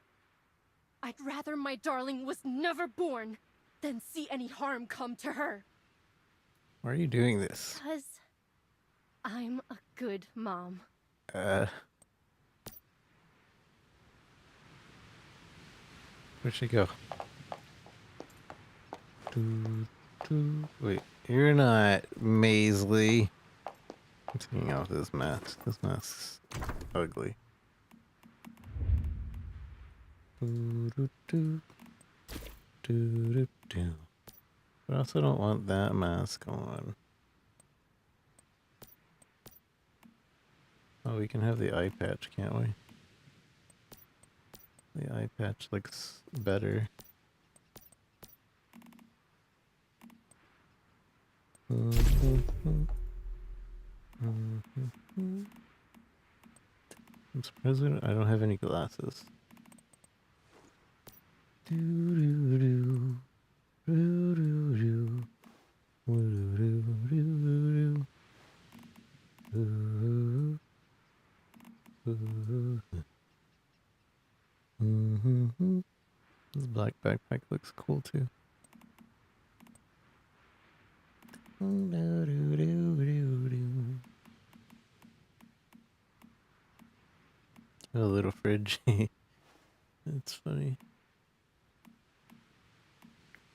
I'd rather my darling was never born than see any harm come to her. Why are you doing this? Because I'm a good mom. Where'd she go? Wait, you're not Maisley. I'm taking off this mask. This mask's ugly. But I also don't want that mask on. Oh, we can have the eye patch, can't we? The eye patch looks better. I'm surprised I don't have any glasses. This black backpack looks cool too. A little fridge. That's funny.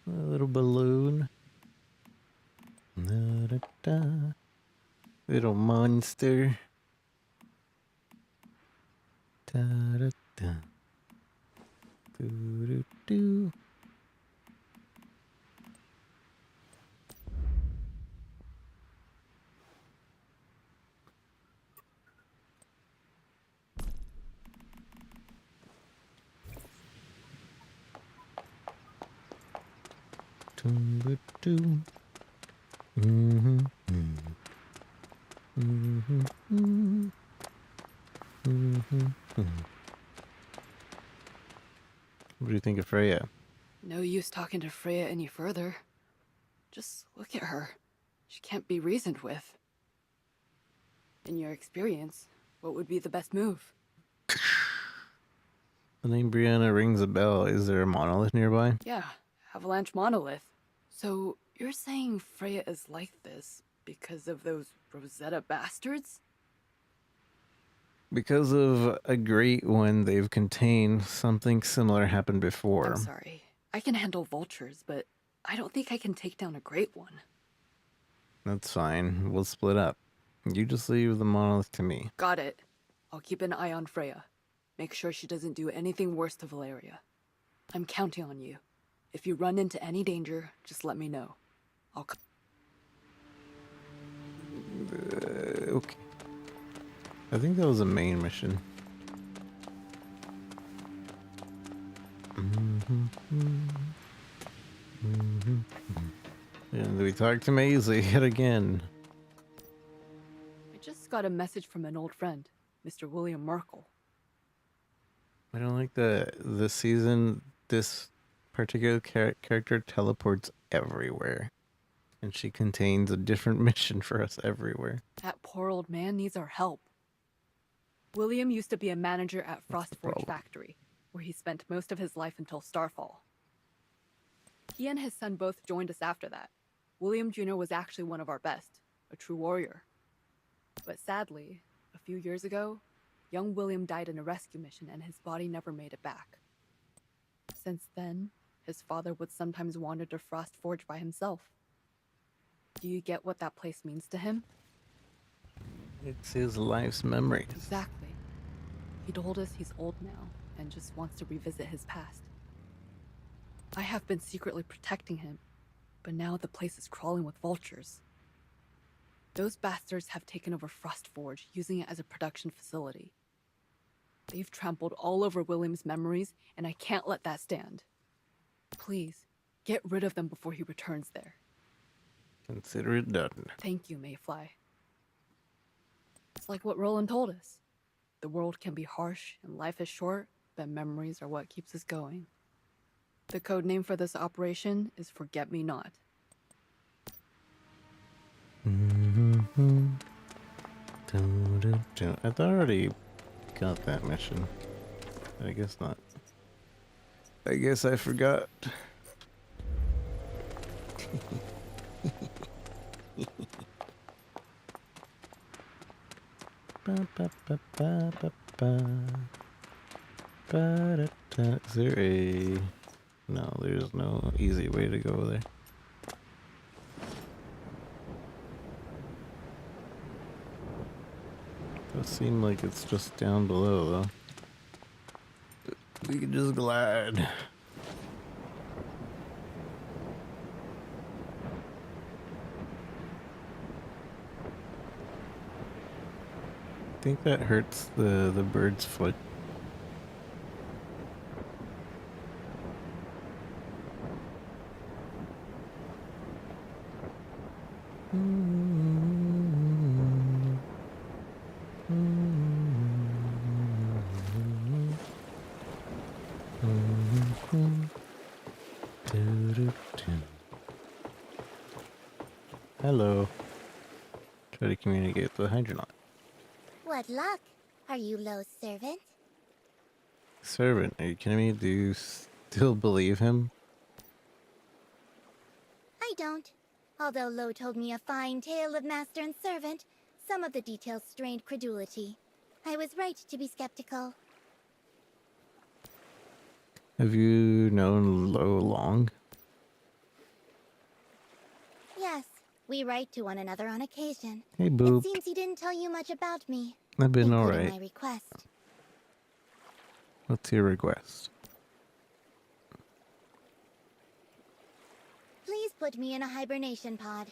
A little balloon. Da, da, da. Little monster. Da da da. Do do do. Doo-ba-doo. Mhm, mhm. Mhm, mhm. Mhm, mhm. What do you think of Freya? No use talking to Freya any further. Just look at her. She can't be reasoned with. In your experience, what would be the best move? The name Brianna rings a bell. Is there a monolith nearby? Yeah, Avalanche Monolith. So, you're saying Freya is like this because of those Rosetta bastards? Because of a great one they've contained, something similar happened before. I'm sorry. I can handle vultures, but I don't think I can take down a great one. That's fine. We'll split up. You just leave the monolith to me. Got it. I'll keep an eye on Freya. Make sure she doesn't do anything worse to Valeria. I'm counting on you. If you run into any danger, just let me know. I'll come. Okay. I think that was a main mission. And we talked to Maisie yet again. I just got a message from an old friend, Mr. William Merkel. I don't like this season. This particular character teleports everywhere, and she contains a different mission for us everywhere. That poor old man needs our help. William used to be a manager at Frostforge Factory, where he spent most of his life until Starfall. He and his son both joined us after that. William Jr. was actually one of our best, a true warrior. But sadly, a few years ago, young William died in a rescue mission and his body never made it back. Since then, his father would sometimes wander to Frostforge by himself. Do you get what that place means to him? It's his life's memories. Exactly. He told us he's old now and just wants to revisit his past. I have been secretly protecting him, but now the place is crawling with vultures. Those bastards have taken over Frostforge, using it as a production facility. They've trampled all over William's memories, and I can't let that stand. Please, get rid of them before he returns there. Consider it done. Thank you, Mayfly. It's like what Roland told us. The world can be harsh and life is short, but memories are what keeps us going. The code name for this operation is Forget-Me-Not. I thought I already got that mission. I guess not. I guess I forgot. Is there a... No, there's no easy way to go there. Does seem like it's just down below, though. We can just glide. I think that hurts the bird's foot. Hello. Try to communicate with the Hydronaut. What luck? Are you Lo's servant? Servant, are you kidding me? Do you still believe him? I don't. Although Lo told me a fine tale of master and servant, some of the details strained credulity. I was right to be skeptical. Have you known Lo long? Yes, We write to one another on occasion. Hey, It Boop. seems he didn't tell you much about me, I've been including alright. my request. What's your request? Please put me in a hibernation pod.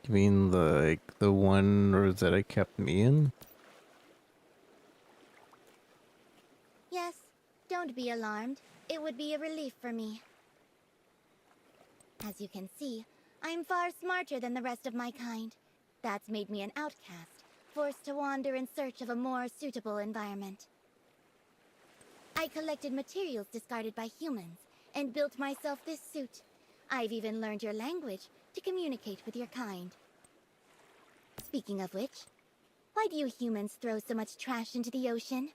You mean the one Rosetta kept me in? Yes, don't be alarmed. It would be a relief for me. As you can see, I'm far smarter than the rest of my kind. That's made me an outcast, forced to wander in search of a more suitable environment. I collected materials discarded by humans and built myself this suit. I've even learned your language to communicate with your kind. Speaking of which, why do you humans throw so much trash into the ocean?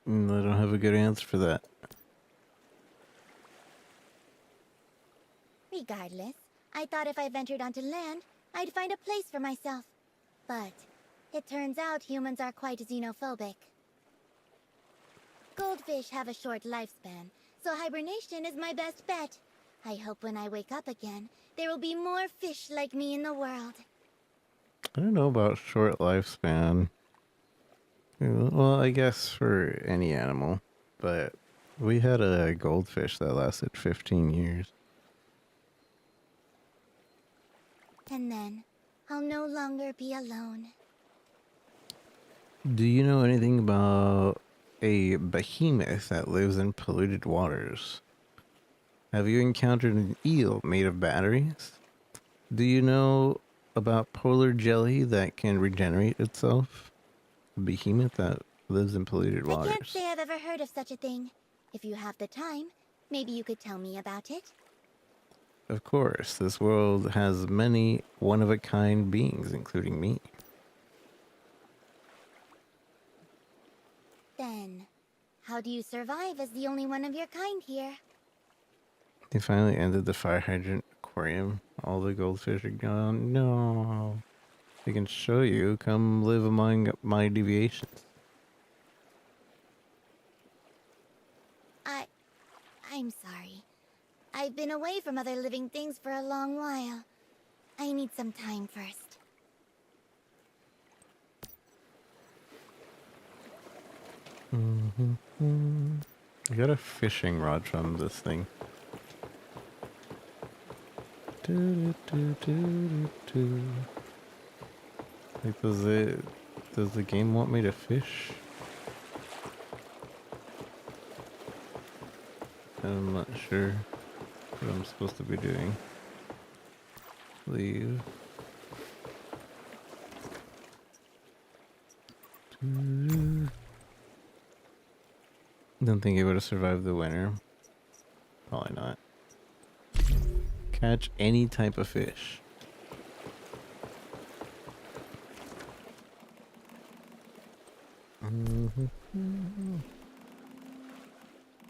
I don't have a good answer for that. Regardless, I thought if I ventured onto land, I'd find a place for myself. But it turns out humans are quite xenophobic. Goldfish have a short lifespan, so hibernation is my best bet. I hope when I wake up again, there will be more fish like me in the world. I don't know about short lifespan. Well, I guess for any animal, but we had a goldfish that lasted 15 years. And then, I'll no longer be alone. Do you know anything about a behemoth that lives in polluted waters? Have you encountered an eel made of batteries? Do you know about polar jelly that can regenerate itself? A behemoth that lives in polluted I can't waters. say I've ever heard of such a thing. If you have the time, maybe you could tell me about it. Of course, this world has many one-of-a-kind beings, including me. Then, how do you survive as the only one of your kind here? They finally ended the fire hydrant aquarium. All the goldfish are gone. No. I can show you. Come live among my deviations. I'm sorry. I've been away from other living things for a long while. I need some time first. I got a fishing rod from this thing. Like, does the game want me to fish? I'm not sure what I'm supposed to be doing. Leave. Don't think it would have survived the winter. Probably not. Catch any type of fish.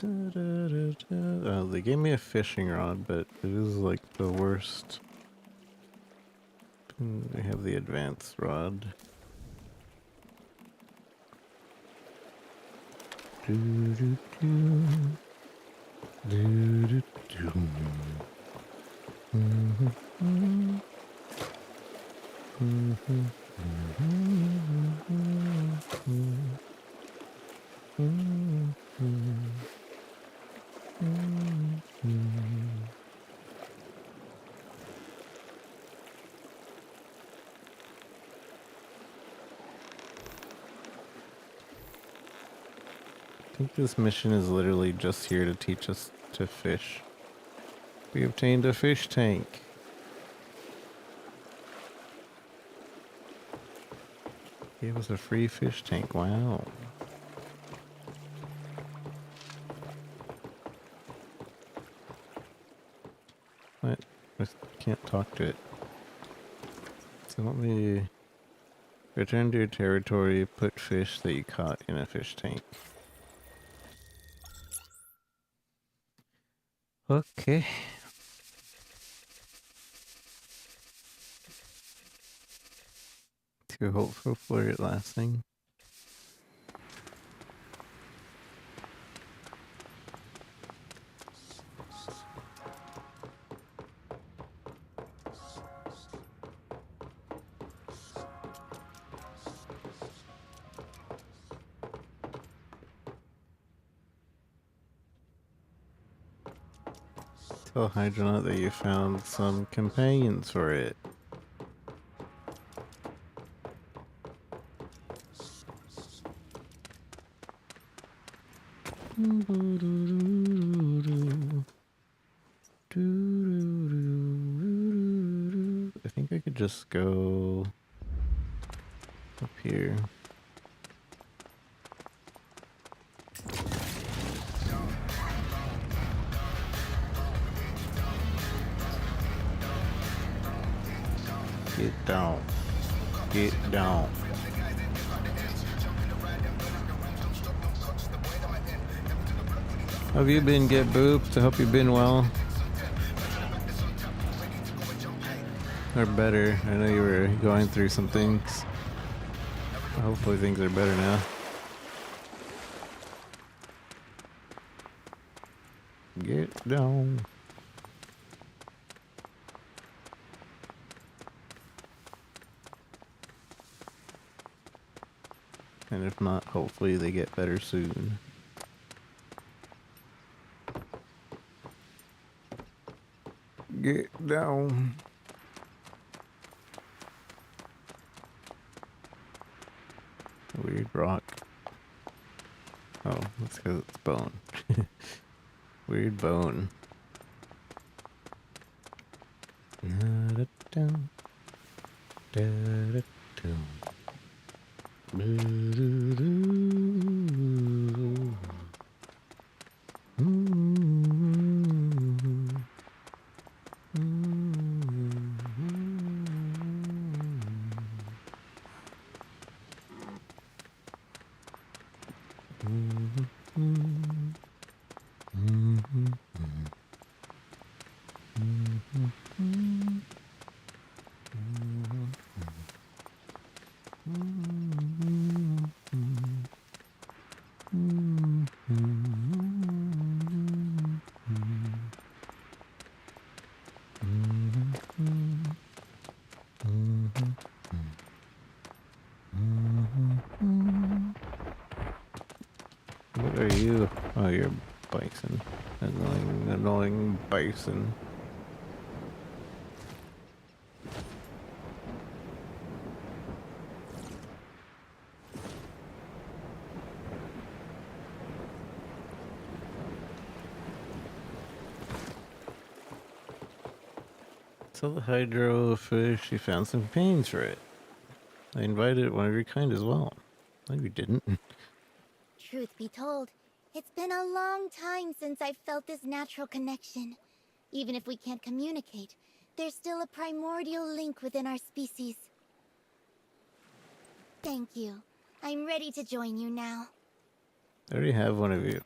Oh, they gave me a fishing rod, but it is like the worst. They have the advanced rod. I think this mission is literally just here to teach us to fish. We obtained a fish tank. Gave us a free fish tank. Wow. What? I can't talk to it. So let me return to your territory, put fish that you caught in a fish tank. Okay. Too hopeful for it lasting. Tell Hydronaut that you found some companions for it. I think I could just go up here. Get down. Get down. Have you been get booped? I hope you've been well. Or better. I know you were going through some things. Hopefully things are better now. Get down. And if not, hopefully they get better soon. Get down. Weird rock. Oh, that's because it's bone. Weird bone. Da-da-dum. Da-da-dum. Do-do-do. What are you? Oh, you're bison. Annoying bison. Tell the hydro fish you found some companions for it. I invited one of your kind as well. No, you didn't. Truth be told, it's been a long time since I've felt this natural connection. Even if we can't communicate, there's still a primordial link within our species. Thank you. I'm ready to join you now. I already have one of you.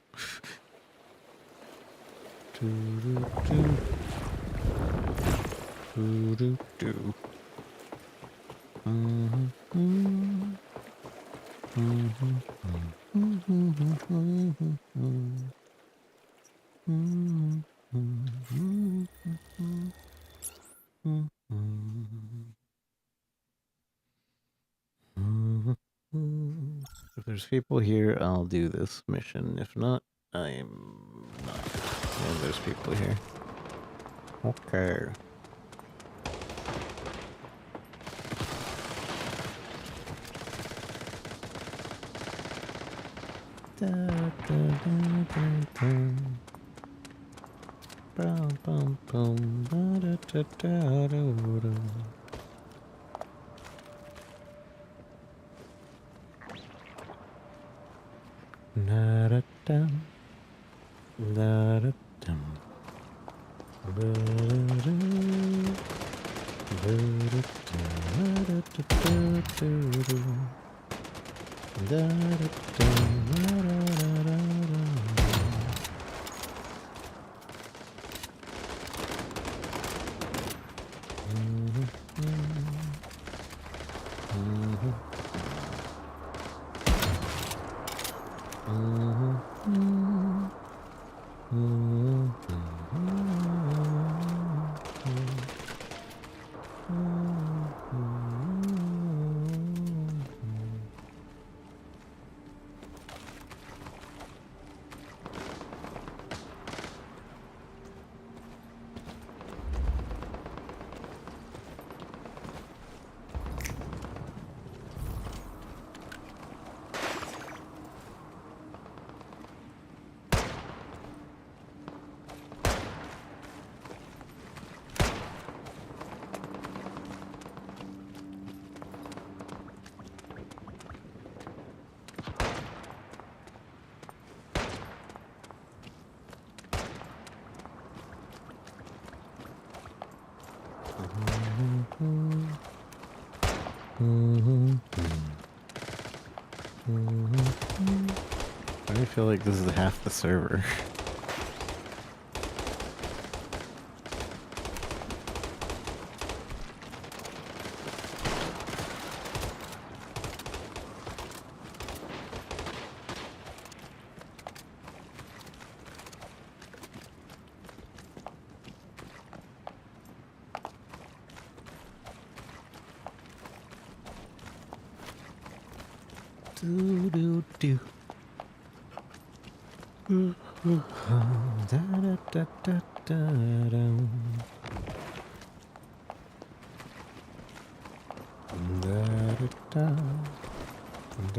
If there's people here, I'll do this mission. If not, I'm not. And there's people here. Okay. Da, da, da, da, da. Bum, bum, bum, da, da, da, da, da, da. Da da dum, da da dum, da da da, da da da, da da da. I feel like this is half the server. Do do do. Da da da da da da. Da da da da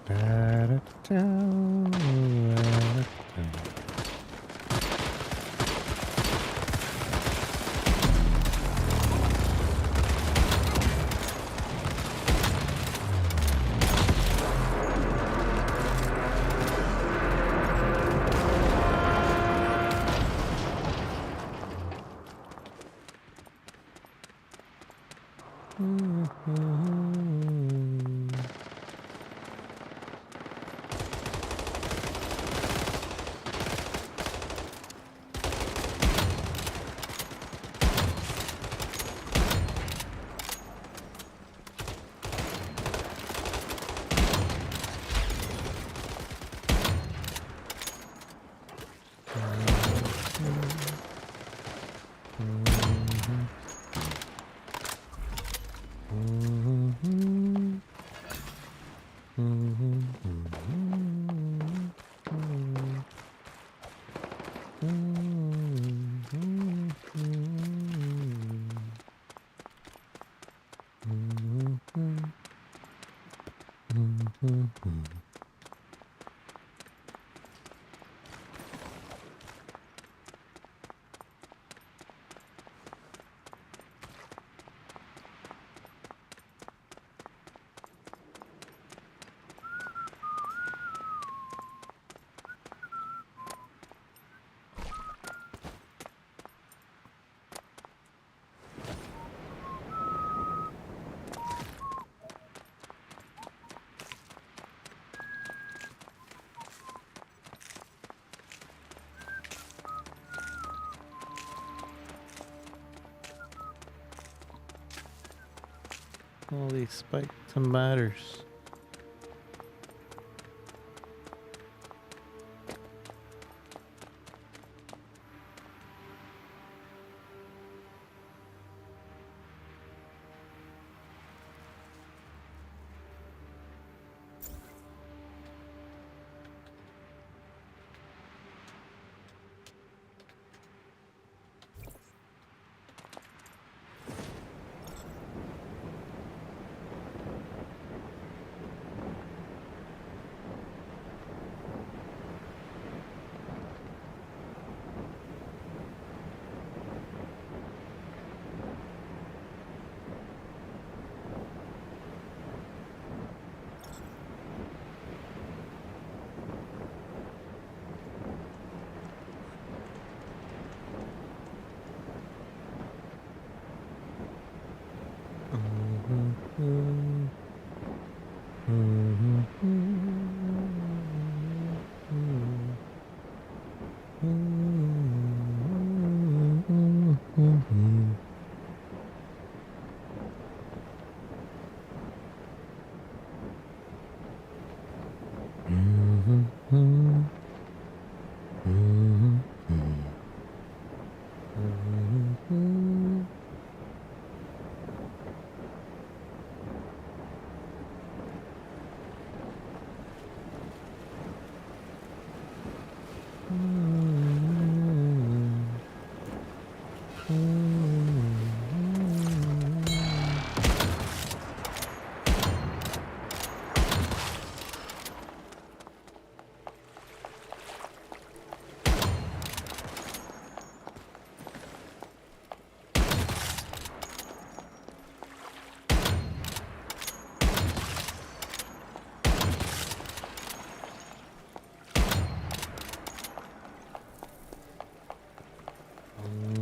da da da. All these spiked tomatoes.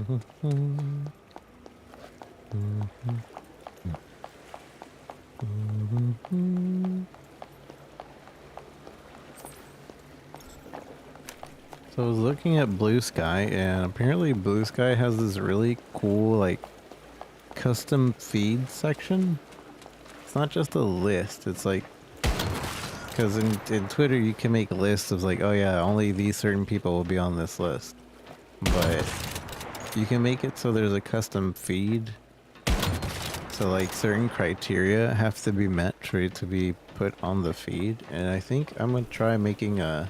So I was looking at Blue Sky, and apparently Blue Sky has this really cool, like, custom feed section. It's not just a list, it's like, because in Twitter you can make lists of like, oh yeah, only these certain people will be on this list. But you can make it so there's a custom feed. So like certain criteria have to be met for it to be put on the feed. And I think I'm gonna try making a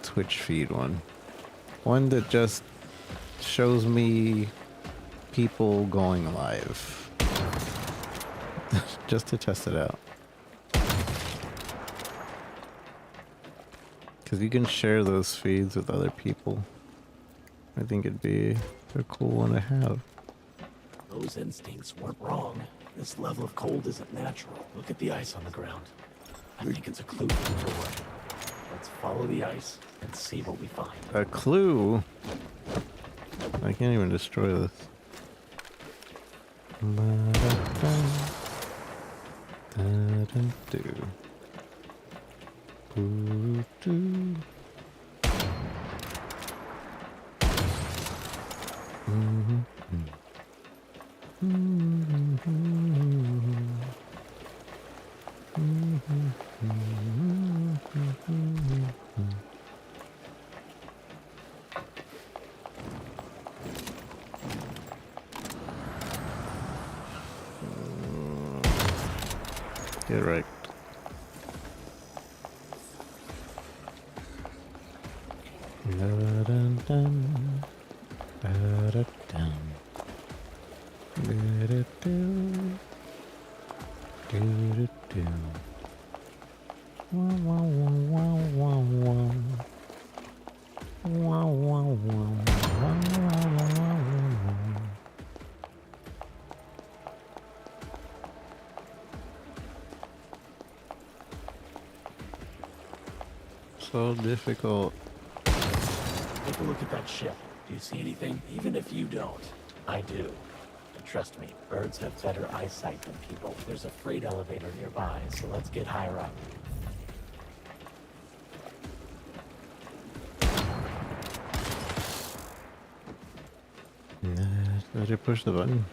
Twitch feed one. One that just shows me people going live. Just to test it out. Because you can share those feeds with other people. I think it'd be a cool one to have. Those instincts weren't wrong. This level of cold isn't natural. Look at the ice on the ground. I think it's a clue to the door. Let's follow the ice and see what we find. A clue? I can't even destroy this. Get right. So difficult. Take a look at that ship. Do you see anything? Even if you don't, I do. And trust me, birds have better eyesight than people. There's a freight elevator nearby, so let's get higher up. Did you push the button?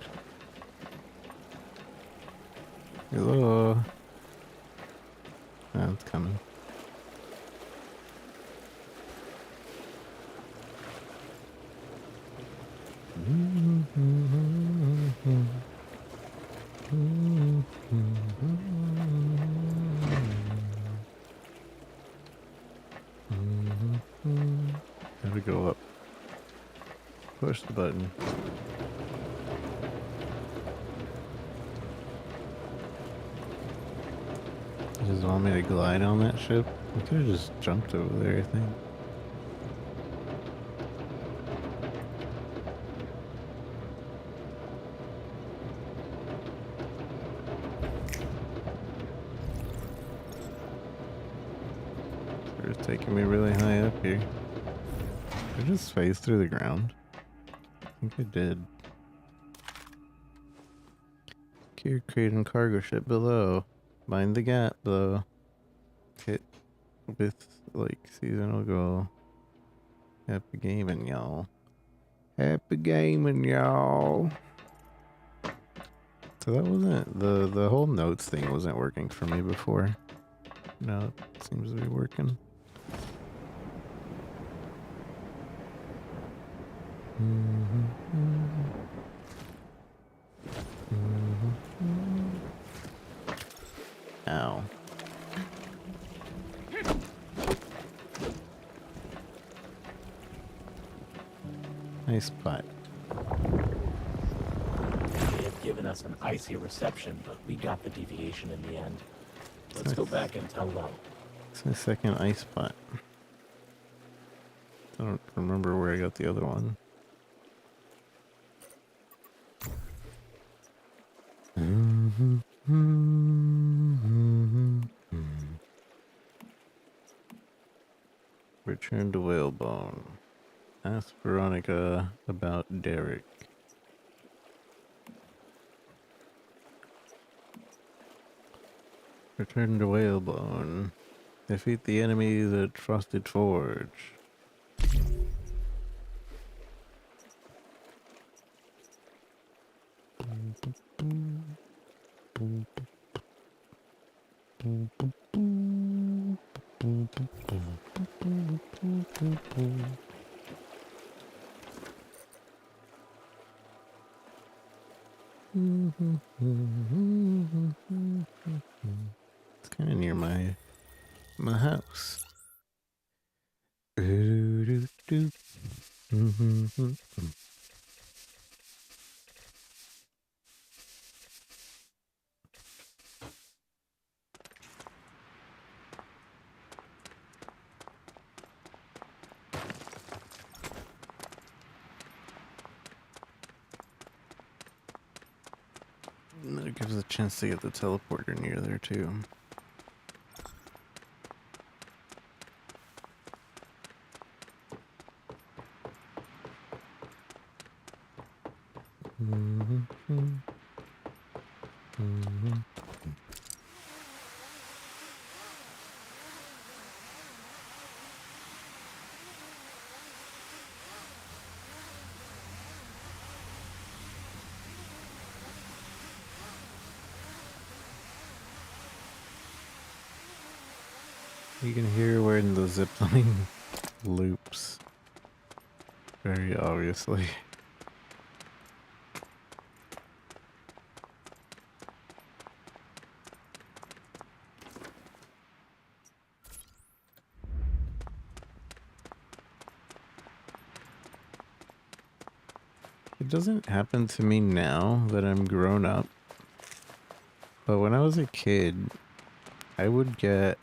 Hello? Oh, it's coming. Gotta go up. Push the button. You just want me to glide on that ship? I could have just jumped over there, I think. It's taking me really high up here. Did I just phase through the ground? I think I did. Gear crate and cargo ship below. Mind the gap though. Hit with like seasonal goal. Happy gaming, y'all. Happy gaming, y'all. So that wasn't the whole notes thing wasn't working for me before. Now it seems to be working. Ow. Nice spot. They have given us an icy reception, but we got the deviation in the end. Let's go back and tell them. It's my second ice spot. I don't remember where I got the other one. Return to Whalebone. ask Veronica about Derek. Return to Whalebone. Defeat the enemies at Frosted Forge. It's kind of near my house. That gives us a chance to get the teleporter near there too. You can hear when the zipline loops. Very obviously. It doesn't happen to me now that I'm grown up. But when I was a kid, I would get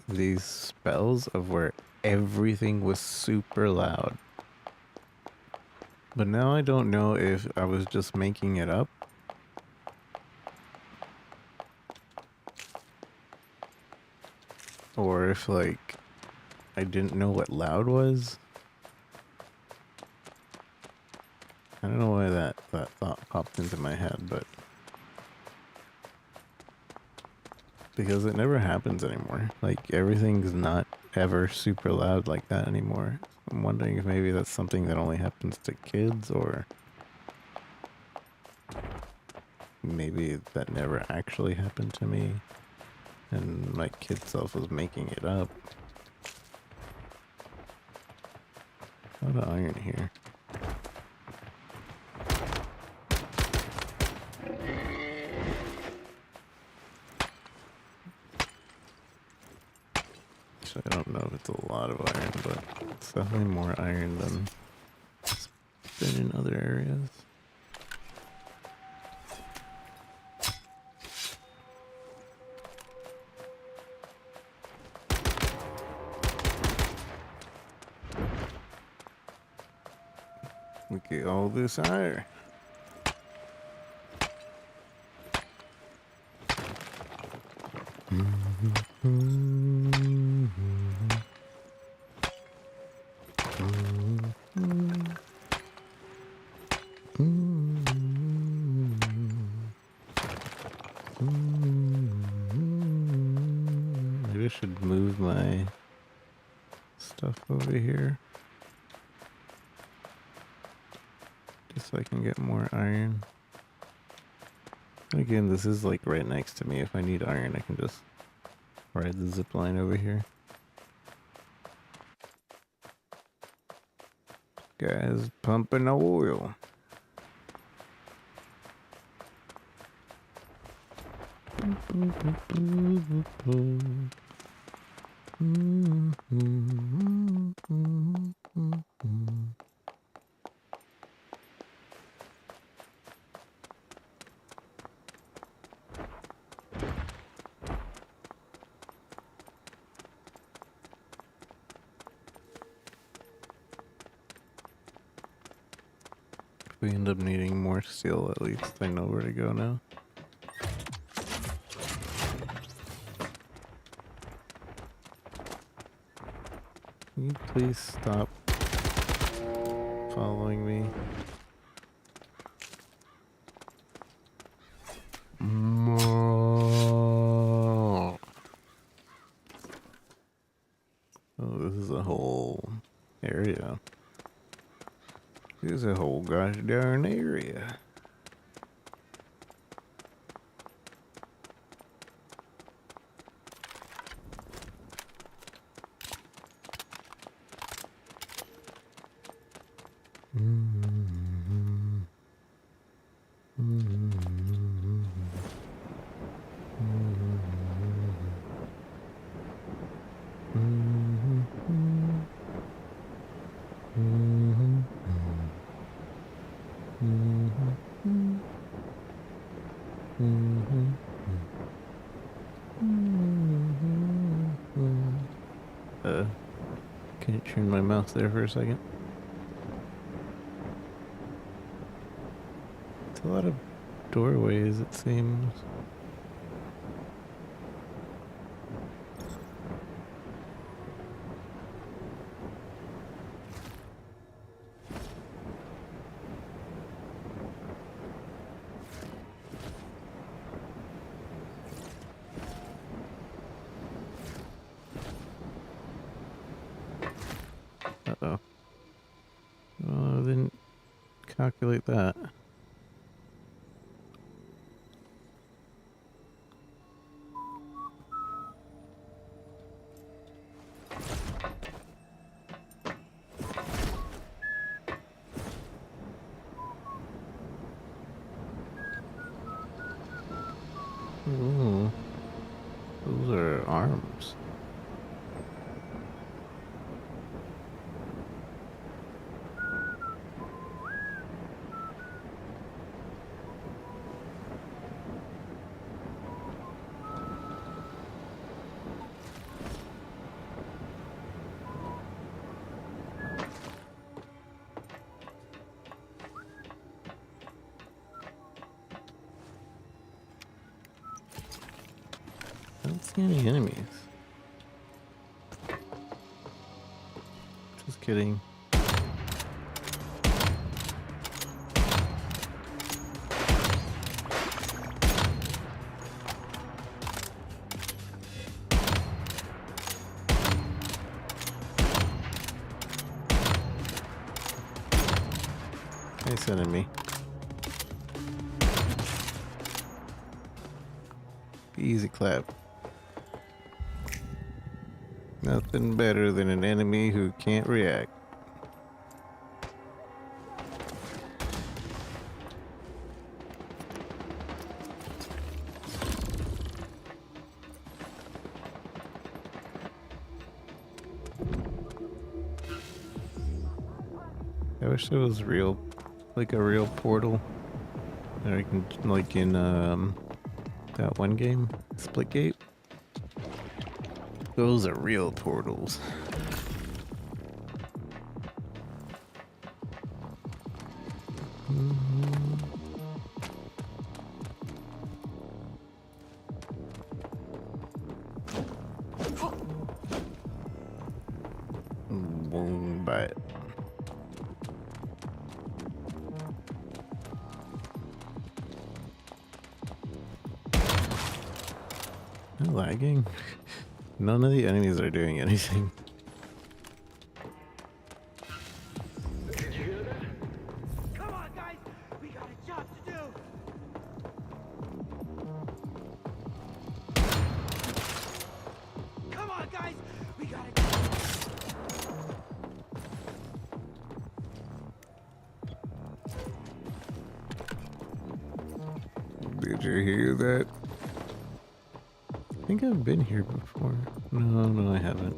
these spells of where everything was super loud. But now I don't know if I was just making it up. Or if, like, I didn't know what loud was. I don't know why that thought popped into my head, but... because it never happens anymore. Like, everything's not ever super loud like that anymore. I'm wondering if maybe that's something that only happens to kids, or... maybe that never actually happened to me. And my kid self was making it up. A lot of iron here. Actually, I don't know if it's a lot of iron, but it's definitely more iron than it's been in other areas. Look at all this iron. Maybe I should move my stuff over here. Just so I can get more iron. And again, this is like right next to me. If I need iron, I can just ride the zip line over here. Guys pumping oil. If we end up needing more steel, at least I know where to go now. Can you please stop following me. Oh, this is a whole area. This is a whole gosh darn area. Can you turn my mouse there for a second? It's a lot of doorways, it seems. Uh-oh. Oh, I didn't calculate that. Ooh, those are arms. I don't see any enemies. Just kidding. Nice enemy. Easy clap. Nothing better than an enemy who can't react. I wish there was real, like a real portal. Or I can, like in that one game, Splitgate. Those are real portals. Boom, bite. Am I lagging? None of the enemies are doing anything. Come on, guys! We got a job to do! Come on, guys! We got a Did you hear that? I think I've been here before. No, I haven't.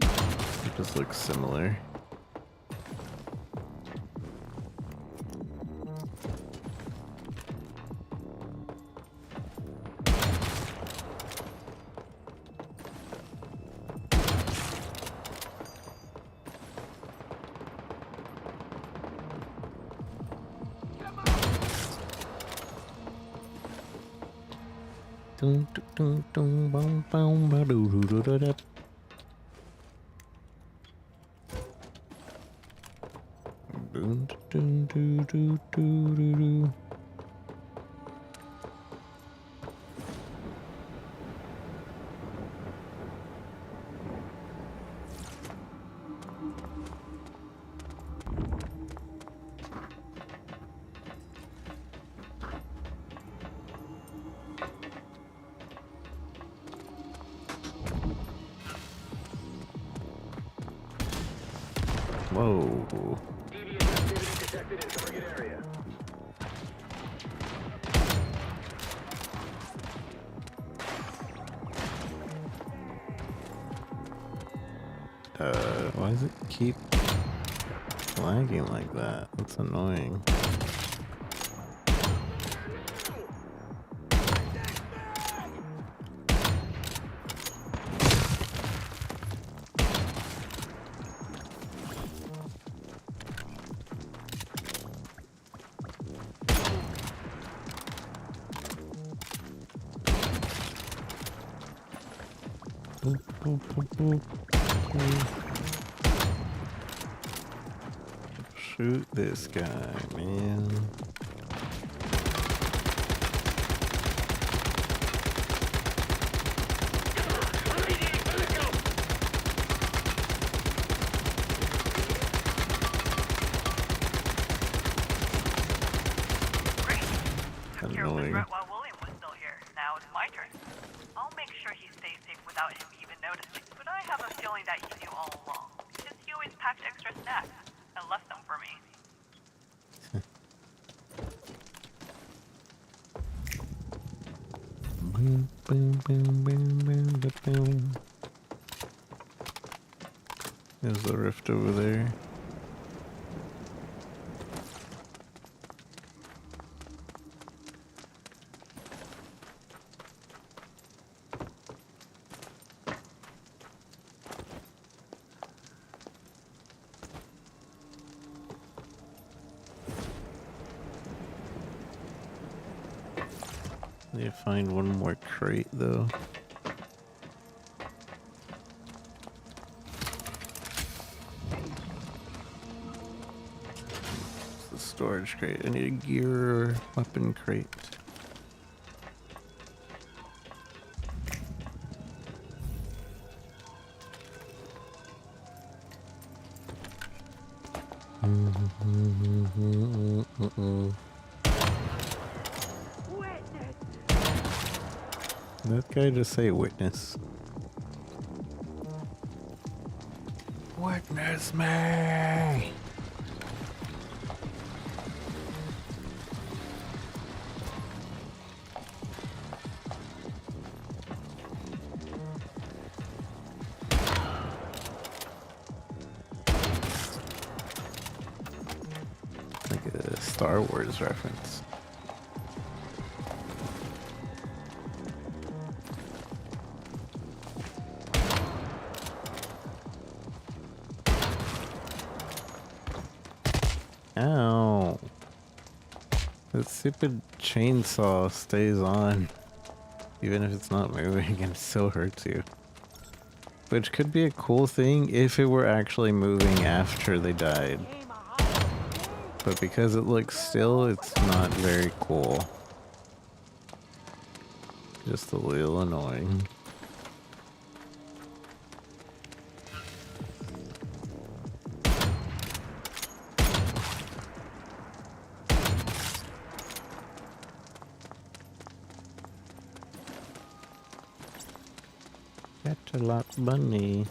It just looks similar. Dun, dun, dun, bum, bum, ba, doo, doo, doo, doo, doo. do, do, do, do. Whoa. Why does it keep lagging like that? That's annoying. Boop, boop, boop, boop. Shoot this guy, man. Annoying. While William was still here. Now it's my turn. I'll make sure he stays safe without him even noticing. But I have a feeling that he knew all along, because he always packed extra snacks and left them for me. Boom, boom, boom, boom, boom, boom, boom. There's the rift over there. Need to find one more crate though. It's the storage crate. I need a gear weapon crate. That guy just say witness. Witness me! Like a Star Wars reference. Ow. That stupid chainsaw stays on. Even if it's not moving, it still hurts you. Which could be a cool thing if it were actually moving after they died. But because it looks still, it's not very cool. Just a little annoying. That's a lot bunny.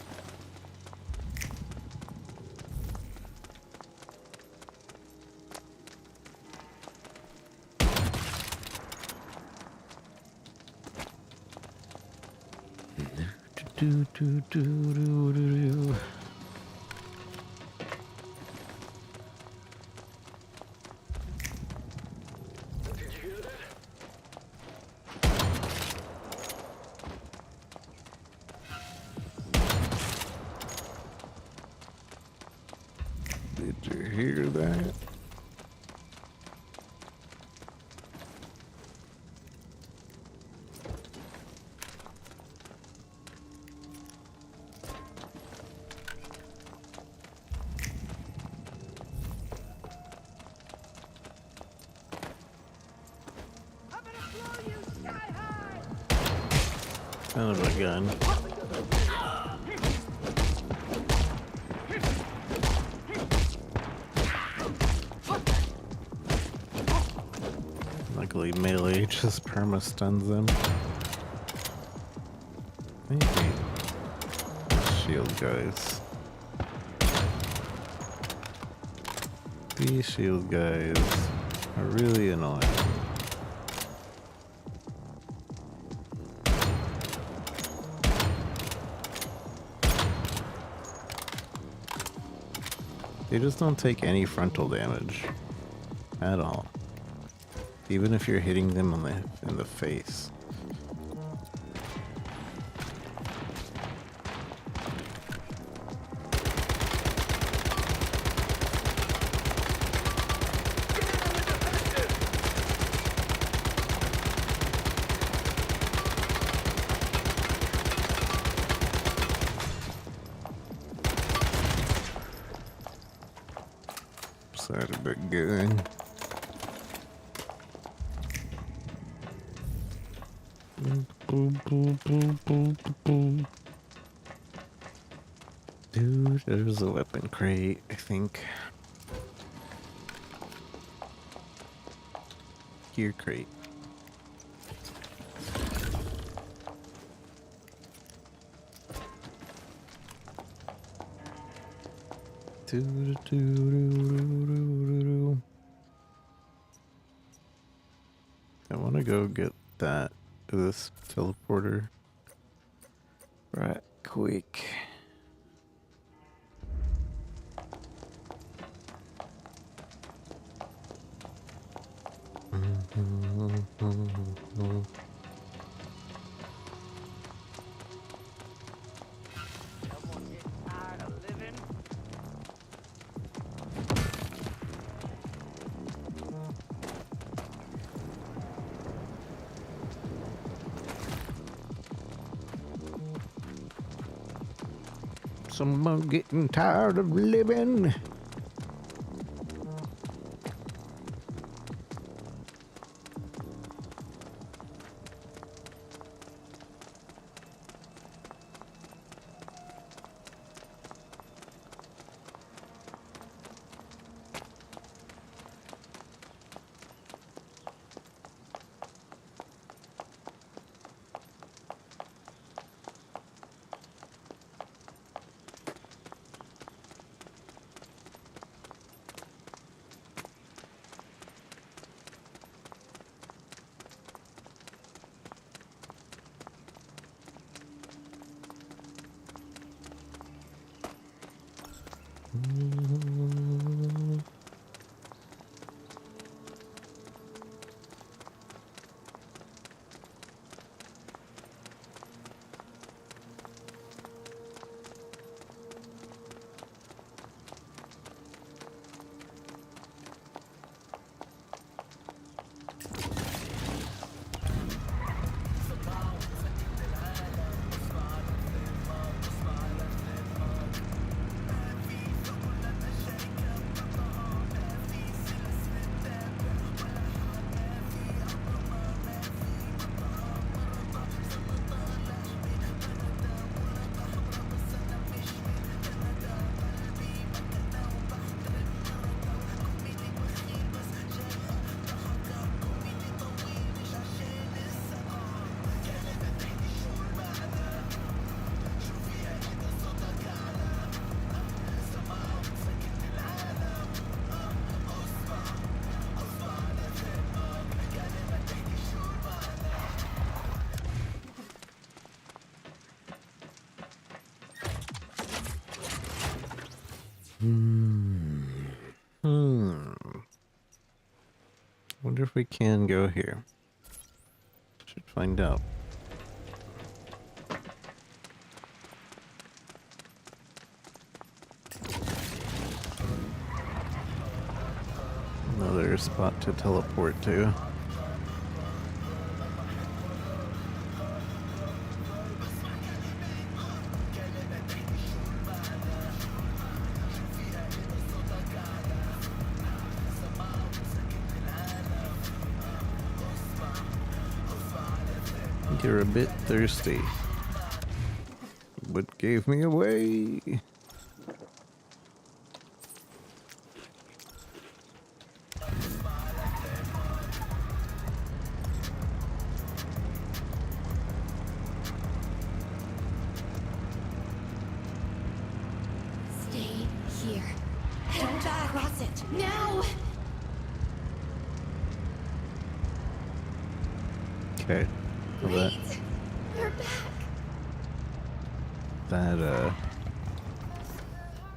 Do, do, do, do, do, do. Did you hear that? Son of a gun. Luckily, melee just perma-stuns them. Maybe. Shield guys. These shield guys are really annoying. They just don't take any frontal damage at all, even if you're hitting them in the face. Side of it good. Dude, there's a weapon crate, I think. Gear crate. I want to go get this teleporter right quick. Someone getting tired of living. Wonder if we can go here. Should find out. Another spot to teleport to. You're a bit thirsty. what gave me away. Stay here. Don't cross it. Now! Okay. Well, Wait! You're back!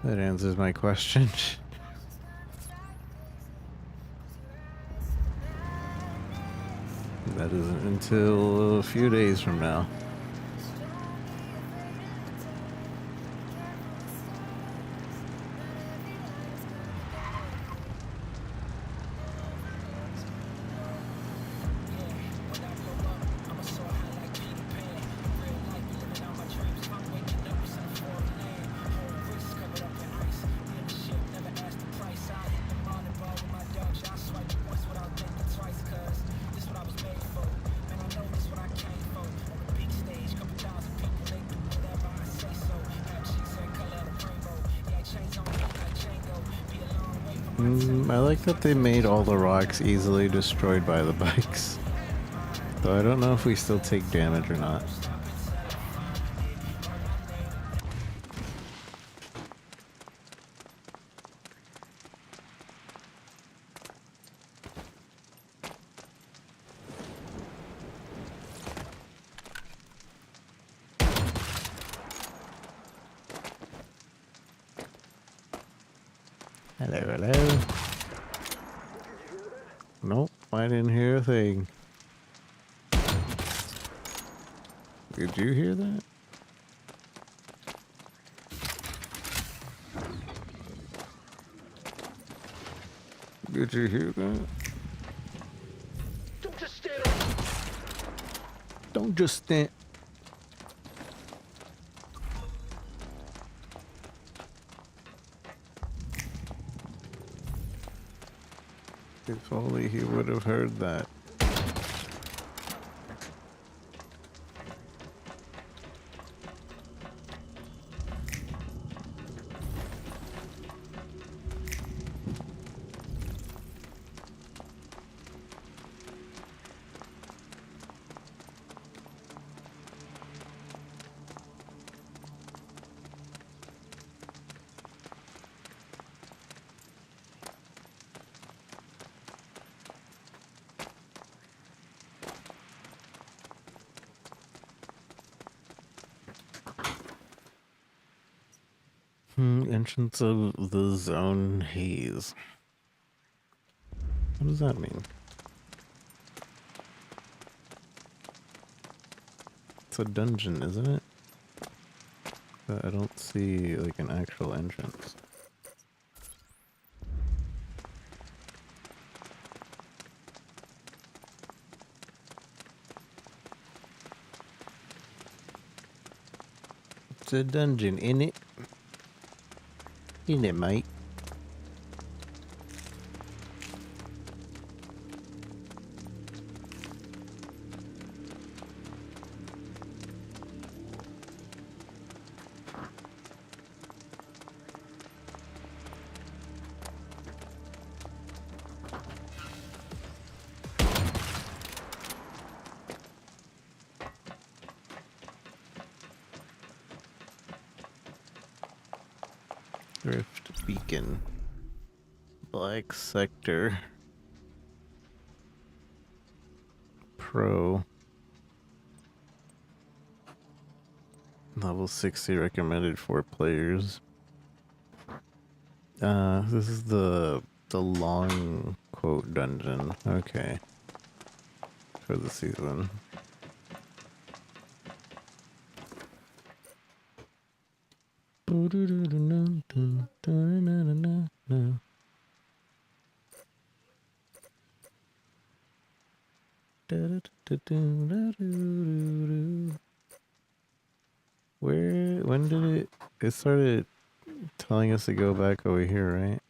That answers my question. That isn't until a few days from now. I like that they made all the rocks easily destroyed by the bikes. Though I don't know if we still take damage or not. Hello, hello. Nope, I didn't hear a thing. Did you hear that? Did you hear that? Don't just stand on. Don't just stand. If only he would have heard that. Entrance of the zone haze. What does that mean? It's a dungeon, isn't it? But I don't see like an actual entrance. It's a dungeon, innit? Innit, mate? Rift Beacon. Black Sector. Pro. Level 60 recommended for players. This is the long quote dungeon. Okay. For the season. When did it started telling us to go back over here, right?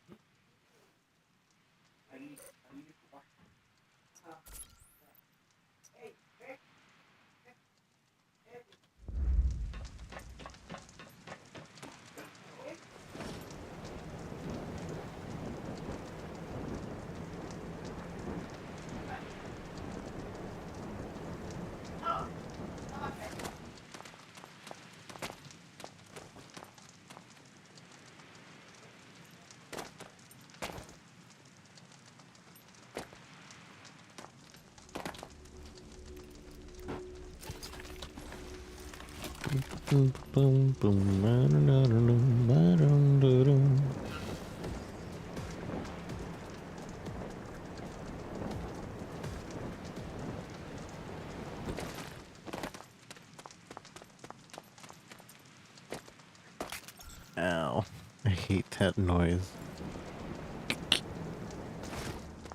Boom, boom, boom, ba-dum-da-dum-dum. Ow. I hate that noise.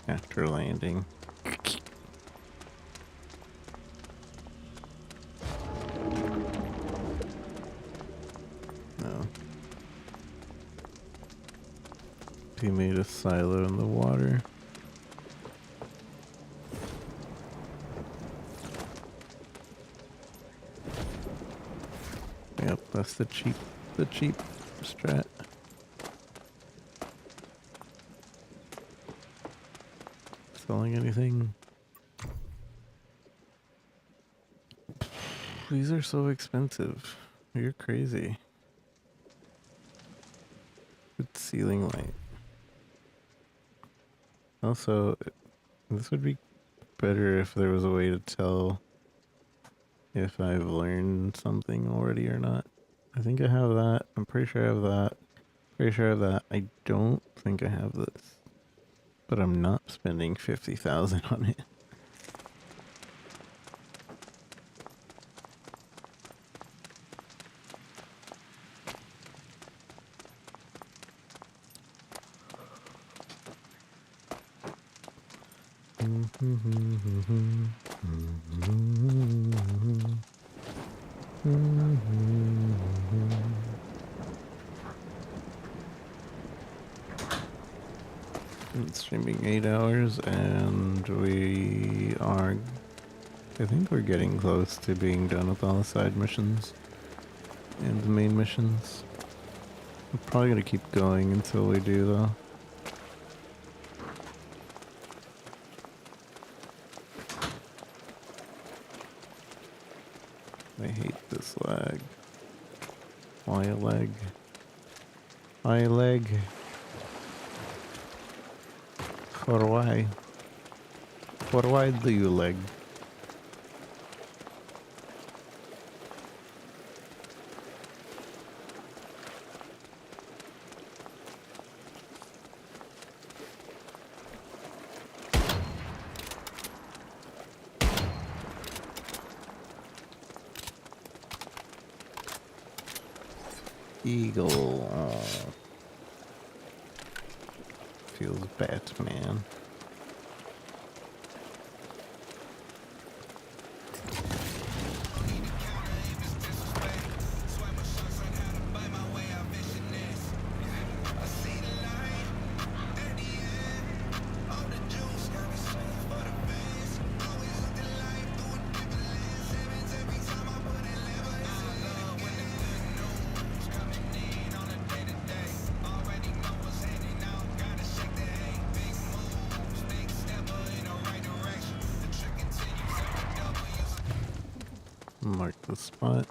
After landing. No. He made a silo in the water. Yep, that's the cheap strat. Selling anything? These are so expensive. You're crazy. Good ceiling light. Also, this would be better if there was a way to tell if I've learned something already or not. I think I have that. I'm pretty sure I have that. Pretty sure I have that. I don't think I have this. But I'm not spending 50,000 on it. It's streaming 8 hours and we are, I think we're getting close to being done with all the side missions and the main missions. I'm probably gonna keep going until we do though. I hate this lag. Why a lag? Why a lag? For why? For why do you lag? Eagle. Oh. Feels Batman. Mark the spot.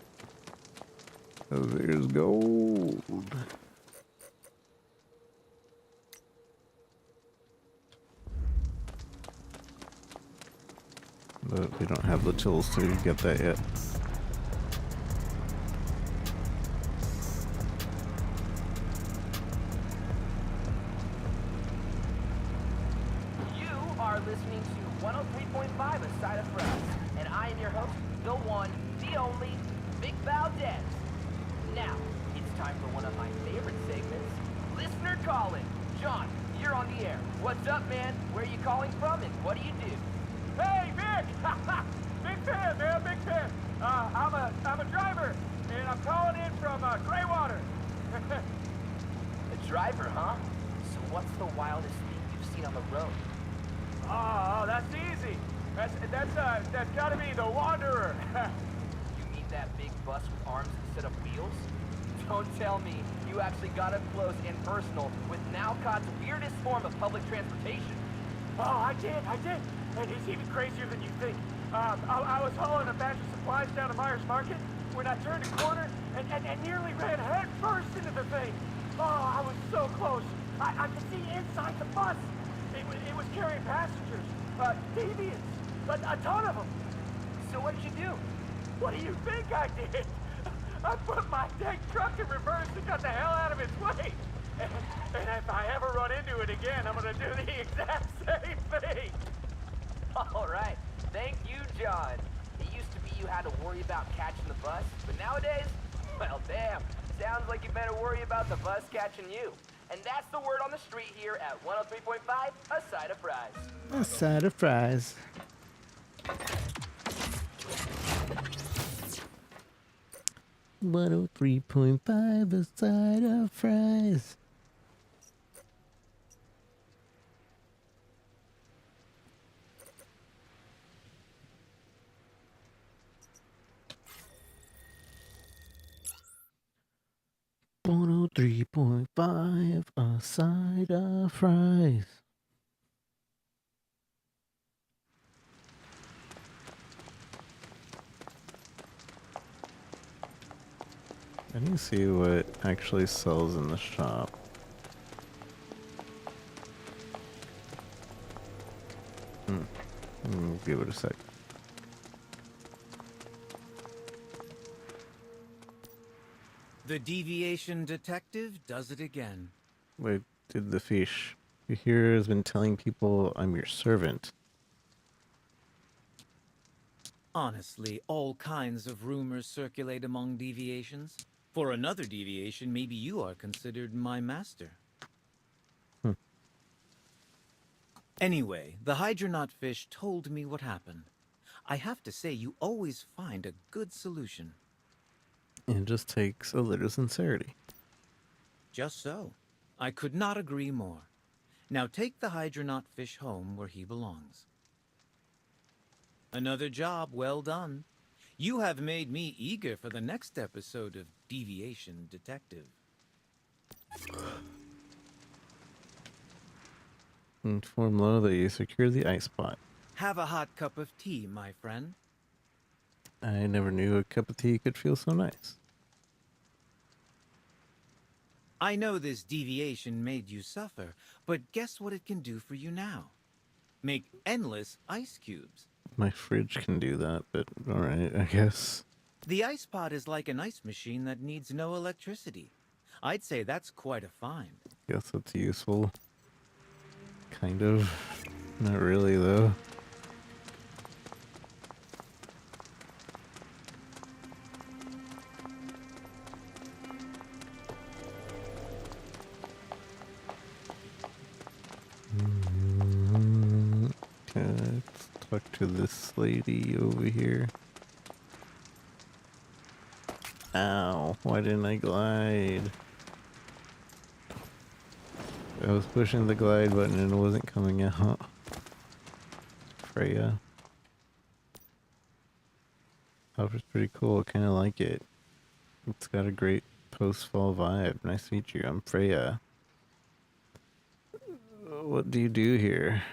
Oh, there's gold. But we don't have the tools to get that yet. You are listening to 103.5 A Side of Fries, and I am your host, the one, the only, Vic Valdez. Now, it's time for one of my favorite segments, Listener Call-In. John, you're on the air. What's up, man? Where are you calling from, and what do you do? Hey, Vic! Big fan, man, big fan. I'm a driver, and I'm calling in from Greywater. A driver, huh? So what's the wildest thing you've seen on the road? Oh, that's easy. That's gotta be the Wanderer. You mean that big bus with arms instead of wheels? Don't tell me you actually got up close and personal with Nowcott's weirdest form of public transportation. Oh, I did. And he's even crazier than you think. I was hauling a batch of supplies down to Myers Market when I turned a corner and nearly ran head first into the thing. Oh, I was so close. I could see inside the bus. It was carrying passengers, deviants, a ton of them. So what did you do? What do you think I did? I put my dang truck in reverse to cut the hell out of its way. And if I ever run into it again, I'm gonna do the exact same thing. All right. Thank you, John. It used to be you had to worry about catching the bus, but nowadays, well, damn. Sounds like you better worry about the bus catching you. And that's the word on the street here at 103.5, a side of fries. A side of fries. $103.5, a side of fries. $103.5, a side of fries. I need to see what actually sells in the shop. Give it a sec. The deviation detective does it again. Wait, did the fish? You here has been telling people I'm your servant. Honestly, all kinds of rumors circulate among deviations. For another deviation, maybe you are considered my master. Anyway, the Hydronaut fish told me what happened. I have to say, you always find a good solution. It just takes a little sincerity. Just so. I could not agree more. Now take the Hydronaut fish home where he belongs. Another job well done. You have made me eager for the next episode of Deviation Detective. Inform Lo that you secure the ice pot. Have a hot cup of tea, my friend. I never knew a cup of tea could feel so nice. I know this deviation made you suffer, but guess what it can do for you now? Make endless ice cubes. My fridge can do that, but alright, I guess. The ice pot is like an ice machine that needs no electricity. I'd say that's quite a find. Guess that's useful. Kind of. Not really, though. Okay, let's talk to this lady over here. Ow, why didn't I glide? I was pushing the glide button and it wasn't coming out. Freya. Outfit's pretty cool, I kinda like it. It's got a great post-fall vibe. Nice to meet you, I'm Freya. What do you do here?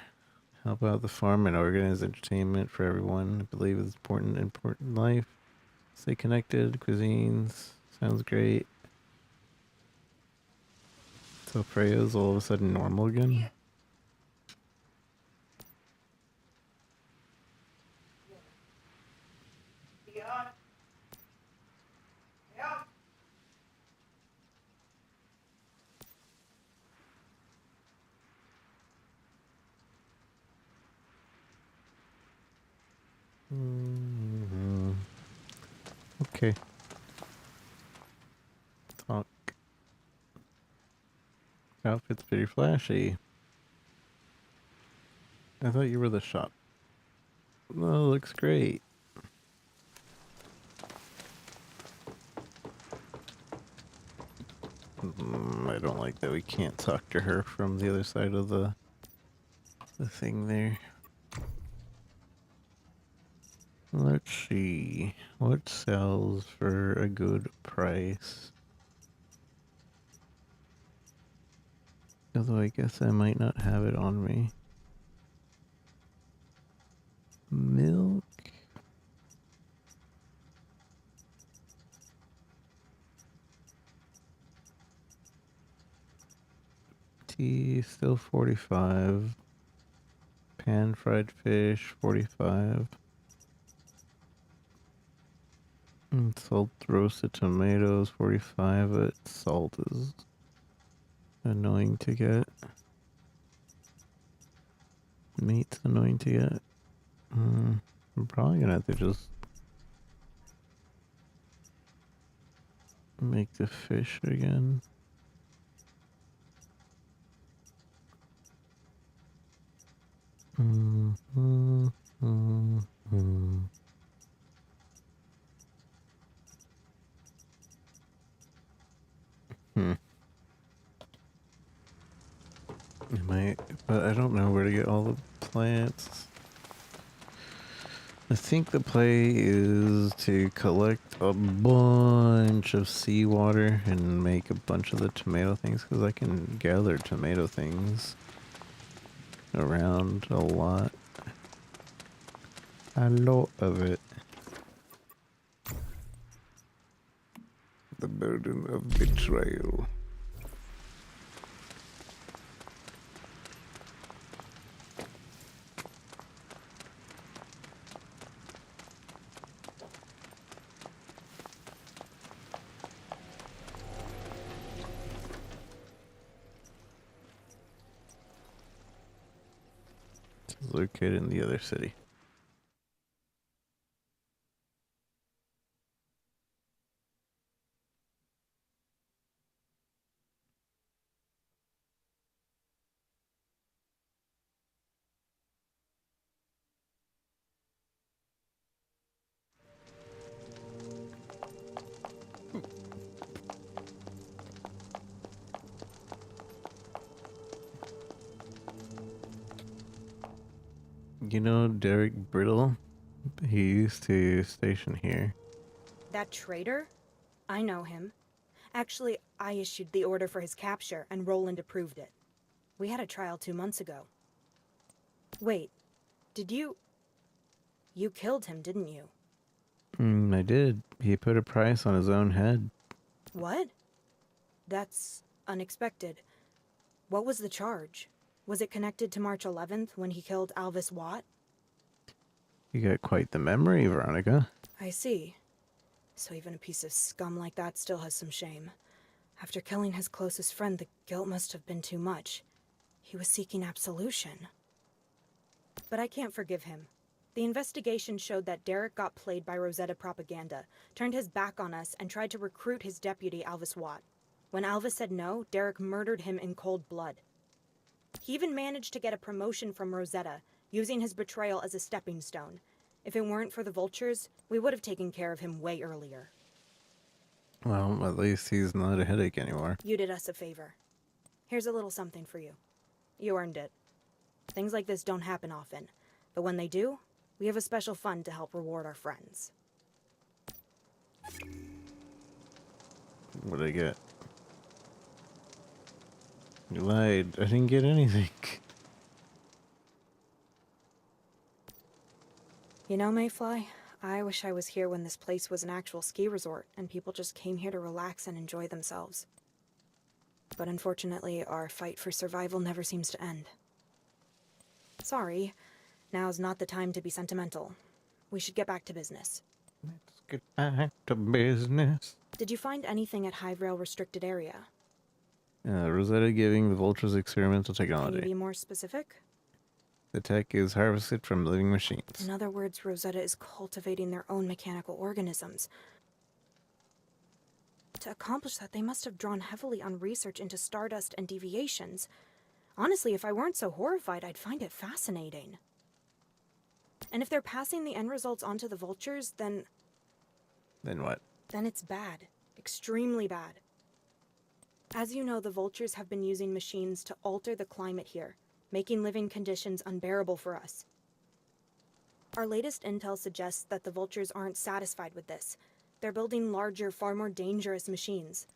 Help out the farm and organize entertainment for everyone. I believe it's important life. Stay connected, cuisines. Sounds great. So Freya's all of a sudden normal again? Okay. Talk. Outfit's pretty flashy. I thought you were the shop. Oh, looks great. I don't like that we can't talk to her from the other side of the thing there. Let's see. What sells for a good price? Although I guess I might not have it on me. Milk. Tea, still 45. Pan-fried fish, 45. Salt roasted tomatoes, 45. But salt is annoying to get. Meat's annoying to get. I'm probably gonna have to just make the fish again. But I don't know where to get all the plants. I think the play is to collect a bunch of seawater and make a bunch of the tomato things, because I can gather tomato things around a lot. A lot of it. The burden of betrayal. It's located in the other city. You know Derek Brittle? He used to station here. That traitor? I know him. Actually, I issued the order for his capture, and Roland approved it. We had a trial 2 months ago. Wait, did you... You killed him, didn't you? I did. He put a price on his own head. What? That's unexpected. What was the charge? Was it connected to March 11th, when he killed Alvis Watt? You got quite the memory, Veronica. I see. So even a piece of scum like that still has some shame. After killing his closest friend, the guilt must have been too much. He was seeking absolution. But I can't forgive him. The investigation showed that Derek got played by Rosetta propaganda, turned his back on us, and tried to recruit his deputy, Alvis Watt. When Alvis said no, Derek murdered him in cold blood. He even managed to get a promotion from Rosetta, using his betrayal as a stepping stone. If it weren't for the vultures, we would have taken care of him way earlier. Well, at least he's not a headache anymore. You did us a favor. Here's a little something for you. You earned it. Things like this don't happen often, but when they do, we have a special fund to help reward our friends. What'd I get? You lied. I didn't get anything. You know, Mayfly, I wish I was here when this place was an actual ski resort and people just came here to relax and enjoy themselves. But unfortunately, our fight for survival never seems to end. Sorry, now's not the time to be sentimental. We should get back to business. Let's get back to business. Did you find anything at High Rail Restricted Area? Rosetta giving the vultures experimental Can you technology. be more specific? The tech is harvested from living machines. In other words, Rosetta is cultivating their own mechanical organisms. To accomplish that, they must have drawn heavily on research into stardust and deviations. Honestly, if I weren't so horrified, I'd find it fascinating. And if they're passing the end results on to the vultures, then... Then what? Then it's bad. Extremely bad. As you know, the vultures have been using machines to alter the climate here, making living conditions unbearable for us. Our latest intel suggests that the vultures aren't satisfied with this. They're building larger, far more dangerous machines.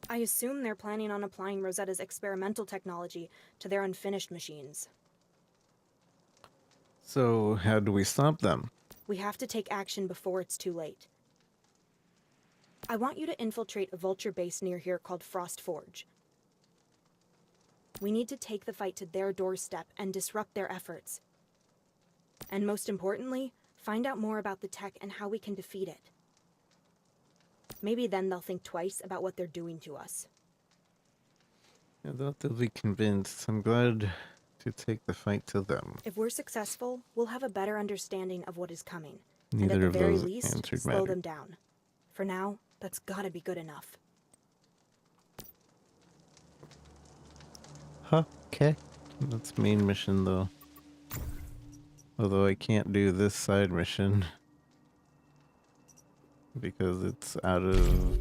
I assume they're planning on applying Rosetta's experimental technology to their unfinished machines. So, how do we stop them? We have to take action before it's too late. I want you to infiltrate a vulture base near here called Frost Forge. We need to take the fight to their doorstep and disrupt their efforts. And most importantly, find out more about the tech and how we can defeat it. Maybe then they'll think twice about what they're doing to us. I thought they'll be convinced. I'm glad to take the fight to them. If we're successful, we'll have a better understanding of what is coming. Neither and at of the very those least, answered slow matter. them down. For now, that's gotta be good enough. Huh, okay. That's main mission though. Although I can't do this side mission because it's out of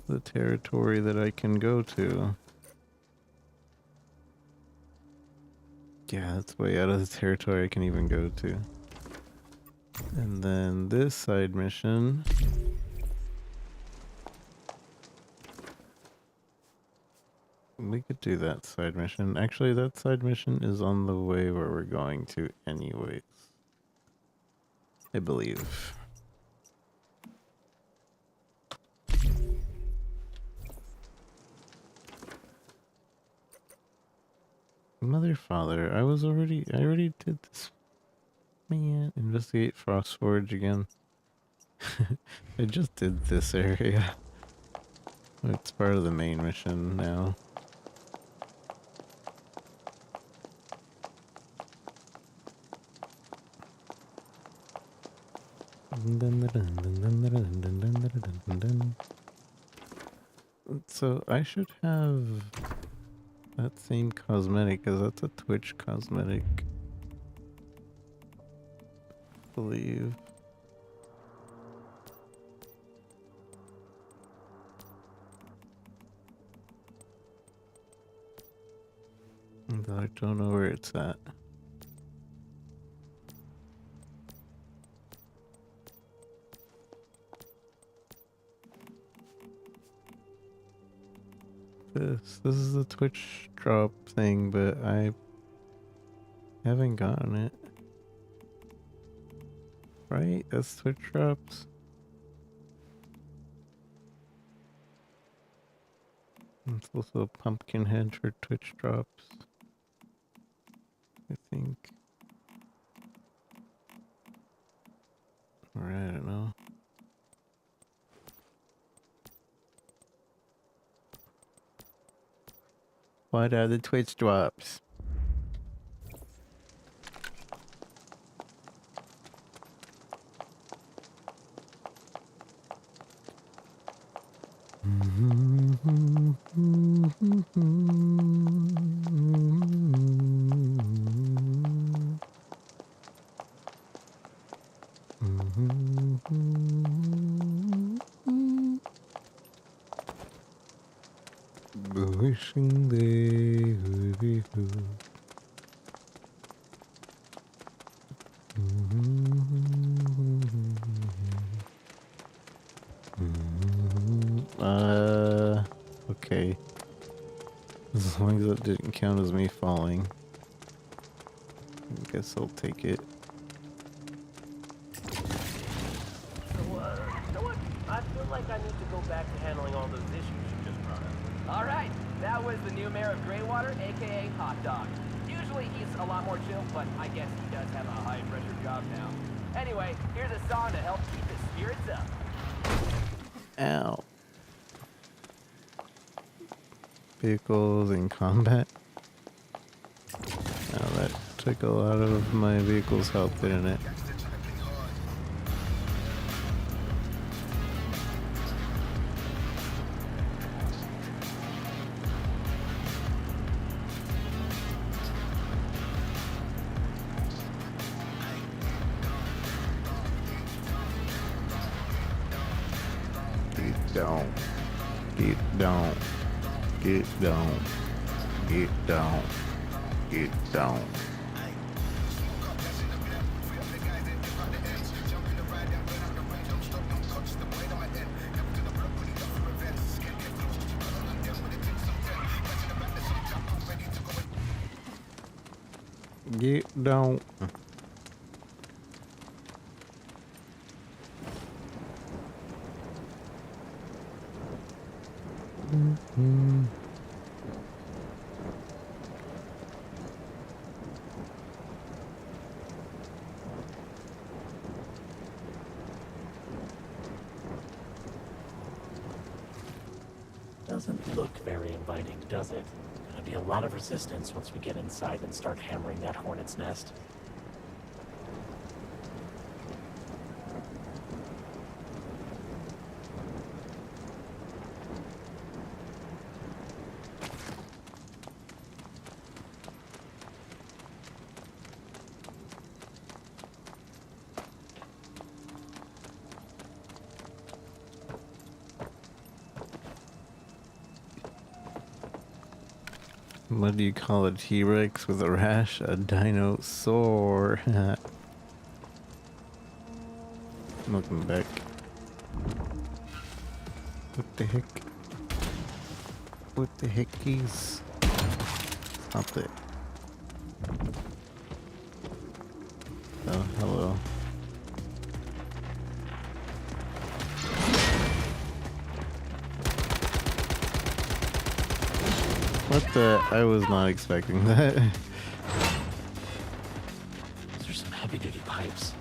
the territory that I can go to. Yeah, it's way out of the territory I can even go to. And then this side mission. We could do that side mission. Actually, that side mission is on the way where we're going to anyways. I believe. Mother, father, I already did this. Man, investigate Frost Forge again. I just did this area. It's part of the main mission now. So I should have that same cosmetic, because that's a Twitch cosmetic, I believe. But I don't know where it's at. This is the Twitch drop thing, but I haven't gotten it. Right? That's Twitch drops. It's also a pumpkin head for Twitch drops, I think. Or I don't know. What are the Twitch drops? Wishing they would be who. Okay. As long as that didn't count as me falling. I guess I'll take it. So, you know what? I feel like I need to go back to handling all those issues you just brought up. Alright, that was the new mayor of Greywater, aka Hot Dog. Usually he's a lot more chill, but I guess he does have a high-pressure job now. Anyway, here's a song to help keep his spirits up. Ow. Vehicles in combat. Now that took a lot of my vehicle's health, didn't it? Get down. Get down. Get down. Get down. Get down. Get down. Doesn't look very inviting, does it? Gonna be a lot of resistance once we get inside and start hammering that hornet's nest. What do you call a T-Rex with a rash? A dinosaur. Welcome back. What the heck? What the heckies? Stop it. Oh, hello. What the? I was not expecting that. These are some heavy-duty pipes.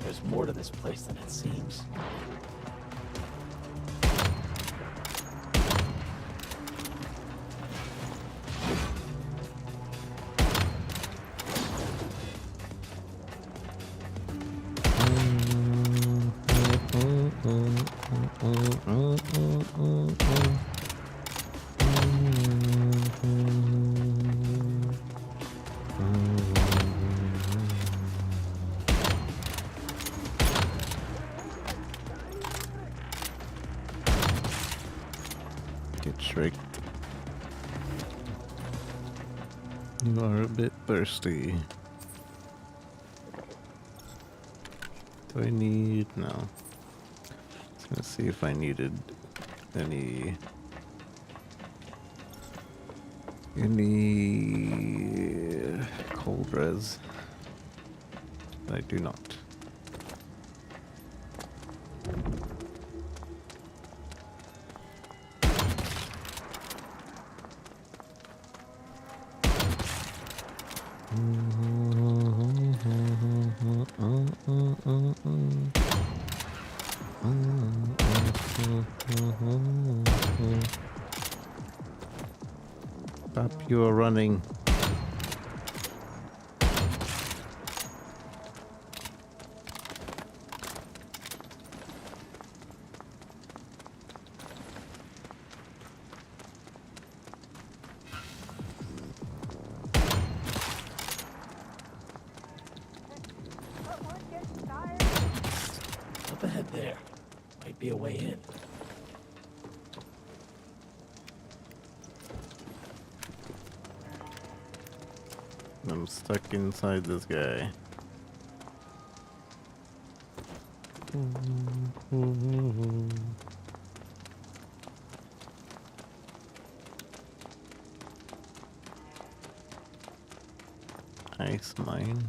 There's more to this place than it seems. Get tricked. You are a bit thirsty. Do I need? No. Let's see if I needed any cold res. I do not. Stop, you are running. Up ahead there. Might be a way in. I'm stuck inside this guy. Ice mine.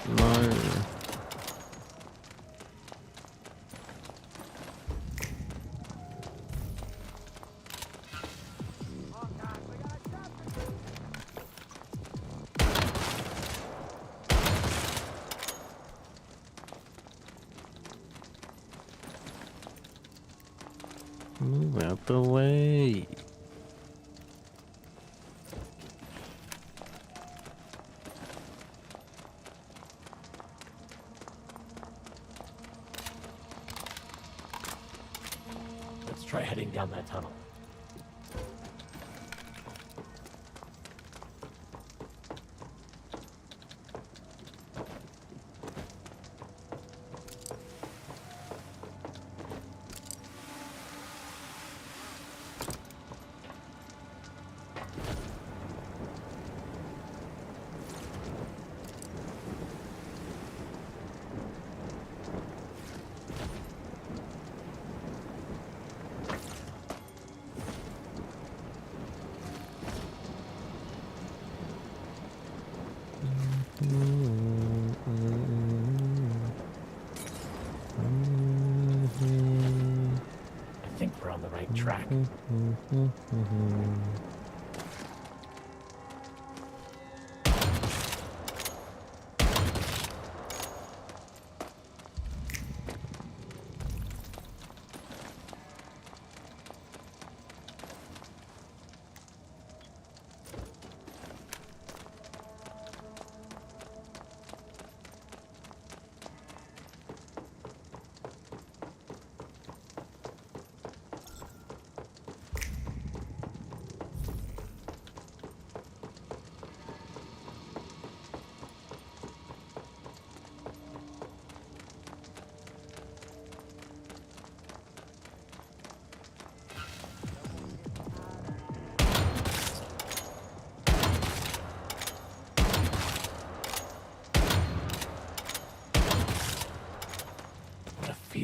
No. Move out the way. Let's try heading down that tunnel. I think we're on the right track.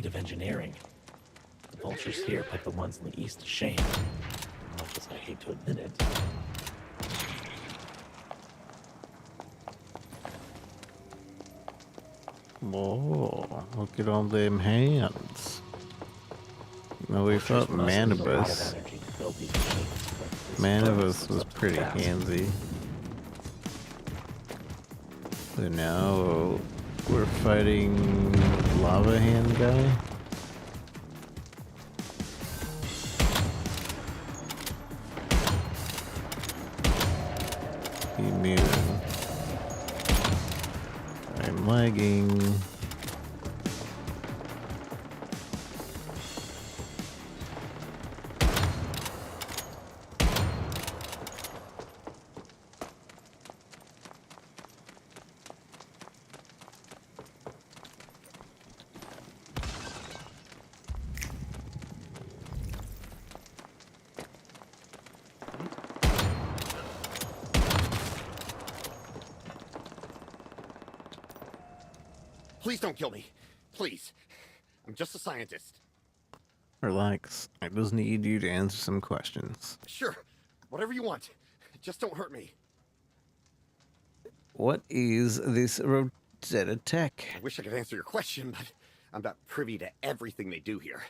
feat of engineering. The vultures here put the ones in the east to shame, much as I hate to admit it. Whoa, look at all them hands. No, we thought Manibus. Manibus was pretty handsy. So now we're fighting Lava Hand guy. Immune. I'm lagging. Please don't kill me. Please. I'm just a scientist. Relax. I just need you to answer some questions. Sure. Whatever you want. Just don't hurt me. What is this Rosetta tech? I wish I could answer your question, but I'm not privy to everything they do here.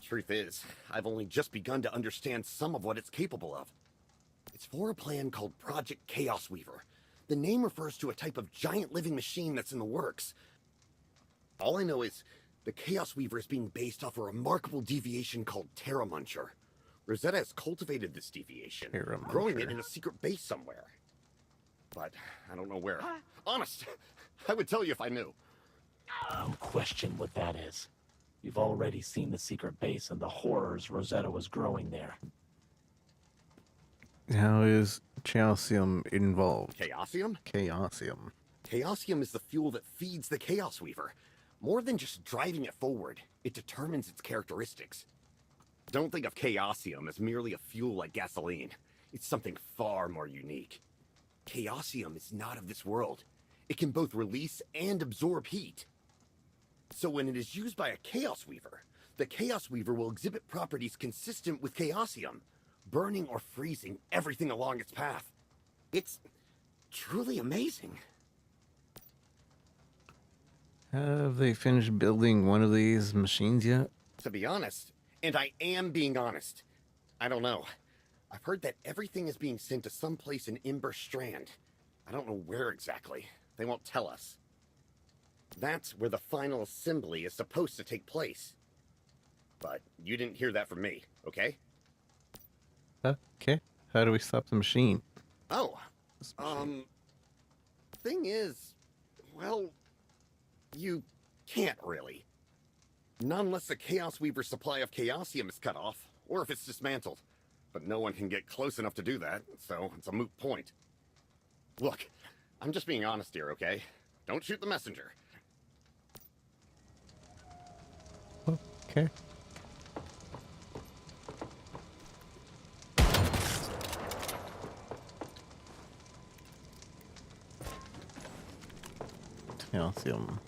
Truth is, I've only just begun to understand some of what it's capable of. It's for a plan called Project Chaos Weaver. The name refers to a type of giant living machine that's in the works. All I know is the Chaos Weaver is being based off a remarkable deviation called Terra Muncher. Rosetta has cultivated this deviation, growing it in a secret base somewhere. But I don't know where. Honest, I would tell you if I knew. No question what that is. You've already seen the secret base and the horrors Rosetta was growing there. How is Chaosium involved? Chaosium? Chaosium. Chaosium is the fuel that feeds the Chaos Weaver. More than just driving it forward, it determines its characteristics. Don't think of Chaosium as merely a fuel like gasoline. It's something far more unique. Chaosium is not of this world. It can both release and absorb heat. So when it is used by a Chaos Weaver, the Chaos Weaver will exhibit properties consistent with Chaosium, burning or freezing everything along its path. It's truly amazing. Have they finished building one of these machines yet? To be honest, and I am being honest, I don't know. I've heard that everything is being sent to some place in Ember Strand. I don't know where exactly. They won't tell us. That's where the final assembly is supposed to take place. But you didn't hear that from me, okay? Okay. How do we stop the machine? Oh, thing is, well, you can't really. Not unless the Chaos Weaver's supply of Chaosium is cut off, or if it's dismantled. But no one can get close enough to do that, so it's a moot point. Look, I'm just being honest here, okay? Don't shoot the messenger. Okay. Calcium.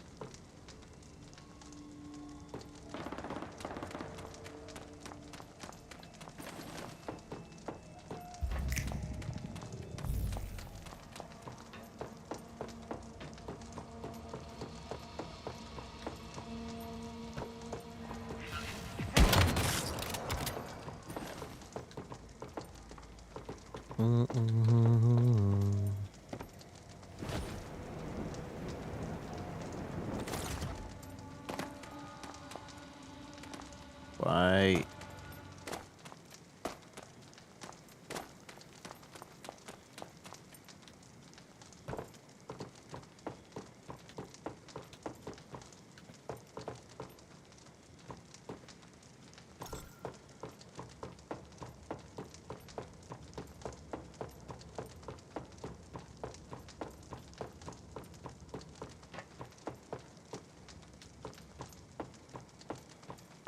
Why?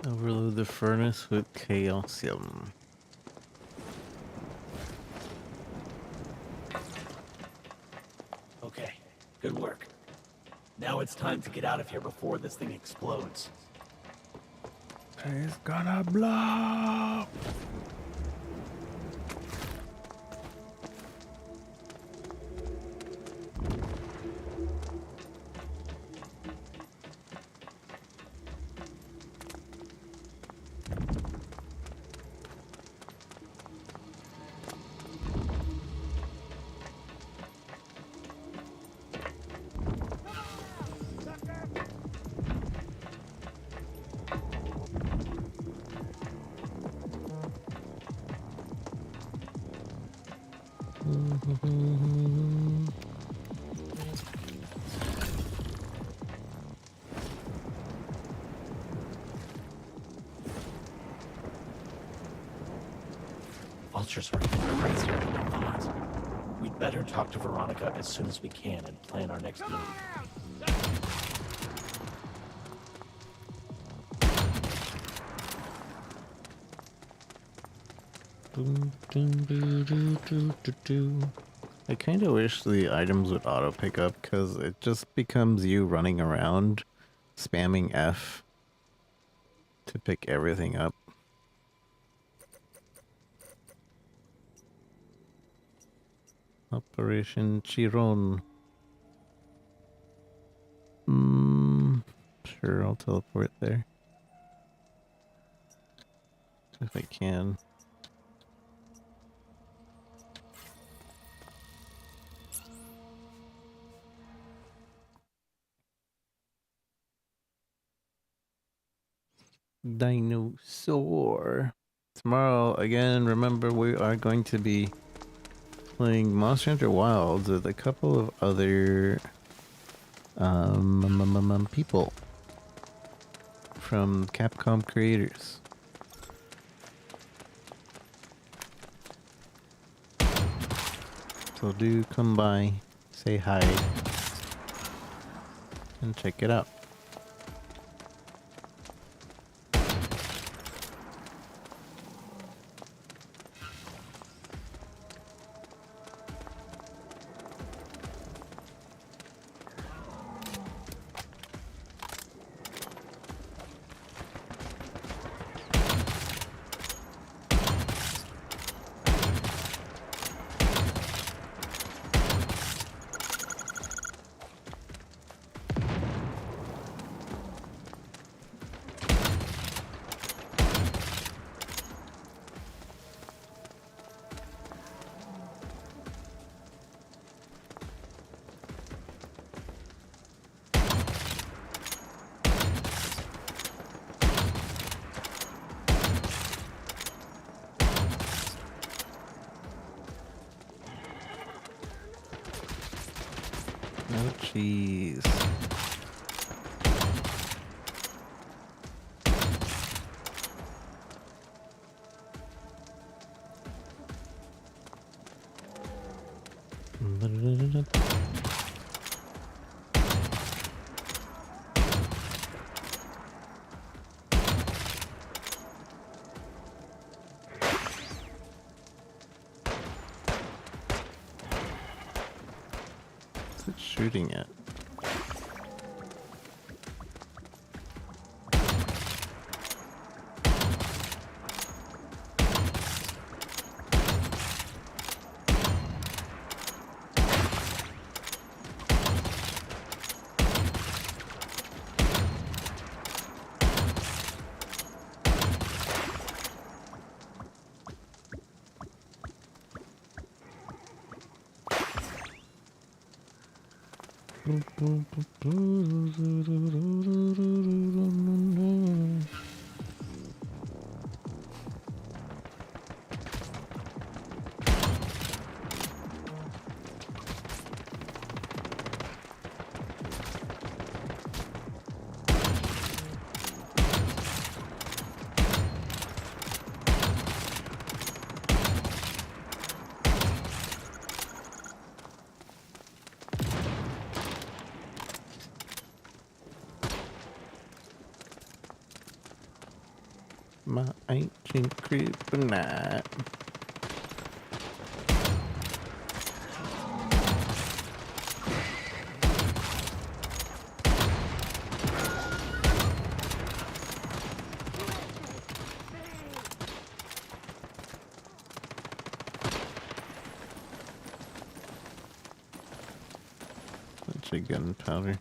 Overload the furnace with Chaosium. Okay, good work. Now it's time to get out of here before this thing explodes. It's gonna blow! Vultures are even crazier than I thought. We'd better talk to Veronica as soon as we can and plan our next move. I kind of wish the items would auto pick up because it just becomes you running around spamming F to pick everything up. Operation Chiron. Sure, I'll teleport there. If I can. Dinosaur. Tomorrow, again, remember we are going to be playing Monster Hunter Wilds with a couple of other people from Capcom creators. So do come by, say hi, and check it out. Oh, jeez. What's it shooting at? My ancient kryptonite. actually gunpowder.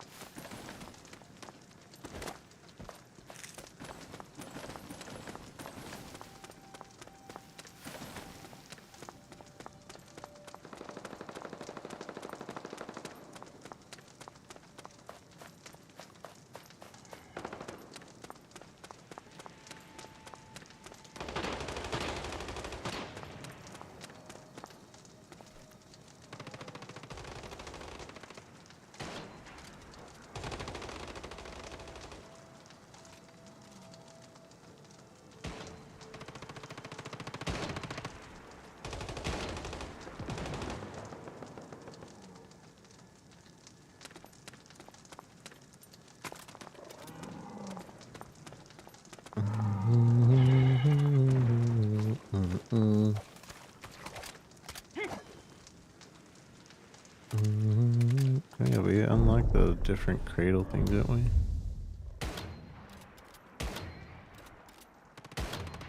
Yeah, we unlocked the different cradle thing, didn't we?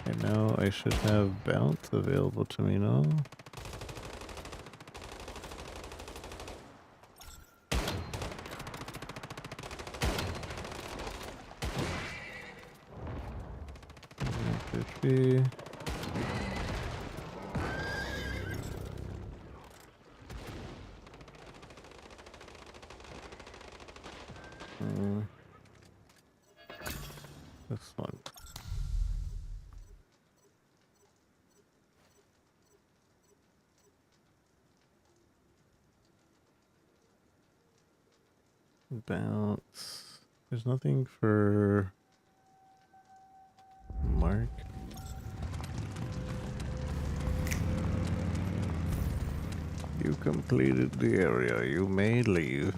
And now I should have bounce available to me now. Be. This one. Bounce. There's nothing for Mark. You completed the area. You may leave.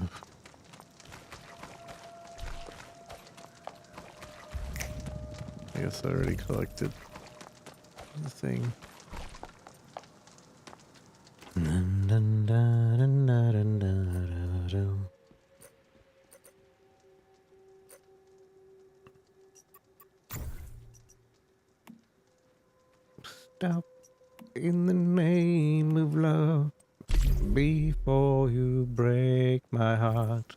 I guess I already collected the thing. Stop in the name of love before you break my heart.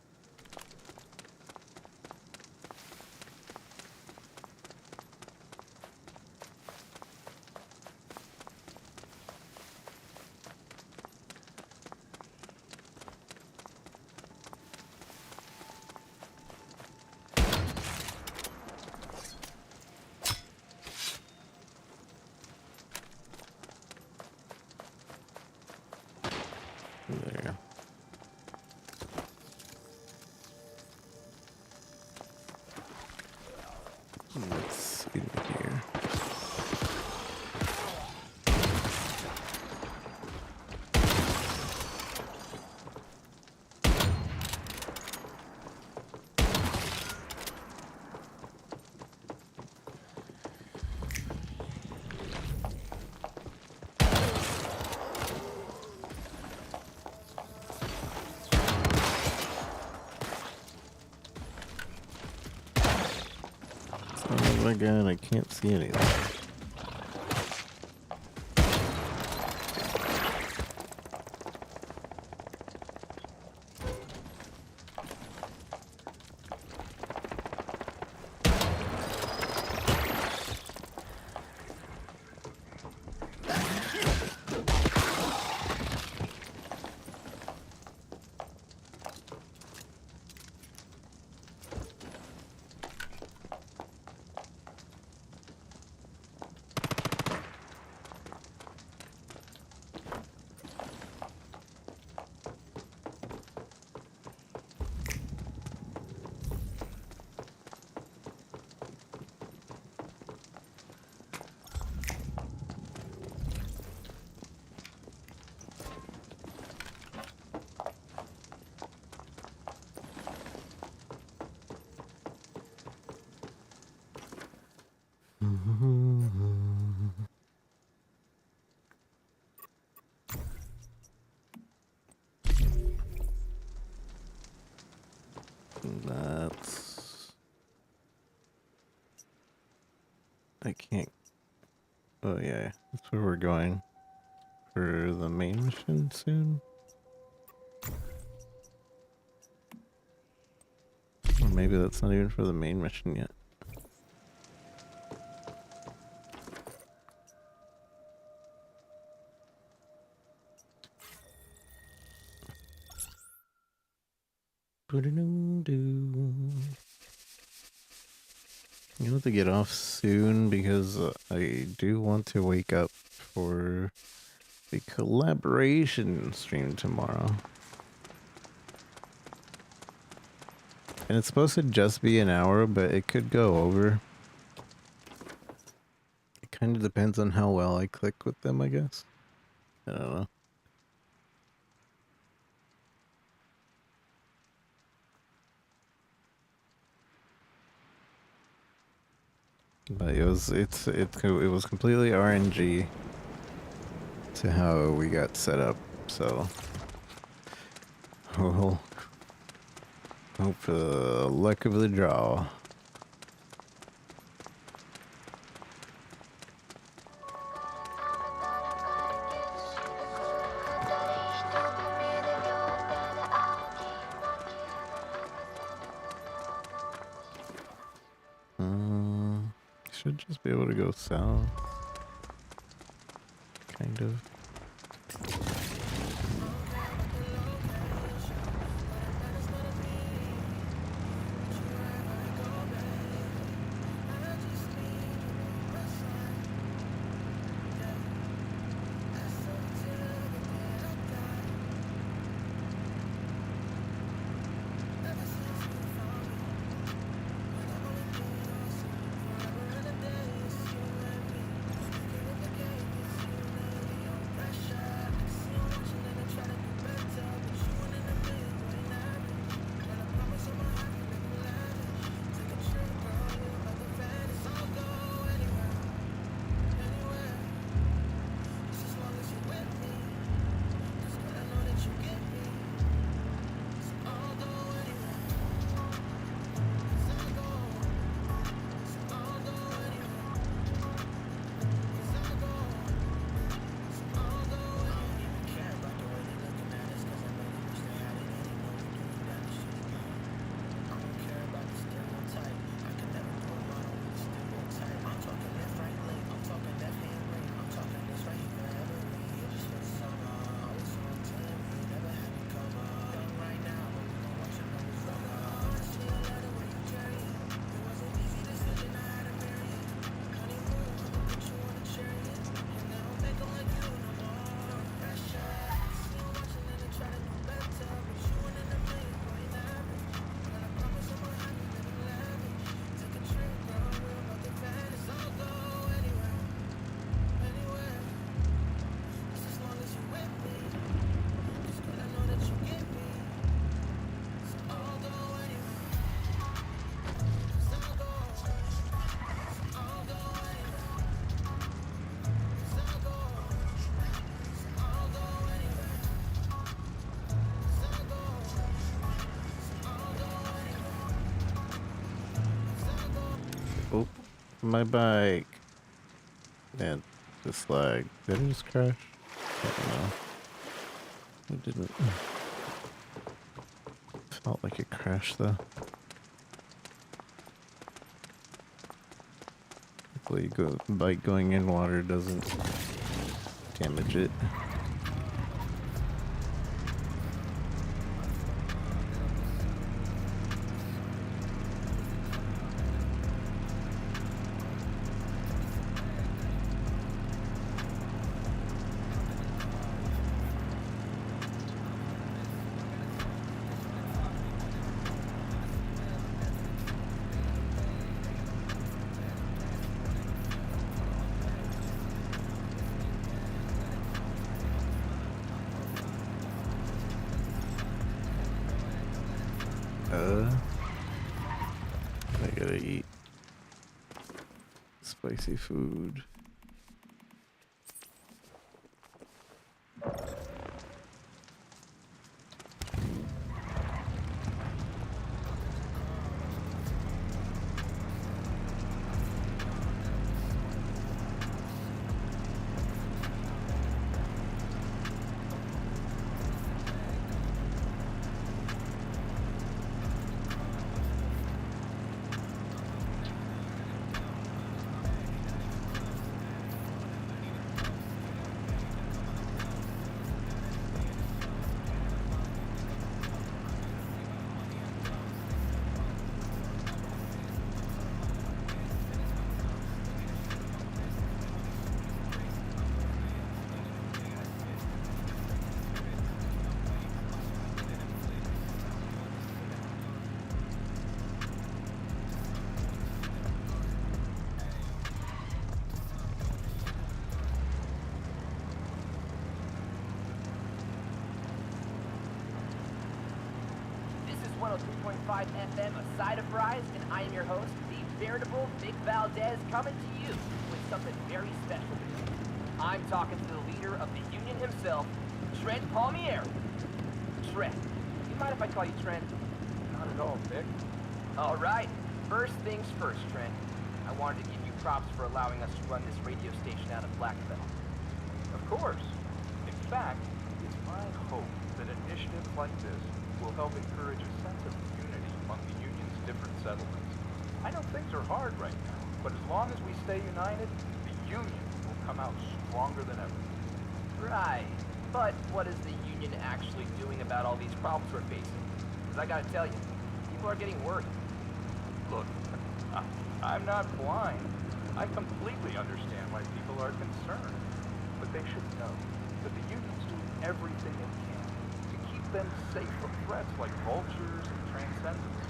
There. What's in here? Oh my god, I can't see anything. That's... I can't... Oh yeah, that's where we're going. For the main mission soon. maybe that's not even for the main mission yet. You have to get off soon because I do want to wake up for the collaboration stream tomorrow. And it's supposed to just be an hour, but it could go over. It kind of depends on how well I click with them, I guess. I don't know. But it was completely RNG to how we got set up, so we'll hope for the luck of the draw. Should just be able to go south. Kind of. Oh, my bike. Man, this lag. Did it just crash? I don't know. It didn't. Felt like it crashed though. Hopefully, bike going in water doesn't damage it. I gotta eat spicy food. 103.5 FM, a side of fries, and I am your host, the veritable Vic Valdez, coming to you with something very special today. I'm talking to the leader of the union himself, Trent Palmieri. Trent, you mind if I call you Trent? Not at all, Vic. All right. First things first, Trent. I wanted to give you props for allowing us to run this radio station out of Blackbelt. Of course. In fact, it's my hope that initiatives like this will help encourage a sense of unity among the union's different settlements. I know things are hard right now, but as long as we stay united, the union will come out stronger than ever. Right. But what is the union actually doing about all these problems we're facing? Because I gotta tell you, people are getting worried. Look, I'm not blind. I completely understand why people are concerned. But they should know that the union's doing everything it can to keep them safe from threats like vultures and transcendence.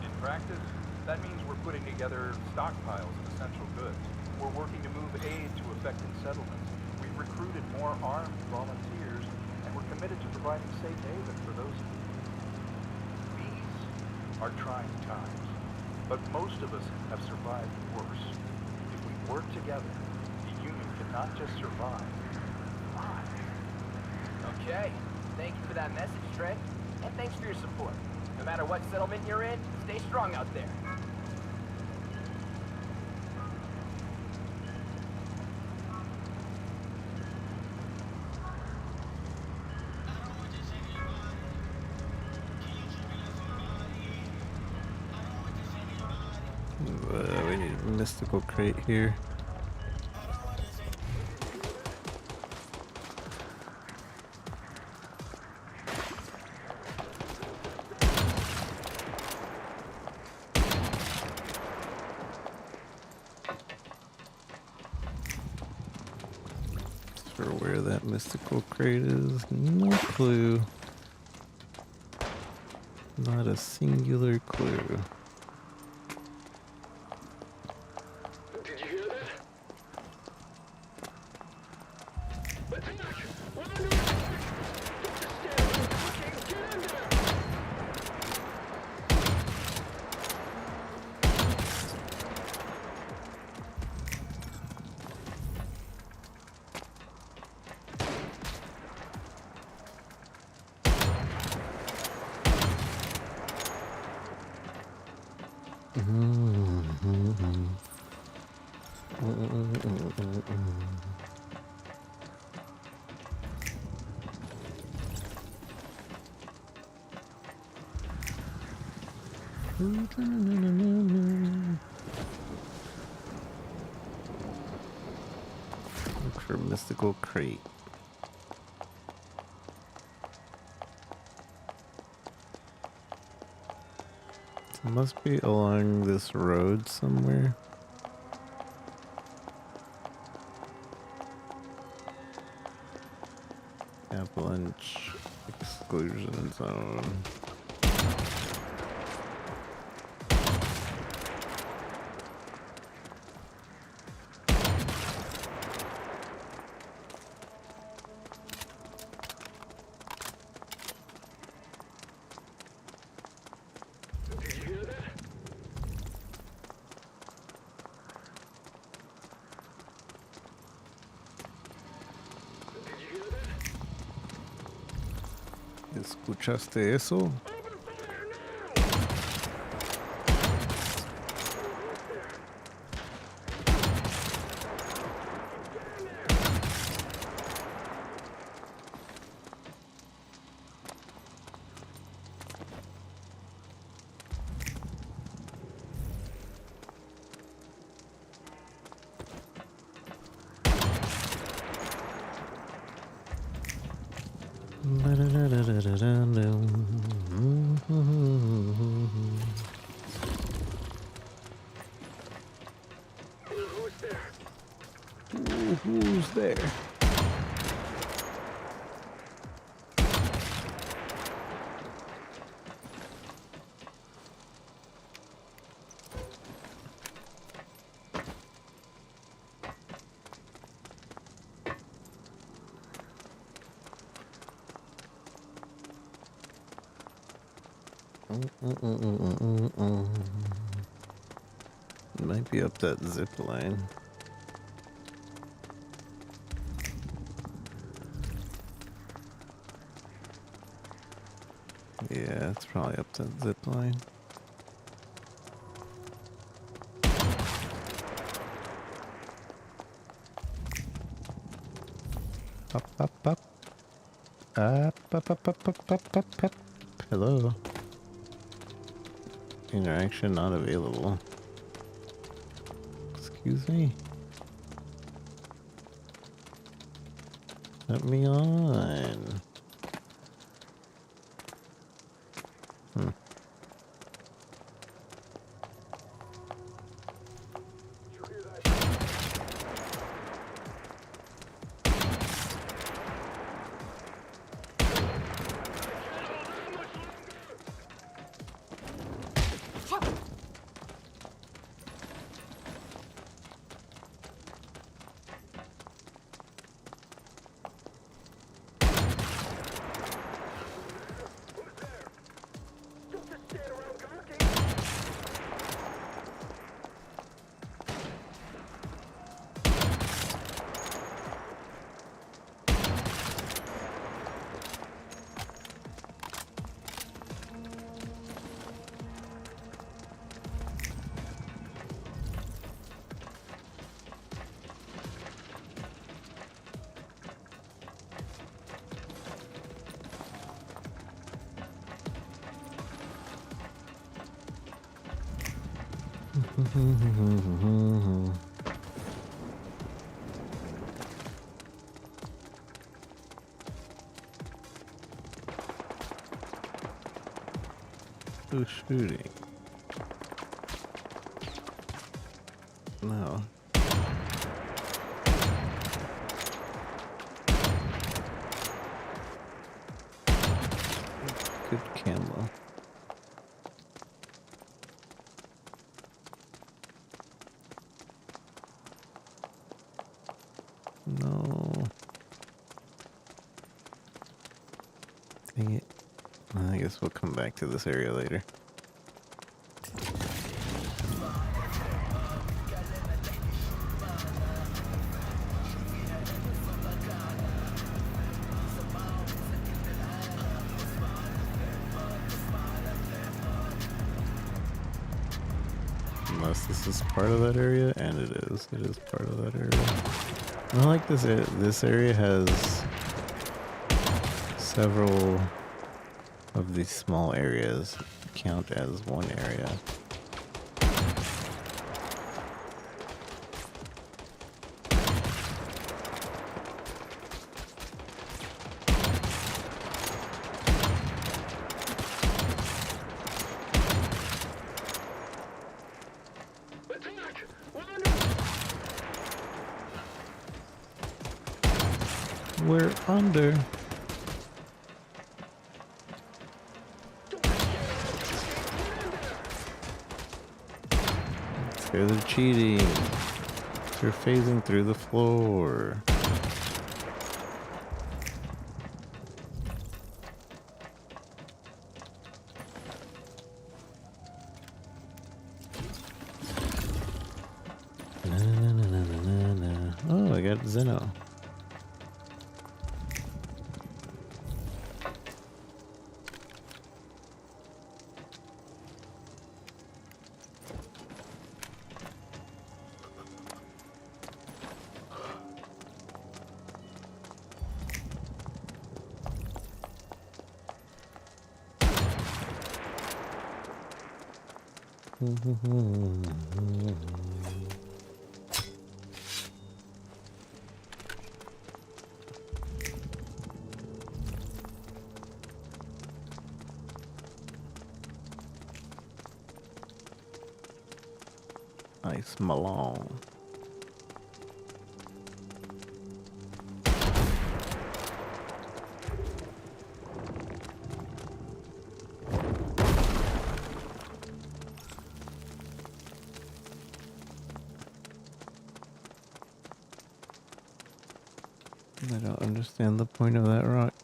In practice, that means we're putting together stockpiles of essential goods. We're working to move aid to affected settlements. We've recruited more armed volunteers, and we're committed to providing safe haven for those in need. These are trying times. But most of us have survived worse. If we work together, the union can not just survive, thrive. Okay. Thank you for that message, Trent. And thanks for your support. No matter what settlement you're in, stay strong out there. We need a mystical crate here. For where that mystical crate is, no clue. Not a singular clue. Did you hear that? Attack! We're under attack! Get in there! Look for mystical crate. It must be along this road somewhere. Avalanche exclusion zone. Did you hear that? Did you hear that? ¿Escuchaste eso? Who's there? Who's there? It might be up that zip line. Yeah, it's probably up that zip line. Up, up, up. Up, up, up, up, up, up, up, up. Hello. Interaction not available. Excuse me. Let me on. Who's shooting? No. Good camo. No. Dang it. I guess we'll come back to this area later. Unless this is part of that area, and it is. It is part of that area. I like this. This area has several of these small areas count as one area. We're under. They're cheating. They're phasing through the floor. Na, na, na, na, na, na. Oh, I got Zeno. Nice Malone. I don't understand the point of that rock.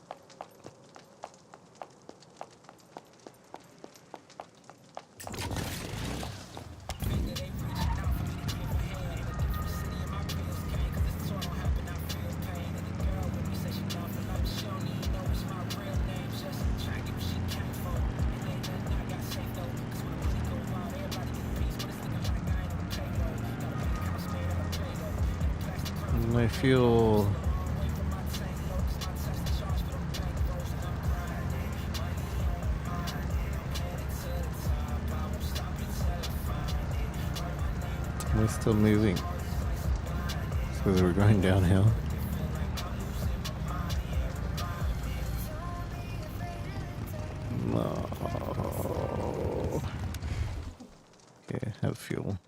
my fuel? Am I still moving? So we're going downhill. No. Okay, have fuel.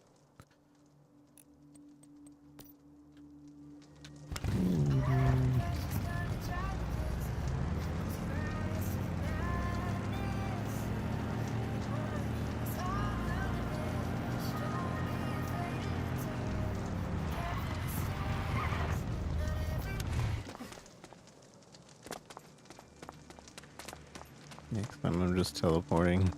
Next time I'm just teleporting.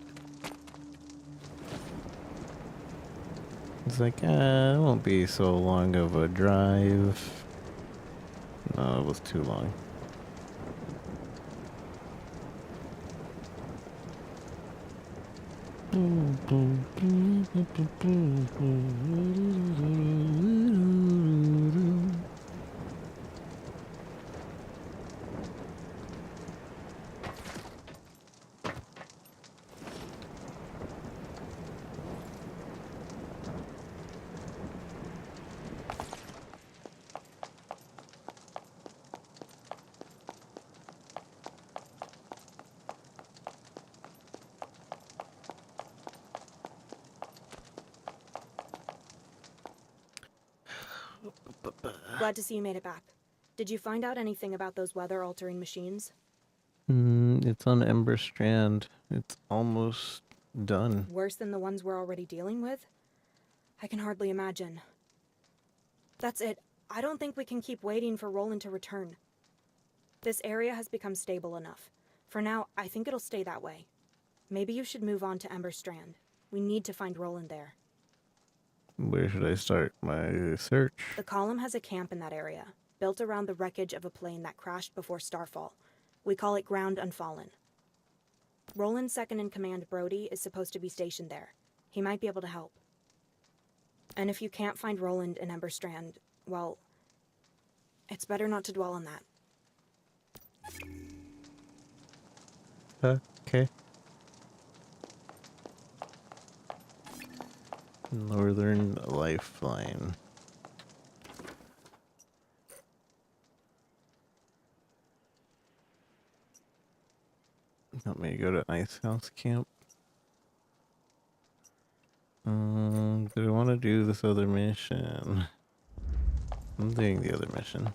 It's like, it won't be so long of a drive. No, it was too long. Glad to see you made it back. Did you find out anything about those weather-altering machines? It's on Ember Strand. It's almost done. Worse than the ones we're already dealing with? I can hardly imagine. That's it. I don't think we can keep waiting for Roland to return. This area has become stable enough. For now, I think it'll stay that way. Maybe you should move on to Ember Strand. We need to find Roland there. Where should I start my search? The column has a camp in that area, built around the wreckage of a plane that crashed before Starfall. We call it Ground Unfallen. Roland's second-in-command, Brody, is supposed to be stationed there. He might be able to help. And if you can't find Roland in Ember Strand, well, it's better not to dwell on that. Okay. Northern Lifeline. Want me to go to Ice House Camp? Do I want to do this other mission? I'm doing the other mission.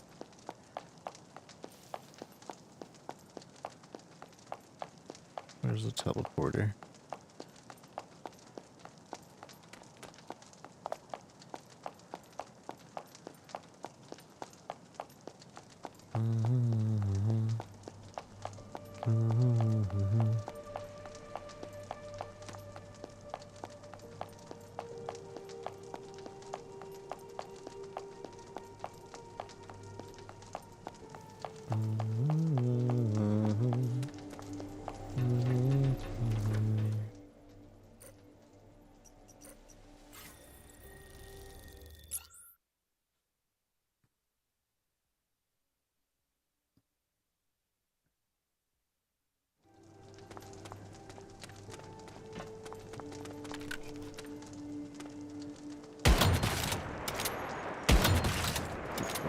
Where's the teleporter?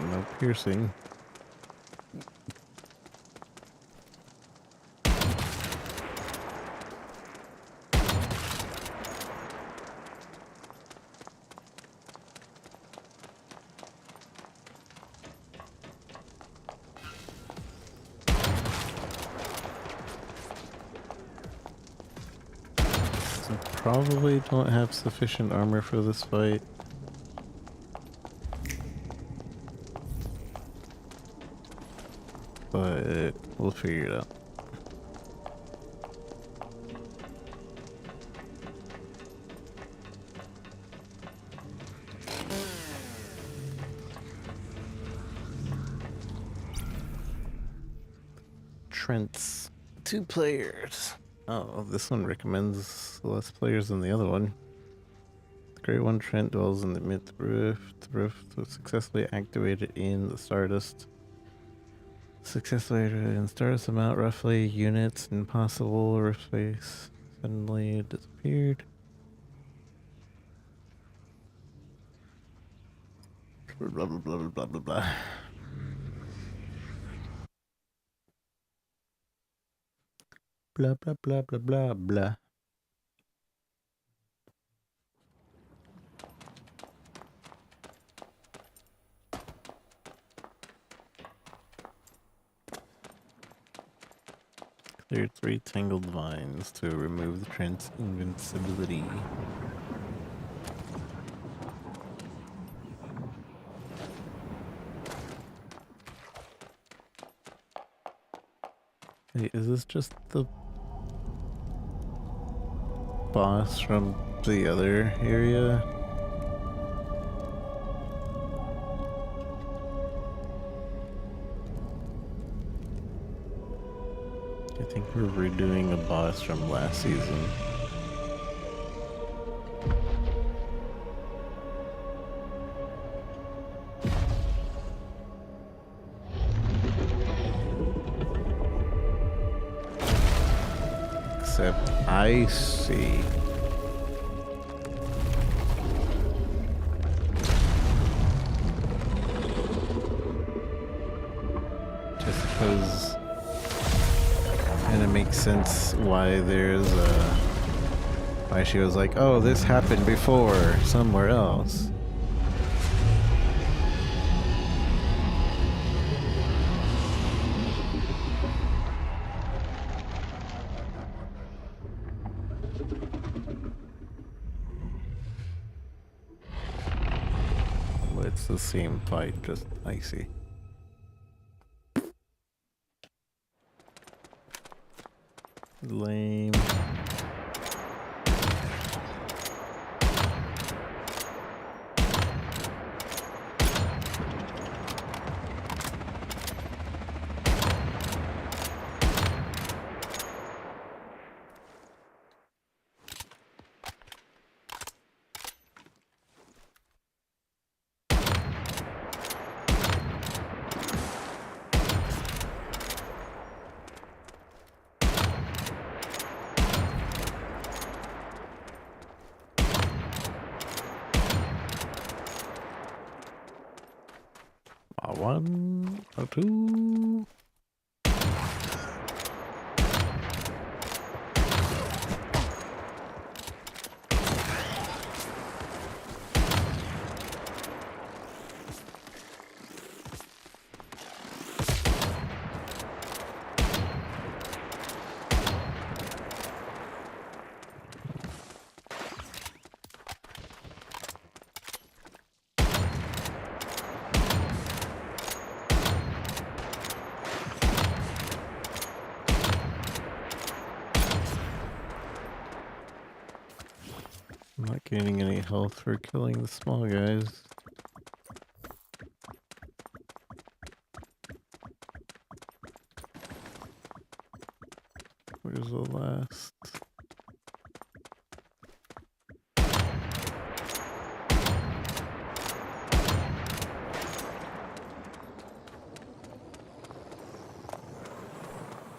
No piercing. So probably don't have sufficient armor for this fight. But we'll figure it out. Trent's 2 players. Oh, this one recommends less players than the other one. Grey One Trent dwells in the mid-rift. The rift was successfully activated in the Stardust. Successfully activated in Stardust amount roughly units impossible rift space suddenly disappeared. Blah blah blah blah blah blah. Blah blah blah blah blah blah. Cleared 3 tangled vines to remove the Trent's invincibility. Hey, is this just the boss from the other area? I think we're redoing a boss from last season. Except I see. Just because and it makes sense why there's why she was like, oh, this happened before somewhere else. Well, it's the same fight, just icy. Lame. One or two. I'm not gaining any health for killing the small guys. Where's the last?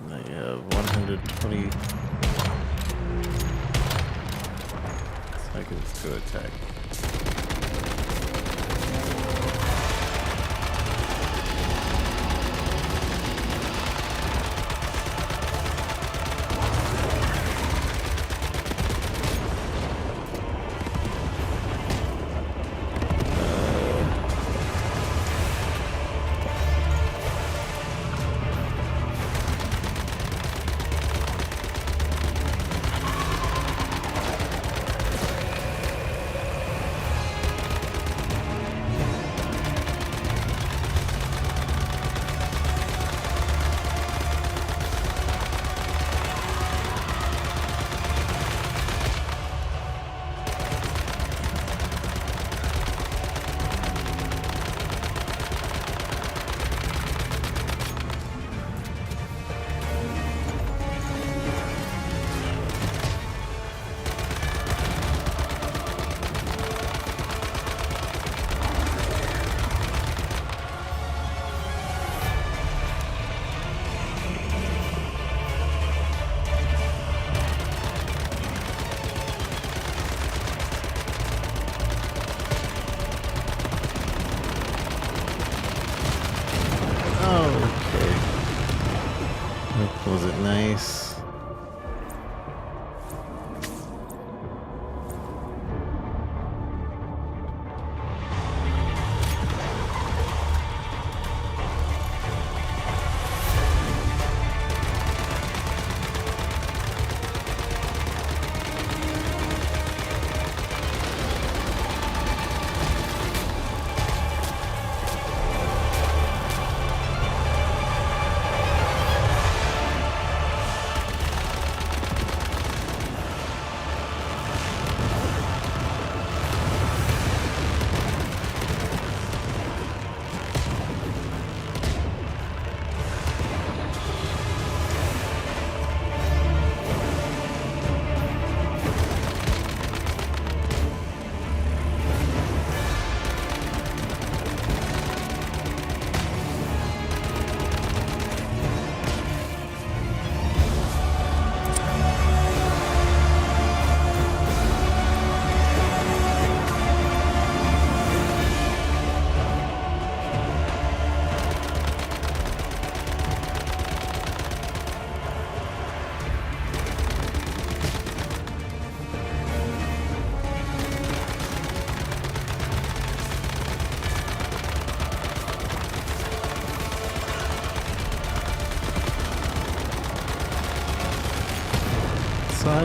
I have 120 seconds to attack.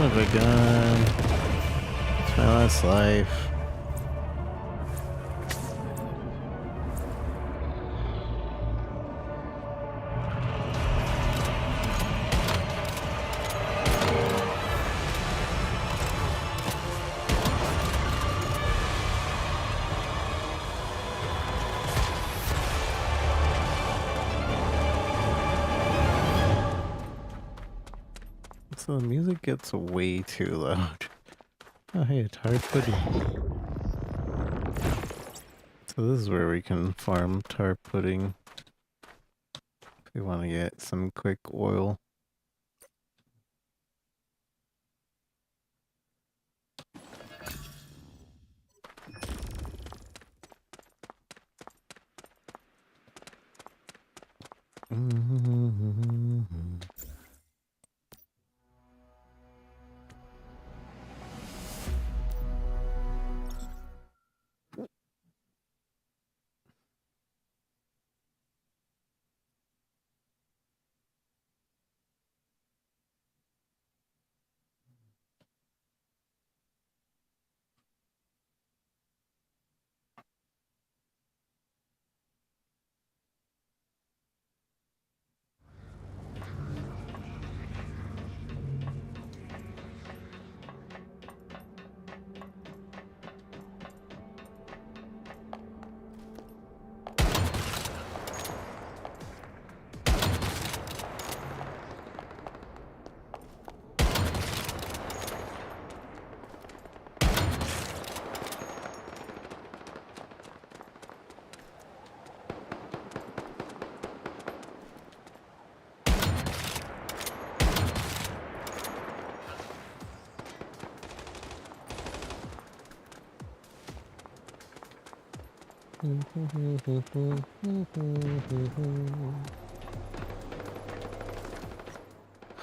of a gun. It's my last life. So the music gets way too loud. Oh hey, a tar pudding. So this is where we can farm tar pudding. If we want to get some quick oil.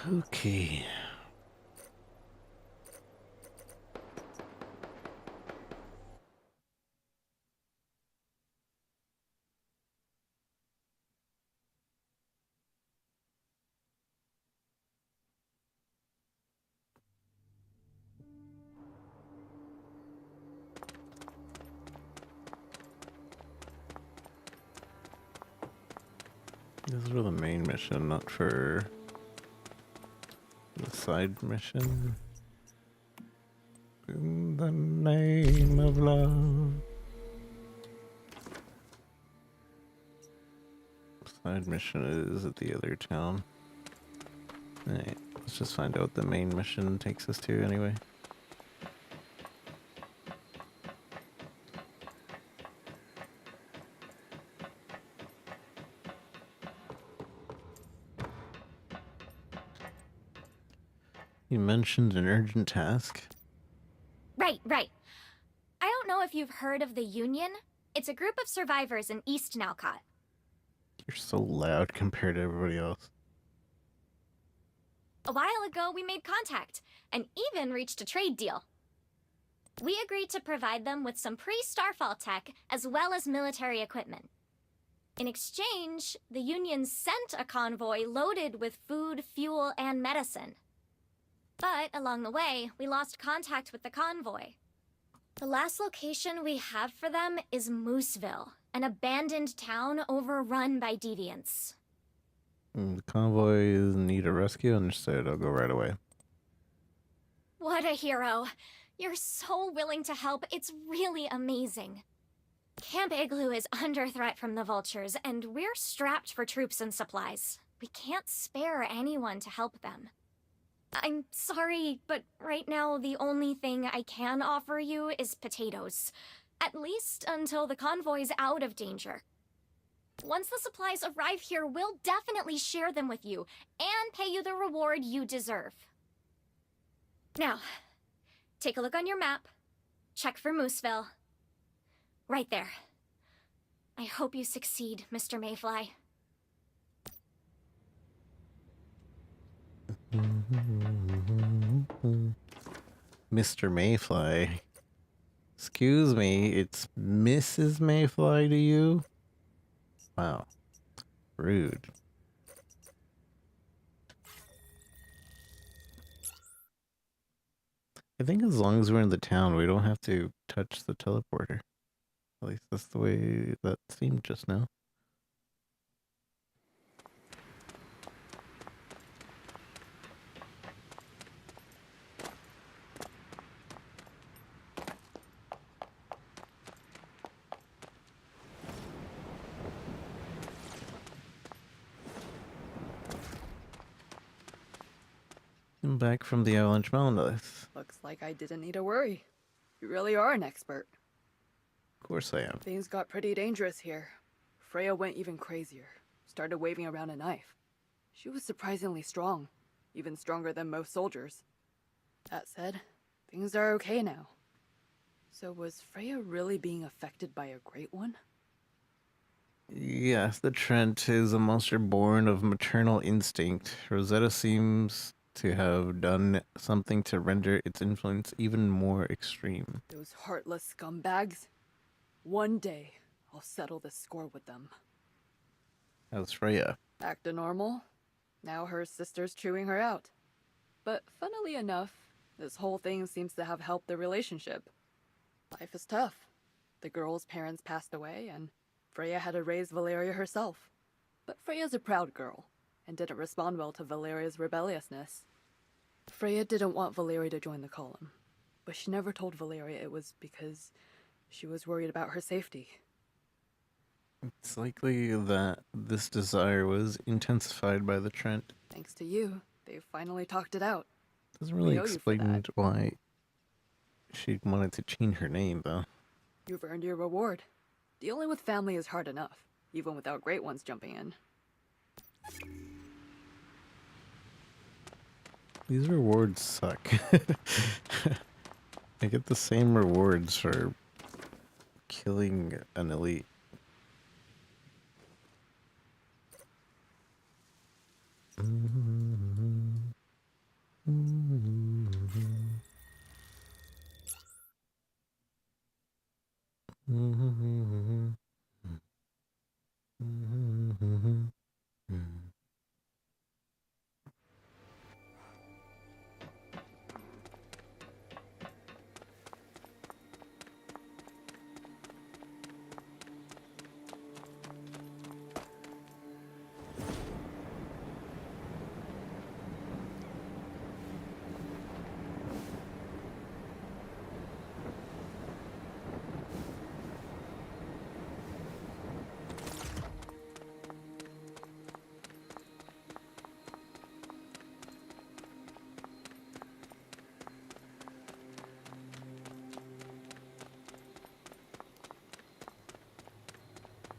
Okay. This is for the main mission, not for the side mission. In the name of love. Side mission is at the other town. Alright, let's just find out what the main mission takes us to anyway. You mentioned an urgent task. Right. I don't know if you've heard of the Union. It's a group of survivors in East Nalcott. You're so loud compared to everybody else. A while ago, we made contact, and even reached a trade deal. We agreed to provide them with some pre-Starfall tech, as well as military equipment. In exchange, the Union sent a convoy loaded with food, fuel, and medicine. But along the way, we lost contact with the convoy. The last location we have for them is Mooseville, an abandoned town overrun by deviants. The convoys need a rescue, understood. I'll go right away. What a hero. You're so willing to help, it's really amazing. Camp Igloo is under threat from the vultures, and we're strapped for troops and supplies. We can't spare anyone to help them. I'm sorry, but right now the only thing I can offer you is potatoes. At least until the convoy's out of danger. Once the supplies arrive here, we'll definitely share them with you, and pay you the reward you deserve. Now, take a look on your map. Check for Mooseville. Right there. I hope you succeed, Mr. Mayfly. Mr. Mayfly. Excuse me, it's Mrs. Mayfly to you? Wow. Rude. I think as long as we're in the town, we don't have to touch the teleporter. At least that's the way that seemed just now. I'm back from the Avalanche Mountain. Looks like I didn't need to worry. You really are an expert. Of course I am. Things got pretty dangerous here. Freya went even crazier. Started waving around a knife. She was surprisingly strong. Even stronger than most soldiers. That said, things are okay now. So was Freya really being affected by a Great One? Yes, the Trent is a monster born of maternal instinct. Rosetta seems to have done something to render its influence even more extreme. Those heartless scumbags. One day, I'll settle this score with them. How's Freya? Back to normal. Now her sister's chewing her out. But funnily enough, this whole thing seems to have helped their relationship. Life is tough. The girl's parents passed away, and Freya had to raise Valeria herself. But Freya's a proud girl, and didn't respond well to Valeria's rebelliousness. Freya didn't want Valeria to join the column, but she never told Valeria it was because she was worried about her safety. It's likely that this desire was intensified by the Trent. Thanks to you, they finally talked it out. Doesn't really explain why she wanted to change her name, though. You've earned your reward. Dealing with family is hard enough, even without great ones jumping in. These rewards suck. I get the same rewards for killing an elite.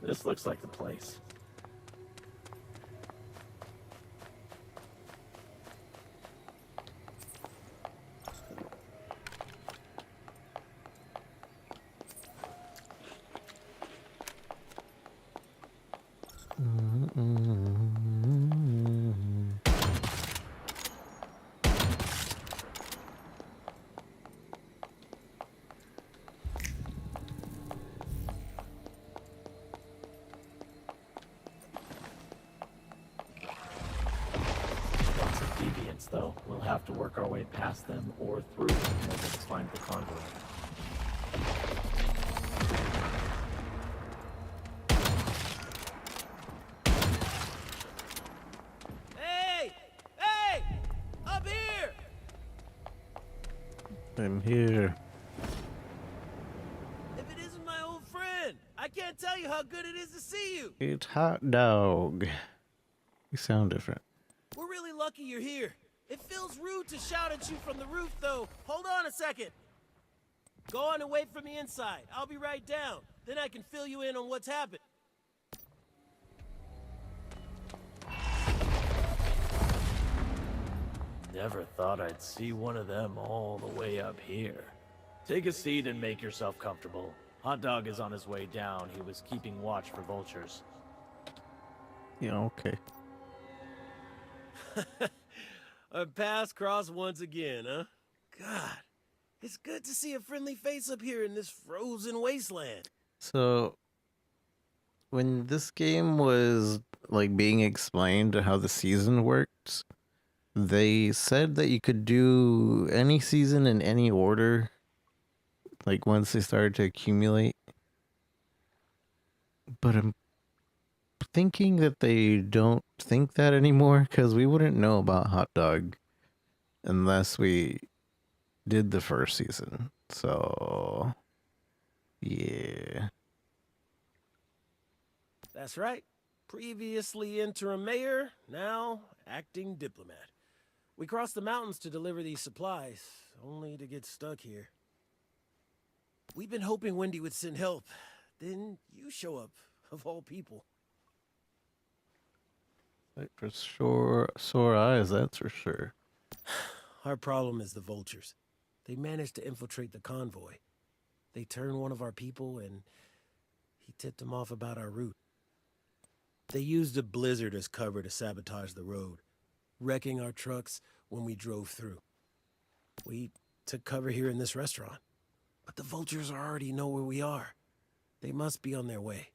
This looks like the place. Though we'll have to work our way past them or through them until we find the conduit. Hey! Hey! Up here! I'm here. If it isn't my old friend, I can't tell you how good it is to see you. It's Hot Dog. You sound different. We're really lucky you're here. It feels rude to shout at you from the roof, though. Hold on a second. Go on and wait for me inside. I'll be right down. Then I can fill you in on what's happened. Never thought I'd see one of them all the way up here. Take a seat and make yourself comfortable. Hot Dog is on his way down. He was keeping watch for vultures. Yeah, okay. Our paths cross once again, huh? God, it's good to see a friendly face up here in this frozen wasteland. So, when this game was like being explained how the season worked, They said that you could do any season in any order, like once they started to accumulate. But I'm thinking that they don't think that anymore because we wouldn't know about Hot Dog unless we did the first season. So, yeah. That's right. Previously interim mayor, now acting diplomat. We crossed the mountains to deliver these supplies, only to get stuck here. We've been hoping Wendy would send help. Then you show up, of all people. Like for sure, sore eyes, that's for sure. Our problem is the vultures. They managed to infiltrate the convoy. They turned one of our people and he tipped them off about our route. They used a blizzard as cover to sabotage the road, wrecking our trucks when we drove through. We took cover here in this restaurant, but the vultures already know where we are. They must be on their way.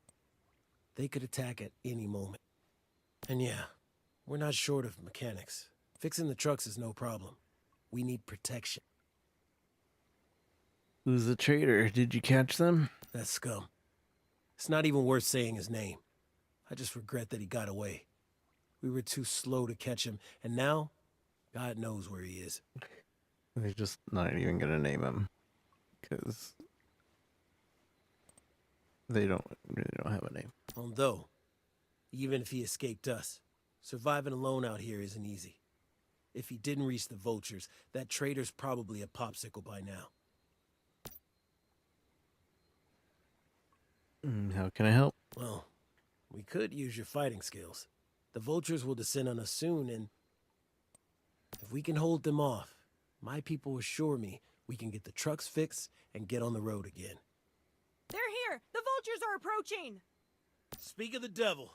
They could attack at any moment. And yeah, we're not short of mechanics. Fixing the trucks is no problem. We need protection. Who's the traitor? Did you catch them? That scum. It's not even worth saying his name. I just regret that he got away. We were too slow to catch him, and now, God knows where he is. They're just not even gonna name him, because they don't have a name. Although, even if he escaped us, surviving alone out here isn't easy. If he didn't reach the vultures, that traitor's probably a popsicle by now. How can I help? Well, we could use your fighting skills. The vultures will descend on us soon, and if we can hold them off, my people assure me we can get the trucks fixed and get on the road again. They're here! The vultures are approaching! Speak of the devil.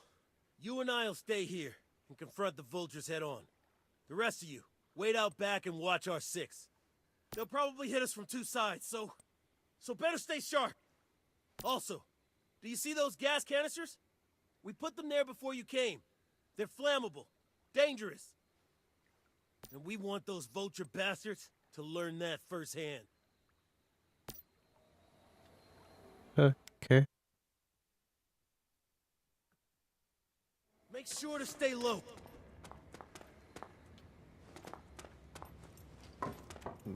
You and I'll stay here and confront the vultures head on. The rest of you, wait out back and watch our six. They'll probably hit us from two sides, so better stay sharp. Also, do you see those gas canisters? We put them there before you came. They're flammable, dangerous. And we want those vulture bastards to learn that firsthand. Okay. Make sure to stay low.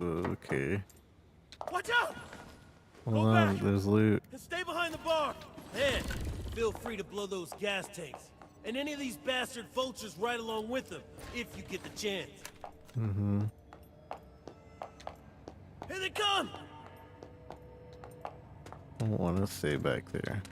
Okay. Watch out! Hold on, there's loot. And stay behind the bar. And feel free to blow those gas tanks. And any of these bastard vultures right along with them, if you get the chance. Mm-hmm. Here they come! I don't want to stay back there.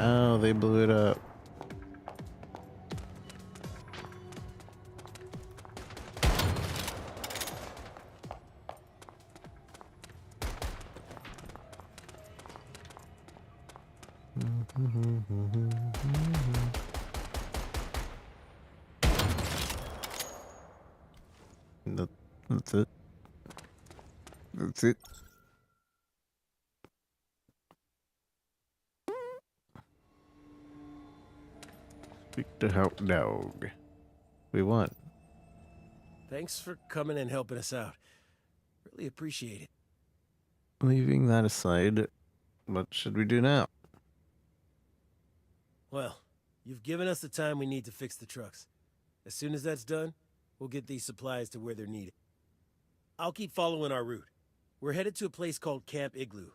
Oh, they blew it up. That's it. That's it. Speak to Hot Dog. We won. Thanks for coming and helping us out. Really appreciate it. Leaving that aside, what should we do now? Well, you've given us the time we need to fix the trucks. As soon as that's done, we'll get these supplies to where they're needed. I'll keep following our route. We're headed to a place called Camp Igloo.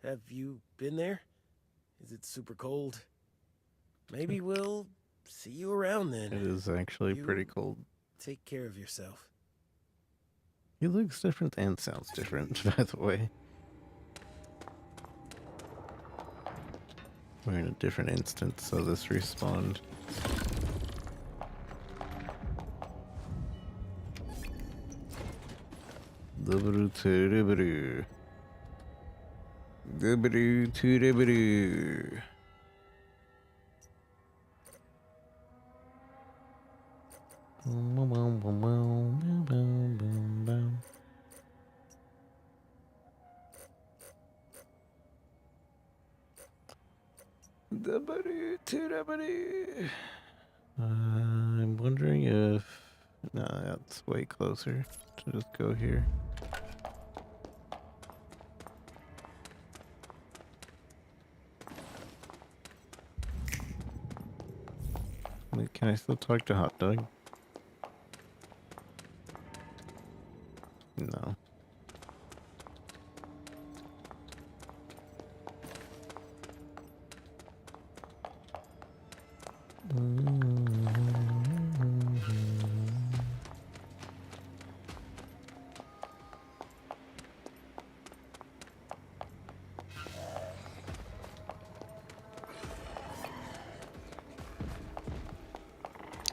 Have you been there? Is it super cold? Maybe we'll see you around then. It is actually pretty cold. Take care of yourself. He looks different and sounds different, by the way. We're in a different instance of this respawned. Dubru-tu-dubru. Dubru-tu-dubru. I'm wondering if... No, that's way closer to just go here. Wait, can I still talk to Hot Dog? No.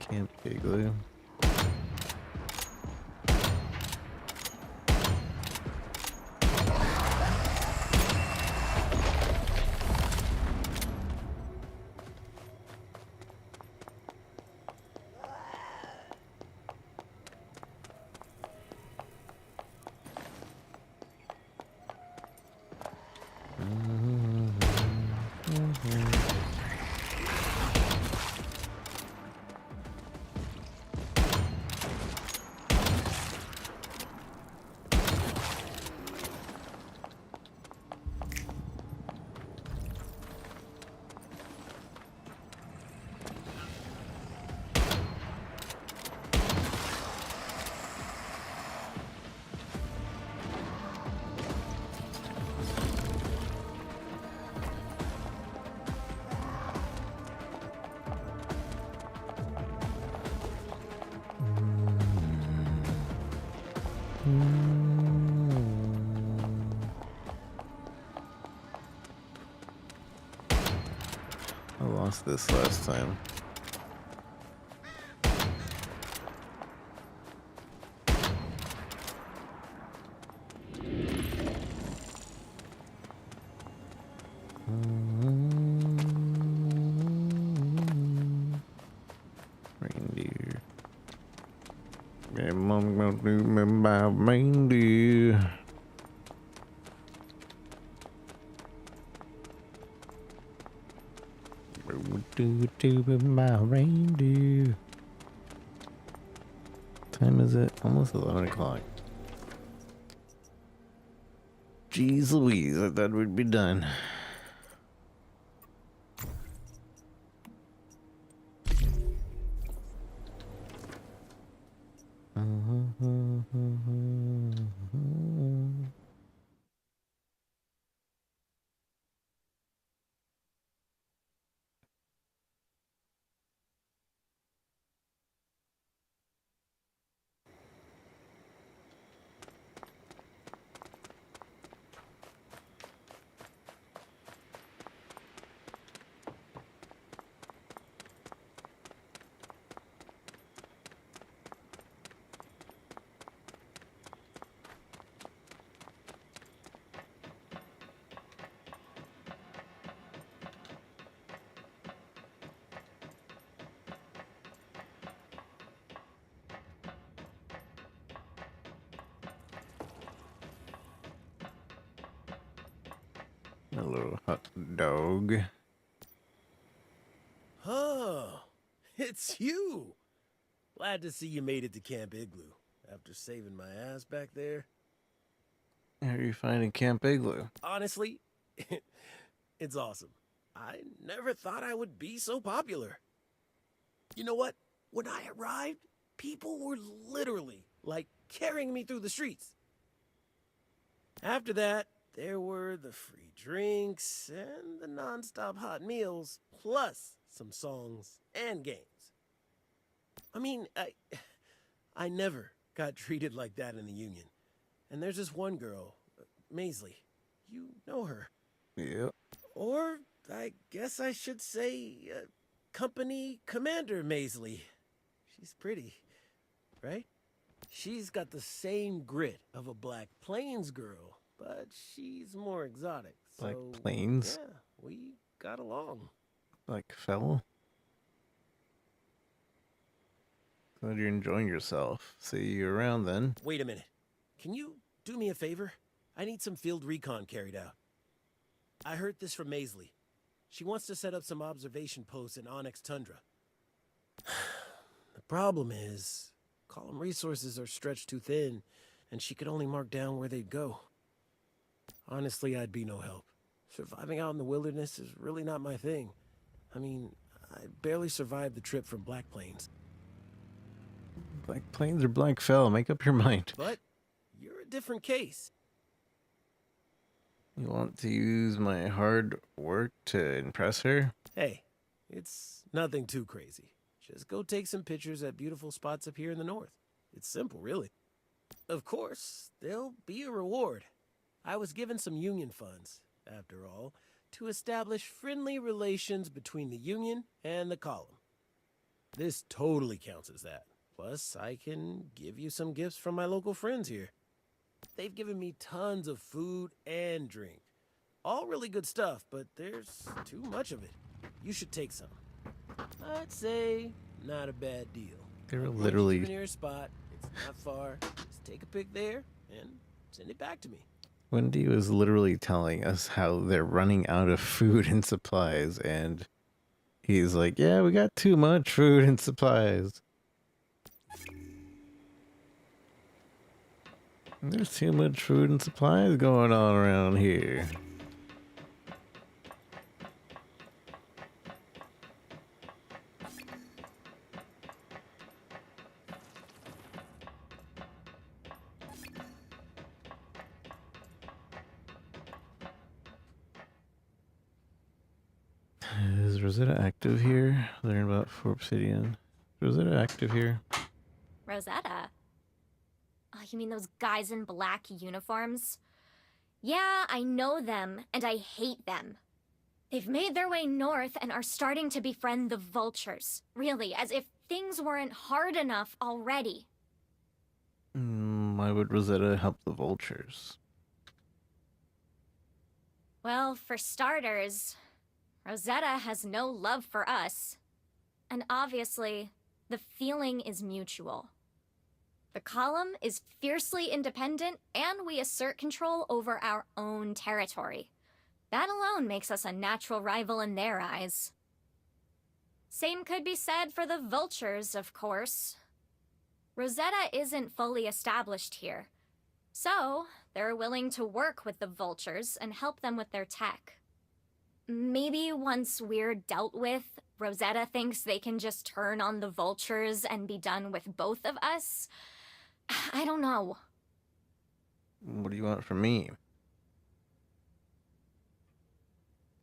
Camp Igloo. I lost this last time. Reindeer. Yeah, mom gonna do me by reindeer. Do my reindeer. Time is it? Almost 11 o'clock. Jeez Louise, I thought we'd be done. A little hot dog. Oh, it's you! Glad to see you made it to Camp Igloo after saving my ass back there. How are you finding Camp Igloo? Honestly, it's awesome. I never thought I would be so popular. You know what? When I arrived, people were literally, like, carrying me through the streets. After that, there were the free drinks and the non-stop hot meals, plus some songs and games. I mean, I never got treated like that in the Union. And there's this one girl, Maisley. You know her. Yep. Or, I guess I should say, Company Commander Maisley. She's pretty, right? She's got the same grit of a Black Plains girl, but she's more exotic. Black So, Plains? yeah, we got along. Like fell? Glad you're enjoying yourself. See you around then. Wait a minute. Can you do me a favor? I need some field recon carried out. I heard this from Maisley. She wants to set up some observation posts in Onyx Tundra. The problem is, column resources are stretched too thin, and she could only mark down where they'd go. Honestly, I'd be no help. Surviving out in the wilderness is really not my thing. I mean, I barely survived the trip from Black Plains. Black Plains or Black Fell? Make up your mind. But you're a different case. You want to use my hard work to impress her? Hey, it's nothing too crazy. Just go take some pictures at beautiful spots up here in the north. It's simple, really. Of course, there'll be a reward. I was given some Union funds, after all, to establish friendly relations between the Union and the column. This totally counts as that. Plus, I can give you some gifts from my local friends here. They've given me tons of food and drink. All really good stuff, but there's too much of it. You should take some. I'd say not a bad deal. They're I'll literally... near a spot. It's not far. Just take a pic there and send it back to me. Wendy was literally telling us how they're running out of food and supplies, and he's like, yeah, we got too much food and supplies. There's too much food and supplies going on around here. Is Rosetta active here? Learn about 4 Obsidian. Rosetta active here? Rosetta? Oh, you mean those guys in black uniforms? Yeah, I know them, and I hate them. They've made their way north and are starting to befriend the vultures. Really, as if things weren't hard enough already. Why would Rosetta help the vultures? Well, for starters, Rosetta has no love for us. And obviously, the feeling is mutual. The column is fiercely independent, and we assert control over our own territory. That alone makes us a natural rival in their eyes. Same could be said for the vultures, of course. Rosetta isn't fully established here, so they're willing to work with the vultures and help them with their tech. Maybe once we're dealt with, Rosetta thinks they can just turn on the vultures and be done with both of us. I don't know. What do you want from me?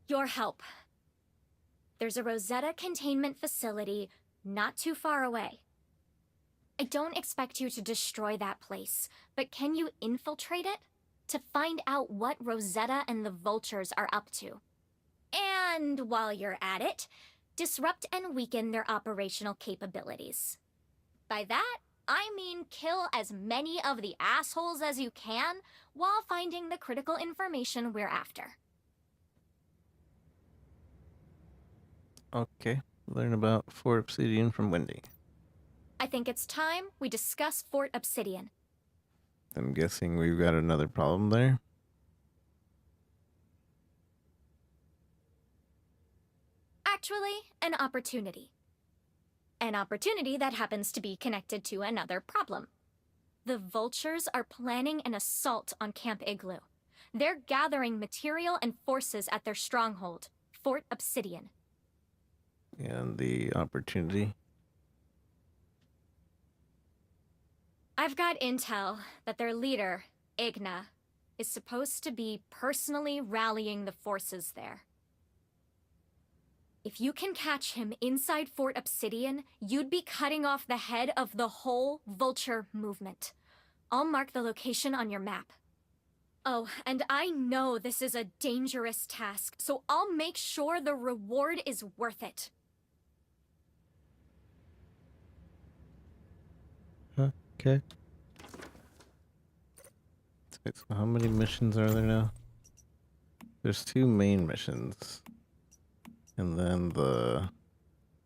Your help. There's a Rosetta containment facility not too far away. I don't expect you to destroy that place, but can you infiltrate it to find out what Rosetta and the vultures are up to? And while you're at it, disrupt and weaken their operational capabilities. By that, I mean kill as many of the assholes as you can while finding the critical information we're after. Okay, learn about Fort Obsidian from Wendy. I think it's time we discuss Fort Obsidian. I'm guessing we've got another problem there. Actually, an opportunity. An opportunity that happens to be connected to another problem. The vultures are planning an assault on Camp Igloo. They're gathering material and forces at their stronghold, Fort Obsidian. And the opportunity? I've got intel that their leader, Igna, is supposed to be personally rallying the forces there. If you can catch him inside Fort Obsidian, you'd be cutting off the head of the whole vulture movement. I'll mark the location on your map. Oh, and I know this is a dangerous task, so I'll make sure the reward is worth it. Okay. So how many missions are there now? There's 2 main missions. And then the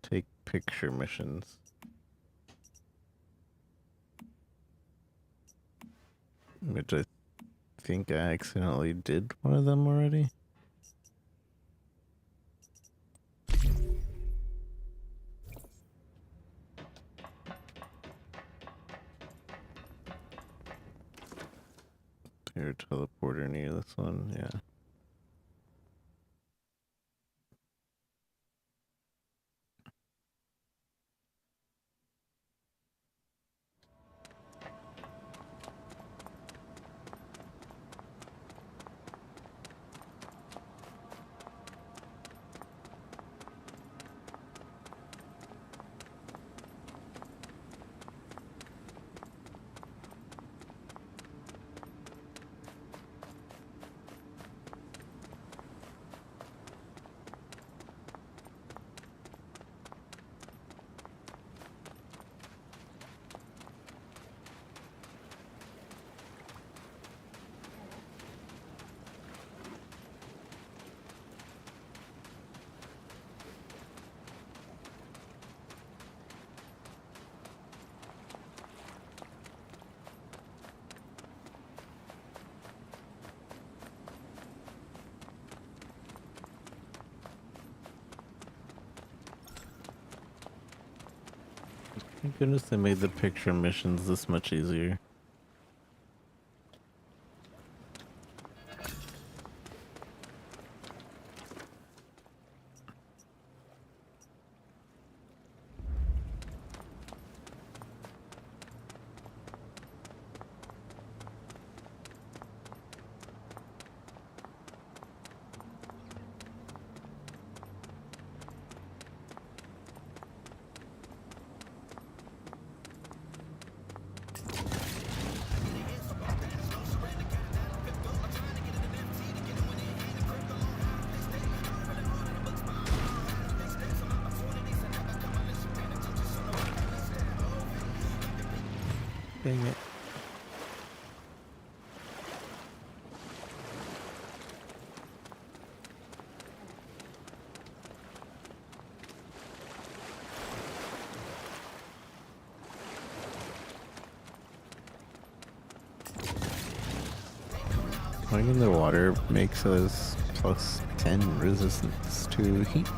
take picture missions. which I think I accidentally did one of them already. Air teleporter near this one, yeah. Thank goodness they made the picture missions this much easier. Dang it. Going in the water makes us plus 10 resistance to heat.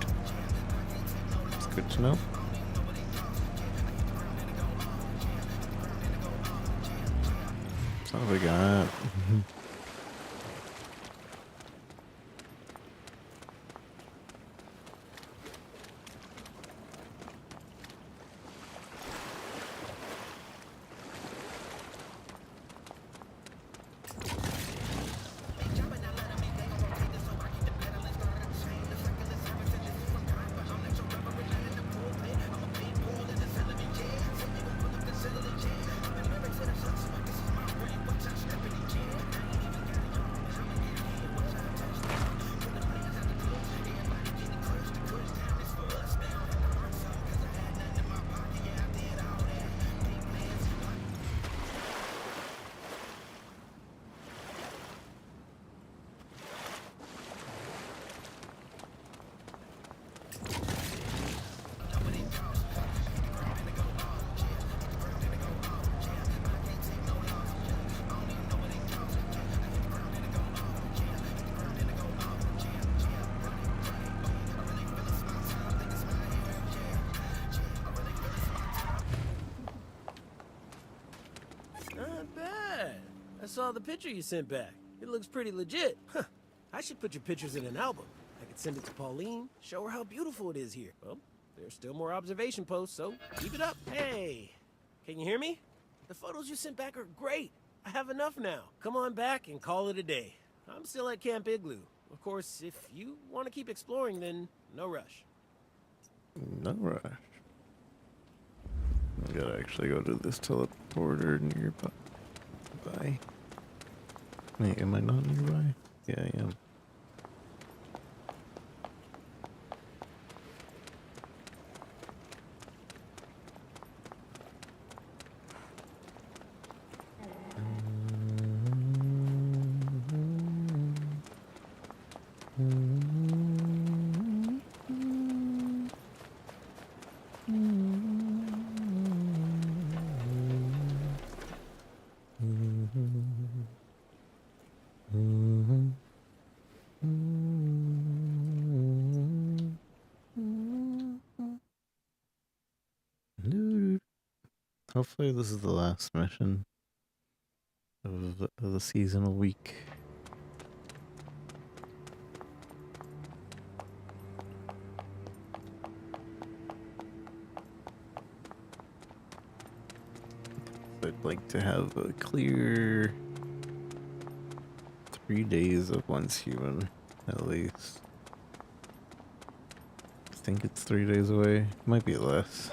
It's good to know. That's all we got. Not bad. I saw the picture you sent back. It looks pretty legit. Huh. I should put your pictures in an album. I could send it to Pauline, show her how beautiful it is here. Well, there's still more observation posts, so keep it up. Hey, can you hear me? The photos you sent back are great. I have enough now. Come on back and call it a day. I'm still at Camp Igloo. Of course, if you want to keep exploring, then no rush. No rush. I gotta actually go to this teleporter nearby. Wait, am I not nearby? Yeah, I am. Hopefully this is the last mission of the seasonal week. I'd like to have a clear 3 days of once human, at least. I think it's 3 days away. Might be less.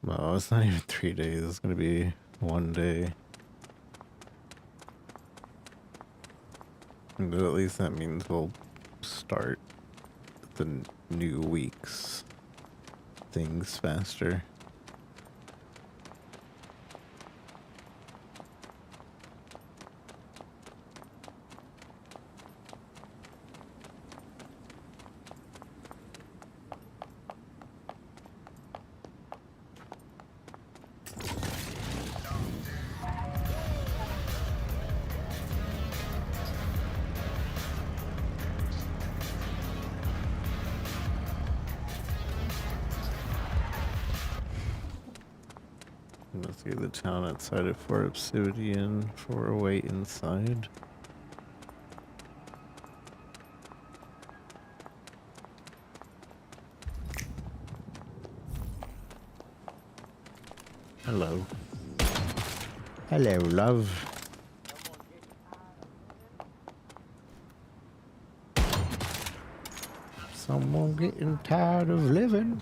No, it's not even 3 days. It's gonna be 1 day. But at least that means we'll start the new week's things faster. Let's see the town outside of Fort Obsidian for a way inside. Hello. Hello, love. Someone getting tired of living.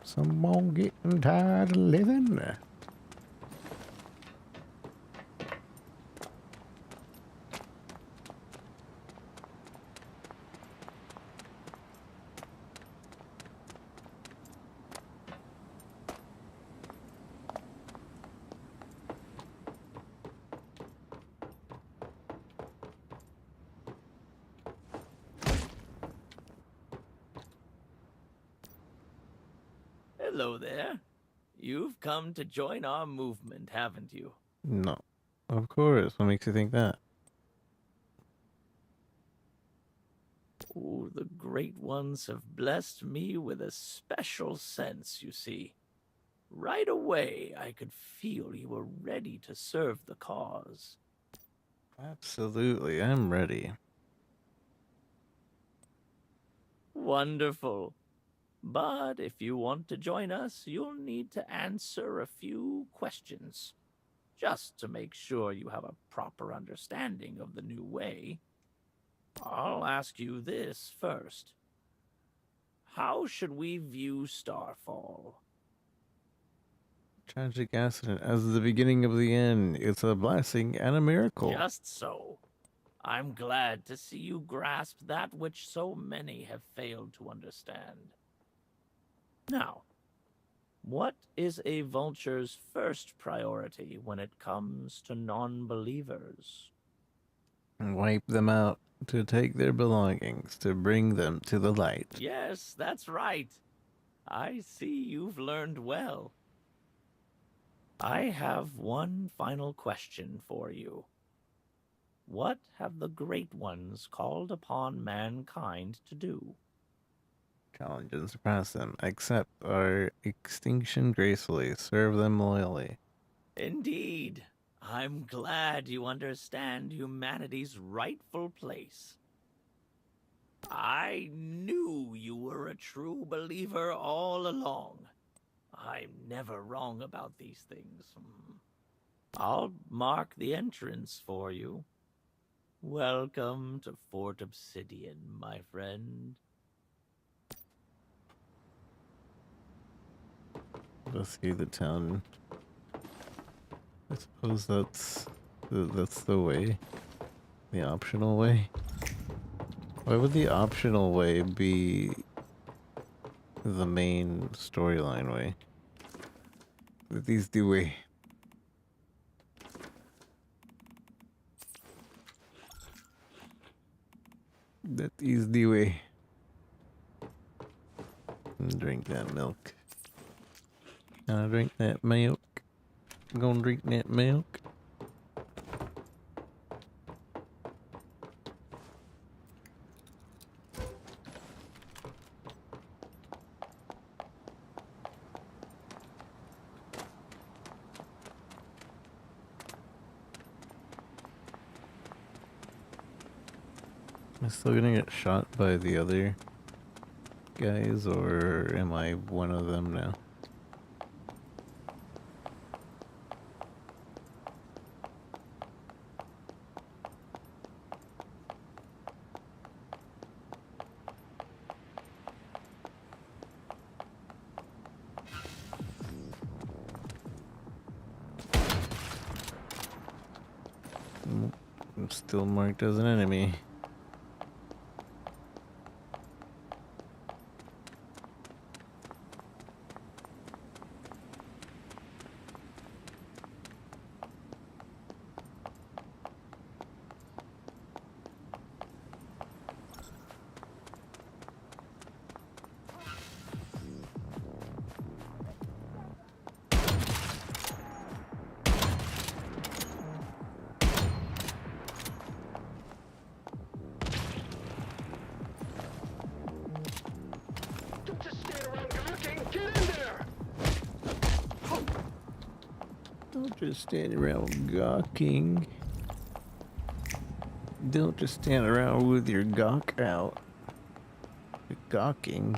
Someone getting tired of living. Hello there. You've come to join our movement, haven't you? No. Of course. What makes you think that? Oh, the Great Ones have blessed me with a special sense, you see. Right away, I could feel you were ready to serve the cause. Absolutely. I'm ready. Wonderful. But if you want to join us, you'll need to answer a few questions, just to make sure you have a proper understanding of the new way. I'll ask you this first. How should we view Starfall? Tragic accident as the beginning of the end. It's a blessing and a miracle. Just so. I'm glad to see you grasp that which so many have failed to understand. Now, what is a vulture's first priority when it comes to non-believers? Wipe them out, to take their belongings, to bring them to the light. Yes, that's right. I see you've learned well. I have one final question for you. What have the Great Ones called upon mankind to do? Challenge and surpass them. Accept our extinction gracefully. Serve them loyally. Indeed. I'm glad you understand humanity's rightful place. I knew you were a true believer all along. I'm never wrong about these things. I'll mark the entrance for you. Welcome to Fort Obsidian, my friend. Let's see the town. I suppose that's the way. The optional way. Why would the optional way be the main storyline way? That is the way. That is the way. Drink that milk. Gonna drink that milk. Gonna drink that milk. Am I still gonna get shot by the other guys, or am I one of them now? I'm still marked as an enemy. Don't just stand around gawking. Don't just stand around with your gawk out. You're gawking.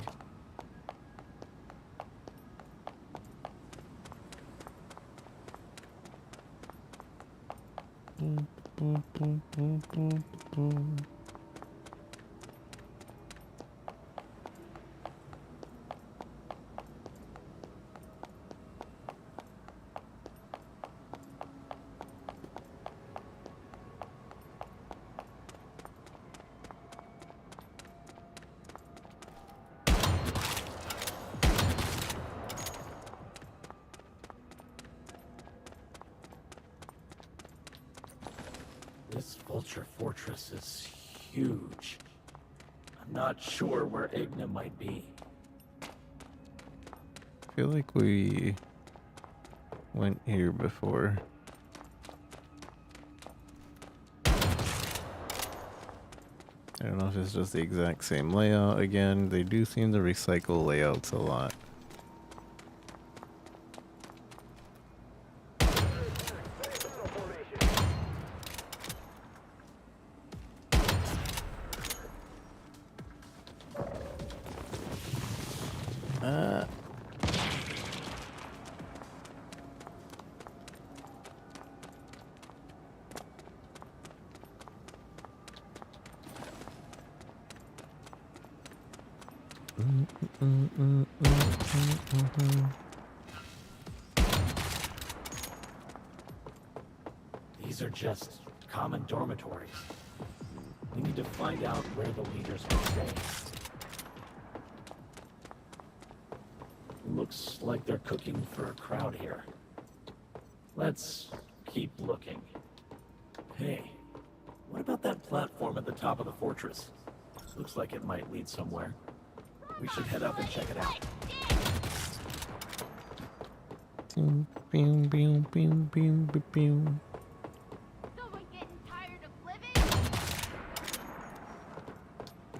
This Vulture Fortress is huge. I'm not sure where Igna might be. I feel like we went here before. I don't know if it's just the exact same layout again. They do seem to recycle layouts a lot. These are just common dormitories. We need to find out where the leaders will stay. Looks like they're cooking for a crowd here. Let's keep looking. Hey, what about that platform at the top of the fortress? Looks like it might lead somewhere. We should head up and check it out.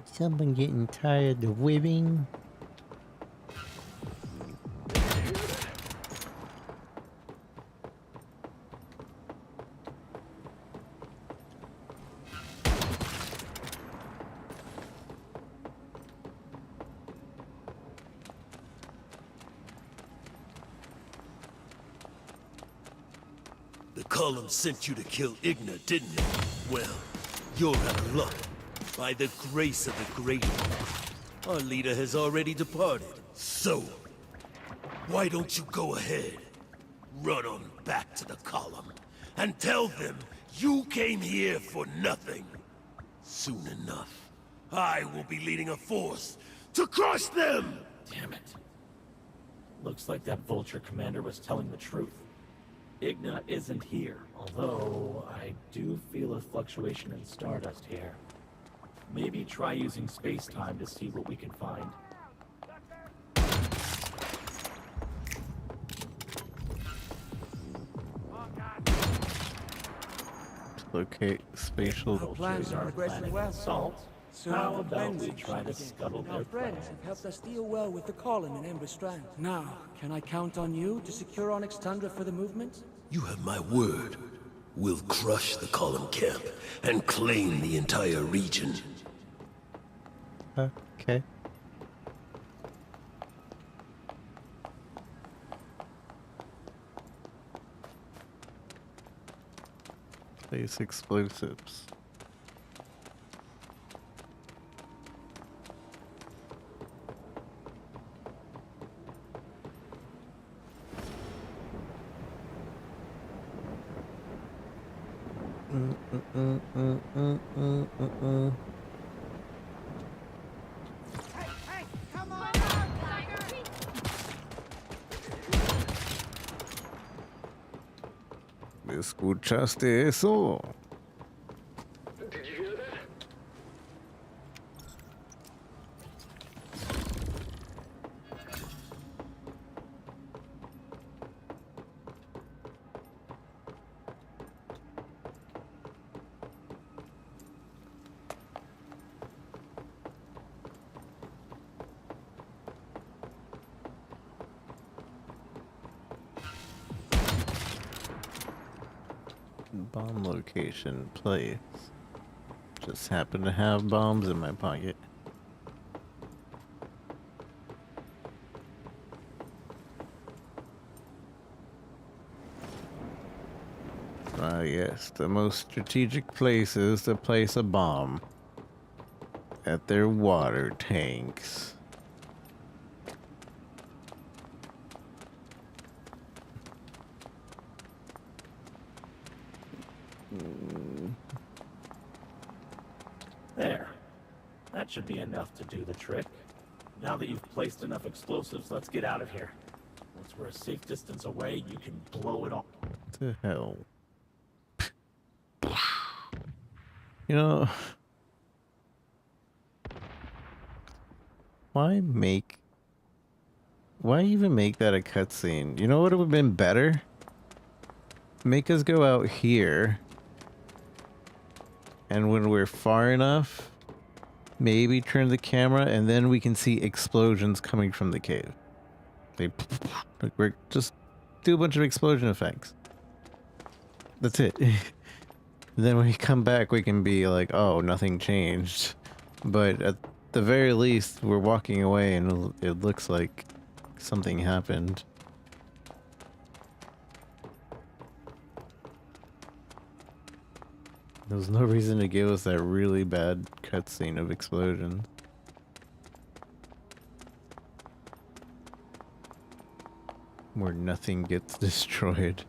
Someone getting tired of living? The column sent you to kill Igna, didn't it? Well, you're out of luck. By the grace of the Great One, our leader has already departed. So, why don't you go ahead, run on back to the column, and tell them you came here for nothing. Soon enough, I will be leading a force to crush them! Damn it. Looks like that Vulture commander was telling the truth. Igna isn't here, although I do feel a fluctuation in stardust here. Maybe try using space-time to see what we can find. Locate spatial. Our plans are progressing well. Salt. So How the about we cleansing try to should begin. scuttle Our their friends plans? have helped us deal well with the column in Ember Strand. Now, can I count on you to secure Onyx Tundra for the movement? You have my word. We'll crush the column camp and claim the entire region. Okay. Place explosives. ¿Escuchaste eso? Did you hear that? Bomb location, place. Just happen to have bombs in my pocket. Yes, the most strategic place is to place a bomb at their water tanks. There. That should be enough to do the trick. Now that you've placed enough explosives, let's get out of here. Once we're a safe distance away, you can blow it all. What the hell? You know, why even make that a cutscene? You know what would have been better? Make us go out here, and when we're far enough, maybe turn the camera, and then we can see explosions coming from the cave. Like we're just do a bunch of explosion effects. That's it. Then when we come back, we can be like, oh, nothing changed. But at the very least, we're walking away and it looks like something happened. There's no reason to give us that really bad cutscene of explosions. Where nothing gets destroyed.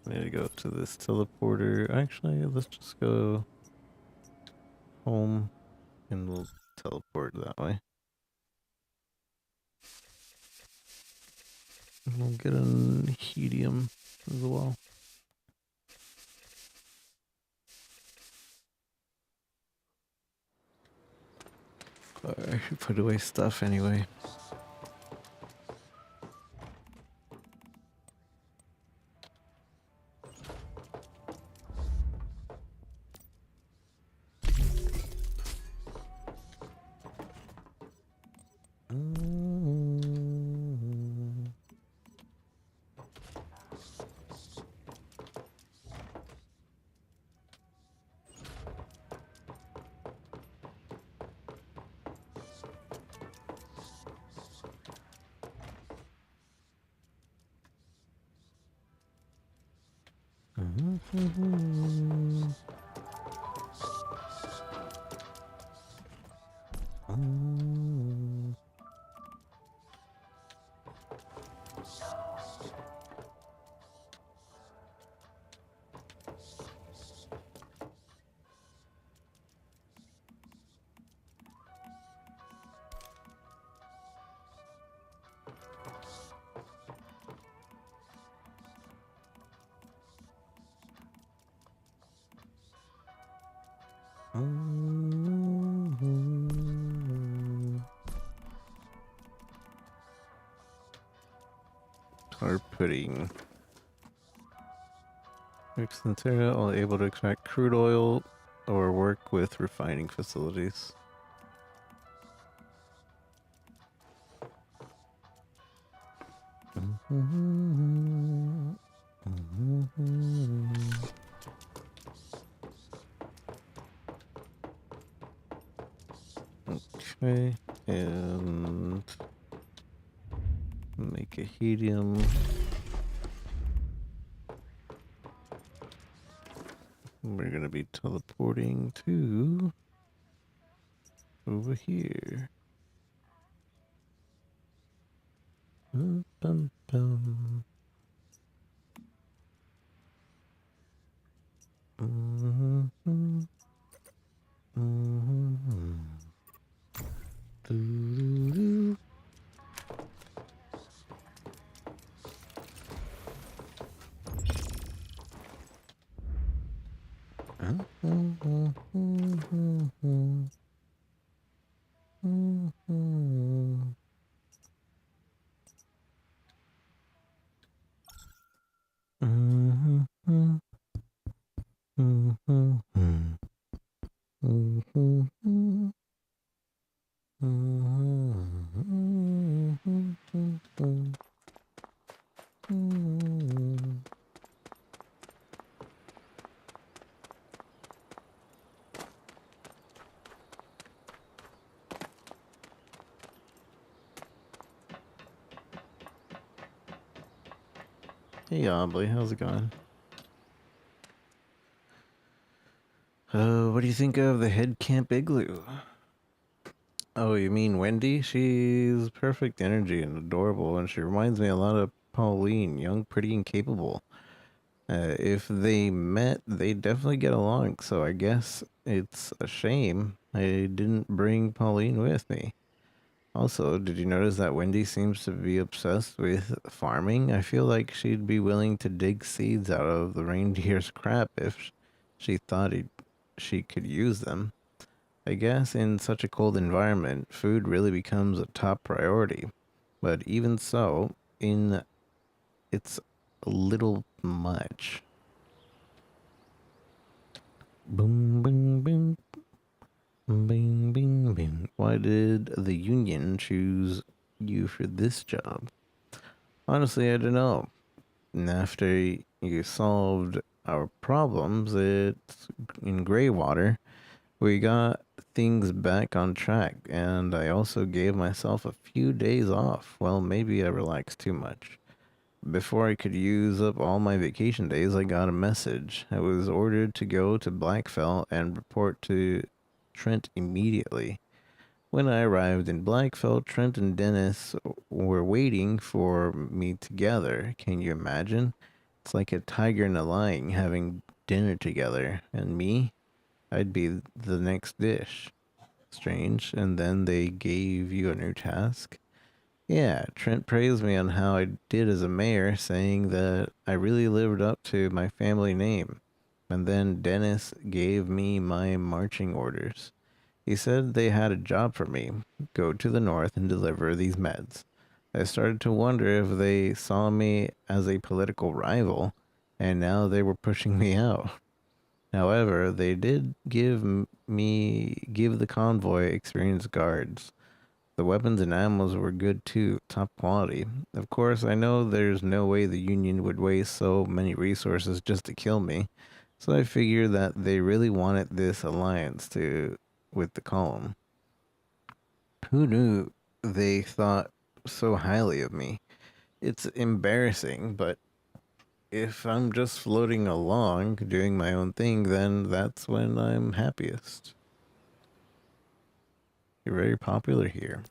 Need to go to this teleporter. Actually, let's just go home and we'll teleport that way. We'll get an helium as well. I should put away stuff anyway. are putting Centera all able to extract crude oil or work with refining facilities. Okay, and make a helium. We're gonna be teleporting to over here. Bum, bum, bum. Doo-doo-doo. Hey, Aubrey, how's it going? What do you think of the head camp igloo? Oh, you mean Wendy? She's perfect energy and adorable, and she reminds me a lot of Pauline, young, pretty, and capable. If they met, they definitely get along, so I guess it's a shame I didn't bring Pauline with me. Also, did you notice that Wendy seems to be obsessed with farming? I feel like she'd be willing to dig seeds out of the reindeer's crap if she thought she could use them. I guess in such a cold environment, food really becomes a top priority. But even so, it's a little much. Boom, boom, boom. Bing, bing, bing. Why did the union choose you for this job? Honestly, I don't know. And after you solved our problems in Greywater, we got things back on track, and I also gave myself a few days off. Well, maybe I relaxed too much. Before I could use up all my vacation days, I got a message. I was ordered to go to Blackfell and report to Trent immediately. When I arrived in Blackfell, Trent and Dennis were waiting for me together. Can you imagine? It's like a tiger and a lion having dinner together, and me? I'd be the next dish. Strange. And then they gave you a new task? Yeah, Trent praised me on how I did as a mayor, saying that I really lived up to my family name. And then Dennis gave me my marching orders. He said they had a job for me, go to the north and deliver these meds. I started to wonder if they saw me as a political rival, and now they were pushing me out. However, they did give the convoy experienced guards. The weapons and ammos were good too, top quality. Of course, I know there's no way the Union would waste so many resources just to kill me, so I figured that they really wanted this alliance with the column. Who knew they thought so highly of me? It's embarrassing, but if I'm just floating along, doing my own thing, then that's when I'm happiest. You're very popular here.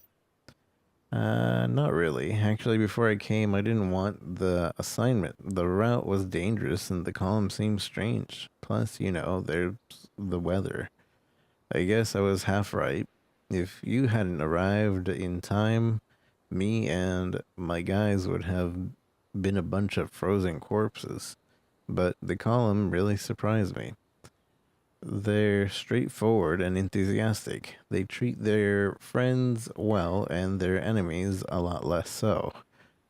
Not really. Actually, before I came, I didn't want the assignment. The route was dangerous and the column seemed strange. Plus, there's the weather. I guess I was half right. If you hadn't arrived in time, me and my guys would have been a bunch of frozen corpses. But the column really surprised me. They're straightforward and enthusiastic. They treat their friends well and their enemies a lot less so.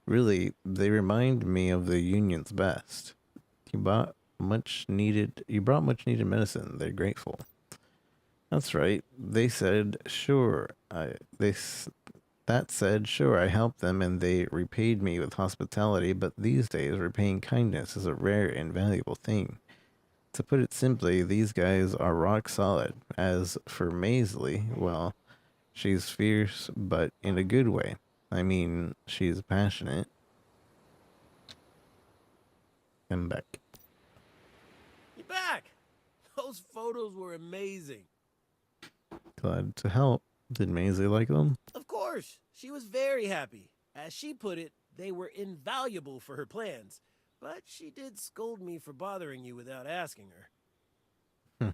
Really, they remind me of the Union's best. You brought much needed medicine. They're grateful. That's right. They said, sure. That said, sure, I helped them and they repaid me with hospitality, but these days repaying kindness is a rare and valuable thing. To put it simply, these guys are rock solid. As for Maisley, well, she's fierce, but in a good way. I mean, she's passionate. I'm back. You're back! Those photos were amazing. Glad to help. Did Maisie like them? Of course, she was very happy. As she put it, they were invaluable for her plans. But she did scold me for bothering you without asking her.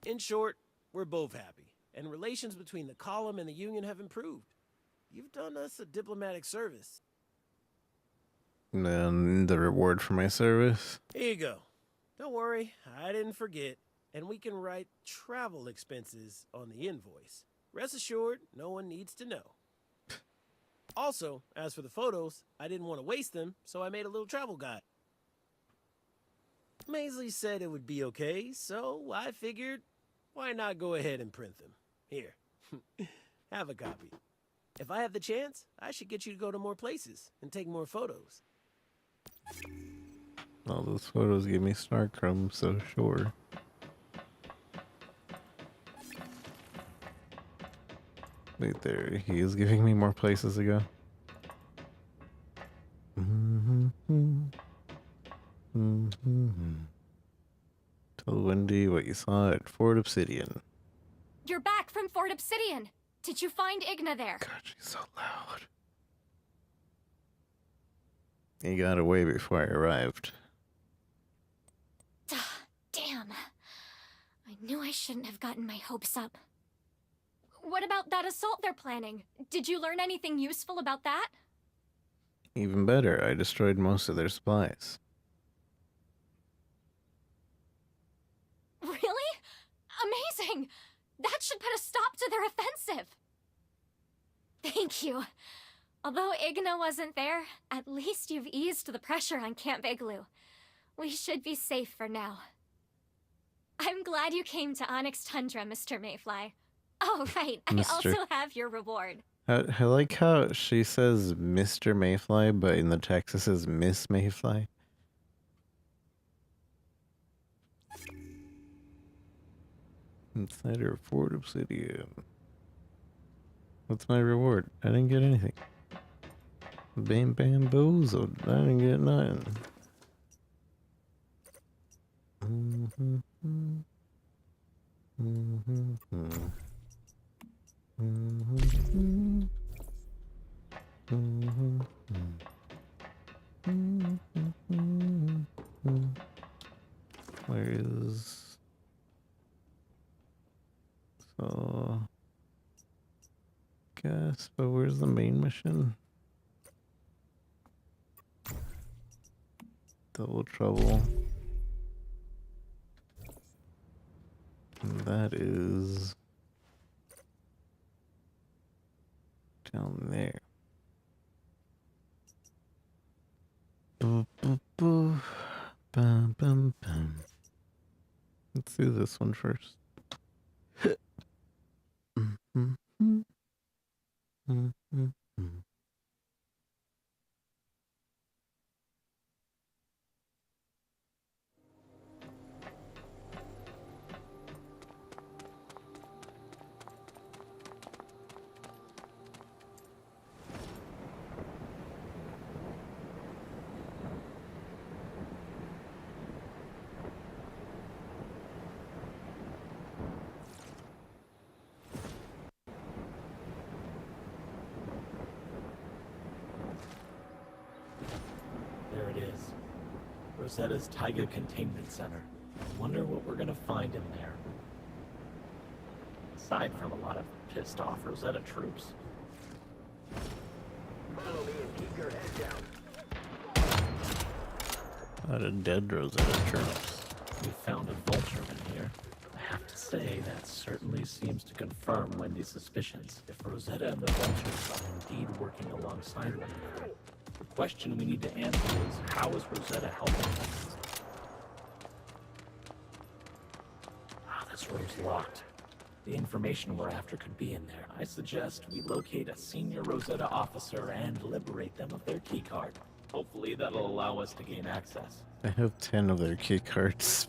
In short, we're both happy, and relations between the column and the Union have improved. You've done us a diplomatic service. And the reward for my service? Here you go. Don't worry, I didn't forget, and we can write travel expenses on the invoice. Rest assured, no one needs to know. Also, as for the photos, I didn't want to waste them, so I made a little travel guide. Maisley said it would be okay, so I figured, why not go ahead and print them? Here, have a copy. If I have the chance, I should get you to go to more places and take more photos. All those photos give me star crumbs, so sure. Wait there, he is giving me more places to go. Tell Wendy what you saw at Fort Obsidian. You're back from Fort Obsidian. Did you find Igna there? God, she's so loud. He got away before I arrived. Damn. I knew I shouldn't have gotten my hopes up. What about that assault they're planning? Did you learn anything useful about that? Even better, I destroyed most of their supplies. Really? Amazing! That should put a stop to their offensive. Thank you. Although Igna wasn't there, at least you've eased the pressure on Camp Igloo. We should be safe for now. I'm glad you came to Onyx Tundra, Mr. Mayfly. Oh, right. I also have your reward. I like how she says Mr. Mayfly, but in the text it says Miss Mayfly. Insider Fort Obsidian. What's my reward? I didn't get anything. Bam bamboozled. I didn't get nothing. Where is... So... Guess, but where's the main mission? Double trouble. And that is... down there. Boo, boo, boo. Bum, bum, bum. Let's do this one first. There it is. Rosetta's Taiga Containment Center. Wonder what we're gonna find in there. Aside from a lot of pissed off Rosetta troops. Follow me and keep your head down. A lot of dead Rosetta troops. We found a vulture in here. I have to say, that certainly seems to confirm Wendy's suspicions. If Rosetta and the vultures are indeed working alongside one another, question we need to answer is, how is Rosetta helping us? Ah, this room's locked. The information we're after could be in there. I suggest we locate a senior Rosetta officer and liberate them of their keycard. Hopefully that'll allow us to gain access. I have 10 of their key cards.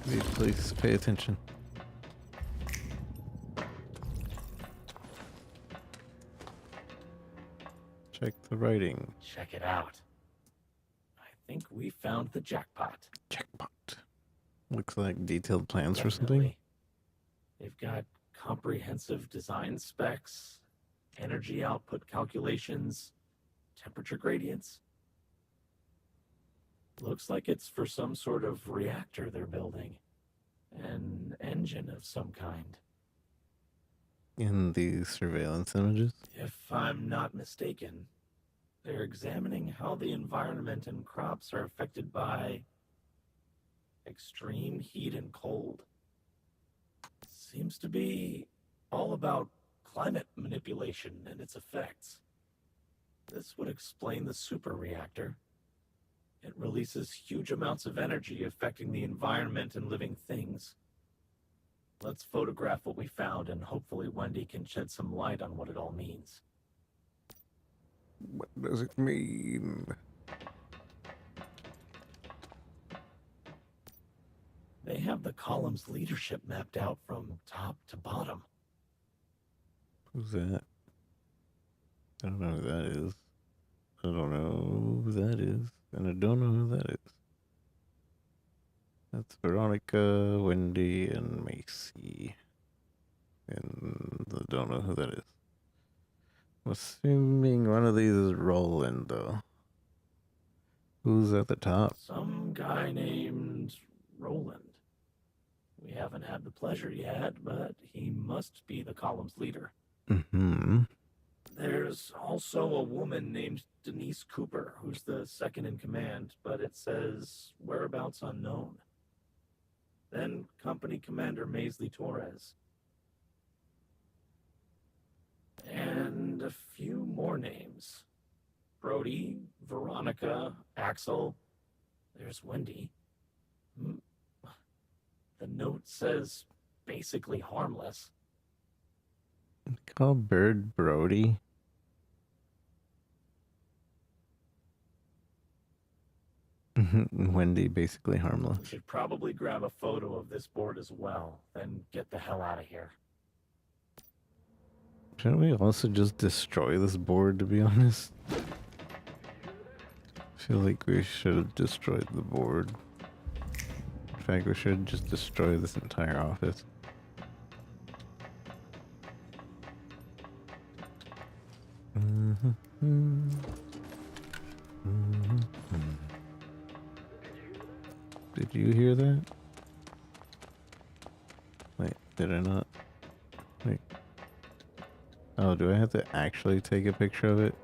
Please pay attention. Check the writing. Check it out. I think we found the jackpot. Jackpot. Looks like detailed plans Definitely. for something. They've got comprehensive design specs, energy output calculations, temperature gradients. Looks like it's for some sort of reactor they're building. An engine of some kind. In the surveillance images? If I'm not mistaken, they're examining how the environment and crops are affected by extreme heat and cold. Seems to be all about climate manipulation and its effects. This would explain the super reactor. It releases huge amounts of energy affecting the environment and living things. Let's photograph what we found, and hopefully Wendy can shed some light on what it all means. What does it mean? They have the column's leadership mapped out from top to bottom. Who's that? I don't know who that is. I don't know who that is. And I don't know who that is. That's Veronica, Wendy, and Macy. And I don't know who that is. I'm assuming one of these is Roland, though. Who's at the top? Some guy named Roland. We haven't had the pleasure yet, but he must be the column's leader. Mm-hmm. There's also a woman named Denise Cooper, who's the second in command, but it says whereabouts unknown. Then Company Commander Maisley Torres. And a few more names. Brody, Veronica, Axel. There's Wendy. The note says basically harmless. Call Bird Brody. Wendy basically harmless. We should probably grab a photo of this board as well, then get the hell out of here. Shouldn't we also just destroy this board, to be honest? I feel like we should have destroyed the board. In fact, we should just destroy this entire office. Did you hear that? Wait, did I not? Wait. Oh, do I have to actually take a picture of it?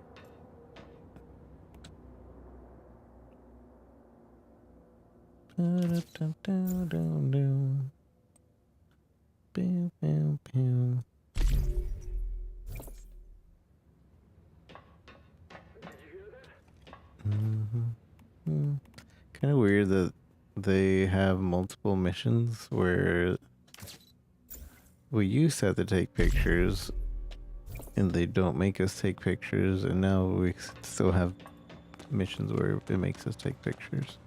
Kind of weird that they have multiple missions where we used to have to take pictures and they don't make us take pictures, and now we still have missions where it makes us take pictures.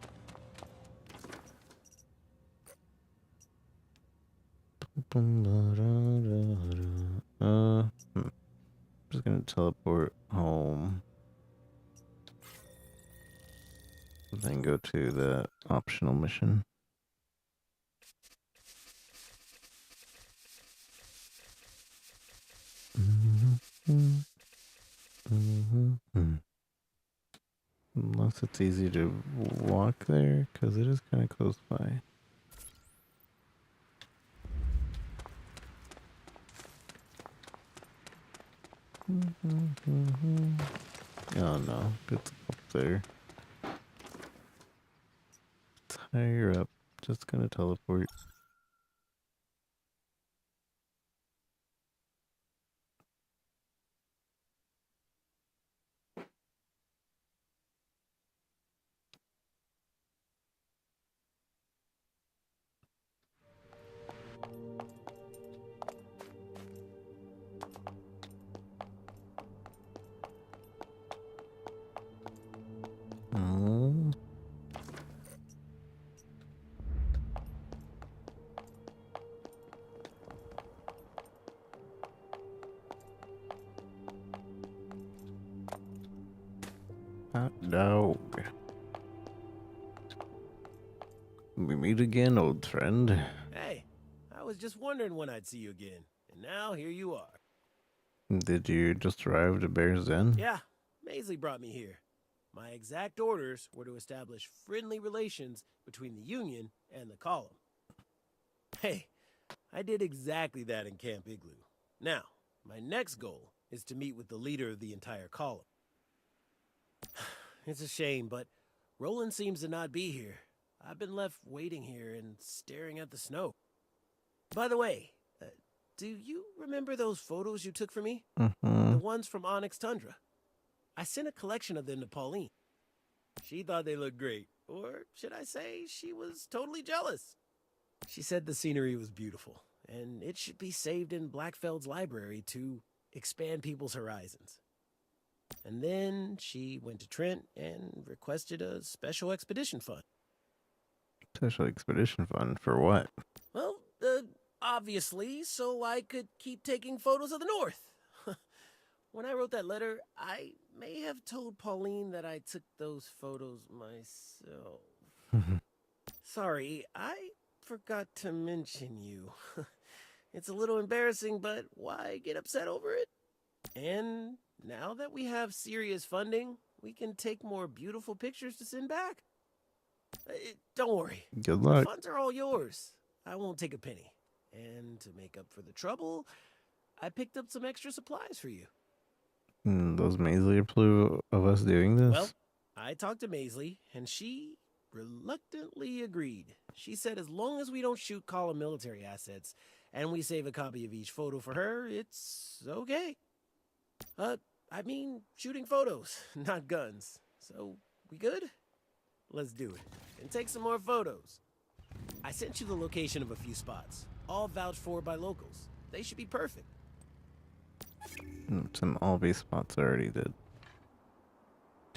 Just gonna teleport home. And then go to the optional mission. Unless it's easy to walk there, because it is kind of close by. Oh no, it's up there. It's higher up. Just gonna teleport. Hot dog. We meet again, old friend. Hey, I was just wondering when I'd see you again, and now here you are. Did you just arrive to Bear's Den? Yeah, Maisley brought me here. My exact orders were to establish friendly relations between the Union and the Column. Hey, I did exactly that in Camp Igloo. Now, my next goal is to meet with the leader of the entire Column. It's a shame, but Roland seems to not be here. I've been left waiting here and staring at the snow. By the way, do you remember those photos you took for me? Mm-hmm. The ones from Onyx Tundra. I sent a collection of them to Pauline. She thought they looked great, or should I say she was totally jealous. She said the scenery was beautiful, and it should be saved in Blackfeld's library to expand people's horizons. And then she went to Trent and requested a special expedition fund. Special expedition fund for what? Well, obviously, so I could keep taking photos of the North. When I wrote that letter, I may have told Pauline that I took those photos myself. Sorry, I forgot to mention you. It's a little embarrassing, but why get upset over it? And now that we have serious funding, we can take more beautiful pictures to send back. Don't worry. Good luck. The funds are all yours. I won't take a penny. And to make up for the trouble, I picked up some extra supplies for you. Does Maisley approve of us doing this? Well, I talked to Maisley, and she reluctantly agreed. She said as long as we don't shoot Column military assets, and we save a copy of each photo for her, it's okay. I mean, shooting photos, not guns. So, we good? Let's do it. And take some more photos. I sent you the location of a few spots, all vouched for by locals. They should be perfect. Some Alby spots I already did.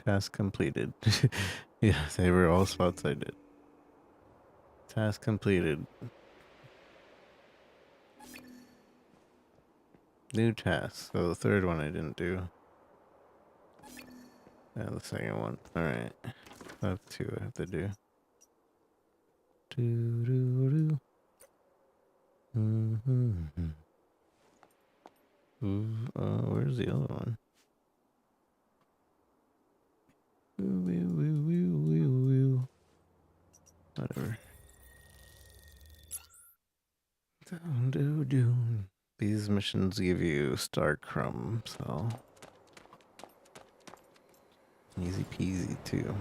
Task completed. Yeah, they were all spots I did. Task completed. New task. So the third one I didn't do. And the second one. Alright. That's two I have to do. Where's the other one? Whatever. These missions give you star crumbs, so easy peasy too.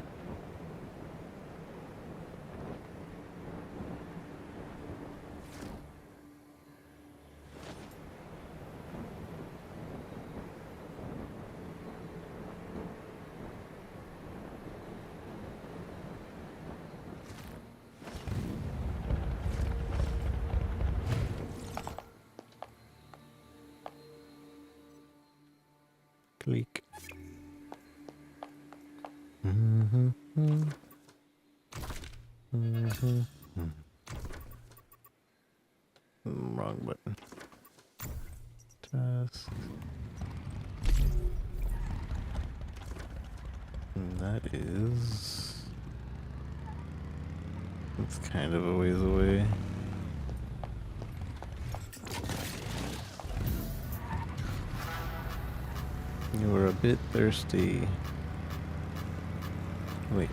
Click. Wrong button. Task. And that is... It's kind of a ways away. You were a bit thirsty. Wait.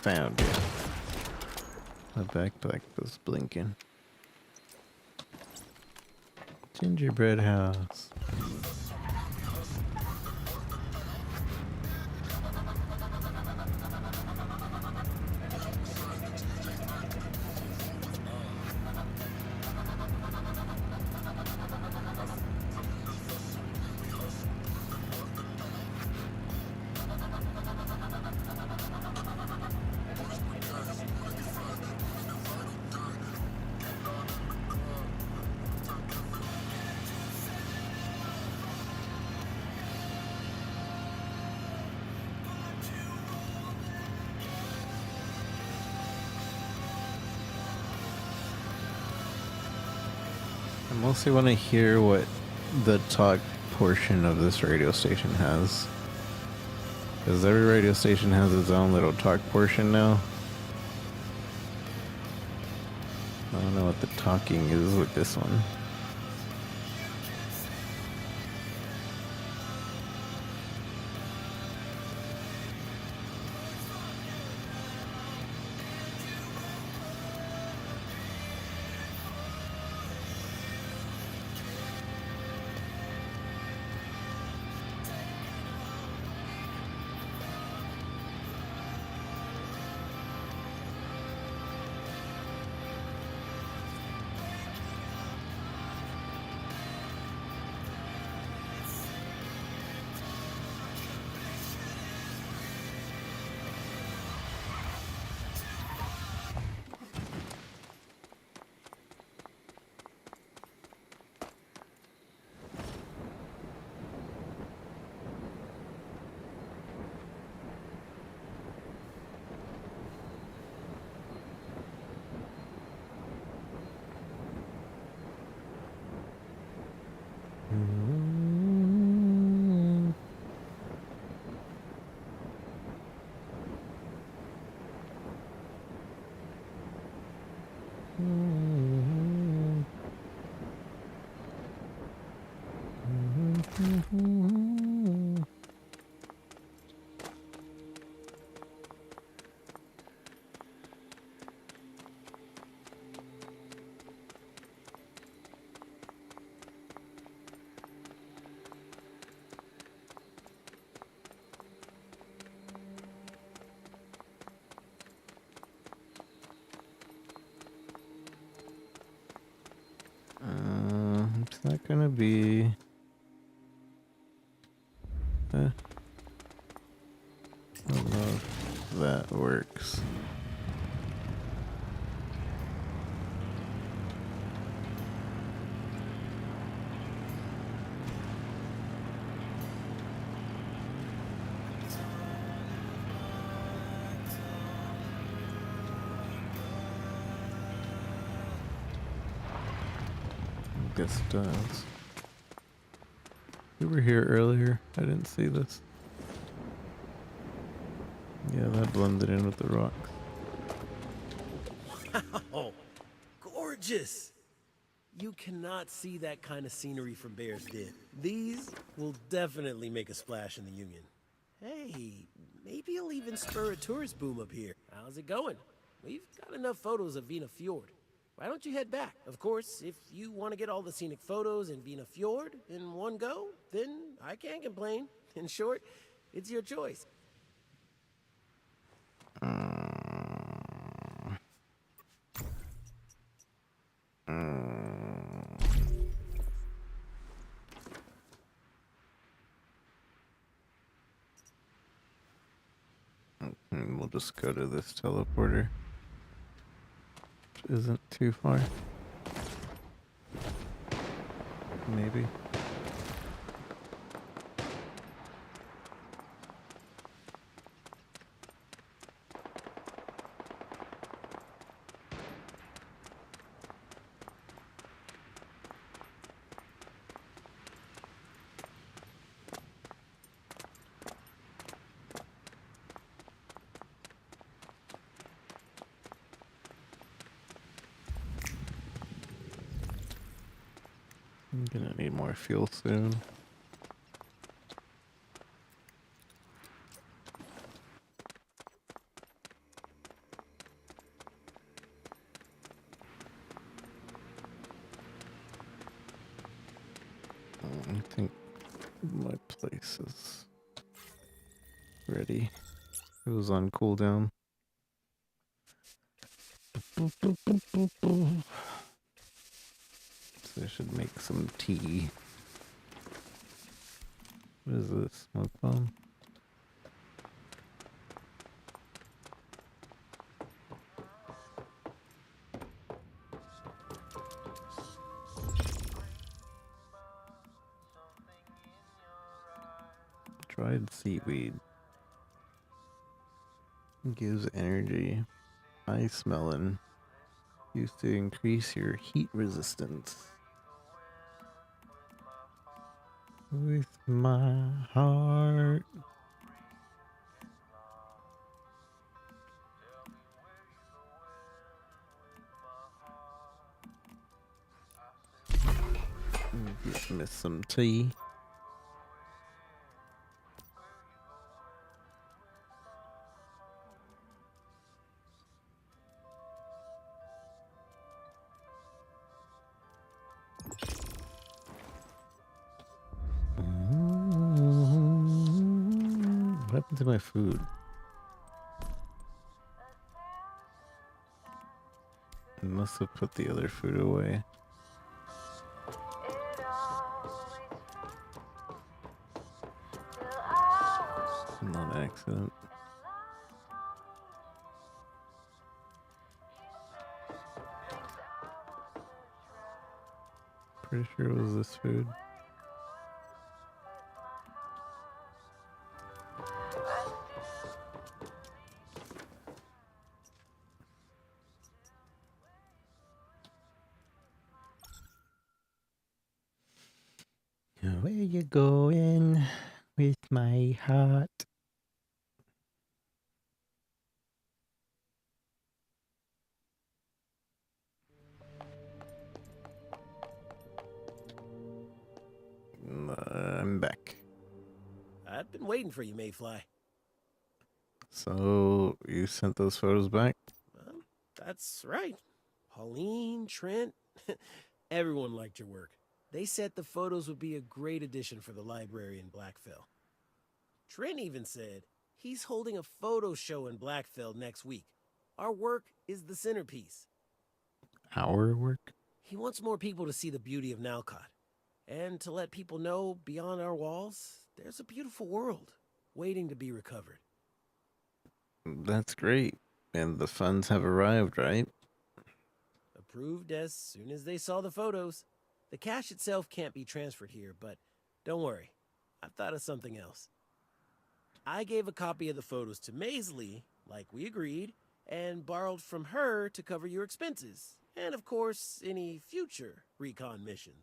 Found you. My backpack was blinking. Gingerbread house. I mostly want to hear what the talk portion of this radio station has. Because every radio station has its own little talk portion now. I don't know what the talking is with this one. It's not gonna be. I don't know if that works. I guess it does. You were here earlier. I didn't see this. Yeah, that blended in with the rocks. Wow, gorgeous! You cannot see that kind of scenery from Bear's Den. These will definitely make a splash in the Union. Hey, maybe you'll even spur a tourist boom up here. How's it going? We've got enough photos of Vina Fjord. Why don't you head back? Of course, if you want to get all the scenic photos in Vina Fjord in one go, then I can't complain. In short, it's your choice. And we'll just go to this teleporter, which isn't too far. Maybe. I'm gonna need more fuel soon. I think my place is ready. It was on cooldown. So I should make some tea. What is this? Smoke bomb? Dried seaweed. Gives energy. Ice melon. Used to increase your heat resistance. with my heart. Get me some tea. What happened to my food? I must have put the other food away. Not an accident. Pretty sure it was this food. Where you going with my heart? I'm back. I've been waiting for you, Mayfly. So, you sent those photos back? Well, that's right. Pauline, Trent, everyone liked your work. They said the photos would be a great addition for the library in Blackfell. Trent even said he's holding a photo show in Blackfell next week. Our work is the centerpiece. Our work? He wants more people to see the beauty of Nalcott, and to let people know beyond our walls, there's a beautiful world waiting to be recovered. That's great. And the funds have arrived, right? Approved as soon as they saw the photos. The cash itself can't be transferred here, but don't worry. I've thought of something else. I gave a copy of the photos to Maisley, like we agreed, and borrowed from her to cover your expenses, and of course, any future recon mission.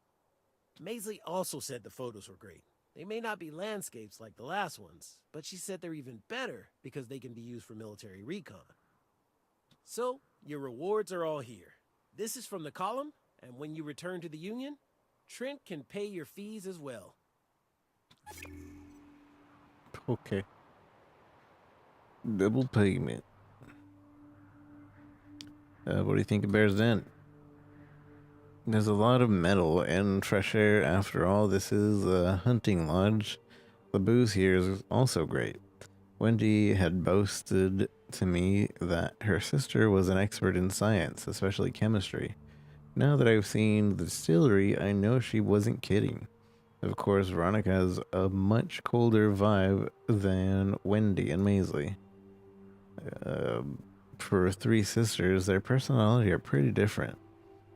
Maisley also said the photos were great. They may not be landscapes like the last ones, but she said they're even better because they can be used for military recon. So, your rewards are all here. This is from the column, and when you return to the Union, Trent can pay your fees as well. Okay. Double payment. What do you think of Bear's Den? There's a lot of metal and fresh air. After all, this is a hunting lodge. The booze here is also great. Wendy had boasted to me that her sister was an expert in science, especially chemistry. Now that I've seen the distillery, I know she wasn't kidding. Of course, Veronica has a much colder vibe than Wendy and Maisley. For three sisters, their personality are pretty different.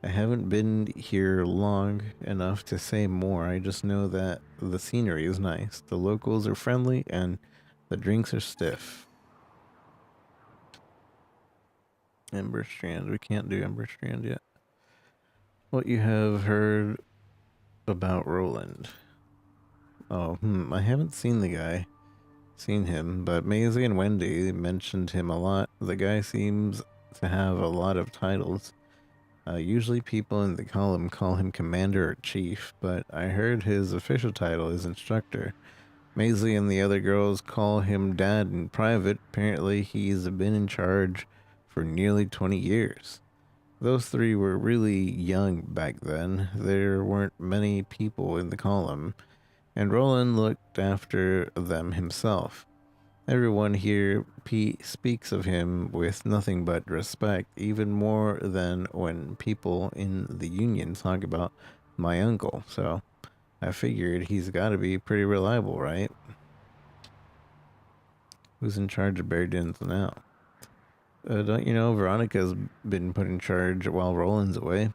I haven't been here long enough to say more. I just know that the scenery is nice, the locals are friendly, and the drinks are stiff. Ember Strand. We can't do Ember Strand yet. What you have heard about Roland? Oh, I haven't seen the guy. Seen him, but Maisie and Wendy mentioned him a lot. The guy seems to have a lot of titles. Usually people in the column call him commander or chief, but I heard his official title is instructor. Maisie and the other girls call him dad in private. Apparently he's been in charge for nearly 20 years. Those three were really young back then. There weren't many people in the column, and Roland looked after them himself. Everyone here speaks of him with nothing but respect, even more than when people in the Union talk about my uncle. So I figured he's got to be pretty reliable, right? Who's in charge of Bear Dens now? Don't you know Veronica's been put in charge while Roland's away?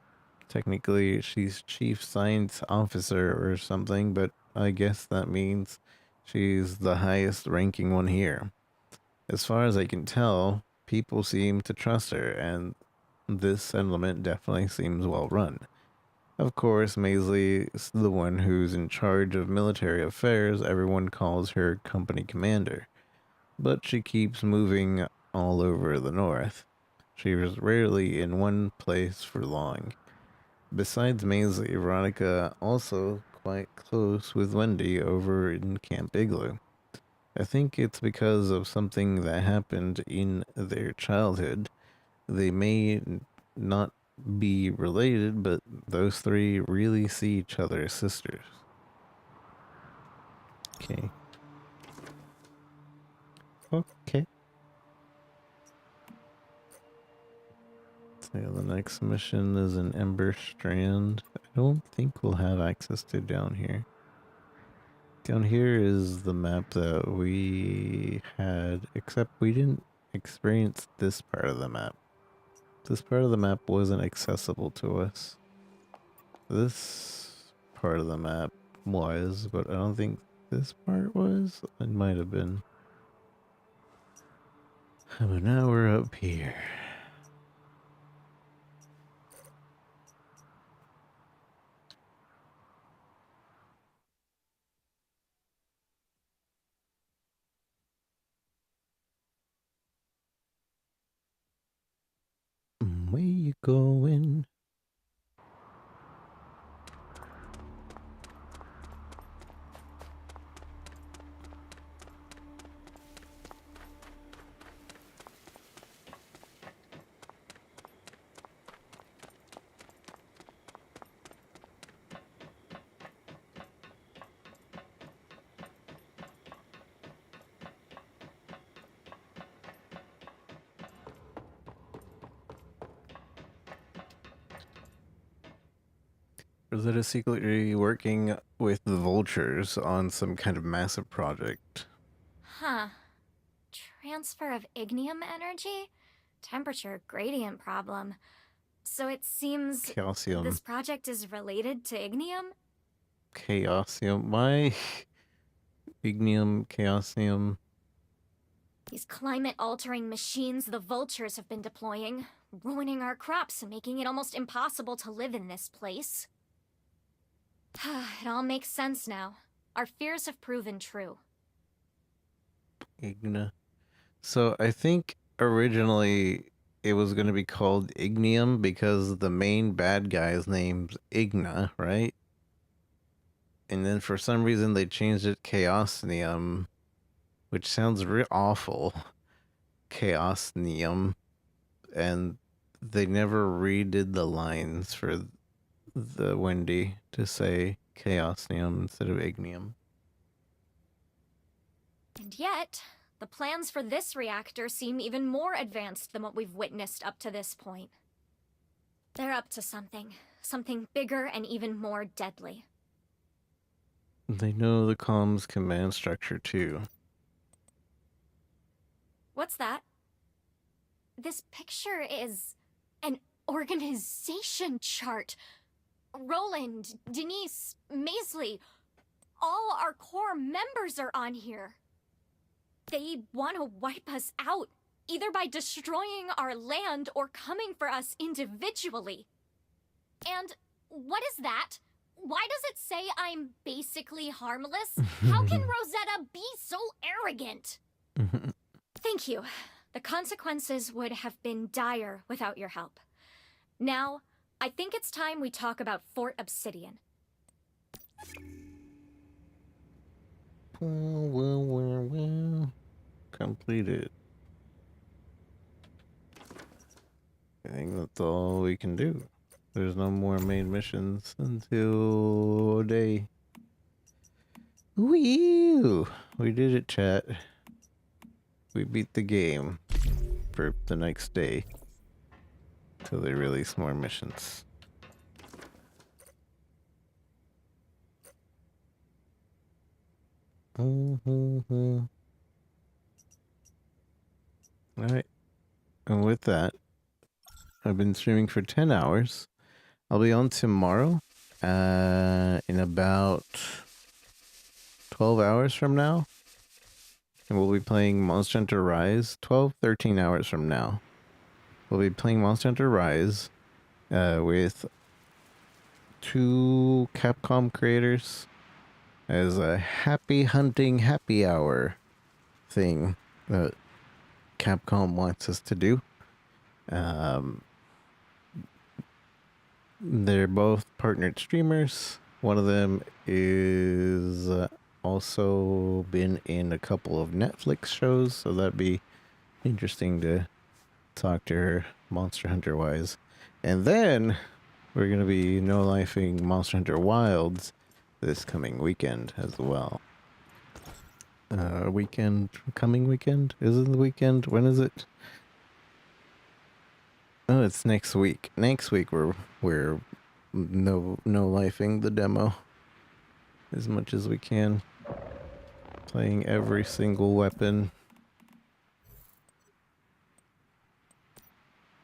Technically, she's chief science officer or something, but I guess that means she's the highest ranking one here. As far as I can tell, people seem to trust her, and this settlement definitely seems well run. Of course, Maisley is the one who's in charge of military affairs. Everyone calls her company commander. But she keeps moving all over the north. She was rarely in one place for long. Besides Maisley, Veronica also quite close with Wendy over in Camp Igloo. I think it's because of something that happened in their childhood. They may not be related, but those three really see each other as sisters. Okay. Okay. So the next mission is an Ember Strand. I don't think we'll have access to down here. Down here is the map that we had, except we didn't experience this part of the map. This part of the map wasn't accessible to us. This part of the map was, but I don't think this part was. It might have been. But now we're up here. Where you going? Rosetta secretly working with the vultures on some kind of massive project. Huh. Transfer of ignium energy? Temperature gradient problem. So it seems Chaosium. this project is related to ignium? Chaosium. Why? Ignium, Chaosium. These climate-altering machines the vultures have been deploying, ruining our crops and making it almost impossible to live in this place. It all makes sense now. Our fears have proven true. Igna. So I think originally it was going to be called Ignium because the main bad guy's name's Igna, right? And then for some reason they changed it Chaosnium, which sounds awful. Chaosnium. And they never redid the lines for the Wendy to say Chaosnium instead of Ignium. And yet, the plans for this reactor seem even more advanced than what we've witnessed up to this point. They're up to something. Something bigger and even more deadly. They know the comms command structure too. What's that? This picture is an organization chart. Roland, Denise, Maisley, all our core members are on here. They want to wipe us out, either by destroying our land or coming for us individually. And what is that? Why does it say I'm basically harmless? How can Rosetta be so arrogant? Thank you. The consequences would have been dire without your help. Now, I think it's time we talk about Fort Obsidian. Well. Completed. I think that's all we can do. There's no more main missions until day. Woo! We did it, chat. We beat the game for the next day till they release more missions. Alright. And with that, I've been streaming for 10 hours. I'll be on tomorrow in about 12 hours from now. And we'll be playing Monster Hunter Rise 13 hours from now. We'll be playing Monster Hunter Rise with two Capcom creators as a happy hunting happy hour thing that Capcom wants us to do. They're both partnered streamers. One of them is also been in a couple of Netflix shows, so that'd be interesting to talk to her Monster Hunter wise. And then we're going to be no-lifing Monster Hunter Wilds this coming weekend as well. Coming weekend? Is it the weekend? When is it? Oh, it's next week. Next week we're no-lifing the demo as much as we can. Playing every single weapon.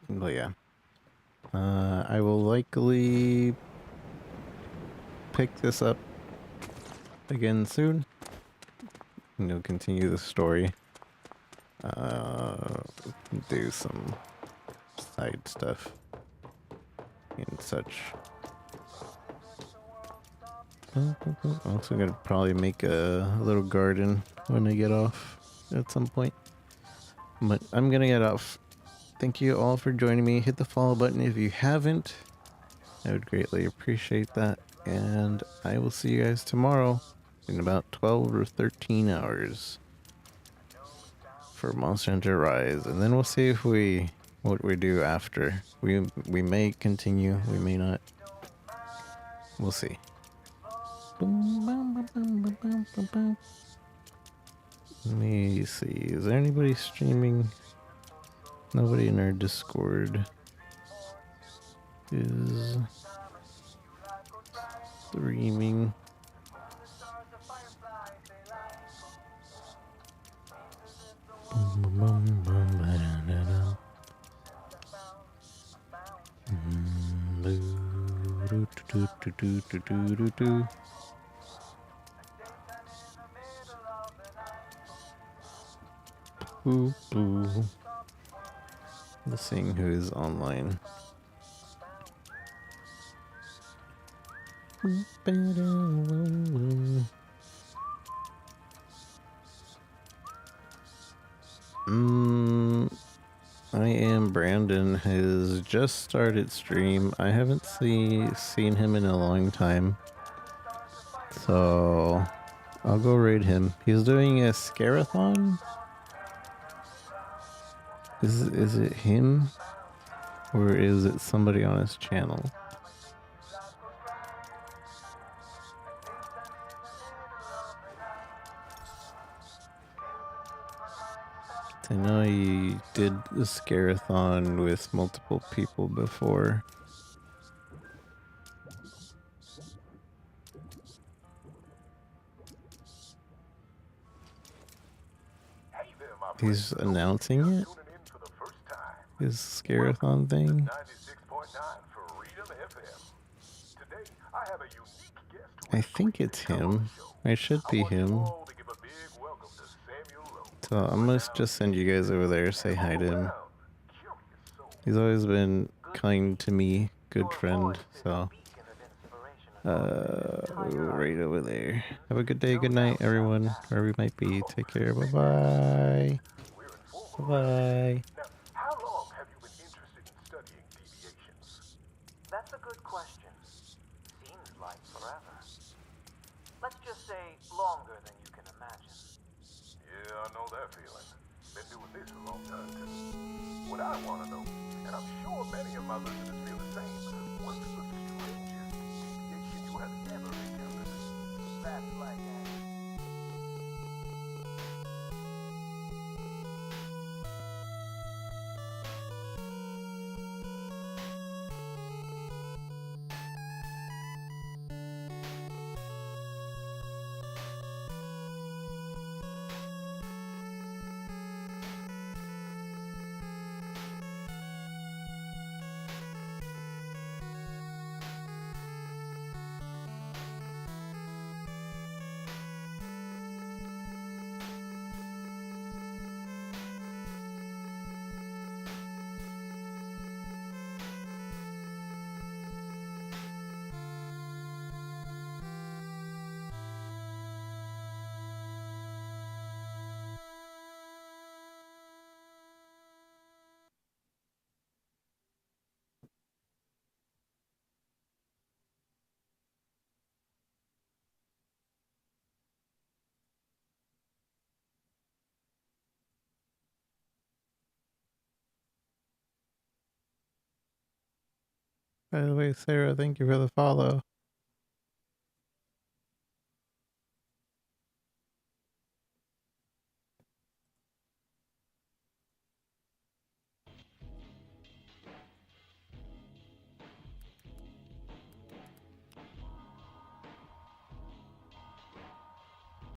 But yeah. I will likely pick this up again soon. Continue the story. Do some side stuff and such. Also gonna probably make a little garden when I get off at some point. But I'm gonna get off. Thank you all for joining me. Hit the follow button if you haven't. I would greatly appreciate that. And I will see you guys tomorrow in about 12 or 13 hours for Monster Hunter Rise. And then we'll see if what we do after. We may continue, we may not. We'll see. Let me see. Is there anybody streaming? Nobody in our Discord is streaming. Let's see who is online. I am Brandon. Has just started stream. I haven't seen him in a long time, so I'll go raid him. He's doing a scarathon. Is it him, or is it somebody on his channel? I know he did the scarathon with multiple people before. He's announcing it? His scarathon thing? I think it's him. It should be him. So I must just send you guys over there, say hi to him. He's always been kind to me, good friend, so right over there. Have a good day, good night, everyone, wherever you might be. Take care, bye-bye. Bye-bye. How long have you been interested in studying deviations? That's a good question. Seems like forever. Let's just say longer than you can imagine. Yeah, I know that feeling. Been doing this a long time, too. What I want to know, and I'm sure many of my listeners feel the same, what's the strangest deviation you have ever encountered? That's like that. By the way, Sarah, thank you for the follow.